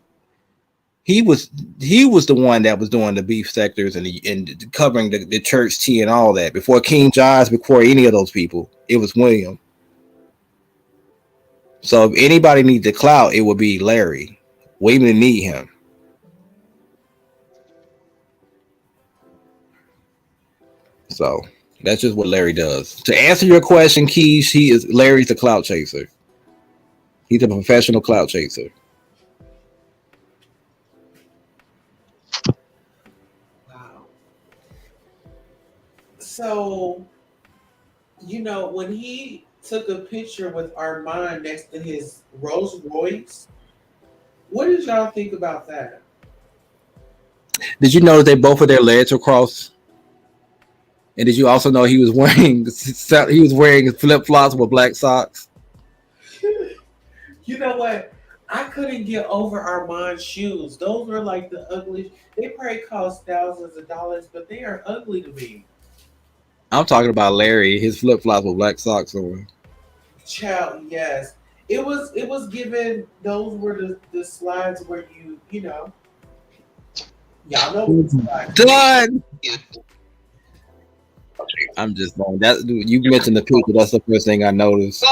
he was the one that was doing the beef sectors and covering the church tea and all that. Before King Giles, before any of those people, it was William. So if anybody needs the clout, it would be Larry. We even need him. So that's just what Larry does. To answer your question, Keish, Larry's the clout chaser. He's a professional clout chaser. Wow. So, when he took a picture with Armand next to his Rolls Royce, what did y'all think about that? Did you know that both of their legs were crossed? And did you also know he was wearing flip flops with black socks? You know what? I couldn't get over Armand's shoes. Those were like the ugliest. They probably cost thousands of dollars, but they are ugly to me. I'm talking about Larry. His flip flops with black socks on. Child, yes. It was given. Those were the slides where y'all know what the slides done. I'm just going. That you mentioned the picture. That's the first thing I noticed.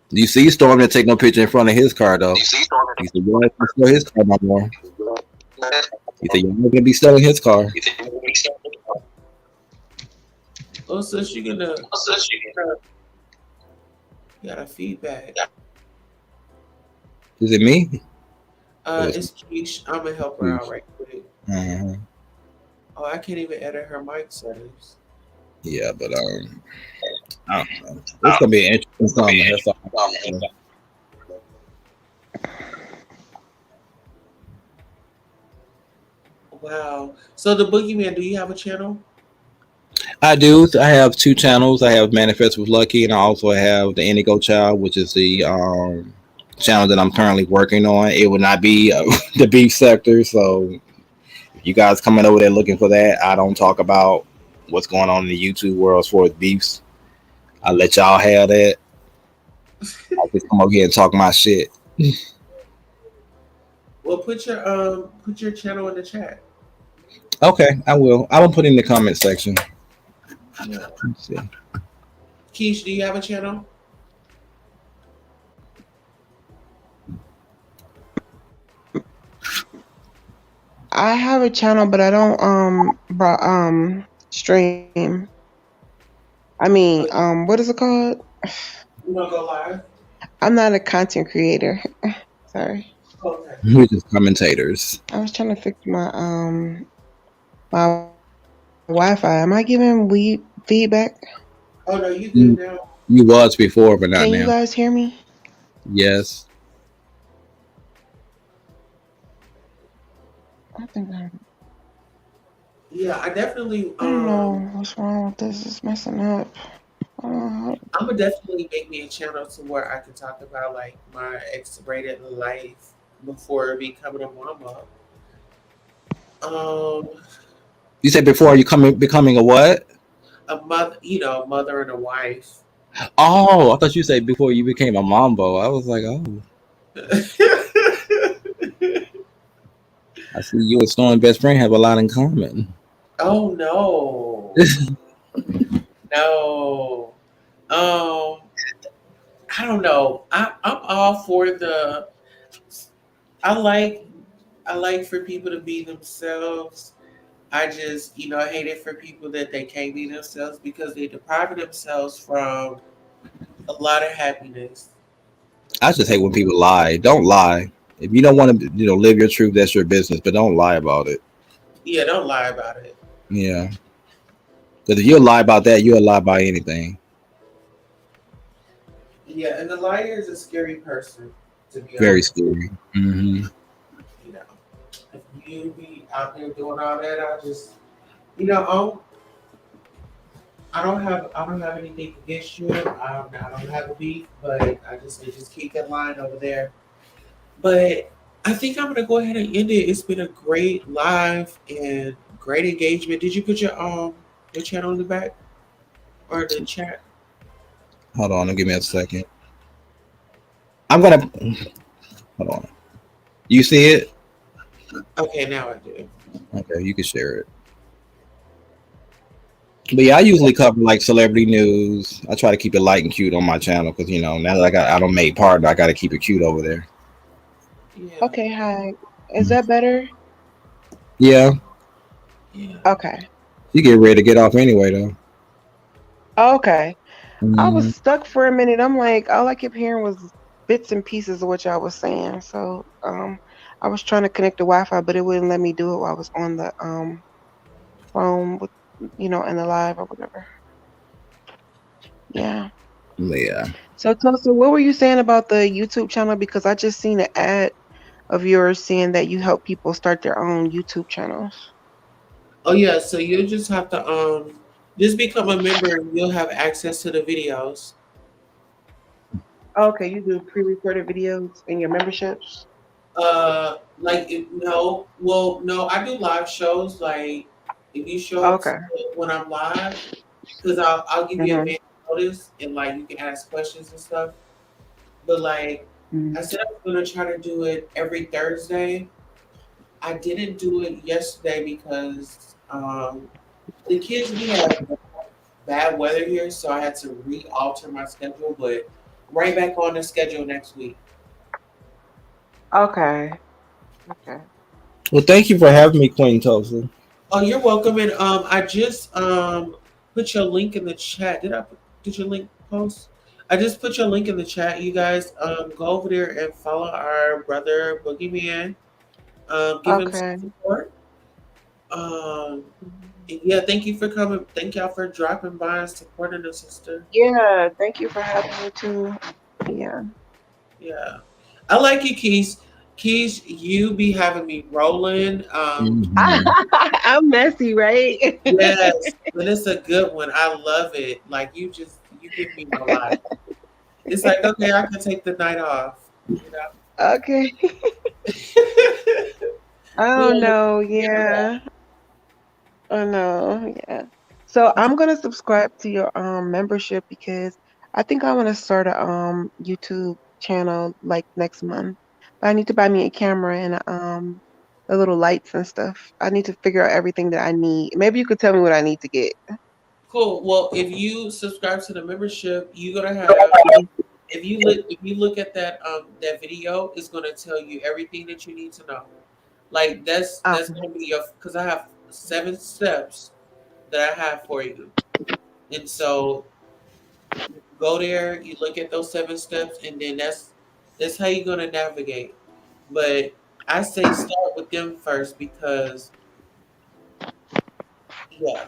You see Storm didn't take no picture in front of his car though. He said you're not gonna steal his car no more. He said you're not gonna be stealing his car. Oh, so she gonna got a feedback. Is it me? It's Keish. I'm gonna help her out right quick. Uh-huh. Oh, I can't even edit her mic settings. Yeah, but I don't know. It's gonna be an interesting summer. That's all. Wow. So the Boogeyman, do you have a channel? I do. I have two channels. I have Manifest with Lucky, and I also have the Indigo Child, which is the channel that I'm currently working on. It will not be the beef sector. So if you guys coming over there looking for that, I don't talk about what's going on in the YouTube world as far as beefs. I let y'all have that. I just come over here and talk my shit. Well, put your channel in the chat. Okay, I will. I will put it in the comment section. Yeah. Let's see. Keish, do you have a channel? I have a channel, but I don't stream. I mean, what is it called? You don't go live? I'm not a content creator. Sorry. Okay. We're just commentators. I was trying to fix my my Wi-Fi. Am I giving feedback? Oh no, you good now. You was before, but not Can now. you guys hear me? Yes. I think Yeah, I definitely. I don't know what's wrong with this. It's messing up. I'm I'm gonna definitely make me a channel to where I can talk about like my X-rated life before becoming a mama. Um, You said before you becoming a what? a mother, mother and a wife. Oh, I thought you said before you became a mambo. I was like, oh, I see you and Storm best friend have a lot in common. Oh no, no. I don't know. I'm all for the. I like I like for people to be themselves. I just, I hate it for people that they can't be themselves because they deprive themselves from a lot of happiness. I just hate when people lie. Don't lie. If you don't want to, live your truth, that's your business. But don't lie about it. Yeah, don't lie about it. Yeah, because if you lie about that, you'll lie about anything. Yeah, and the liar is a scary person, to be Very honest. scary. Hmm. You know, if you be out there doing all that, I just, you know, I don't have anything against you. I don't have a beef, but I just say just keep that line over there. But I think I'm gonna go ahead and end it. It's been a great live and great engagement. Did you put your channel in the back or the chat? Hold on, give me a second. I'm gonna hold on. You see it? Okay, now I do. Okay, you can share it. But yeah, I usually cover like celebrity news. I try to keep it light and cute on my channel because now that I don't make part, I got to keep it cute over there. Yeah. Okay, hi. Is that better? Yeah, Yeah. Okay. you get ready to get off anyway though. Okay. I was Mhm. stuck for a minute. I'm like, all I kept hearing was bits and pieces of what y'all was saying. So, I was trying to connect the Wi-Fi, but it wouldn't let me do it while I was on the phone with, in the live or whatever. Yeah. Yeah. So, Tulsa, what were you saying about the YouTube channel? Because I just seen an ad of yours saying that you help people start their own YouTube channels. Oh yeah, so you just have to just become a member and you'll have access to the videos. Okay, you do pre-recorded videos in your memberships? No, I do live shows. Like if you show up Okay. when I'm live, because I'll give you Mm-hmm. advance notice and like you can ask questions and stuff. But like I said, I was gonna try to do it every Thursday. I didn't do it yesterday because the kids we have bad weather here, so I had to re-alter my schedule. But right back on the schedule next week. Okay. Okay. Well, thank you for having me, Queen Tulsa. Oh, you're welcome. And I just put your link in the chat. Did your link post? I just put your link in the chat. You guys go over there and follow our brother Boogeyman. Give him some Okay. support. Um, and yeah, thank you for coming. Thank y'all for dropping by and supporting the sister. Yeah, thank you for having me too. Yeah. Yeah, I like you, Keys. Keys, you be having me rolling. Mhm. I'm messy, right? Yes, but it's a good one. I love it. Like you give me my life. It's like okay, I can take the night off. You know. Okay. We Oh don't look no, together. yeah. Oh no, yeah. So I'm gonna subscribe to your membership because I think I want to start a YouTube channel like next month. But I need to buy me a camera and the little lights and stuff. I need to figure out everything that I need. Maybe you could tell me what I need to get. Cool. Well, if you subscribe to the membership, you're gonna have. If you look at that video, it's gonna tell you everything that you need to know. Like that's Okay. gonna be your because I have 7 steps that I have for you, and so go there. You look at those 7 steps, and then that's how you're gonna navigate. But I say start with them first because yeah,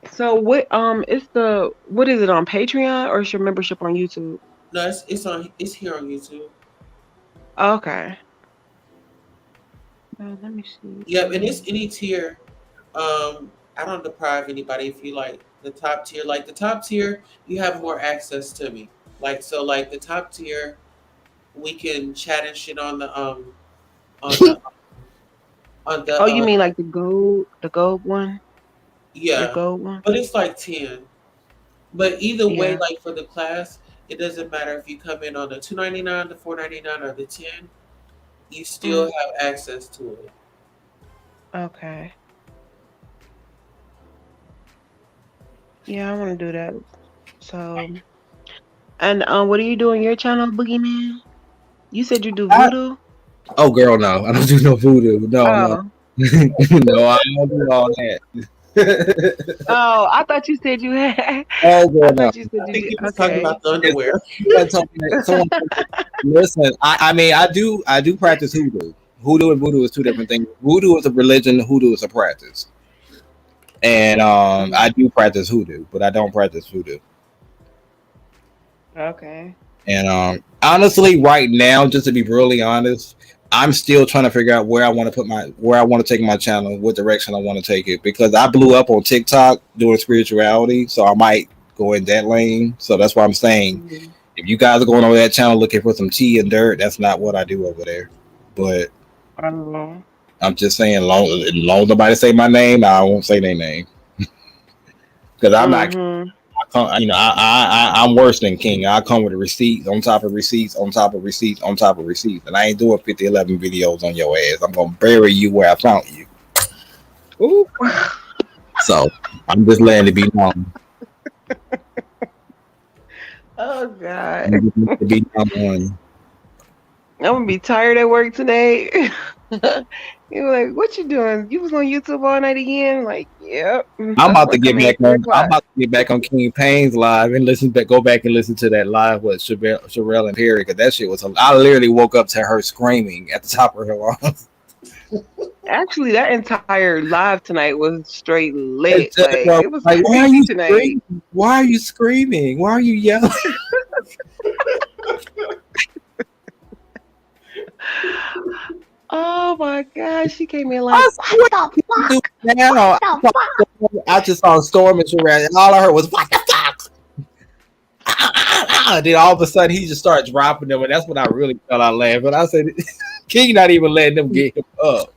So what is it on Patreon or is your membership on YouTube? no, it's here on YouTube. Okay. Let me see. Yep, and it's any tier. I don't deprive anybody if you like The top tier, like the top tier, you have more access to me. Like so, like the top tier, we can chat and shit on the on the Oh, you mean like the gold one, your yeah, gold one? but it's like 10. But either way, Yeah. like for the class, it doesn't matter if you come in on the 299, the 499, or the 10. You still Mm, have access to it. okay. Yeah, I want to do that. So, and what are you doing your channel, Boogeyman? You said you do voodoo. Oh, girl, no, I don't do no voodoo. No, no, Oh. no, I don't do all that. Oh, I thought you said you had. Oh, girl, I no. thought you said I you think did. he was talking Okay. about the underwear. Listen, I mean, I do practice hoodoo. Hoodoo and voodoo is two different things. Voodoo is a religion. Hoodoo is a practice. And I do practice hoodoo, but I don't practice voodoo. Okay. And honestly, right now, just to be really honest, I'm still trying to figure out where I want to take my channel, what direction I want to take it, because I blew up on TikTok doing spirituality, so I might go in that lane. So that's why I'm saying, if you guys are going over that channel looking for some tea and dirt, that's not what I do over there. But I don't know. I'm just saying, long as nobody say my name, I won't say their name because I'm not. I'm worse than King. I come with a receipt on top of receipts on top of receipts on top of receipts, and I ain't doing 50, 11 videos on your ass. I'm gonna bury you where I found you. Ooh. So I'm just letting it be known. Oh God. I'm just letting it be known. I'm gonna be tired at work today. You were like, "What you doing? You was on YouTube all night again?" Like, yep. I'm about to get back on. I'm about to get back on King Payne's live and go back and listen to that live with Sherelle and Perry, because that shit was. I literally woke up to her screaming at the top of her lungs. Actually, that entire live tonight was straight lit. Like, it was Like, why are crazy you tonight. screaming? Why are you screaming? Why are you yelling? Oh my God, she came in like, Now I just saw Storm and Sherelle, and all I heard was what the fuck. Then all of a sudden he just started dropping them, and that's when I really fell out laughing. I said, "King not even letting them get him up."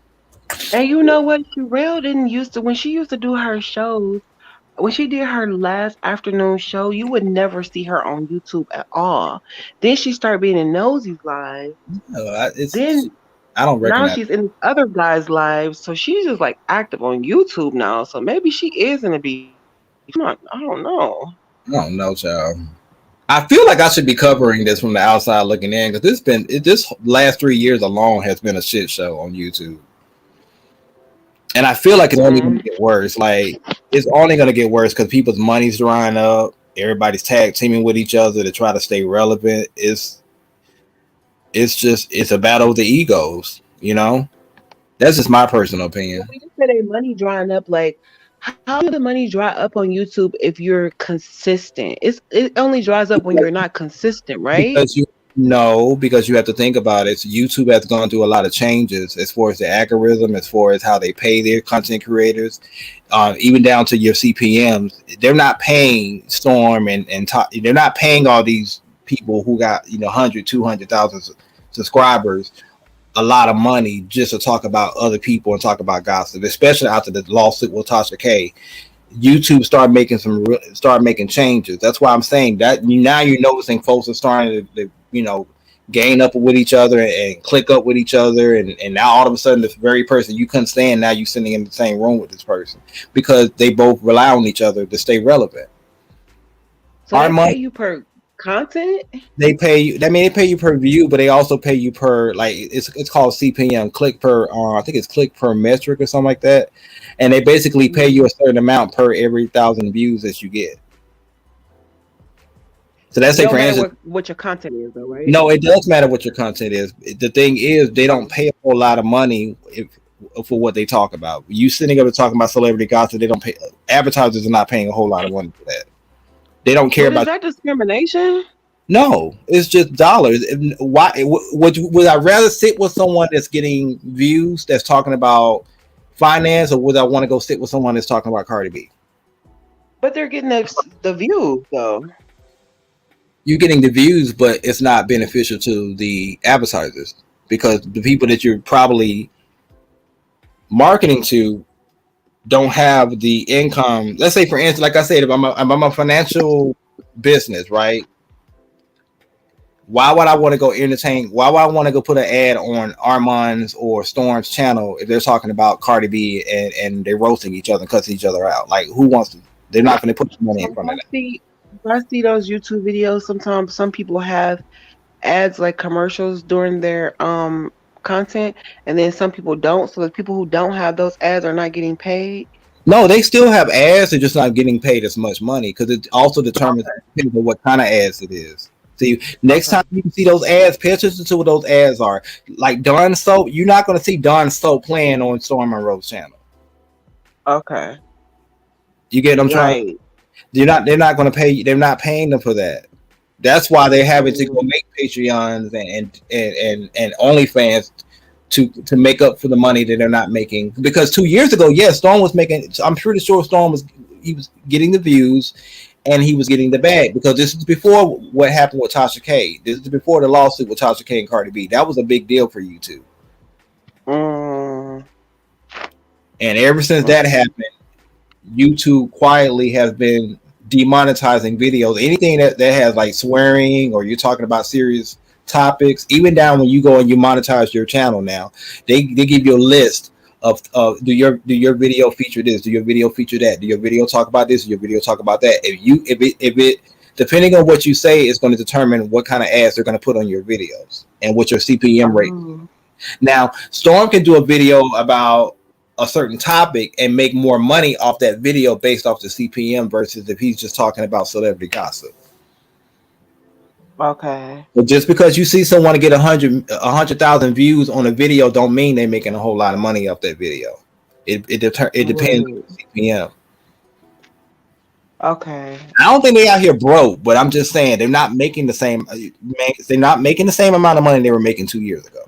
and you know what? Sherelle didn't used to, when she used to do her shows, when she did her last afternoon show, you would never see her on YouTube at all. Then she started being in Nosey's live. Then I don't now recognize. she's in this other guy's live, so she's just like active on YouTube now. So maybe she is in a be. I don't know. I don't know, child. I feel like I should be covering this from the outside looking in, because this last 3 years alone has been a shit show on YouTube. And I feel like it's only going to get worse. Like, it's only going to get worse because people's money's drying up. Everybody's tag teaming with each other to try to stay relevant. It's a battle of the egos, you know? That's just my personal opinion. We just said their money drying up. Like, how does the money dry up on YouTube if you're consistent? It only dries up when you're not consistent, right? Because you have to think about it. So YouTube has gone through a lot of changes as far as the algorithm, as far as how they pay their content creators, even down to your CPMs. They're not paying Storm and they're not paying all these people who got 100, 200,000 subscribers a lot of money just to talk about other people and talk about gossip, especially after the lawsuit with Tasha K. YouTube start making changes. That's why I'm saying that now you're noticing folks are starting to gain up with each other and click up with each other, and now all of a sudden this very person you couldn't stand, now you're sitting in the same room with this person because they both rely on each other to stay relevant. So they pay you per content? They pay you. I mean, they pay you per view, but they also pay you per, like, it's called CPM, click per. I think it's click per metric or something like that. And they basically pay you a certain amount per every 1,000 views that you get. So that's no matter what your content is, though, right? No, it does matter what your content is. The thing is, they don't pay a whole lot of money for what they talk about. You sitting up and talking about celebrity gossip, they don't pay. Advertisers are not paying a whole lot of money for that. They don't care about. Is that discrimination? No, it's just dollars. Why would I rather sit with someone that's getting views that's talking about finance, or would I want to go sit with someone that's talking about Cardi B? But they're getting the views though. You're getting the views, but it's not beneficial to the advertisers because the people that you're probably marketing to don't have the income. Let's say, for instance, like I said, if I'm a financial business, right? Why would I want to go entertain? Why would I want to go put an ad on Armand's or Storm's channel if they're talking about Cardi B and they're roasting each other and cussing each other out? Like, who wants to? They're not going to put money in front of that. I see those YouTube videos. Sometimes some people have ads like commercials during their content, and then some people don't. So the people who don't have those ads are not getting paid. No, they still have ads. They're just not getting paid as much money because it also determines depends on what kind of ads it is. See, next time you can see those ads, pay attention to what those ads are. Like Dawn Soap, you're not going to see Dawn Soap playing on Storm Monroe's channel. Okay. You get what I'm trying? They're not going to pay you. They're not paying them for that. That's why they're having to go make Patreons and OnlyFans to make up for the money that they're not making. Because 2 years ago, yes, Storm was making. I'm pretty sure Storm was getting the views and he was getting the bag, because this is before what happened with Tasha K. This is before the lawsuit with Tasha K and Cardi B. That was a big deal for YouTube. And ever since that happened, YouTube quietly has been demonetizing videos. Anything that has like swearing or you're talking about serious topics, even down when you go and you monetize your channel now, they give you a list of do your video feature this, do your video feature that, do your video talk about this, do your video talk about that. If it depending on what you say, is going to determine what kind of ads they're going to put on your videos and what your CPM rate. Now, Storm can do a video about a certain topic and make more money off that video based off the CPM versus if he's just talking about celebrity gossip. Okay. But just because you see someone get 100,000 views on a video, don't mean they're making a whole lot of money off that video. It depends on the CPM. Okay. I don't think they out here broke, but I'm just saying they're not making the same. They're not making the same amount of money they were making 2 years ago.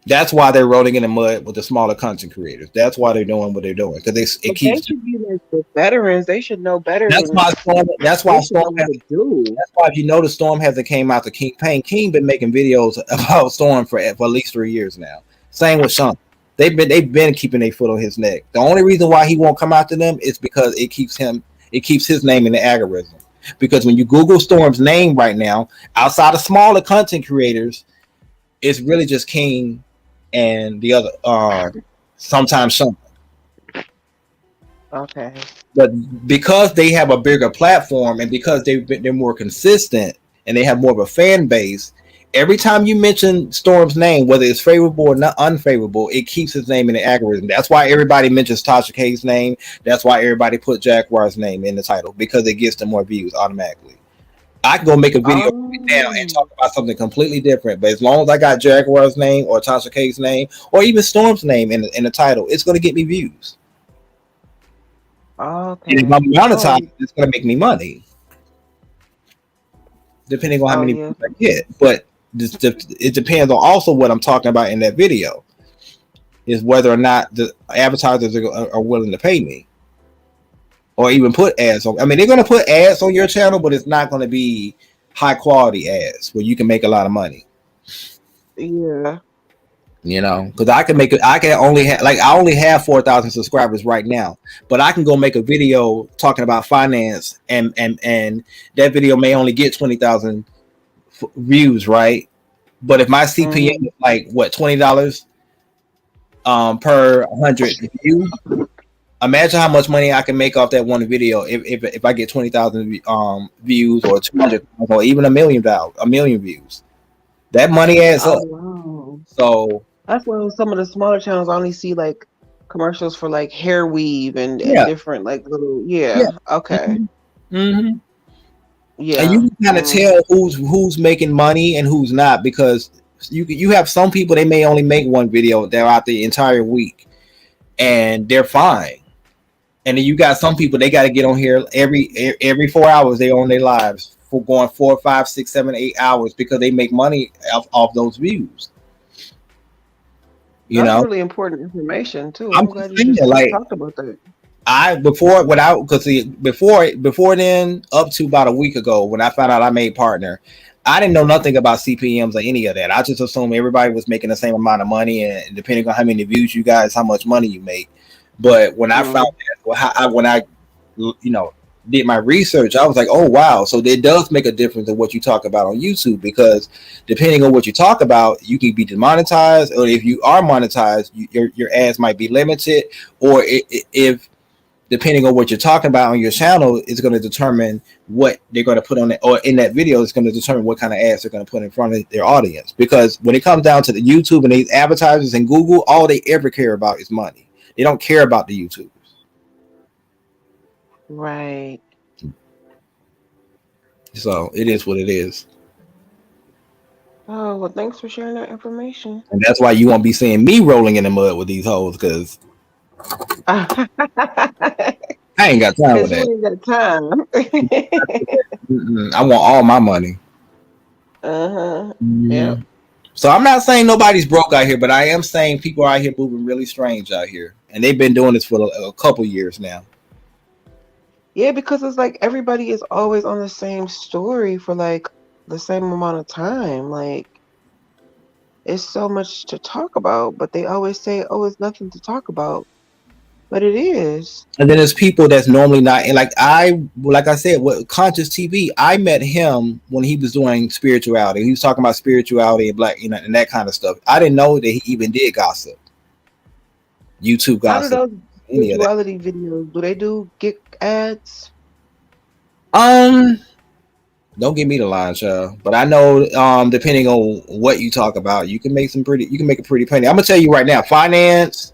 That's why they're rolling in the mud with the smaller content creators. That's why they're doing what they're doing, because it keeps. They should be like the veterans. They should know better. That's why Storm. That's why if you notice, Storm hasn't came out to King Payne. King been making videos about Storm for at least 3 years now. Same with Sean. They've been keeping their foot on his neck. The only reason why he won't come after them is because it keeps his name in the algorithm. Because when you Google Storm's name right now, outside of smaller content creators, it's really just King and the other sometimes Sean. Okay. But because they have a bigger platform and because they're more consistent and they have more of a fan base, every time you mention Storm's name, whether it's favorable or not unfavorable, it keeps his name in the algorithm. That's why everybody mentions Tasha K's name. That's why everybody put Jaguar's name in the title, because it gets them more views automatically. I can go make a video right now and talk about something completely different, but as long as I got Jaguar's name or Tasha K's name or even Storm's name in the title, it's going to get me views. Okay. And if I'm monetized, it's going to make me money, depending on how many views I get. But it depends on also what I'm talking about in that video, is whether or not the advertisers are willing to pay me or even put ads on. I mean, they're going to put ads on your channel, but it's not going to be high quality ads where you can make a lot of money. Yeah. You know, because I only have 4,000 subscribers right now, but I can go make a video talking about finance and that video may only get 20,000 views, right? But if my CPM is like what, $20 per 100 views, imagine how much money I can make off that one video if I get 20,000 views or 200 or even a million views. That money adds up. Wow. So that's why some of the smaller channels I only see like commercials for like hair weave and different like little okay. Mm-hmm. Yeah, and you can kind of tell who's making money and who's not, because you have some people, they may only make one video, they're out the entire week and they're fine. And then you got some people, they got to get on here every 4 hours. They on their lives for going 4, 5, 6, 7, 8 hours because they make money off those views. You That's know, really important information too. I'm I'm glad you saying just like talked about that. before then, up to about a week ago, when I found out I made partner, I didn't know nothing about CPMs or any of that. I just assumed everybody was making the same amount of money, and depending on how many views you guys, how much money you make. But when I found that, when I did my research, I was like, oh wow, so it does make a difference in what you talk about on YouTube, because depending on what you talk about, you can be demonetized, or if you are monetized, your ads might be limited, or if depending on what you're talking about on your channel, is going to determine what they're going to put on it, or in that video is going to determine what kind of ads they're going to put in front of their audience. Because when it comes down to the YouTube and these advertisers and Google, all they ever care about is money. They don't care about the YouTube. Right. So it is what it is. Oh, well, thanks for sharing that information. And that's why you won't be seeing me rolling in the mud with these hoes, because I ain't got time for Because you that. ain't got time. I want all my money. Yep. So I'm not saying nobody's broke out here, but I am saying people are out here moving really strange out here, and they've been doing this for a couple years now. Yeah, because it's like everybody is always on the same story for like the same amount of time. Like, it's so much to talk about, but they always say, oh, it's nothing to talk about. But it is. And then there's people that's normally not, and like I said, with Conscious TV, I met him when he was doing spirituality. He was talking about spirituality and black, and that kind of stuff. I didn't know that he even did gossip, YouTube gossip. How do those spirituality videos, do they get ads? Don't give me the line, child. But I know, depending on what you talk about, you can make a pretty penny. I'm gonna tell you right now, finance,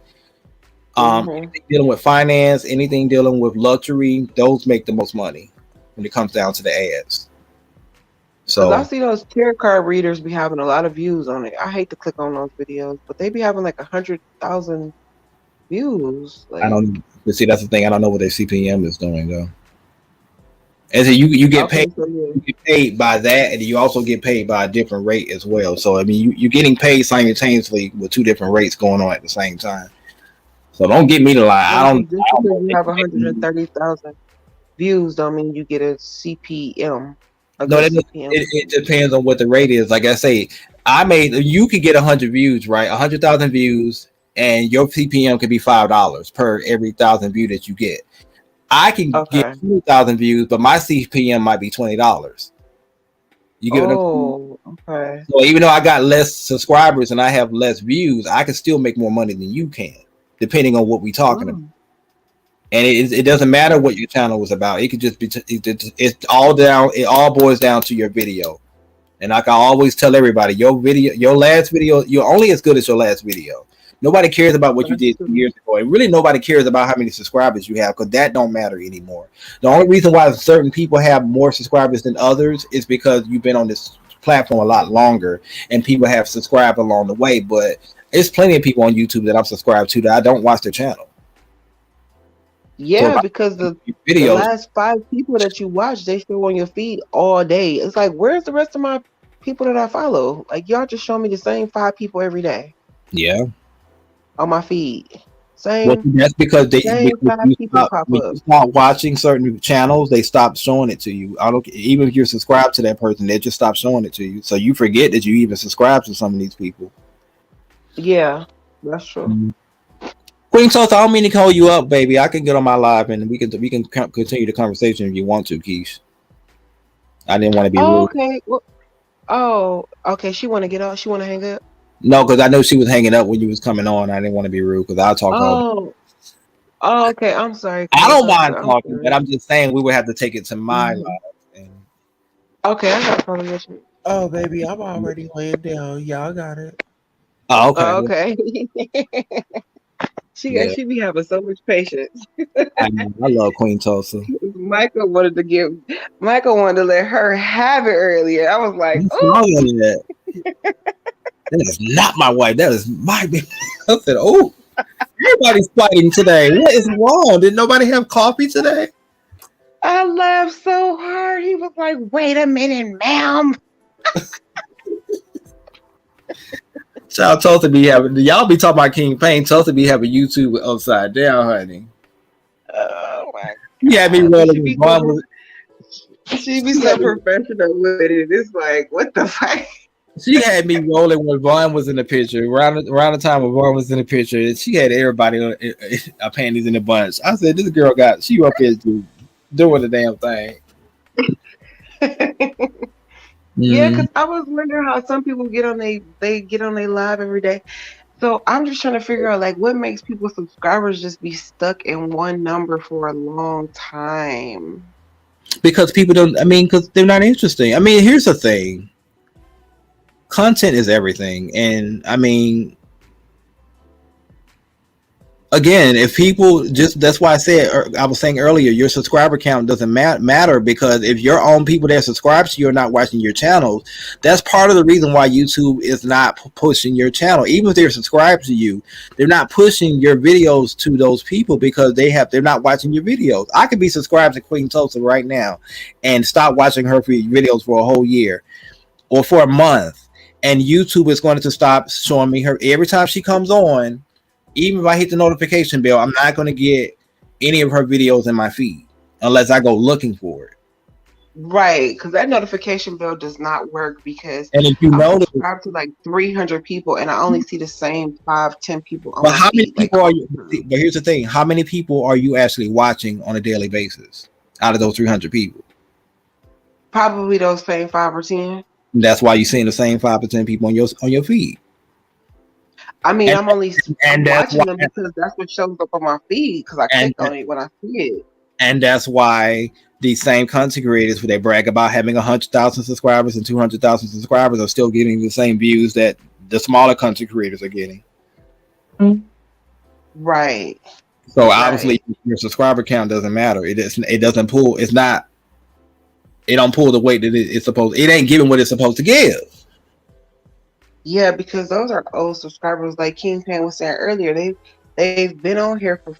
anything dealing with finance, anything dealing with luxury, those make the most money when it comes down to the ads. So I see those tarot card readers be having a lot of views on it. I hate to click on those videos, but they be having like 100,000 views. Like, I don't. But see, that's the thing. I don't know what their CPM is doing though. And so you get paid. You get paid by that, and you also get paid by a different rate as well. So I mean, you're getting paid simultaneously with two different rates going on at the same time. So don't get me to lie. I don't. Just because you have 130,000 views don't mean you get a CPM. No, it depends on what the rate is. Like I say, you could get 100 views, right? 100,000 views, and your CPM could be $5 per every 1,000 view that you get. I can get 2,000 views, but my CPM might be $20. You get what I'm saying? Okay. So even though I got less subscribers and I have less views, I can still make more money than you can, depending on what we're talking about. And it doesn't matter what your channel was about. It could just be it's all down. It all boils down to your video. And like I always tell everybody, your last video, you're only as good as your last video. Nobody cares about what you did 2 years ago, and really nobody cares about how many subscribers you have, because that don't matter anymore. The only reason why certain people have more subscribers than others is because you've been on this platform a lot longer, and people have subscribed along the way. But there's plenty of people on YouTube that I'm subscribed to that I don't watch their channel. Yeah, So because the videos, last 5 people that you watch, they show on your feed all day. It's like, where's the rest of my people that I follow? Like, y'all just show me the same 5 people every day yeah, on my feed. well, that's because when you stop watching certain channels, they stop showing it to you. Even if you're subscribed to that person, they just stop showing it to you. So you forget that you even subscribe to some of these people. Yeah, that's true. Queen Tulsa, I don't mean to call you up, baby. I can get on my live and we can continue the conversation if you want to, Keish. I didn't want to be rude. Okay. Well, okay. She want to get off. She want to hang up. No, because I know she was hanging up when you was coming on. I didn't want to be rude because I'll talk all. Oh, okay. I'm sorry. I don't mind talking, but I'm just saying we would have to take it to my live. Okay, I got probably what you. Oh, baby, I'm already laying down. Y'all got it. Oh, okay. Okay. She be having so much patience. I love Queen Tulsa. Michael wanted to let her have it earlier. I was like, oh, that is not my wife. That is my baby. I said, oh, everybody's fighting today. What is wrong? Did nobody have coffee today? I laughed so hard. He was like, wait a minute, ma'am. Child Tulsa be having y'all be talking about King Pain. Tulsa be having YouTube upside down, honey. Oh my You had me God. rolling with Vaughn was She be so professional with it. It's like, what the fuck? she had me rolling when Vaughn was in the picture. Around the time when Vaughn was in the picture, and she had everybody on panties in a bunch. I said, this girl she up here doing the damn thing. Yeah, because I was wondering how some people get on they get on their live every day. So I'm just trying to figure out like what makes people's subscribers just be stuck in one number for a long time. Because people don't. I mean, because they're not interesting. I mean, here's the thing. Content is everything, and I mean, again, if people that's why I was saying earlier, your subscriber count doesn't matter because if your own people that subscribe to you are not watching your channels, that's part of the reason why YouTube is not pushing your channel. Even if they're subscribed to you, they're not pushing your videos to those people because they're not watching your videos. I could be subscribed to Queen Tulsa right now and stop watching her videos for a whole year or for a month, and YouTube is going to stop showing me her every time she comes on. Even if I hit the notification bell, I'm not going to get any of her videos in my feed unless I go looking for it. Right, because that notification bell does not work because and if you I'm subscribed to like 300 people and I only see the same 5-10 people on But my how many feed. people are you? But here's the thing: how many people are you actually watching on a daily basis out of those 300 people? Probably those same 5 or 10. And that's why you're seeing the same 5 or 10 people on your feed. I mean, I'm only and that's watching why, them because that's what shows up on my feed because I click on it when I see it. And that's why these same content creators, who they brag about having 100,000 subscribers and 200,000 subscribers, are still getting the same views that the smaller content creators are getting. Right. So obviously, your subscriber count doesn't matter. It doesn't pull. It's not. It don't pull the weight that it's supposed. It ain't giving what it's supposed to give. Yeah, because those are old subscribers. Like King Pan was saying earlier, they've been on here for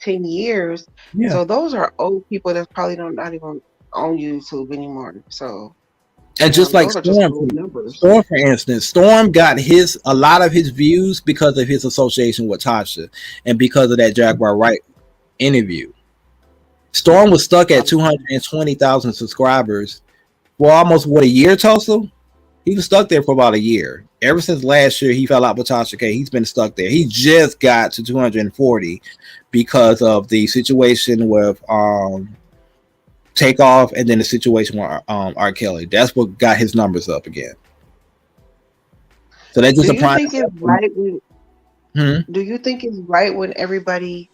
10 years. Yeah. So those are old people that probably not even on YouTube anymore. So And just like Storm, for instance, Storm got a lot of his views because of his association with Tasha and because of that Jaguar Wright interview. Storm was stuck at 220,000 subscribers for almost a year, Tulsa? He was stuck there for about a year. Ever since last year, he fell out with Tasha K. He's been stuck there. He just got to 240 because of the situation with Takeoff and then the situation with R. Kelly. That's what got his numbers up again. So that's just do you think it's right when, do you think it's right when everybody,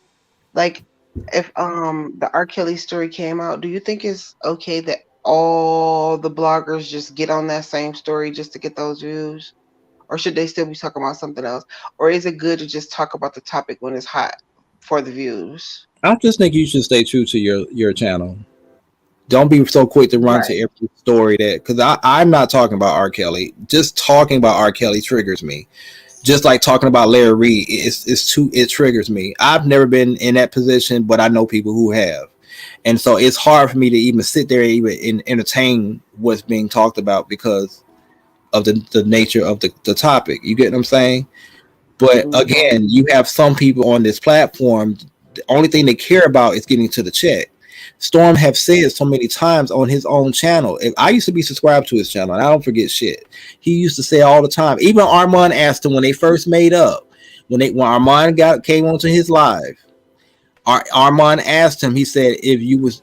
like, if the R. Kelly story came out, do you think it's okay that all the bloggers just get on that same story just to get those views? Or should they still be talking about something else? Or is it good to just talk about the topic when it's hot for the views? I just think you should stay true to your channel. Don't be so quick to run to every story because I'm not talking about R. Kelly. Just talking about R. Kelly triggers me. Just like talking about Larry Reed, it triggers me. I've never been in that position, but I know people who have. And so it's hard for me to even sit there and even entertain what's being talked about because of the nature of the topic. You get what I'm saying? But again, you have some people on this platform, the only thing they care about is getting to the check. Storm have said so many times on his own channel. I used to be subscribed to his channel, and I don't forget shit. He used to say all the time. Even Armand asked him when they first made up, when Armand came onto his live. Armand asked him. He said, "If you was,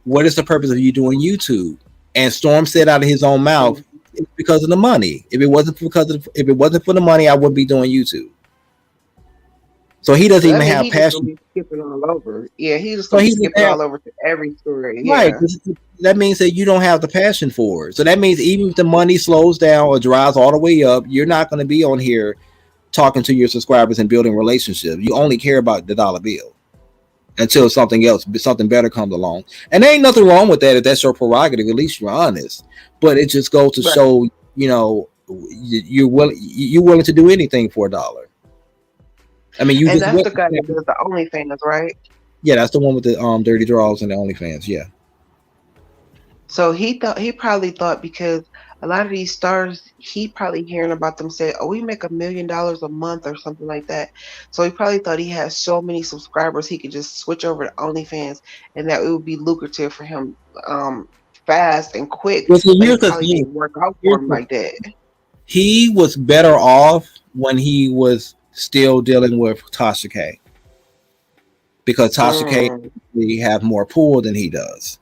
what is the purpose of you doing YouTube?" And Storm said out of his own mouth, "It's because of the money. If it wasn't for the money, I wouldn't be doing YouTube." So he doesn't even have passion. Just skipping all over. Yeah, he's skipping all over to every story. Right. Yeah. That means that you don't have the passion for it. So that means even if the money slows down or dries all the way up, you're not going to be on here talking to your subscribers and building relationships. You only care about the dollar bill until something better comes along. And there ain't nothing wrong with that if that's your prerogative. At least you're honest. But it just goes to show, you're willing to do anything for $1. I mean, and that's the guy that does the OnlyFans, right? Yeah, that's the one with the dirty draws and the OnlyFans. Yeah. So he probably thought because a lot of these stars, he probably hearing about them say, "Oh, we make $1 million a month" or something like that. So he probably thought he had so many subscribers he could just switch over to OnlyFans, and that it would be lucrative for him, fast and quick. Well, so But it here's the probably thing. didn't work out for him like that. He was better off when he was still dealing with Tasha K, because Tasha K have more pull than he does.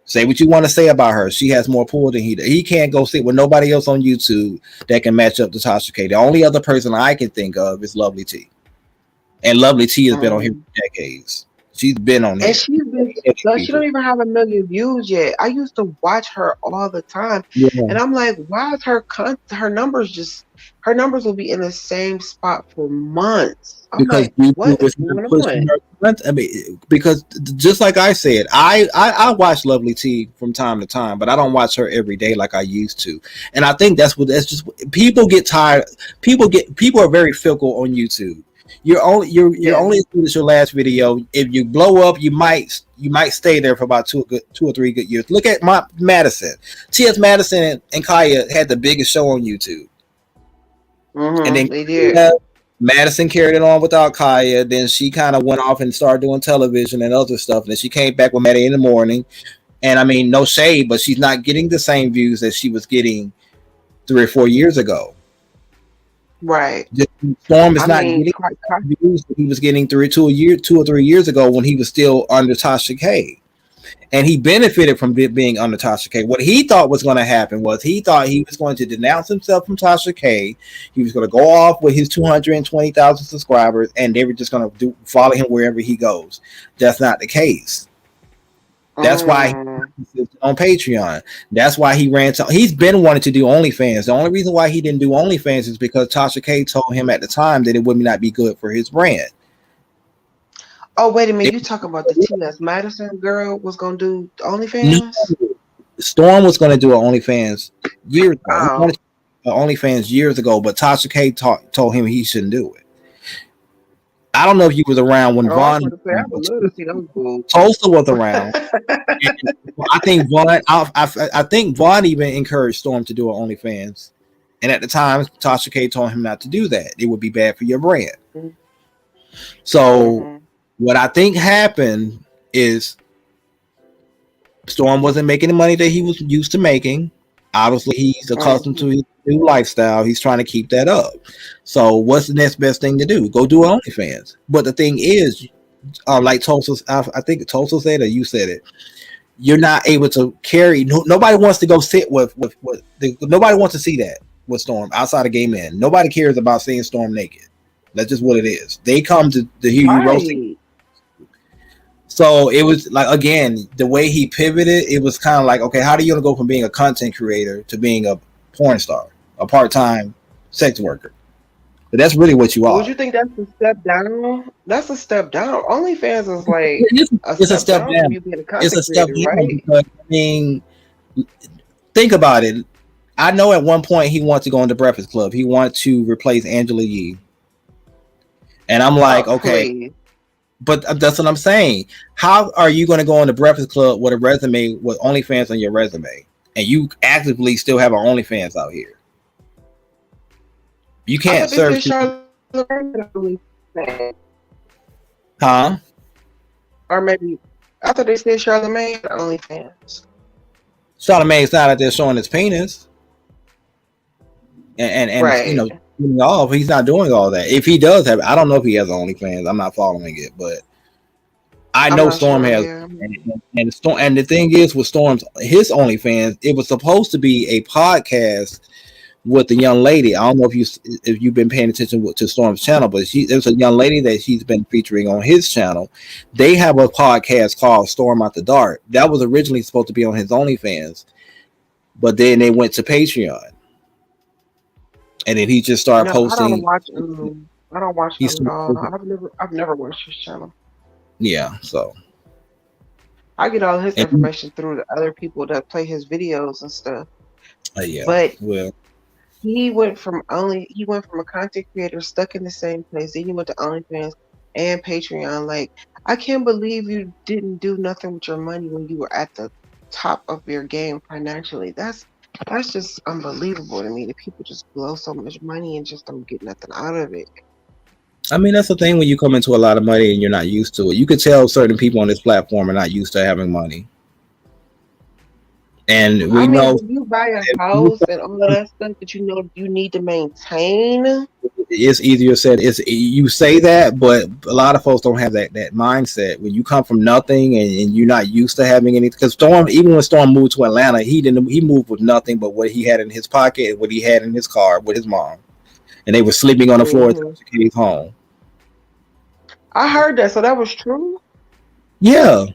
Say what you want to say about her. She has more pull than he does. He can't go sit with nobody else on YouTube that can match up to Tasha K. The only other person I can think of is Lovely T. And Lovely T has been on here for decades. She's been on here. And she's been, so she don't even have 1 million views yet. I used to watch her all the time, Yeah. and I'm like, why is her numbers just, her numbers will be in the same spot for months. I'm Because like, YouTube what is is not going pushing on? her. I mean, because just like I said, I watch Lovely T from time to time, but I don't watch her every day like I used to. And I think that's just people get tired. People are very fickle on YouTube. You're only as good as your last video. If you blow up, you might stay there for about 2 or 3 good years. Look at Madison. T.S. Madison and Kaya had the biggest show on YouTube. And then They did. Madison carried it on without Kaya. Then she kind of went off and started doing television and other stuff. And then she came back with Maddie in the morning. And I mean, no shade, but she's not getting the same views that she was getting 3 or 4 years ago. Right. Storm is not getting the views that he was getting 2 or 3 years ago when he was still under Tasha K. And he benefited from being under Tasha K. What he thought was going to happen was he thought he was going to denounce himself from Tasha K. He was going to go off with his 220,000 subscribers, and they were just going to follow him wherever he goes. That's not the case. That's why he's on Patreon. That's why he ran. He's been wanting to do OnlyFans. The only reason why he didn't do OnlyFans is because Tasha K told him at the time that it would not be good for his brand. Oh, wait a minute. You talking about the T.S. Madison girl was going to do OnlyFans? No, Storm was going to do an OnlyFans years ago. He wanted to do OnlyFans years ago, but Tasha K told him he shouldn't do it. I don't know if you was around when Vaughn. I would love to see those boobs. Tulsa was around. I think Vaughn. I think Vaughn even encouraged Storm to do an OnlyFans, and at the time, Tasha K told him not to do that. It would be bad for your brand. So, what I think happened is Storm wasn't making the money that he was used to making. Obviously, he's accustomed to his new lifestyle. He's trying to keep that up. So, what's the next best thing to do? Go do OnlyFans. But the thing is, like Tulsa, I think Tulsa said, or you said it, you're not able to carry. Nobody wants to go sit with nobody wants to see that with Storm outside of gay men. Nobody cares about seeing Storm naked. That's just what it is. They come to hear you roasting. So it was like, again, the way he pivoted, it was kind of like, okay, how do you go from being a content creator to being a porn star, a part-time sex worker? But that's really what you are. Would you think that's a step down? That's a step down. OnlyFans is like it's a step down. From you being a content It's a step creator, down right? because, I mean, think about it. I know at one point he wanted to go into Breakfast Club. He wanted to replace Angela Yee. And I'm like, okay. Please. But that's what I'm saying. How are you going to go on the Breakfast Club with a resume with OnlyFans on your resume, and you actively still have an OnlyFans out here? You can't serve. Huh? Or maybe I thought they said Charlamagne had OnlyFans. Charlamagne's not out there showing his penis, and Right. you know, off. He's not doing all that. If he does have, I don't know if he has OnlyFans. I'm not following it, but I know Storm has. And Storm, and the thing is with Storm's his OnlyFans, it was supposed to be a podcast with the young lady. I don't know if you've been paying attention to Storm's channel, but there's a young lady that she's been featuring on his channel. They have a podcast called Storm Out the Dark. That was originally supposed to be on his OnlyFans, but then they went to Patreon. And then he just started posting. I don't watch him at all. I've never watched his channel. Yeah, so I get all his information through the other people that play his videos and stuff. Yeah, but well, he went from a content creator stuck in the same place. Then he went to OnlyFans and Patreon. Like, I can't believe you didn't do nothing with your money when you were at the top of your game financially. That's That's just unbelievable to me that people just blow so much money and just don't get nothing out of it. I mean, that's the thing when you come into a lot of money and you're not used to it. You could tell certain people on this platform are not used to having money. And we I mean, know when you buy a house and all of that stuff that you know you need to maintain. it's easier said. It's you say that, but a lot of folks don't have that mindset. When you come from nothing and you're not used to having anything. Because Storm, even when Storm moved to Atlanta, he moved with nothing but what he had in his pocket and what he had in his car with his mom, and they were sleeping on the floor at the kid's home. I heard that, so that was true. Yeah.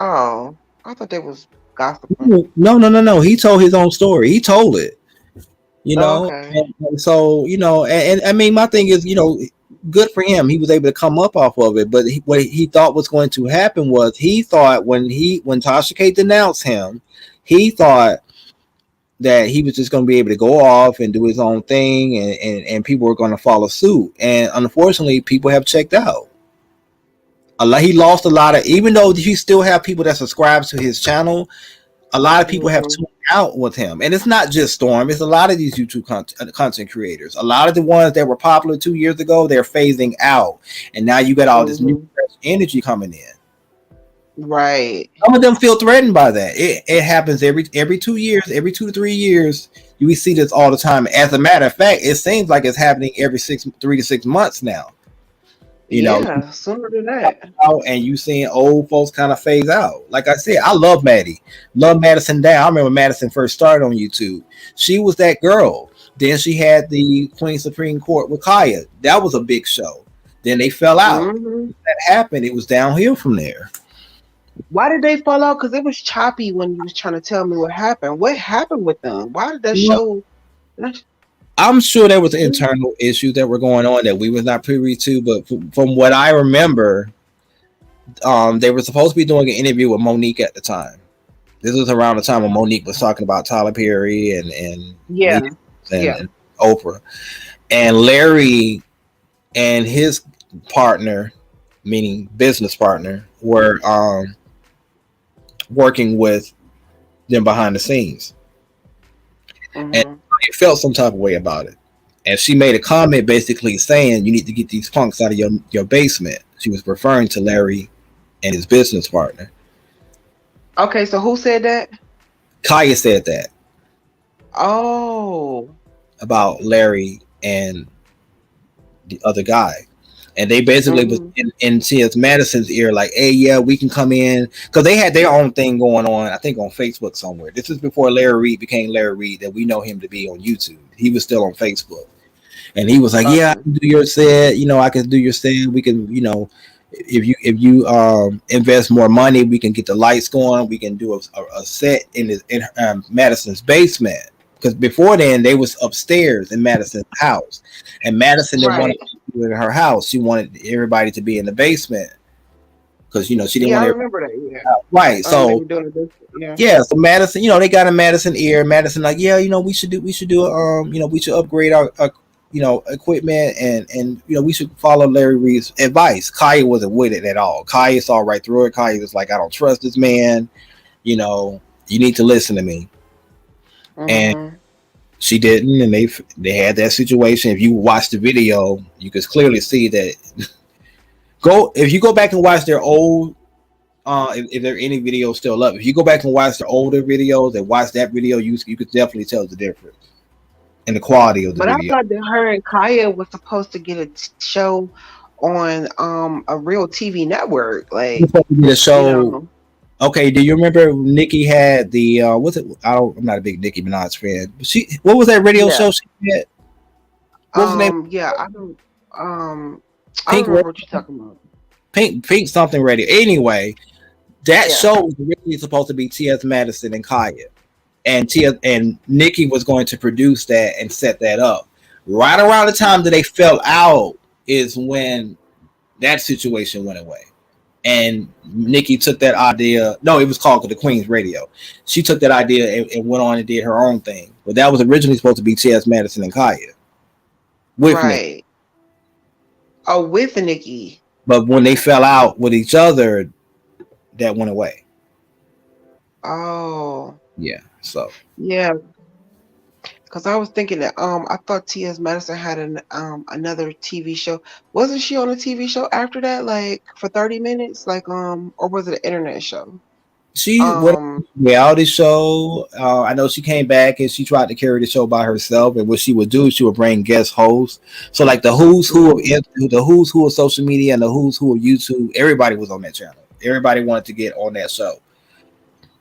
Oh, I thought that was gossiping. No. He told his own story. He told it. You know, Okay. and so you know, and I mean, my thing is, you know, good for him. He was able to come up off of it. But what he thought was going to happen was he thought when Tasha K denounced him, he thought that he was just going to be able to go off and do his own thing, and people were going to follow suit. And unfortunately, people have checked out. He lost a lot of, even though you still have people that subscribe to his channel. A lot of people have tuned out with him, and it's not just Storm. It's a lot of these YouTube content creators. A lot of the ones that were popular 2 years ago, they're phasing out, and now you got all this new fresh energy coming in. Right. Some of them feel threatened by that. It happens every 2 years, every 2 to 3 years. We see this all the time. As a matter of fact, it seems like it's happening every 3 to 6 months now. You know, sooner than that. And you seeing old folks kind of phase out. Like I said, I love Maddie. Love Madison Down. I remember Madison first started on YouTube. She was that girl. Then she had the Queen Supreme Court with Kaya. That was a big show. Then they fell out. That happened. It was downhill from there. Why did they fall out? Because it was choppy when you was trying to tell me what happened. What happened with them? Why did that show? I'm sure there was internal issues that were going on that we was not privy to, but from what I remember, they were supposed to be doing an interview with Monique at the time. This was around the time when Monique was talking about Tyler Perry and Oprah. And Larry and his partner, meaning business partner, were working with them behind the scenes. And she felt some type of way about it. And she made a comment basically saying you need to get these punks out of your basement. She was referring to Larry and his business partner. Okay, so who said that? Kaya said that. Oh. About Larry and the other guy. And they basically was in T.S. Madison's ear, like, hey, yeah, we can come in. Because they had their own thing going on, I think, on Facebook somewhere. This is before Larry Reid became Larry Reid, that we know him to be on YouTube. He was still on Facebook. And he was like, yeah, I can do your set. You know, I can do your set. We can, you know, if you invest more money, we can get the lights going. We can do a set in Madison's basement. Because before then, they was upstairs in Madison's house. And Madison didn't want to do it in her house. She wanted everybody to be in the basement. Because, you know, she didn't want to. I remember that, yeah. Right. So, so Madison, you know, they got a Madison ear. Madison, like, yeah, you know, we should do, you know, we should upgrade our you know, equipment and, you know, we should follow Larry Reid's advice. Kaya wasn't with it at all. Kaya saw right through it. Kaya was like, I don't trust this man. You know, you need to listen to me. And she didn't, and they had that situation. If you watch the video, you could clearly see that. If you go back and watch their old, if there are any videos still up, if you go back and watch the older videos and watch that video, you could definitely tell the difference in the quality of the video. But I thought that her and Kaya was supposed to get a show on a real TV network, like the show. You know. Okay, do you remember Nikki had the what's it? I'm not a big Nicki Minaj fan. But what was that radio show she had? What was the name? Yeah, I don't remember what you're talking about. Pink something radio. Anyway, that show was originally supposed to be T.S. Madison and Kaya, and Nikki was going to produce that and set that up. Right around the time that they fell out is when that situation went away. And Nikki took that idea. No, it was called the Queen's Radio. She took that idea and went on and did her own thing. But that was originally supposed to be T.S. Madison and Kaya. With Nikki. Oh, with Nikki. But when they fell out with each other, that went away. Oh. Yeah. So Yeah, because I was thinking that I thought T.S. Madison had another TV show. Wasn't she on a TV show after that, like for 30 minutes, like or was it an internet show? she what reality show? I know she came back and she tried to carry the show by herself. And what she would do, she would bring guest hosts. So like the who's who of social media and the who's who of YouTube. Everybody was on that channel. Everybody wanted to get on that show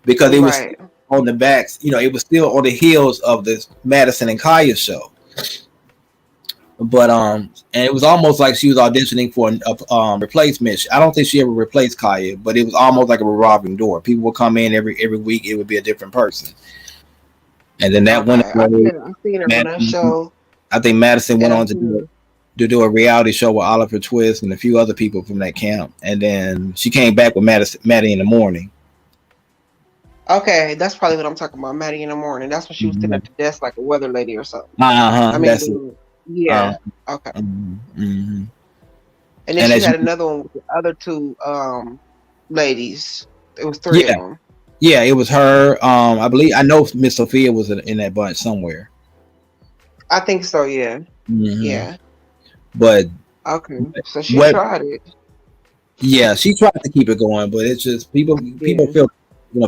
because it was Right. on the backs. You know, it was still on the heels of this Madison and Kaya show. But and it was almost like she was auditioning for a replacement. I don't think she ever replaced Kaya, but it was almost like a revolving door. People would come in every week. It would be a different person, and then that went I away. seen her on that show. I think Madison went And I on to do a reality show with Oliver Twist and a few other people from that camp, and then she came back with Maddie in the Morning. Okay, that's probably what I'm talking about. Maddie in the Morning. That's when she was sitting at the desk like a weather lady or something. That's it. Yeah. Okay. Mm-hmm. And then she had another one with the other two ladies. It was three of them. Yeah, it was her. I know Miss Sophia was in that bunch somewhere. I think so. Yeah. Mm-hmm. Yeah. But okay, so she tried it. Yeah, she tried to keep it going, but it's just people feel.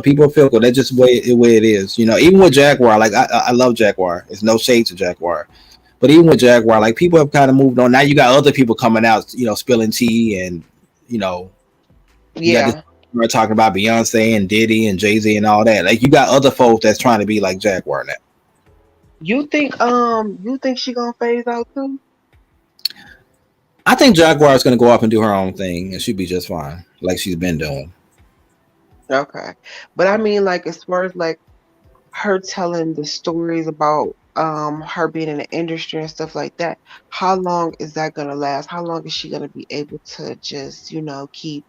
People feel good. That's just the way it is. Even with Jaguar, like I love Jaguar. It's no shade to Jaguar. But even with Jaguar, like people have kind of moved on. Now you got other people coming out, spilling tea and, we're talking about Beyonce and Diddy and Jay-Z and all that. Like you got other folks that's trying to be like Jaguar now. You think she gonna phase out too? I think Jaguar is gonna go up and do her own thing and she'll be just fine, like she's been doing. Okay, but I mean, like as far as like her telling the stories about her being in the industry and stuff like that, how long is that gonna last? How long is she gonna be able to just keep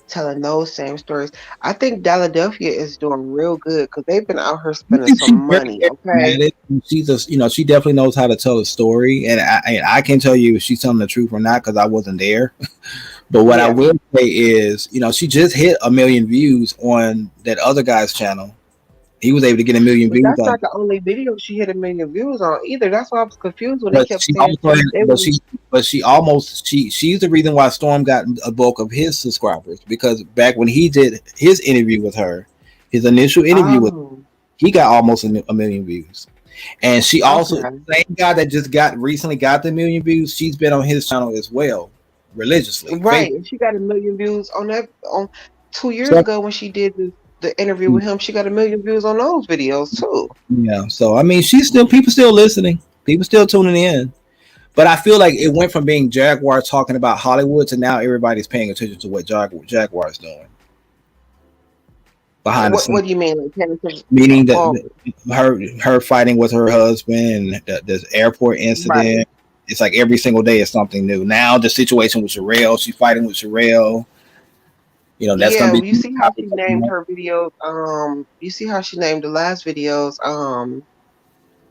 telling those same stories? I think Philadelphia is doing real good because they've been out here spending some money. Okay, she definitely knows how to tell a story, and I can tell you if she's telling the truth or not because I wasn't there. But what I will say is, she just hit 1 million views on that other guy's channel. He was able to get 1 million views. That's not the only video she hit 1 million views on either. That's why I was confused when they kept saying. She's the reason why Storm got a bulk of his subscribers because back when he did his interview with her, his initial interview with her, he got almost 1 million views. And she also the same guy that just recently got the 1 million views. She's been on his channel as well, religiously. Right, and she got 1 million views on that 2 years ago when she did the interview with him. She got 1 million views on those videos too. Yeah, so I mean, people still listening, people still tuning in. But I feel like it went from being Jaguar talking about Hollywood to now everybody's paying attention to what Jaguar is doing behind the scenes. What do you mean? Like, meaning that her fighting with her husband, the airport incident. Right. It's like every single day is something new. Now the situation with Sherelle, she's fighting with Sherelle. That's gonna be. You see how she named her videos. You see how she named the last videos.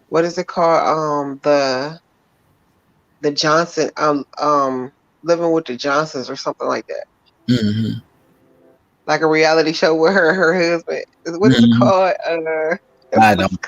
What is it called? The Johnson. Living with the Johnsons or something like that. Mm-hmm. Like a reality show with her husband. What is it called? I don't.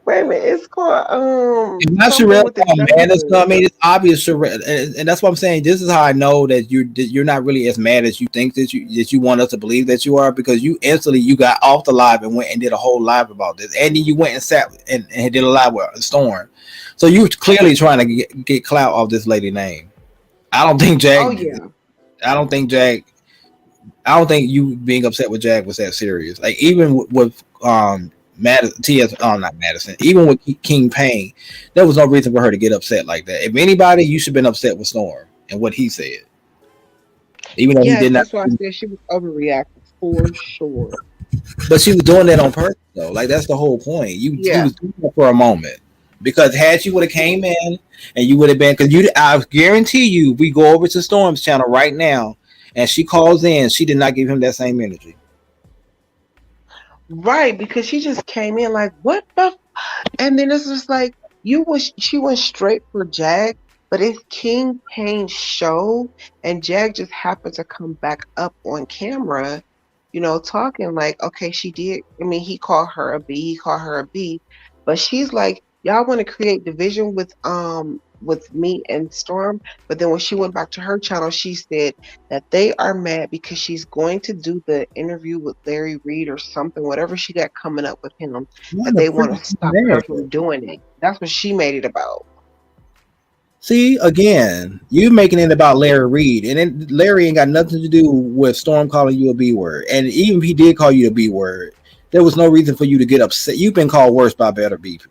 Wait a minute, it's called It's not Sherelle. I mean, it's obvious Sherelle, and that's what I'm saying. This is how I know that you're not really as mad as you think that you want us to believe that you are, because you instantly got off the live and went and did a whole live about this, and then you went and sat and did a live with Storm. So you're clearly trying to get clout off this lady name. I don't think Jag. Oh yeah. I don't think you being upset with Jag was that serious. Like even with not Madison. Even with King Payne, there was no reason for her to get upset like that. If anybody, you should have been upset with Storm and what he said. Even though he did not. That's why I said she was overreacting for sure. But she was doing that on purpose, though. Like that's the whole point. You was doing that for a moment. Because had you would have came in and you would have been, I guarantee you, we go over to Storm's channel right now, and she calls in, she did not give him that same energy. Right, because she just came in like, what the? And then it's just like, she went straight for Jag, but it's King Payne's show, and Jag just happened to come back up on camera, talking like, okay, she did. I mean, he called her a B. He called her a B, but she's like, y'all want to create division with me and Storm. But then when she went back to her channel, she said that they are mad because she's going to do the interview with Larry Reed or something, whatever she got coming up with him, Why that the they freak want to is stop that? her from doing it. That's what she made it about. See, again, you making it about Larry Reed, and then Larry ain't got nothing to do with Storm calling you a B word. And even if he did call you a B word, there was no reason for you to get upset. You've been called worse by better people.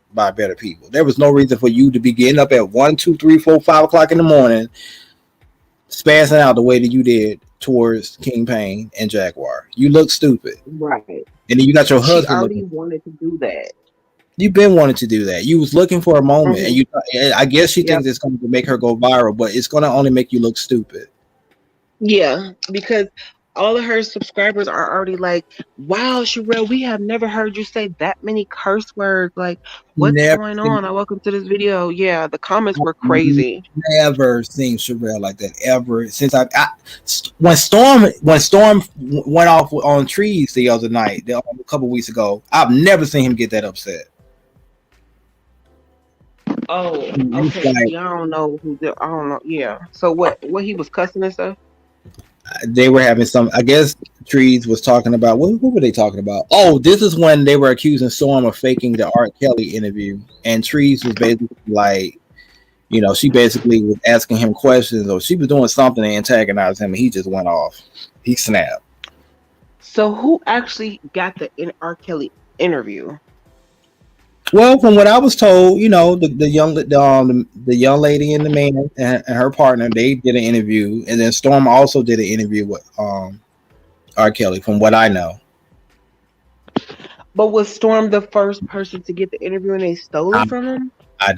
There was no reason for you to be getting up at 1, 2, 3, 4, 5 o'clock in the morning, spazzing out the way that you did towards King Payne and Jaguar. You look stupid. Right. And then you got your She husband already looking. wanted to do that. You've been wanting to do that. You was looking for a moment, and I guess she Yep. thinks it's going to make her go viral, but it's going to only make you look stupid. Yeah, because all of her subscribers are already like, wow, Sherelle, we have never heard you say that many curse words. Like, what's Never going seen, on? I welcome to this video. Yeah, the comments were I've crazy. never seen Sherelle like that ever since when Storm went off on trees the other night, a couple weeks ago. I've never seen him get that upset. Oh, It's okay. like, See, I don't know I don't know. Yeah. So what he was cussing and stuff? they were having some, I guess Trees was talking about, what were they talking about? Oh, this is when they were accusing Storm of faking the R. Kelly interview, and Trees was basically like, she basically was asking him questions, or she was doing something to antagonize him, and he just went off. He snapped. So who actually got the R. Kelly interview? Well, from what I was told, the young lady and the man and her partner, they did an interview, and then Storm also did an interview with R. Kelly. From what I know, But was Storm the first person to get the interview and they stole it from him?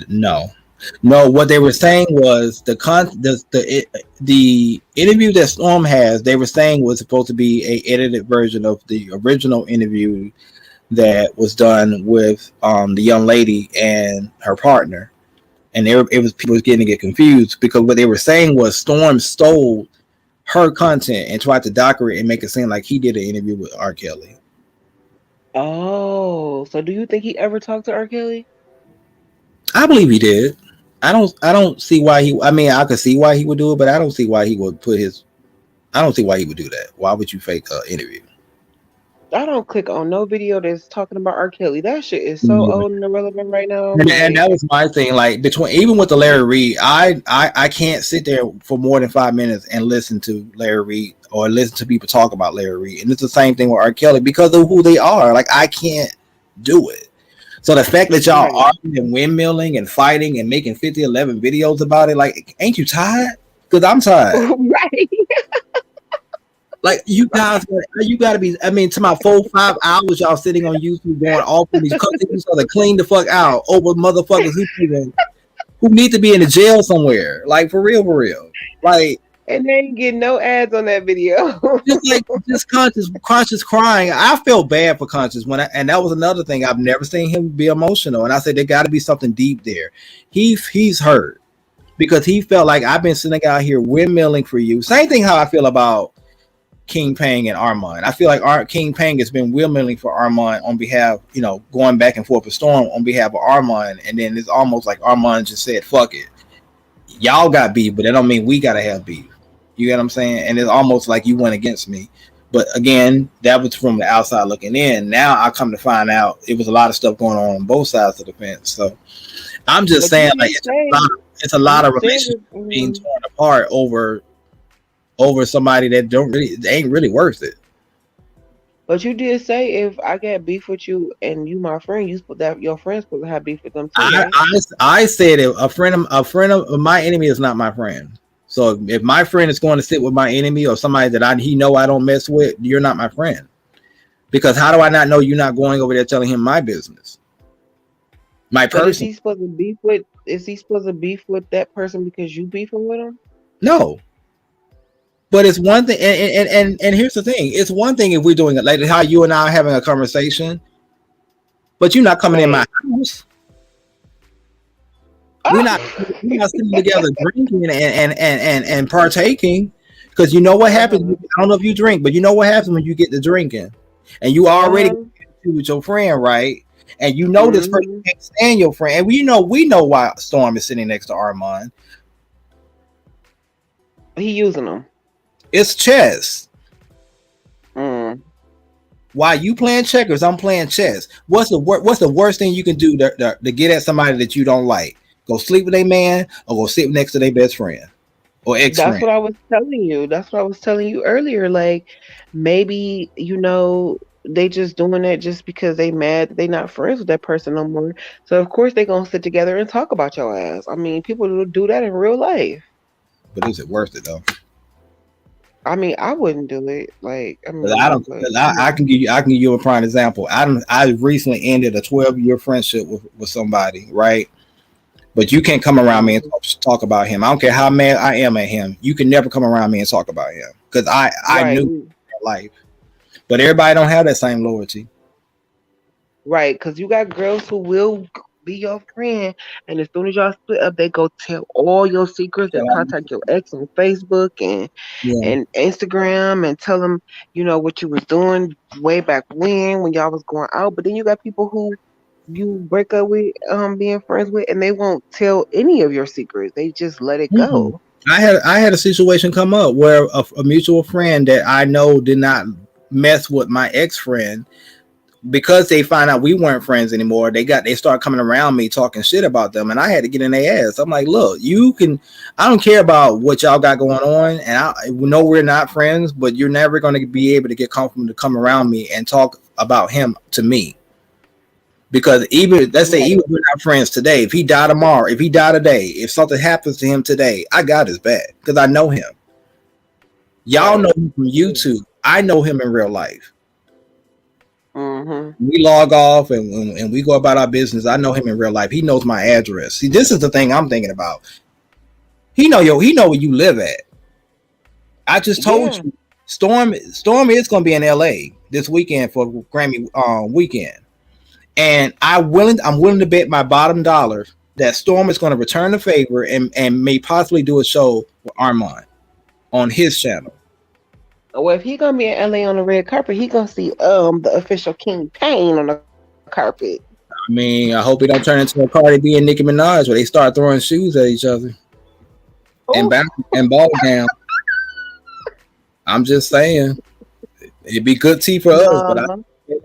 no. What they were saying was the interview that Storm has. They were saying was supposed to be a edited version of the original interview that was done with the young lady and her partner, and people was getting to get confused because what they were saying was Storm stole her content and tried to doctor it and make it seem like he did an interview with R. Kelly. Oh, so do you think he ever talked to R. Kelly? I believe he did. I don't see why he. I mean, I could see why he would do it, but I don't see why he would I don't see why he would do that. Why would you fake an interview? I don't click on no video that's talking about R. Kelly. That shit is so old and irrelevant right now. And that was my thing. Like even with the Larry Reed, I can't sit there for more than 5 minutes and listen to Larry Reed or listen to people talk about Larry Reed. And it's the same thing with R. Kelly because of who they are. Like I can't do it. So the fact that y'all arguing and windmilling and fighting and making 50, 11 videos about it, like, ain't you tired? Because I'm tired. Right. Like you guys, you got to be. I mean, to my 4-5 hours, y'all sitting on YouTube going off on these cussing so to clean the fuck out over motherfuckers who need to be in the jail somewhere. Like for real. Like, and they ain't getting no ads on that video. just Conscious crying. I felt bad for Conscious and that was another thing. I've never seen him be emotional, and I said there got to be something deep there. He's hurt because he felt like I've been sitting out here windmilling for you. Same thing how I feel about King Pang and Armand. I feel like King Pang has been windmilling for Armand on behalf, going back and forth with Storm on behalf of Armand, and then it's almost like Armand just said, "Fuck it, y'all got beef, but that don't mean we gotta have beef." You get what I'm saying? And it's almost like you went against me. But again, that was from the outside looking in. Now I come to find out it was a lot of stuff going on both sides of the fence. So I'm just saying, like, it's a lot of relationships being torn apart over somebody that they ain't really worth it. But you did say if I got beef with you and you my friend, your friend's supposed to have beef with them too. Right? I said it, a friend of my enemy is not my friend. So if my friend is going to sit with my enemy or somebody that he know I don't mess with, you're not my friend. Because how do I not know you're not going over there telling him my business? My person. Is he supposed to beef with that person because you beefing with him? No. But it's one thing, and here's the thing: it's one thing if we're doing it like how you and I are having a conversation, but you're not coming in my house. We're not sitting together drinking and partaking. Because you know what happens. I don't know if you drink, but you know what happens when you get to drinking, and you already with your friend, right? And you know this person can't stand your friend, and we know why Storm is sitting next to Armand. He using them. It's chess. While you playing checkers, I'm playing chess. What's the worst thing you can do to get at somebody that you don't like? Go sleep with a man, or go sit next to their best friend or ex-friend. That's what I was telling you. That's what I was telling you earlier. Like, maybe, they just doing that just because they mad that they not friends with that person no more. So of course they gonna sit together and talk about your ass. I mean, people do that in real life. But is it worth it though? I mean, I wouldn't do it. Like, I mean, I can give you a prime example. I recently ended a 12-year friendship with somebody, right? But you can't come around me and talk about him. I don't care how mad I am at him. You can never come around me and talk about him because I knew life. But everybody don't have that same loyalty. Right, because you got girls who will be your friend, and as soon as y'all split up, they go tell all your secrets and contact your ex on Facebook and Instagram and tell them, what you was doing way back when y'all was going out. But then you got people who you break up with, being friends with, and they won't tell any of your secrets. They just let it go. I had a situation come up where a mutual friend that I know did not mess with my ex-friend. Because they find out we weren't friends anymore, they start coming around me talking shit about them, and I had to get in their ass. I'm like, look, I don't care about what y'all got going on, and I know we're not friends, but you're never going to be able to get comfortable to come around me and talk about him to me. Because even we're not friends today, if he died tomorrow, if he died today, if something happens to him today, I got his back because I know him. Y'all know him from YouTube. I know him in real life. We log off and we go about our business. I know him in real life. He knows my address. See, this is the thing I'm thinking about. He know where you live at. I just told you, Storm is going to be in LA this weekend for Grammy weekend, and I'm willing to bet my bottom dollar that Storm is going to return the favor and may possibly do a show with Armand on his channel. Well, if he gonna be in LA on the red carpet, he gonna see the official King Payne on the carpet. I mean, I hope he don't turn into a Cardi B and Nicki Minaj where they start throwing shoes at each other and ball down. I'm just saying, it'd be good tea for us, but he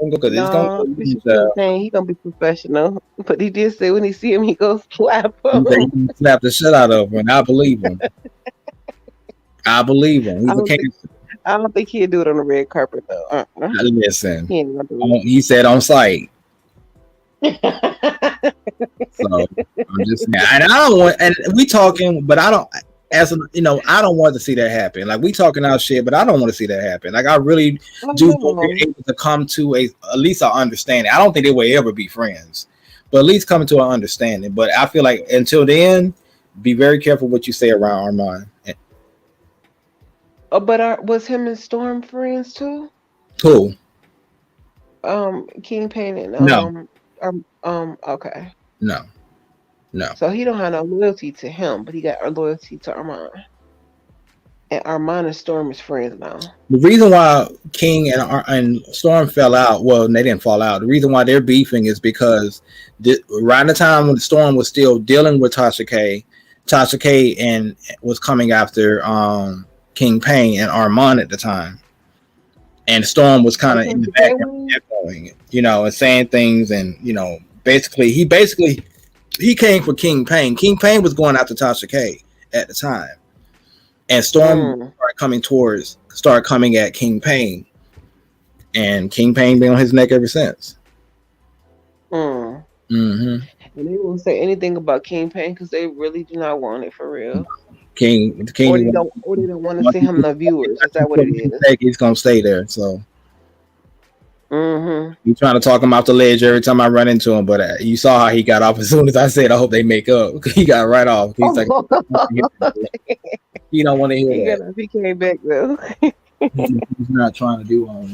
gonna be professional. But he did say when he see him, he goes slap him. He slap the shit out of him, and I believe him. I don't think he'd do it on the red carpet though. Listen, he said on site. So I'm just saying, and I don't want, and we talking, but I don't. I don't want to see that happen. Like, we talking our shit, but I don't want to see that happen. Like, I really do hope they're able to come to at least an understanding. I don't think they will ever be friends, but at least come to an understanding. But I feel like until then, be very careful what you say around Armand. But was him and Storm friends too? Who? King Payne and no. Okay. No. So he don't have no loyalty to him, but he got a loyalty to Armand. And Armand and Storm is friends now. The reason why King and Storm fell out, well, they didn't fall out. The reason why they're beefing is because around the time when Storm was still dealing with Tasha K and was coming after King Payne and Armand at the time, and Storm was kind of in the background echoing, and saying things, and basically he came for King Payne. King Payne was going after Tasha K at the time, and Storm started coming at King Payne, and King Payne been on his neck ever since. And they won't say anything about King Payne because they really do not want it for real. King or they don't want to see him the viewers. Is that what it is? He's gonna stay there. So he's trying to talk him off the ledge every time I run into him. But you saw how he got off as soon as I said, "I hope they make up." He got right off. He's like, he don't want to hear that. He came back though. He's not trying to do all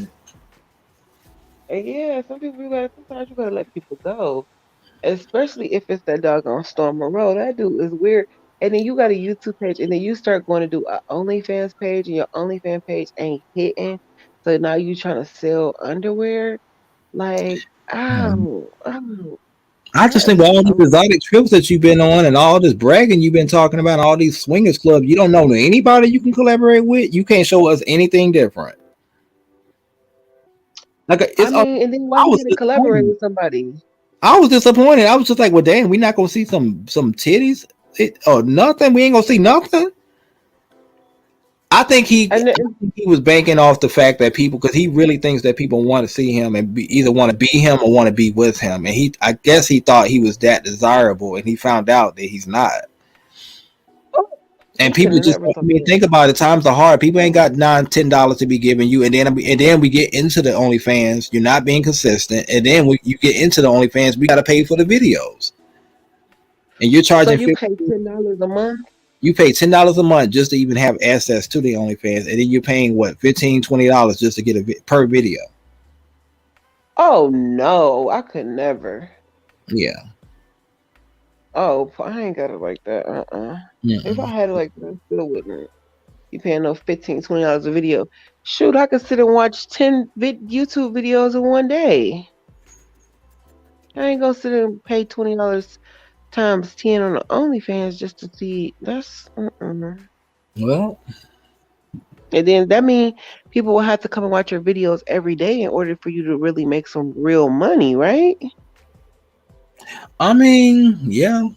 it. Yeah, sometimes you gotta let people go, especially if it's that doggone Storm Monroe. That dude is weird. and then you got a YouTube page, and then you start going to do an OnlyFans page, and your OnlyFans page ain't hitting. So now you trying to sell underwear. Like, I just think that's with all these exotic trips that you've been on and all this bragging you've been talking about, all these swingers clubs, you don't know anybody you can collaborate with. You can't show us anything different. Like I mean, and then why you gotta collaborate with somebody? I was disappointed. I was just like, well, damn, we're not gonna see some titties or nothing. We ain't gonna see nothing. I think he was banking off the fact that people, because he really thinks that people want to see him and either want to be him or want to be with him. And I guess he thought he was that desirable, and he found out that he's not. And people just, I mean, think about it. Times are hard. People ain't got $9-10 to be giving you, and then we get into the OnlyFans. You're not being consistent, and then you get into the OnlyFans. We got to pay for the videos, and you're charging. So you pay $10 a month. You pay $10 a month just to even have access to the OnlyFans, and then you're paying what, $15-20 just to get per video. Oh no, I could never. Yeah. Oh, I ain't got it like that. If I had it like that, I still wouldn't. You paying no $15-20 a video? Shoot, I could sit and watch 10 YouTube videos in one day. I ain't gonna sit and pay $20 times 10 on the OnlyFans just to see. That's Well, and then that means people will have to come and watch your videos every day in order for you to really make some real money, right? I mean, yeah.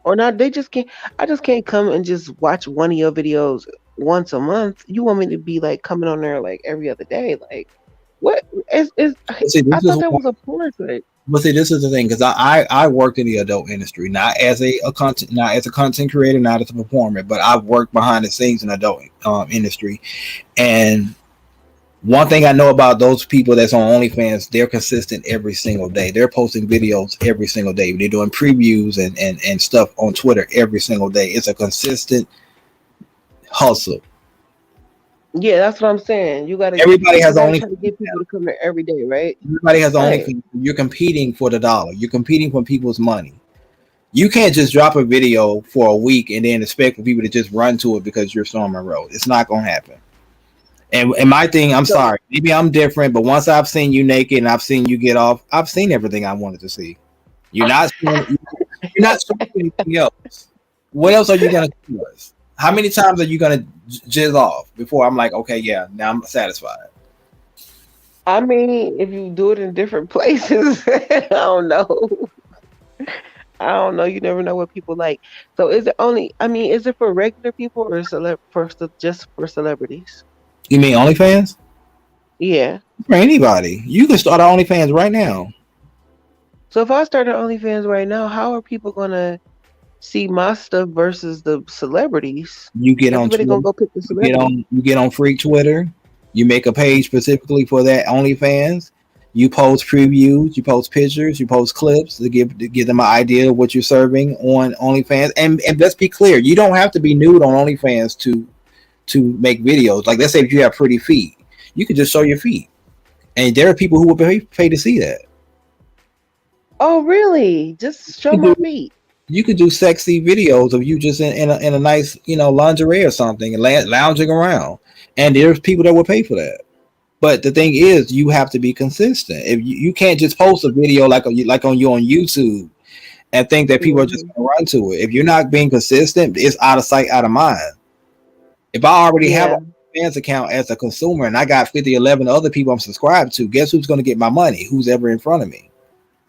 Or not, they just can't. I just can't come and just watch one of your videos once a month. You want me to be like coming on there like every other day? Like, what is? I thought that was a porn site. But see, this is the thing, because I worked in the adult industry, not as a content creator, not as a performer, but I've worked behind the scenes in the adult industry. And one thing I know about those people that's on OnlyFans, they're consistent every single day. They're posting videos every single day. They're doing previews and stuff on Twitter every single day. It's a consistent hustle. Yeah, that's what I'm saying. You gotta. Everybody has try only to get people to come there every day, right? Everybody has Right. OnlyFans. You're competing for the dollar. You're competing for people's money. You can't just drop a video for a week and then expect for people to just run to it because you're Stormy Road. It's not gonna happen. And my thing, I'm sorry, maybe I'm different, but once I've seen you naked and I've seen you get off, I've seen everything I wanted to see. You're not showing anything else. What else are you gonna do us? How many times are you gonna jizz off before I'm like, okay, yeah, now I'm satisfied? I mean, if you do it in different places, I don't know. I don't know. You never know what people like. So is it only? I mean, is it for regular people or just for celebrities? You mean OnlyFans? Yeah. For anybody. You can start an OnlyFans right now. So if I started OnlyFans right now, how are people gonna see my stuff versus the celebrities? You get on Everybody Twitter, gonna go pick the celebrity. you get on Freak Twitter, you make a page specifically for that OnlyFans, you post previews, you post pictures, you post clips to give them an idea of what you're serving on OnlyFans. And let's be clear, you don't have to be nude on OnlyFans to make videos. Like, let's say if you have pretty feet, you can just show your feet. And there are people who will pay to see that. Oh, really? Just show my feet. You could do sexy videos of you just in a nice, lingerie or something and lounging around. And there's people that will pay for that. But the thing is, you have to be consistent. If you can't just post a video like on YouTube and think that people are just going to run to it. If you're not being consistent, it's out of sight, out of mind. If I already have a fans account as a consumer and I got 11 other people I'm subscribed to, guess who's going to get my money? Who's ever in front of me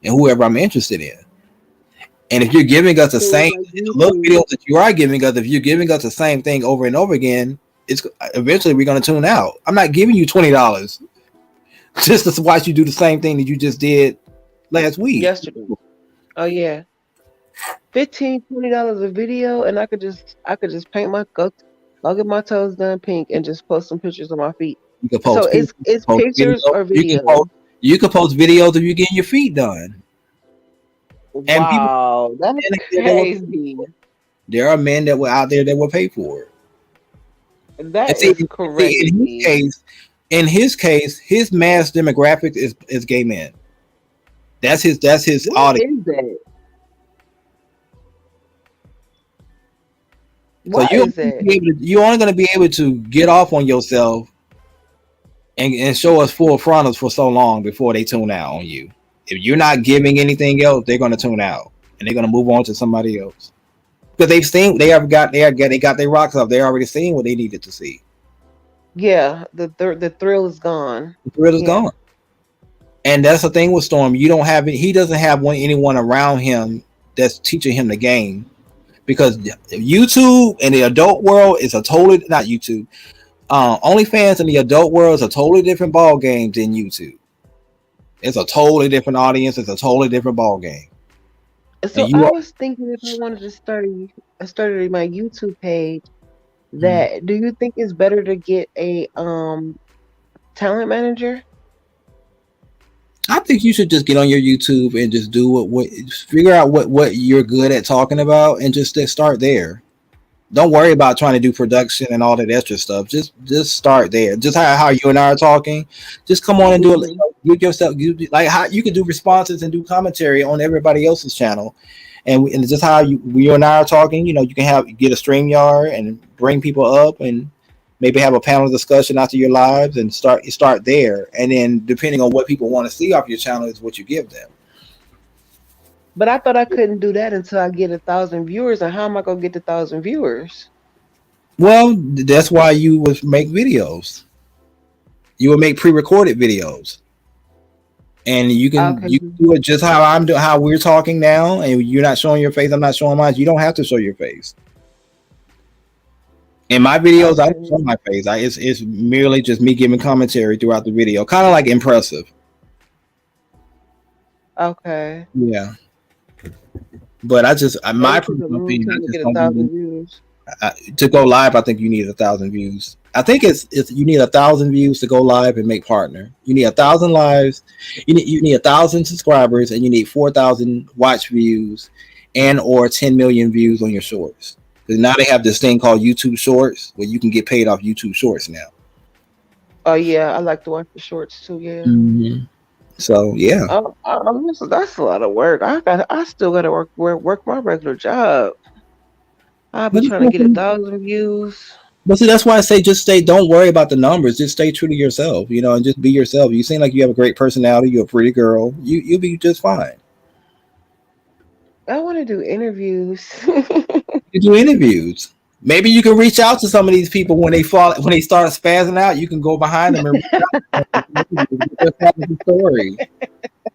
and whoever I'm interested in. And if you're giving us the same little videos that you are giving us, if you're giving us the same thing over and over again, it's eventually we're going to tune out. I'm not giving you $20 just to watch you do the same thing that you just did last week. Yesterday. Oh yeah. $15-20 a video, and I could just paint I'll get my toes done pink and just post some pictures of my feet. You can post so it's pictures or videos. You can post videos of you getting your feet done. And wow, that's crazy. There are men that were out there that will pay for it. That is correct. In his case, his mass demographic is gay men. That's his audience. Is that? So Why is it? you're only going to be able to get off on yourself and show us full frontals for so long before they tune out on you. If you're not giving anything else, they're going to tune out and they're going to move on to somebody else because they got their rocks up. They already seen what they needed to see. Yeah, the thrill is gone. The thrill is Yeah. gone. And that's the thing with Storm. He doesn't have anyone around him that's teaching him the game, because YouTube and the adult world is not YouTube. OnlyFans in the adult world is a totally different ball game than YouTube. It's a totally different audience. It's a totally different ball game. So I was thinking if I wanted to started my YouTube page, that do you think it's better to get a talent manager? I think you should just get on your YouTube and just do figure out what you're good at talking about and just start there. Don't worry about trying to do production and all that extra stuff. Just start there. Just how you and I are talking. Just come on and do it. Give yourself like how you can do responses and do commentary on everybody else's channel, and just how you and I are talking. You can get a StreamYard and bring people up and maybe have a panel discussion after your lives and start there. And then depending on what people want to see off your channel is what you give them. But I thought I couldn't do that until I get 1,000 viewers. And how am I gonna get 1,000 viewers? Well, that's why you would make videos. You would make pre-recorded videos, and you can do it just how we're talking now. And you're not showing your face. I'm not showing mine. You don't have to show your face. In my videos, I don't show my face. It's merely just me giving commentary throughout the video, kind of like impressive. Okay. Yeah. But my personal opinion, to go live, I think you need 1,000 views. I think it's you need 1,000 views to go live and make partner. You need 1,000 lives. You need 1,000 subscribers, and you need 4,000 watch views, and or 10 million views on your shorts. Because now they have this thing called YouTube Shorts, where you can get paid off YouTube Shorts now. Oh yeah, I like to watch the shorts too. Yeah. Mm-hmm. So yeah. That's a lot of work. I still gotta work my regular job. I've been trying to get 1,000 views. But see, that's why I say don't worry about the numbers. Just stay true to yourself, and just be yourself. You seem like you have a great personality. You're a pretty girl. You'll be just fine. I want to do interviews. You do interviews. Maybe you can reach out to some of these people when they start spazzing out. You can go behind them and reach out to the story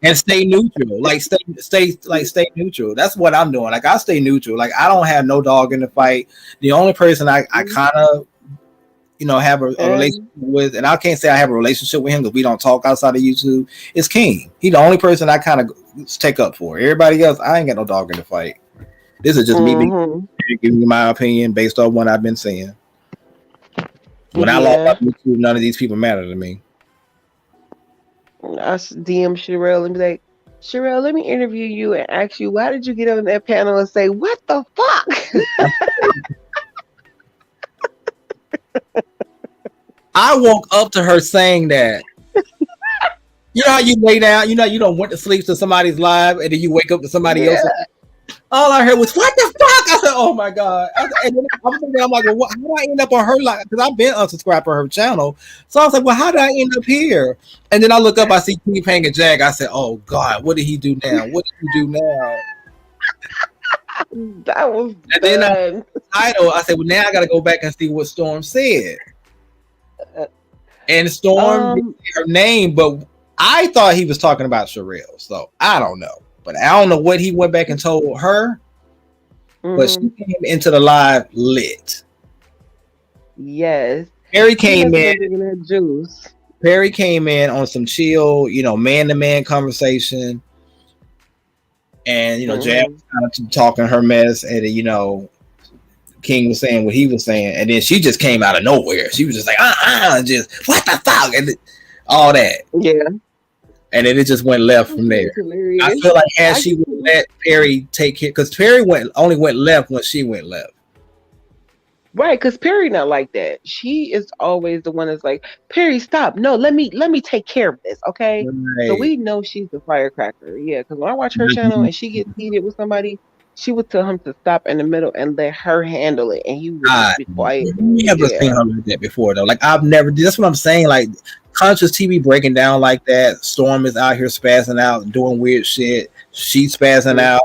and stay neutral. Like stay neutral. That's what I'm doing. Like I stay neutral. Like I don't have no dog in the fight. The only person I kind of have a relationship with, and I can't say I have a relationship with him because we don't talk outside of YouTube, is King. He's the only person I kind of take up for. Everybody else, I ain't got no dog in the fight. This is just me giving you my opinion based on what I've been seeing. When I log off YouTube, none of these people matter to me. I DM Sherelle and be like, Sherelle, let me interview you and ask you, why did you get on that panel and say, what the fuck? I woke up to her saying that. You know how you lay down, you don't went to sleep to somebody's live and then you wake up to somebody else. All I heard was, what the fuck? I said, oh my God. I'm like, well, how did I end up on her live? Because I've been unsubscribed from her channel. So I was like, well, how did I end up here? And then I look up, I see T-Pain and Jag. I said, oh God, what did he do now? What did he do now? That was and then I said, well, now I got to go back and see what Storm said. And Storm didn't say her name, but I thought he was talking about Sherelle. So I don't know. But I don't know what he went back and told her. But she came into the live lit. Yes. Perry came in. Perry came in on some chill, man-to-man conversation. And, Jab was kind of talking her mess. And, King was saying what he was saying. And then she just came out of nowhere. She was just like, just, what the fuck? And all that. Yeah. And then it just went left from there. I feel like as she would let Perry take it, because Perry only went left when she went left. Right, because Perry not like that. She is always the one that's like, Perry, stop. No, let me take care of this, okay? Right. So we know she's the firecracker. Yeah, because when I watch her channel and she gets heated with somebody, she would tell him to stop in the middle and let her handle it, and he would I just be quiet. never seen her like that before though. Like I've never. That's what I'm saying. Like conscious TV breaking down like that. Storm is out here spazzing out and doing weird shit. She's spazzing out.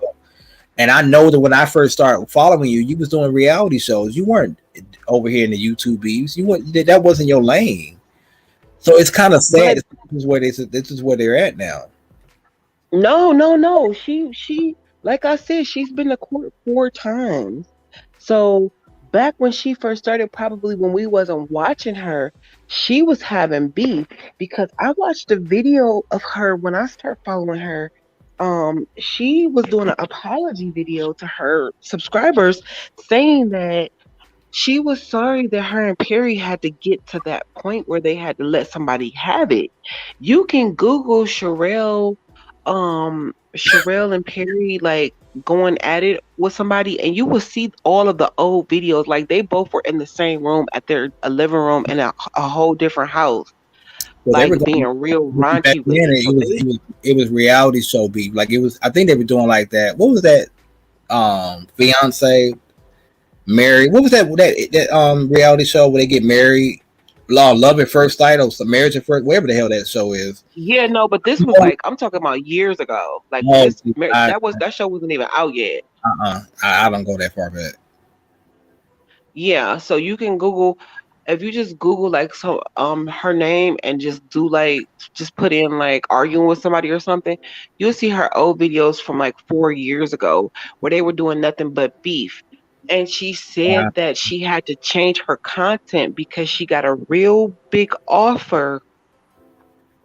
And I know that when I first started following you, you was doing reality shows. You weren't over here in the YouTube beefs. You weren't. That wasn't your lane. So it's kind of sad. This is where they're at now. No. She like I said, she's been to court 4 times. So back when she first started, probably when we wasn't watching her, she was having beef because I watched a video of her when I started following her. She was doing an apology video to her subscribers saying that she was sorry that her and Perry had to get to that point where they had to let somebody have it. You can Google Sherelle and Perry like going at it with somebody, and you will see all of the old videos. Like they both were in the same room at their living room in a whole different house. Well, like they were being real back raunchy with then. it. It was reality show beef. Like it was. I think they were doing like that. What was that? Fiance, married. What was that reality show where they get married? Love at First Sight or some Marriage at First, whatever the hell that show is. Yeah, no, but this was like I'm talking about years ago. Like that show wasn't even out yet. I don't go that far back. Yeah, so you can Google, if you just Google like her name and just put in like arguing with somebody or something, you'll see her old videos from like 4 years ago where they were doing nothing but beef. And she said that she had to change her content because she got a real big offer.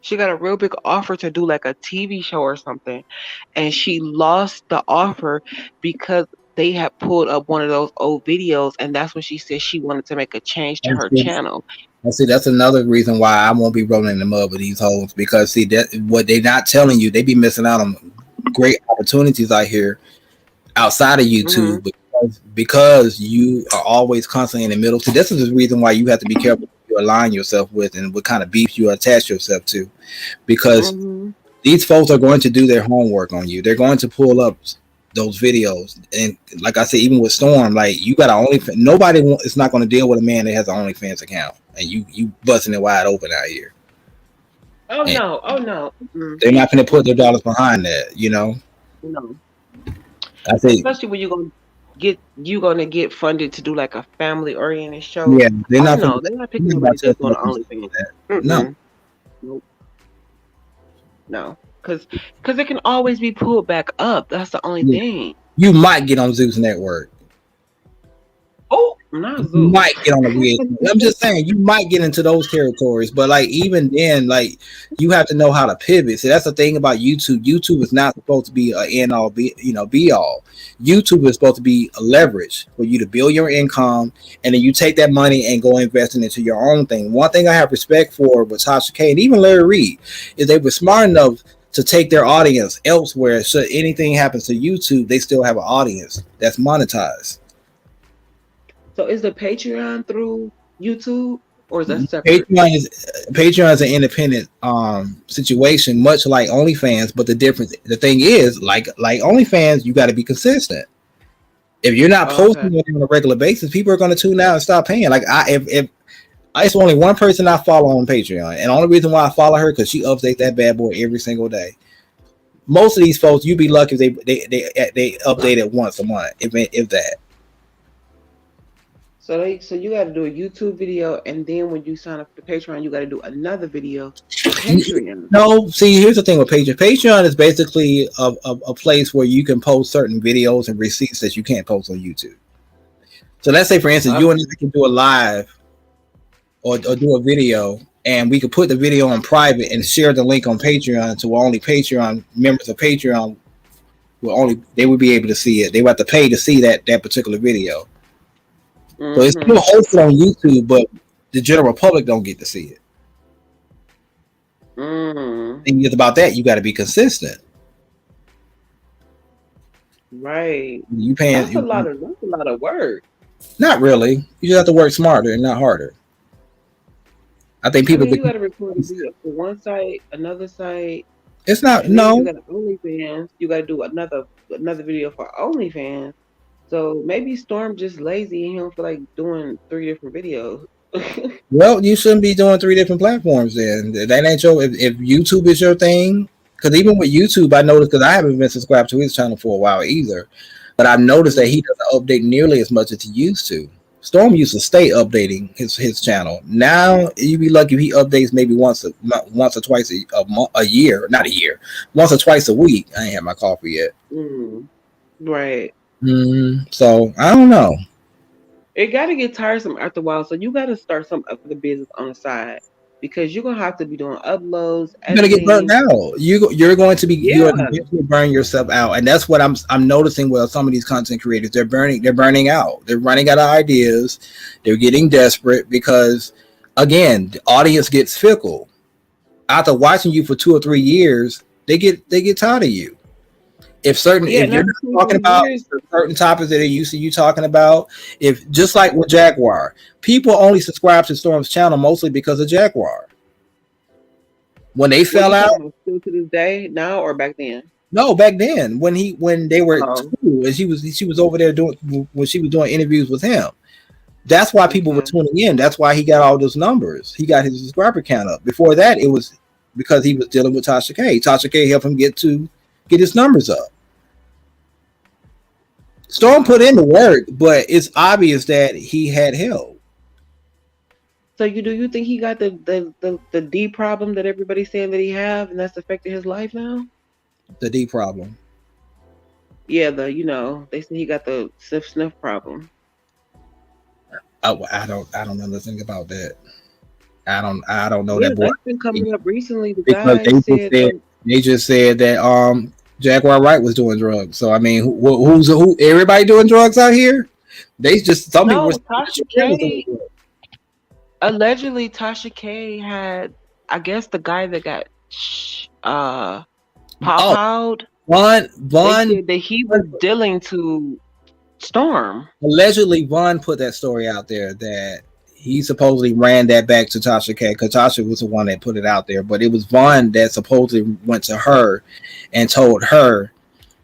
She got a real big offer to do like a TV show or something. And she lost the offer because they had pulled up one of those old videos. And that's when she said she wanted to make a change to her channel. I see. That's another reason why I won't be rolling in the mud with these hoes, because see that what they're not telling you, they be missing out on great opportunities out here outside of YouTube. Because you are always constantly in the middle. So this is the reason why you have to be careful who you align yourself with and what kind of beef you attach yourself to, because these folks are going to do their homework on you. They're going to pull up those videos, and like I said, even with Storm, like you got nobody is not going to deal with a man that has an OnlyFans account, and you busting it wide open out here. Oh no. They're not going to put their dollars behind that, No. I think, especially when you're gonna get funded to do like a family oriented show. Yeah, they're not picking nobody that's going to OnlyFans. No, because it can always be pulled back up. That's the only thing. You might get on Zeus Network. Oh, not Zeus. You might get on the weird. I'm just saying you might get into those territories, but like even then, like you have to know how to pivot. So that's the thing about YouTube. YouTube is not supposed to be an end all, be all. YouTube is supposed to be a leverage for you to build your income, and then you take that money and go invest it into your own thing. One thing I have respect for with Tasha K and even Larry Reed is they were smart enough to take their audience elsewhere. So anything happens to YouTube, they still have an audience that's monetized. So is the Patreon through YouTube, or is that separate? Patreon is an independent situation, much like OnlyFans. But the thing is, like OnlyFans, you got to be consistent. If you're not posting it on a regular basis, people are going to tune out and stop paying. Like if it's only one person I follow on Patreon, and the only reason why I follow her because she updates that bad boy every single day. Most of these folks, you'd be lucky if they update it once a month, if that. So you got to do a YouTube video, and then when you sign up for Patreon, you got to do another video for Patreon. No, see, here's the thing with Patreon. Patreon is basically a place where you can post certain videos and receipts that you can't post on YouTube. So let's say, for instance, you and I can do a live or do a video, and we could put the video on private and share the link on Patreon to only Patreon members of Patreon they would be able to see it. They would have to pay to see that particular video. So it's still hosted on YouTube, but the general public don't get to see it. Thing is about that, you got to be consistent. Right. You paying? That's a lot of work. Not really. You just have to work smarter and not harder. I think people. You got to record a video for one site, another site. It's not You got OnlyFans. You got to do another another video for OnlyFans. So maybe Storm just lazy and he don't feel like doing 3 different videos. Well, you shouldn't be doing 3 different platforms then. That ain't your, if YouTube is your thing, because even with YouTube, I noticed, because I haven't been subscribed to his channel for a while either, but I've noticed that he doesn't update nearly as much as he used to. Storm used to stay updating his channel. Now you'd be lucky if he updates maybe once or twice a year, not a year, once or twice a week. I ain't had my coffee yet. Right. So I don't know. It got to get tiresome after a while. So you got to start some other business on the side because you're gonna have to be doing uploads. You're gonna get burnt out. You're going to be you're going to burn yourself out, and that's what I'm noticing. With some of these content creators, they're burning out. They're running out of ideas. They're getting desperate because, again, the audience gets fickle. After watching you for 2 or 3 years, they get tired of you. If you're not talking about certain topics that they're used to you talking about, if just like with Jaguar, people only subscribe to Storm's channel mostly because of Jaguar. When they fell out, still to this day now or back then? No, back then when they were cool, and she was over there when she was doing interviews with him. That's why people were tuning in. That's why he got all those numbers. He got his subscriber count up. Before that, it was because he was dealing with Tasha K. Tasha K helped him get his numbers up. Storm put in the work, but it's obvious that he had help. So do you think he got the D problem that everybody's saying that he have, and that's affected his life now? The D problem. Yeah, they say he got the sniff problem. Oh, I don't know nothing about that. I don't know that boy. That's been coming up recently. Because they just said that Jaguar Wright was doing drugs. So I mean, who everybody doing drugs out here? They just some people. Tasha K. Allegedly, Tasha K had, I guess, the guy that got pop-out. Vaughn that he was dealing to Storm. Allegedly, Vaughn put that story out there that he supposedly ran that back to Tasha K. Because Tasha was the one that put it out there, but it was Vaughn that supposedly went to her and told her.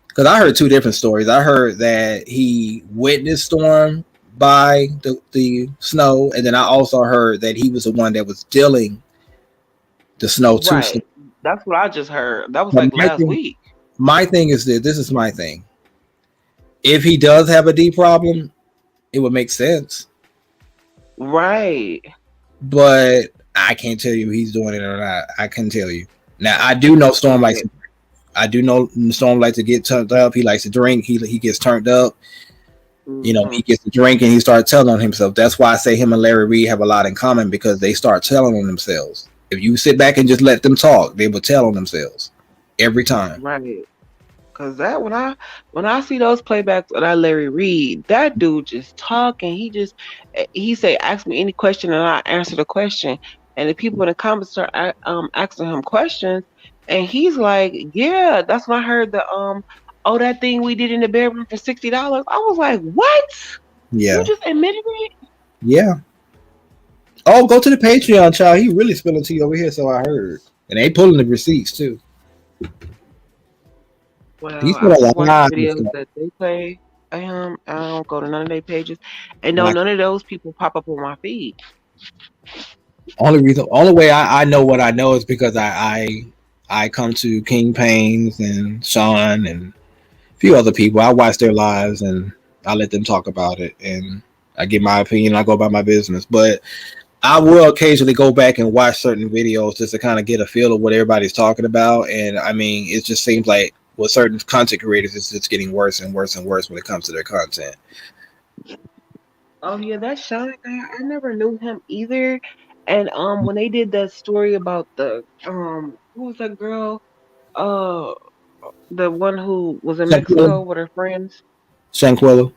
Because I heard 2 different stories. I heard that he witnessed Storm by the snow, and then I also heard that he was the one that was dealing the snow to Storm. That's what I just heard. That was like last week. My thing is that this is my thing. If he does have a D problem, it would make sense. Right. But I can't tell you if he's doing it or not. I can tell you. Now I do know Storm likes to get turned up. He likes to drink. He gets turned up. You know, he gets to drink and he starts telling on himself. That's why I say him and Larry Reed have a lot in common, because they start telling on themselves. If you sit back and just let them talk, they will tell on themselves every time. Right. Cause that when I see those playbacks of that Larry Reed, that dude just talking. He say, ask me any question and I answer the question. And the people in the comments start asking him questions, and he's like, yeah, that's when I heard that thing we did in the bedroom for $60. I was like, what? Yeah. You just admitted it? Yeah. Oh, go to the Patreon, child. He really spilling tea over here, so I heard. And they pulling the receipts too. Well, I watch videos that they play. I don't go to none of their pages, and none of those people pop up on my feed. Only way I know what I know is because I come to King Payne's and Sean and a few other people. I watch their lives and I let them talk about it, and I give my opinion. I go about my business, but I will occasionally go back and watch certain videos just to kind of get a feel of what everybody's talking about. And I mean, it just seems like with certain content creators, it's just getting worse and worse and worse when it comes to their content. Oh yeah, that Sean guy, I never knew him either. And when they did that story about the who was that girl? The one who was in Mexico with her friends. Shanquilla.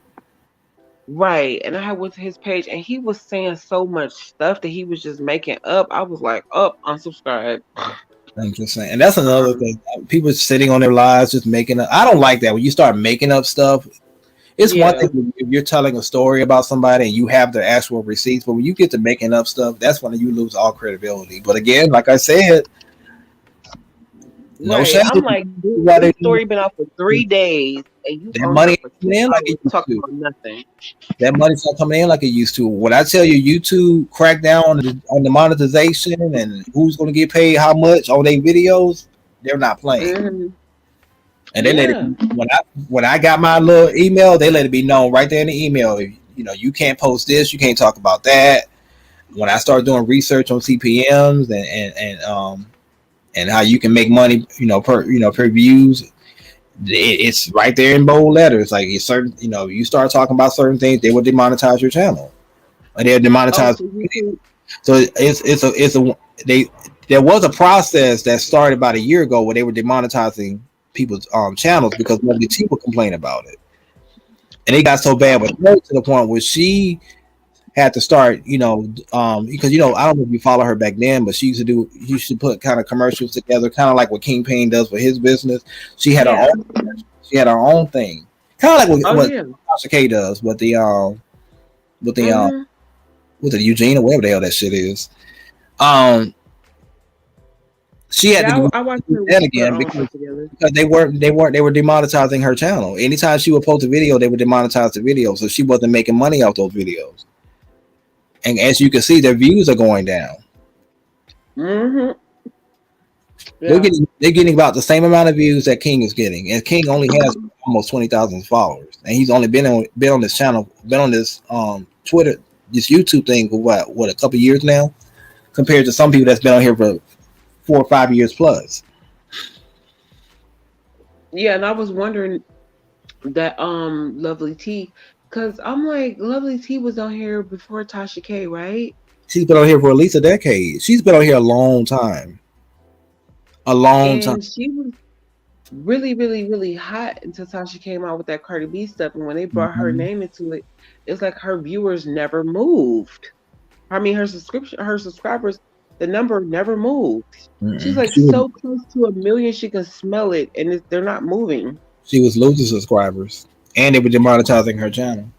Right. And I went to his page and he was saying so much stuff that he was just making up. I was like, unsubscribe. I'm just saying. And that's another thing. People sitting on their lives just making up. I don't like that. When you start making up stuff, it's one thing if you're telling a story about somebody and you have the actual receipts, but when you get to making up stuff, that's when you lose all credibility. But again, like I said, No Right. shade. I'm like, dude, Why this they story been out for 3 days, and you that on her money for coming 2 in like it hours used talking to. about nothing. That money's not coming in like it used to. When I tell you YouTube cracked down on the monetization and who's going to get paid how much on their videos, they're not playing. Mm-hmm. And they let it Yeah. when I got my little email, they let it be known right there in the email. You know, you can't post this, you can't talk about that. When I started doing research on CPMs and how you can make money, per views, it's right there in bold letters. Like it's certain, you start talking about certain things, they will demonetize your channel, or they'll Oh, demonetize. so YouTube. So there was a process that started about a year ago where they were demonetizing people's channels because Lovely T would complain about it, and it got so bad with her to the point where she had to start, because I don't know if you follow her back then, but she used to put kind of commercials together, kind of like what King Payne does for his business. She had Yeah. her own thing, kind of like what yeah. Tasha K does with the Mhm. with the Eugene or whatever the hell that shit is. She had to Yeah, do I watched her that put her again own because shit together. they were demonetizing her channel. Anytime she would post a video, they would demonetize the video, so she wasn't making money off those videos. And as you can see, their views are going down. Mm-hmm. They're Yeah. getting about the same amount of views that King is getting, and King only has almost 20,000 followers, and he's only been on this channel, been on this Twitter, this YouTube thing for what a couple years now, compared to some people that's been on here for 4 or 5 years plus. Yeah, and I was wondering that Lovely T, because I'm like, Lovely T was on here before Tasha K, right? She's been on here for at least a decade. She's been on here a long time. And she was really, really, really hot until Tasha came out with that Cardi B stuff. And when they brought her name into it, it's like her viewers never moved. I mean, her subscribers, the number never moved. She's like so close to 1 million, she can smell it, and they're not moving. She was losing subscribers, and they were demonetizing her channel.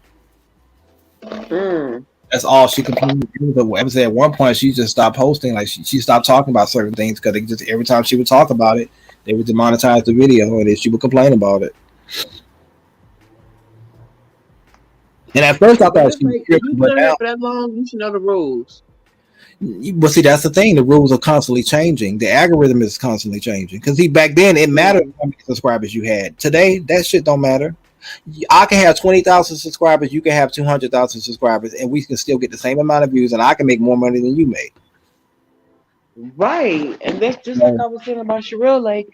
That's all she continued to do. But at one point, she just stopped posting. Like she stopped talking about certain things because just every time she would talk about it, they would demonetize the video, and then she would complain about it. And at first, I thought she was if you've been on here for that long, you should know the rules. But see, that's the thing. The rules are constantly changing. The algorithm is constantly changing. Because back then it mattered how many subscribers you had. Today, that shit don't matter. I can have 20,000 subscribers. You can have 200,000 subscribers, and we can still get the same amount of views, and I can make more money than you make. Right, and that's just like I was saying about Sherelle. Like,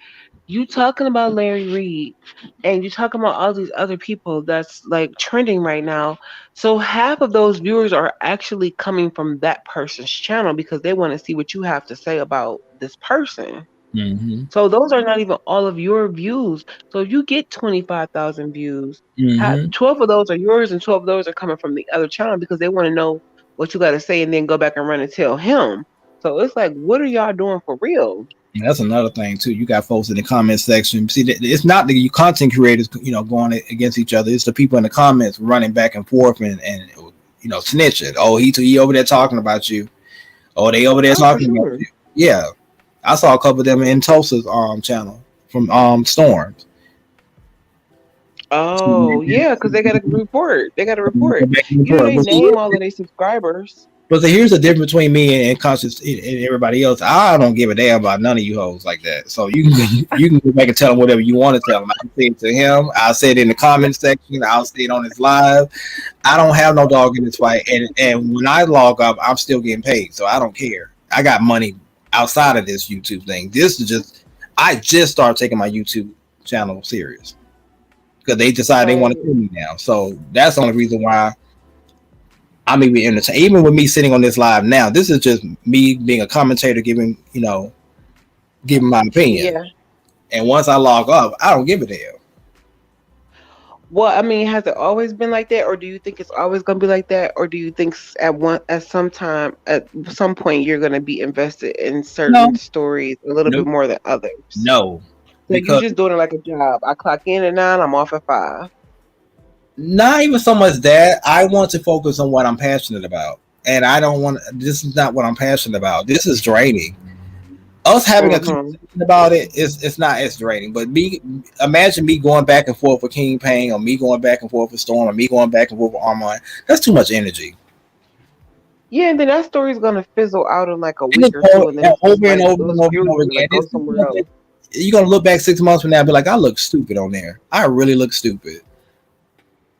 you talking about Larry Reed, and you talking about all these other people that's like trending right now. So half of those viewers are actually coming from that person's channel because they want to see what you have to say about this person. Mm-hmm. So those are not even all of your views. So if you get 25,000 views, 12 of those are yours, and 12 of those are coming from the other channel because they want to know what you got to say, and then go back and run and tell him. So it's like, what are y'all doing for real? And that's another thing too. You got folks in the comment section. See, it's not the content creators, going against each other. It's the people in the comments running back and forth and snitching. Oh, he over there talking about you. Oh, they over there talking about you. Yeah, I saw a couple of them in Tulsa's channel from Storms. Oh yeah, because they got to report. They got to report. You know, they name all of their subscribers. But here's the difference between me and Conscious and everybody else. I don't give a damn about none of you hoes like that. So you can go back and tell him whatever you want to tell him. I can say it to him. I'll say it in the comment section. I'll say it on his live. I don't have no dog in this fight. And when I log up, I'm still getting paid. So I don't care. I got money outside of this YouTube thing. I just started taking my YouTube channel serious because they decided they want to pay me now. So that's the only reason why I'm even entertained. Even with me sitting on this live now, this is just me being a commentator, giving my opinion. Yeah. And once I log off, I don't give a damn. Well, I mean, has it always been like that, or do you think it's always going to be like that, or do you think at some point you're going to be invested in certain stories a little bit more than others? No, so you're just doing it like a job. I clock in at 9, I'm off at 5. Not even so much that. I want to focus on what I'm passionate about, and I don't want. This is not what I'm passionate about. This is draining. Us having a conversation about it's not as draining. But imagine me going back and forth with King Payne, or me going back and forth with Storm, or me going back and forth with Armand. That's too much energy. Yeah, and then that story's gonna fizzle out in like a And week or two, and then it's over just and like over and those over and views over are gonna again. go somewhere else. You're gonna look back 6 months from now and be like, I look stupid on there. I really look stupid.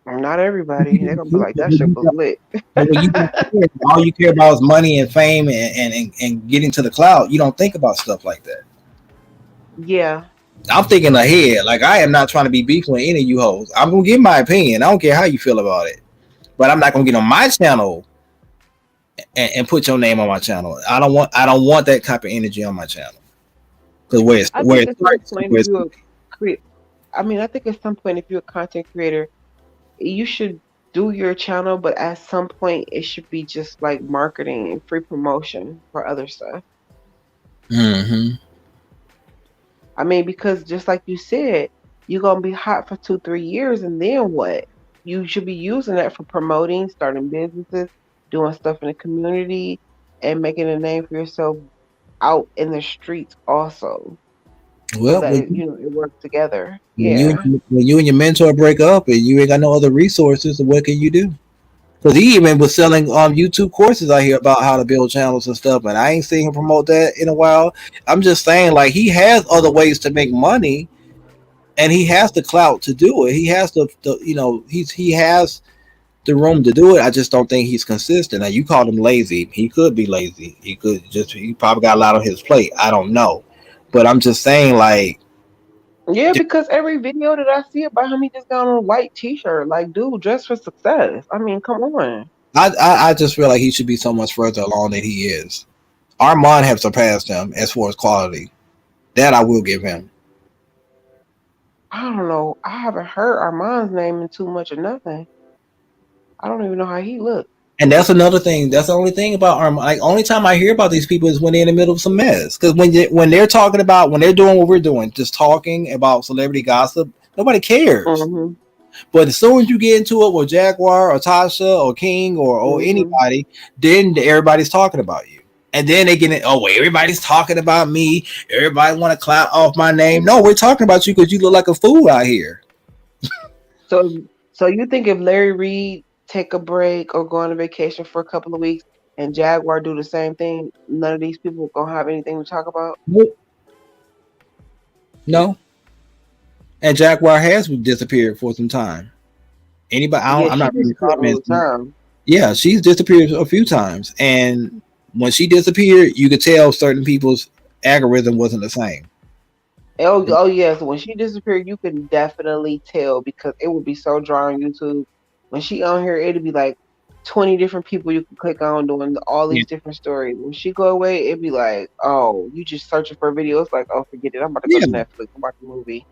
Not everybody. They're gonna be like, that shit was lit. But when all you care about is money and fame and getting to the cloud, you don't think about stuff like that. Yeah. I'm thinking ahead. Like, I am not trying to be beefing with any of you hoes. I'm gonna give my opinion. I don't care how you feel about it, but I'm not gonna get on my channel and put your name on my channel. I don't want that type of energy on my channel. Because I think at some point if you're a content creator, you should do your channel, but at some point it should be just like marketing and free promotion for other stuff. Mm-hmm. I mean, because just like you said, you're gonna be hot for 2-3 years, and then what? You should be using that for promoting, starting businesses, doing stuff in the community, and making a name for yourself out in the streets also. Well, so that it works together. When Yeah. you and your mentor break up and you ain't got no other resources, what can you do? Because he even was selling YouTube courses I hear about how to build channels and stuff, and I ain't seen him promote that in a while. I'm just saying, like, he has other ways to make money, and he has the clout to do it. He has he has the room to do it. I just don't think he's consistent. Now, you called him lazy. He could be lazy. He probably got a lot on his plate. I don't know, but I'm just saying, like. Yeah, because every video that I see about him, he just got on a white t-shirt. Like, dude, dress for success. I mean, come on. I just feel like he should be so much further along than he is. Armand have surpassed him as far as quality. That I will give him. I don't know. I haven't heard Armand's name in too much or nothing. I don't even know how he looks. And that's another thing. That's the only thing about Armand. Like, only time I hear about these people is when they're in the middle of some mess. Because when they're talking about, when they're doing what we're doing, just talking about celebrity gossip, nobody cares. Mm-hmm. But as soon as you get into it with Jaguar or Tasha or King or anybody, then everybody's talking about you. And then they get it. Oh, wait, everybody's talking about me. Everybody want to clap off my name. No, we're talking about you because you look like a fool out here. So you think if Larry Reid take a break or go on a vacation for a couple of weeks and Jaguar do the same thing, none of these people gonna have anything to talk about? No. And Jaguar has disappeared for some time. Anybody? I'm not reading comments. Yeah, she's disappeared a few times, and when she disappeared, you could tell certain people's algorithm wasn't the same. Oh yes, when she disappeared, you can definitely tell because it would be so dry on YouTube. When she on here, it'd be like 20 different people you can click on doing all these different stories. When she go away, it'd be like, oh, you just searching for a video. It's like, oh, forget it. I'm about to go to Netflix and watch a movie.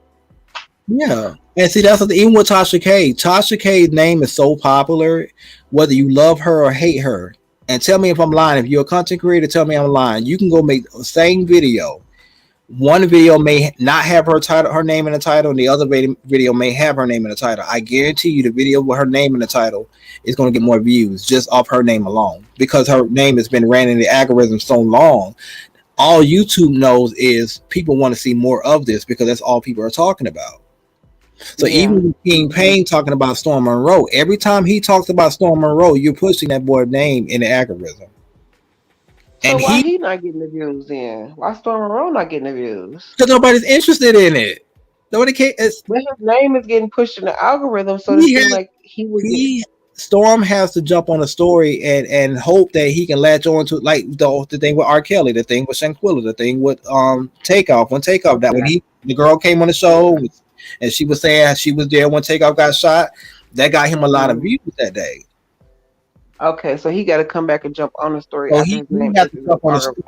Yeah, and see, that's even with Tasha K. Tasha K's name is so popular, whether you love her or hate her. And tell me if I'm lying. If you're a content creator, tell me I'm lying. You can go make the same video. One video may not have her name in the title, and the other video may have her name in the title. I guarantee you the video with her name in the title is going to get more views just off her name alone, because her name has been ran in the algorithm so long. All YouTube knows is people want to see more of this because that's all people are talking about. So even with King Payne talking about Storm Monroe, every time he talks about Storm Monroe, you're pushing that boy's name in the algorithm. So why he not getting the views then? Why Storm Monroe not getting the views? Because nobody's interested in it. Nobody cares. But his name is getting pushed in the algorithm, so it seems like he would get. Storm has to jump on a story and hope that he can latch on to, like the thing with R. Kelly, the thing with Shanquilla, the thing with Takeoff. When Takeoff, that when the girl came on the show and she was saying she was there when Takeoff got shot, that got him a lot of views that day. Okay, so he got to come back and jump on the story. So he has to jump on the story.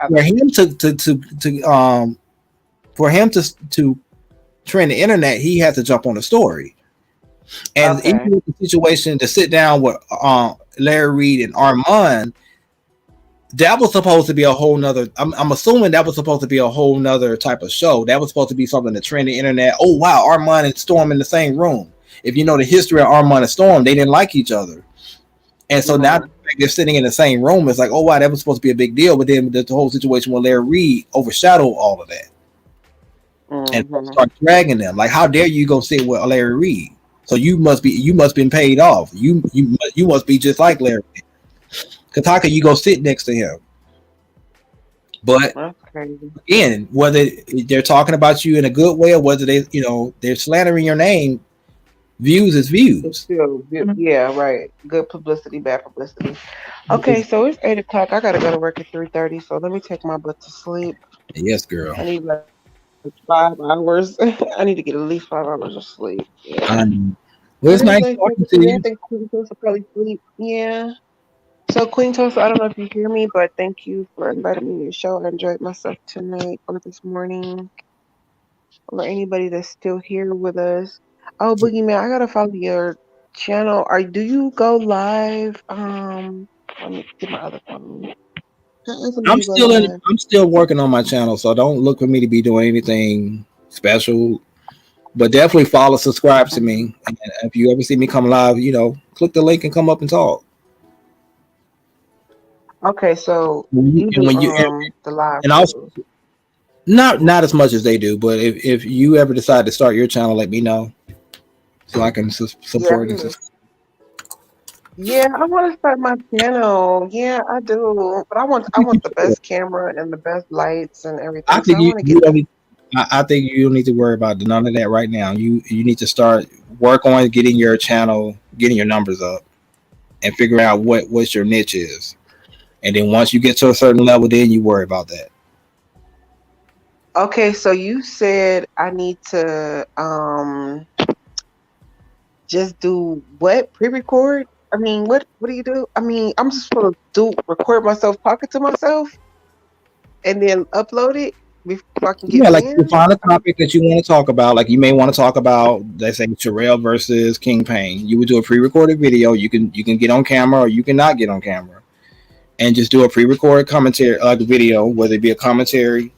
For him to trend the internet, he has to jump on the story. And even with the situation to sit down with Larry Reid and Armand, that was supposed to be a whole nother. I'm assuming that was supposed to be a whole nother type of show. That was supposed to be something to trend the internet. Oh wow, Armand and Storm in the same room. If you know the history of Armand and Storm, they didn't like each other. And so now fact they're sitting in the same room, it's like, oh wow, that was supposed to be a big deal. But then the whole situation with Larry Reed overshadowed all of that. And start dragging them. Like, how dare you go sit with Larry Reed? So you must been paid off. You must be just like Larry. Because how can you go sit next to him? But again, whether they're talking about you in a good way or whether they're slandering your name, views is views. Still, yeah, right. Good publicity, bad publicity. Okay, so it's 8 o'clock. I gotta go to work at 3:30. So let me take my butt to sleep. Yes, girl. I need like 5 hours. I need to get at least 5 hours of sleep. Yeah. Well, it's nice talking to you. I think Queen Tulsa probably sleep. Yeah. So Queen Tulsa, I don't know if you hear me, but thank you for inviting me to your show. I enjoyed myself tonight or this morning. Or anybody that's still here with us. Oh, Boogeyman, I gotta follow your channel. Do you go live? Let me get my other phone. I'm still working on my channel, so don't look for me to be doing anything special. But definitely follow, subscribe to me. And if you ever see me come live, click the link and come up and talk. Okay, so you do the live and also not as much as they do, but if you ever decide to start your channel, let me know so I can support and Yeah, I want to start my channel. Yeah, I do, but I want the best camera and the best lights and everything. I think I think you don't need to worry about none of that right now. You need to start work on getting your channel, getting your numbers up, and figure out what your niche is. And then once you get to a certain level, then you worry about that. Okay, so you said I need to just do what? Pre-record? I mean, what do you do? I mean, I'm just supposed to record myself talking to myself and then upload it before I can get like banned? you find a topic that you want to talk about. Like you may want to talk about, let's say, Sherelle versus King Payne. You would do a pre-recorded video. You can get on camera or you cannot get on camera, and just do a pre-recorded commentary, like a video, whether it be a commentary,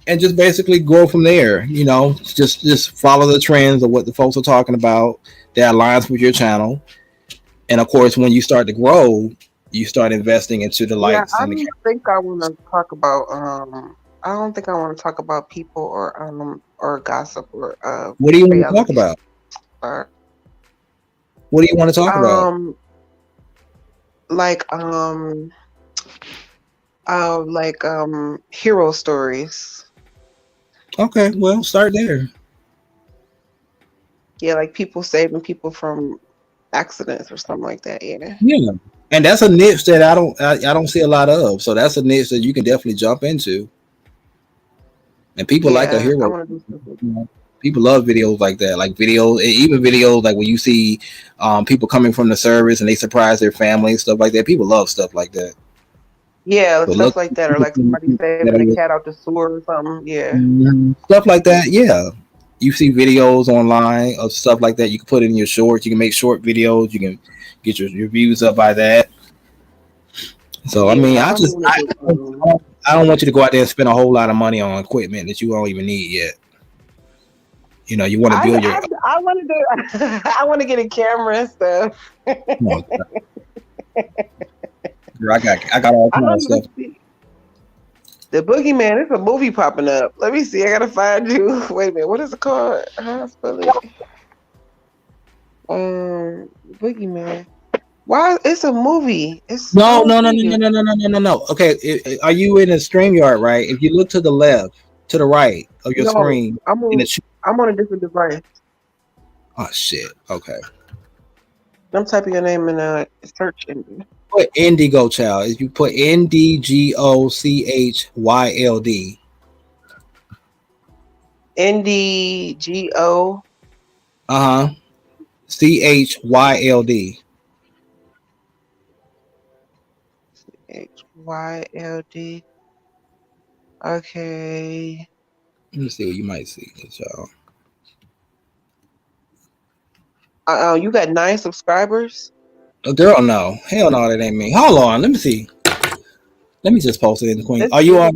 and just basically go from there. Just follow the trends of what the folks are talking about that aligns with your channel. And of course, when you start to grow, you start investing into the lights. I don't think I want to talk about. I don't think I want to talk about people or gossip or. What do you want to talk about? What do you want to talk about? Like hero stories. Okay, well, start there. Yeah, like people saving people from accidents or something like that. Yeah. Yeah, and that's a niche that I don't see a lot of. So that's a niche that you can definitely jump into. And people like a hero. People love videos like that, like videos, even videos like when you see people coming from the service and they surprise their family and stuff like that. People love stuff like that. Yeah, stuff like that, or like somebody saving a cat out the sewer or something. Yeah. Stuff like that. Yeah. You see videos online of stuff like that. You can put it in your shorts. You can make short videos. You can get your views up by that. So I mean, I don't want you to go out there and spend a whole lot of money on equipment that you don't even need yet. You want to build your. I want to do. I want to get a camera and stuff. Girl, I got all kinds of stuff. The Boogeyman, it's a movie popping up. Let me see. I gotta find you. Wait a minute. What is it called? How I spell it? Boogeyman. Why? It's a movie. It's no. Okay, are you in a StreamYard, right? If you look to the left, to the right of your screen, I'm on a different device. Oh shit. Okay. I'm typing your name in a search engine. Put Indigo Child. If you put NDGOCHYLD. NDGO. CHYLD. CHYLD. Okay. Let me see what you might see, y'all. You got 9 subscribers? Oh, girl, no. Hell no, that ain't me. Hold on, let me see. Let me just post it in the Queen. Are you on?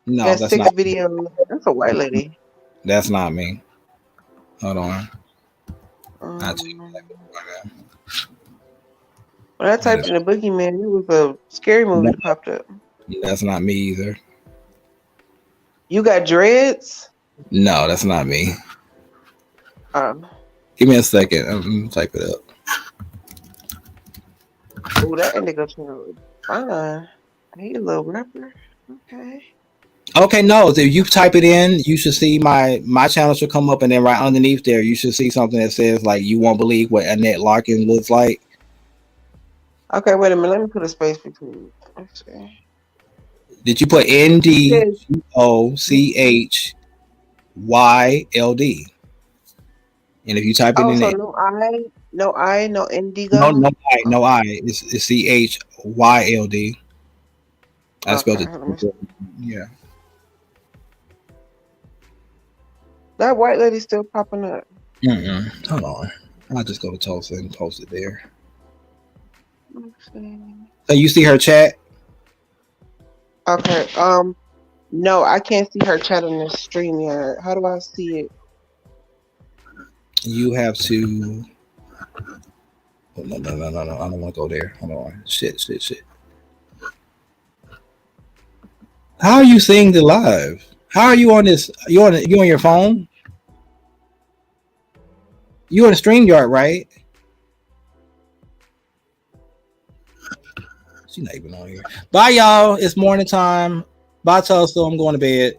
No, that's 6 not. videos. That's a white lady. That's not me. Hold on. When I typed in a boogeyman, it was a scary movie that popped up. That's not me either. You got dreads? No, that's not me. Um. Give me a second. I'm gonna type it up. Oh, that indigo channel is fine. He a little rapper. Okay. Okay, no. If you type it in, you should see my channel should come up, and then right underneath there, you should see something that says like "You won't believe what Annette Larkin looks like." Okay, wait a minute. Let me put a space between. Let's see. Did you put NDGOCHYLD? And if you type it Oh, in so there, no indigo. no I. It's CHYLD. I spelled it. Yeah. That white lady's still popping up. Hold on. I'll just go to Tulsa and post it there. So you see her chat? Okay. No, I can't see her chat on the stream yet. How do I see it? You have to. Oh, no. I don't want to go there. Hold on. Shit. How are you seeing the live? How are you on this? You on your phone? You on the StreamYard, right? She's not even on here. Bye, y'all. It's morning time. Bye, Tulsa. I'm going to bed.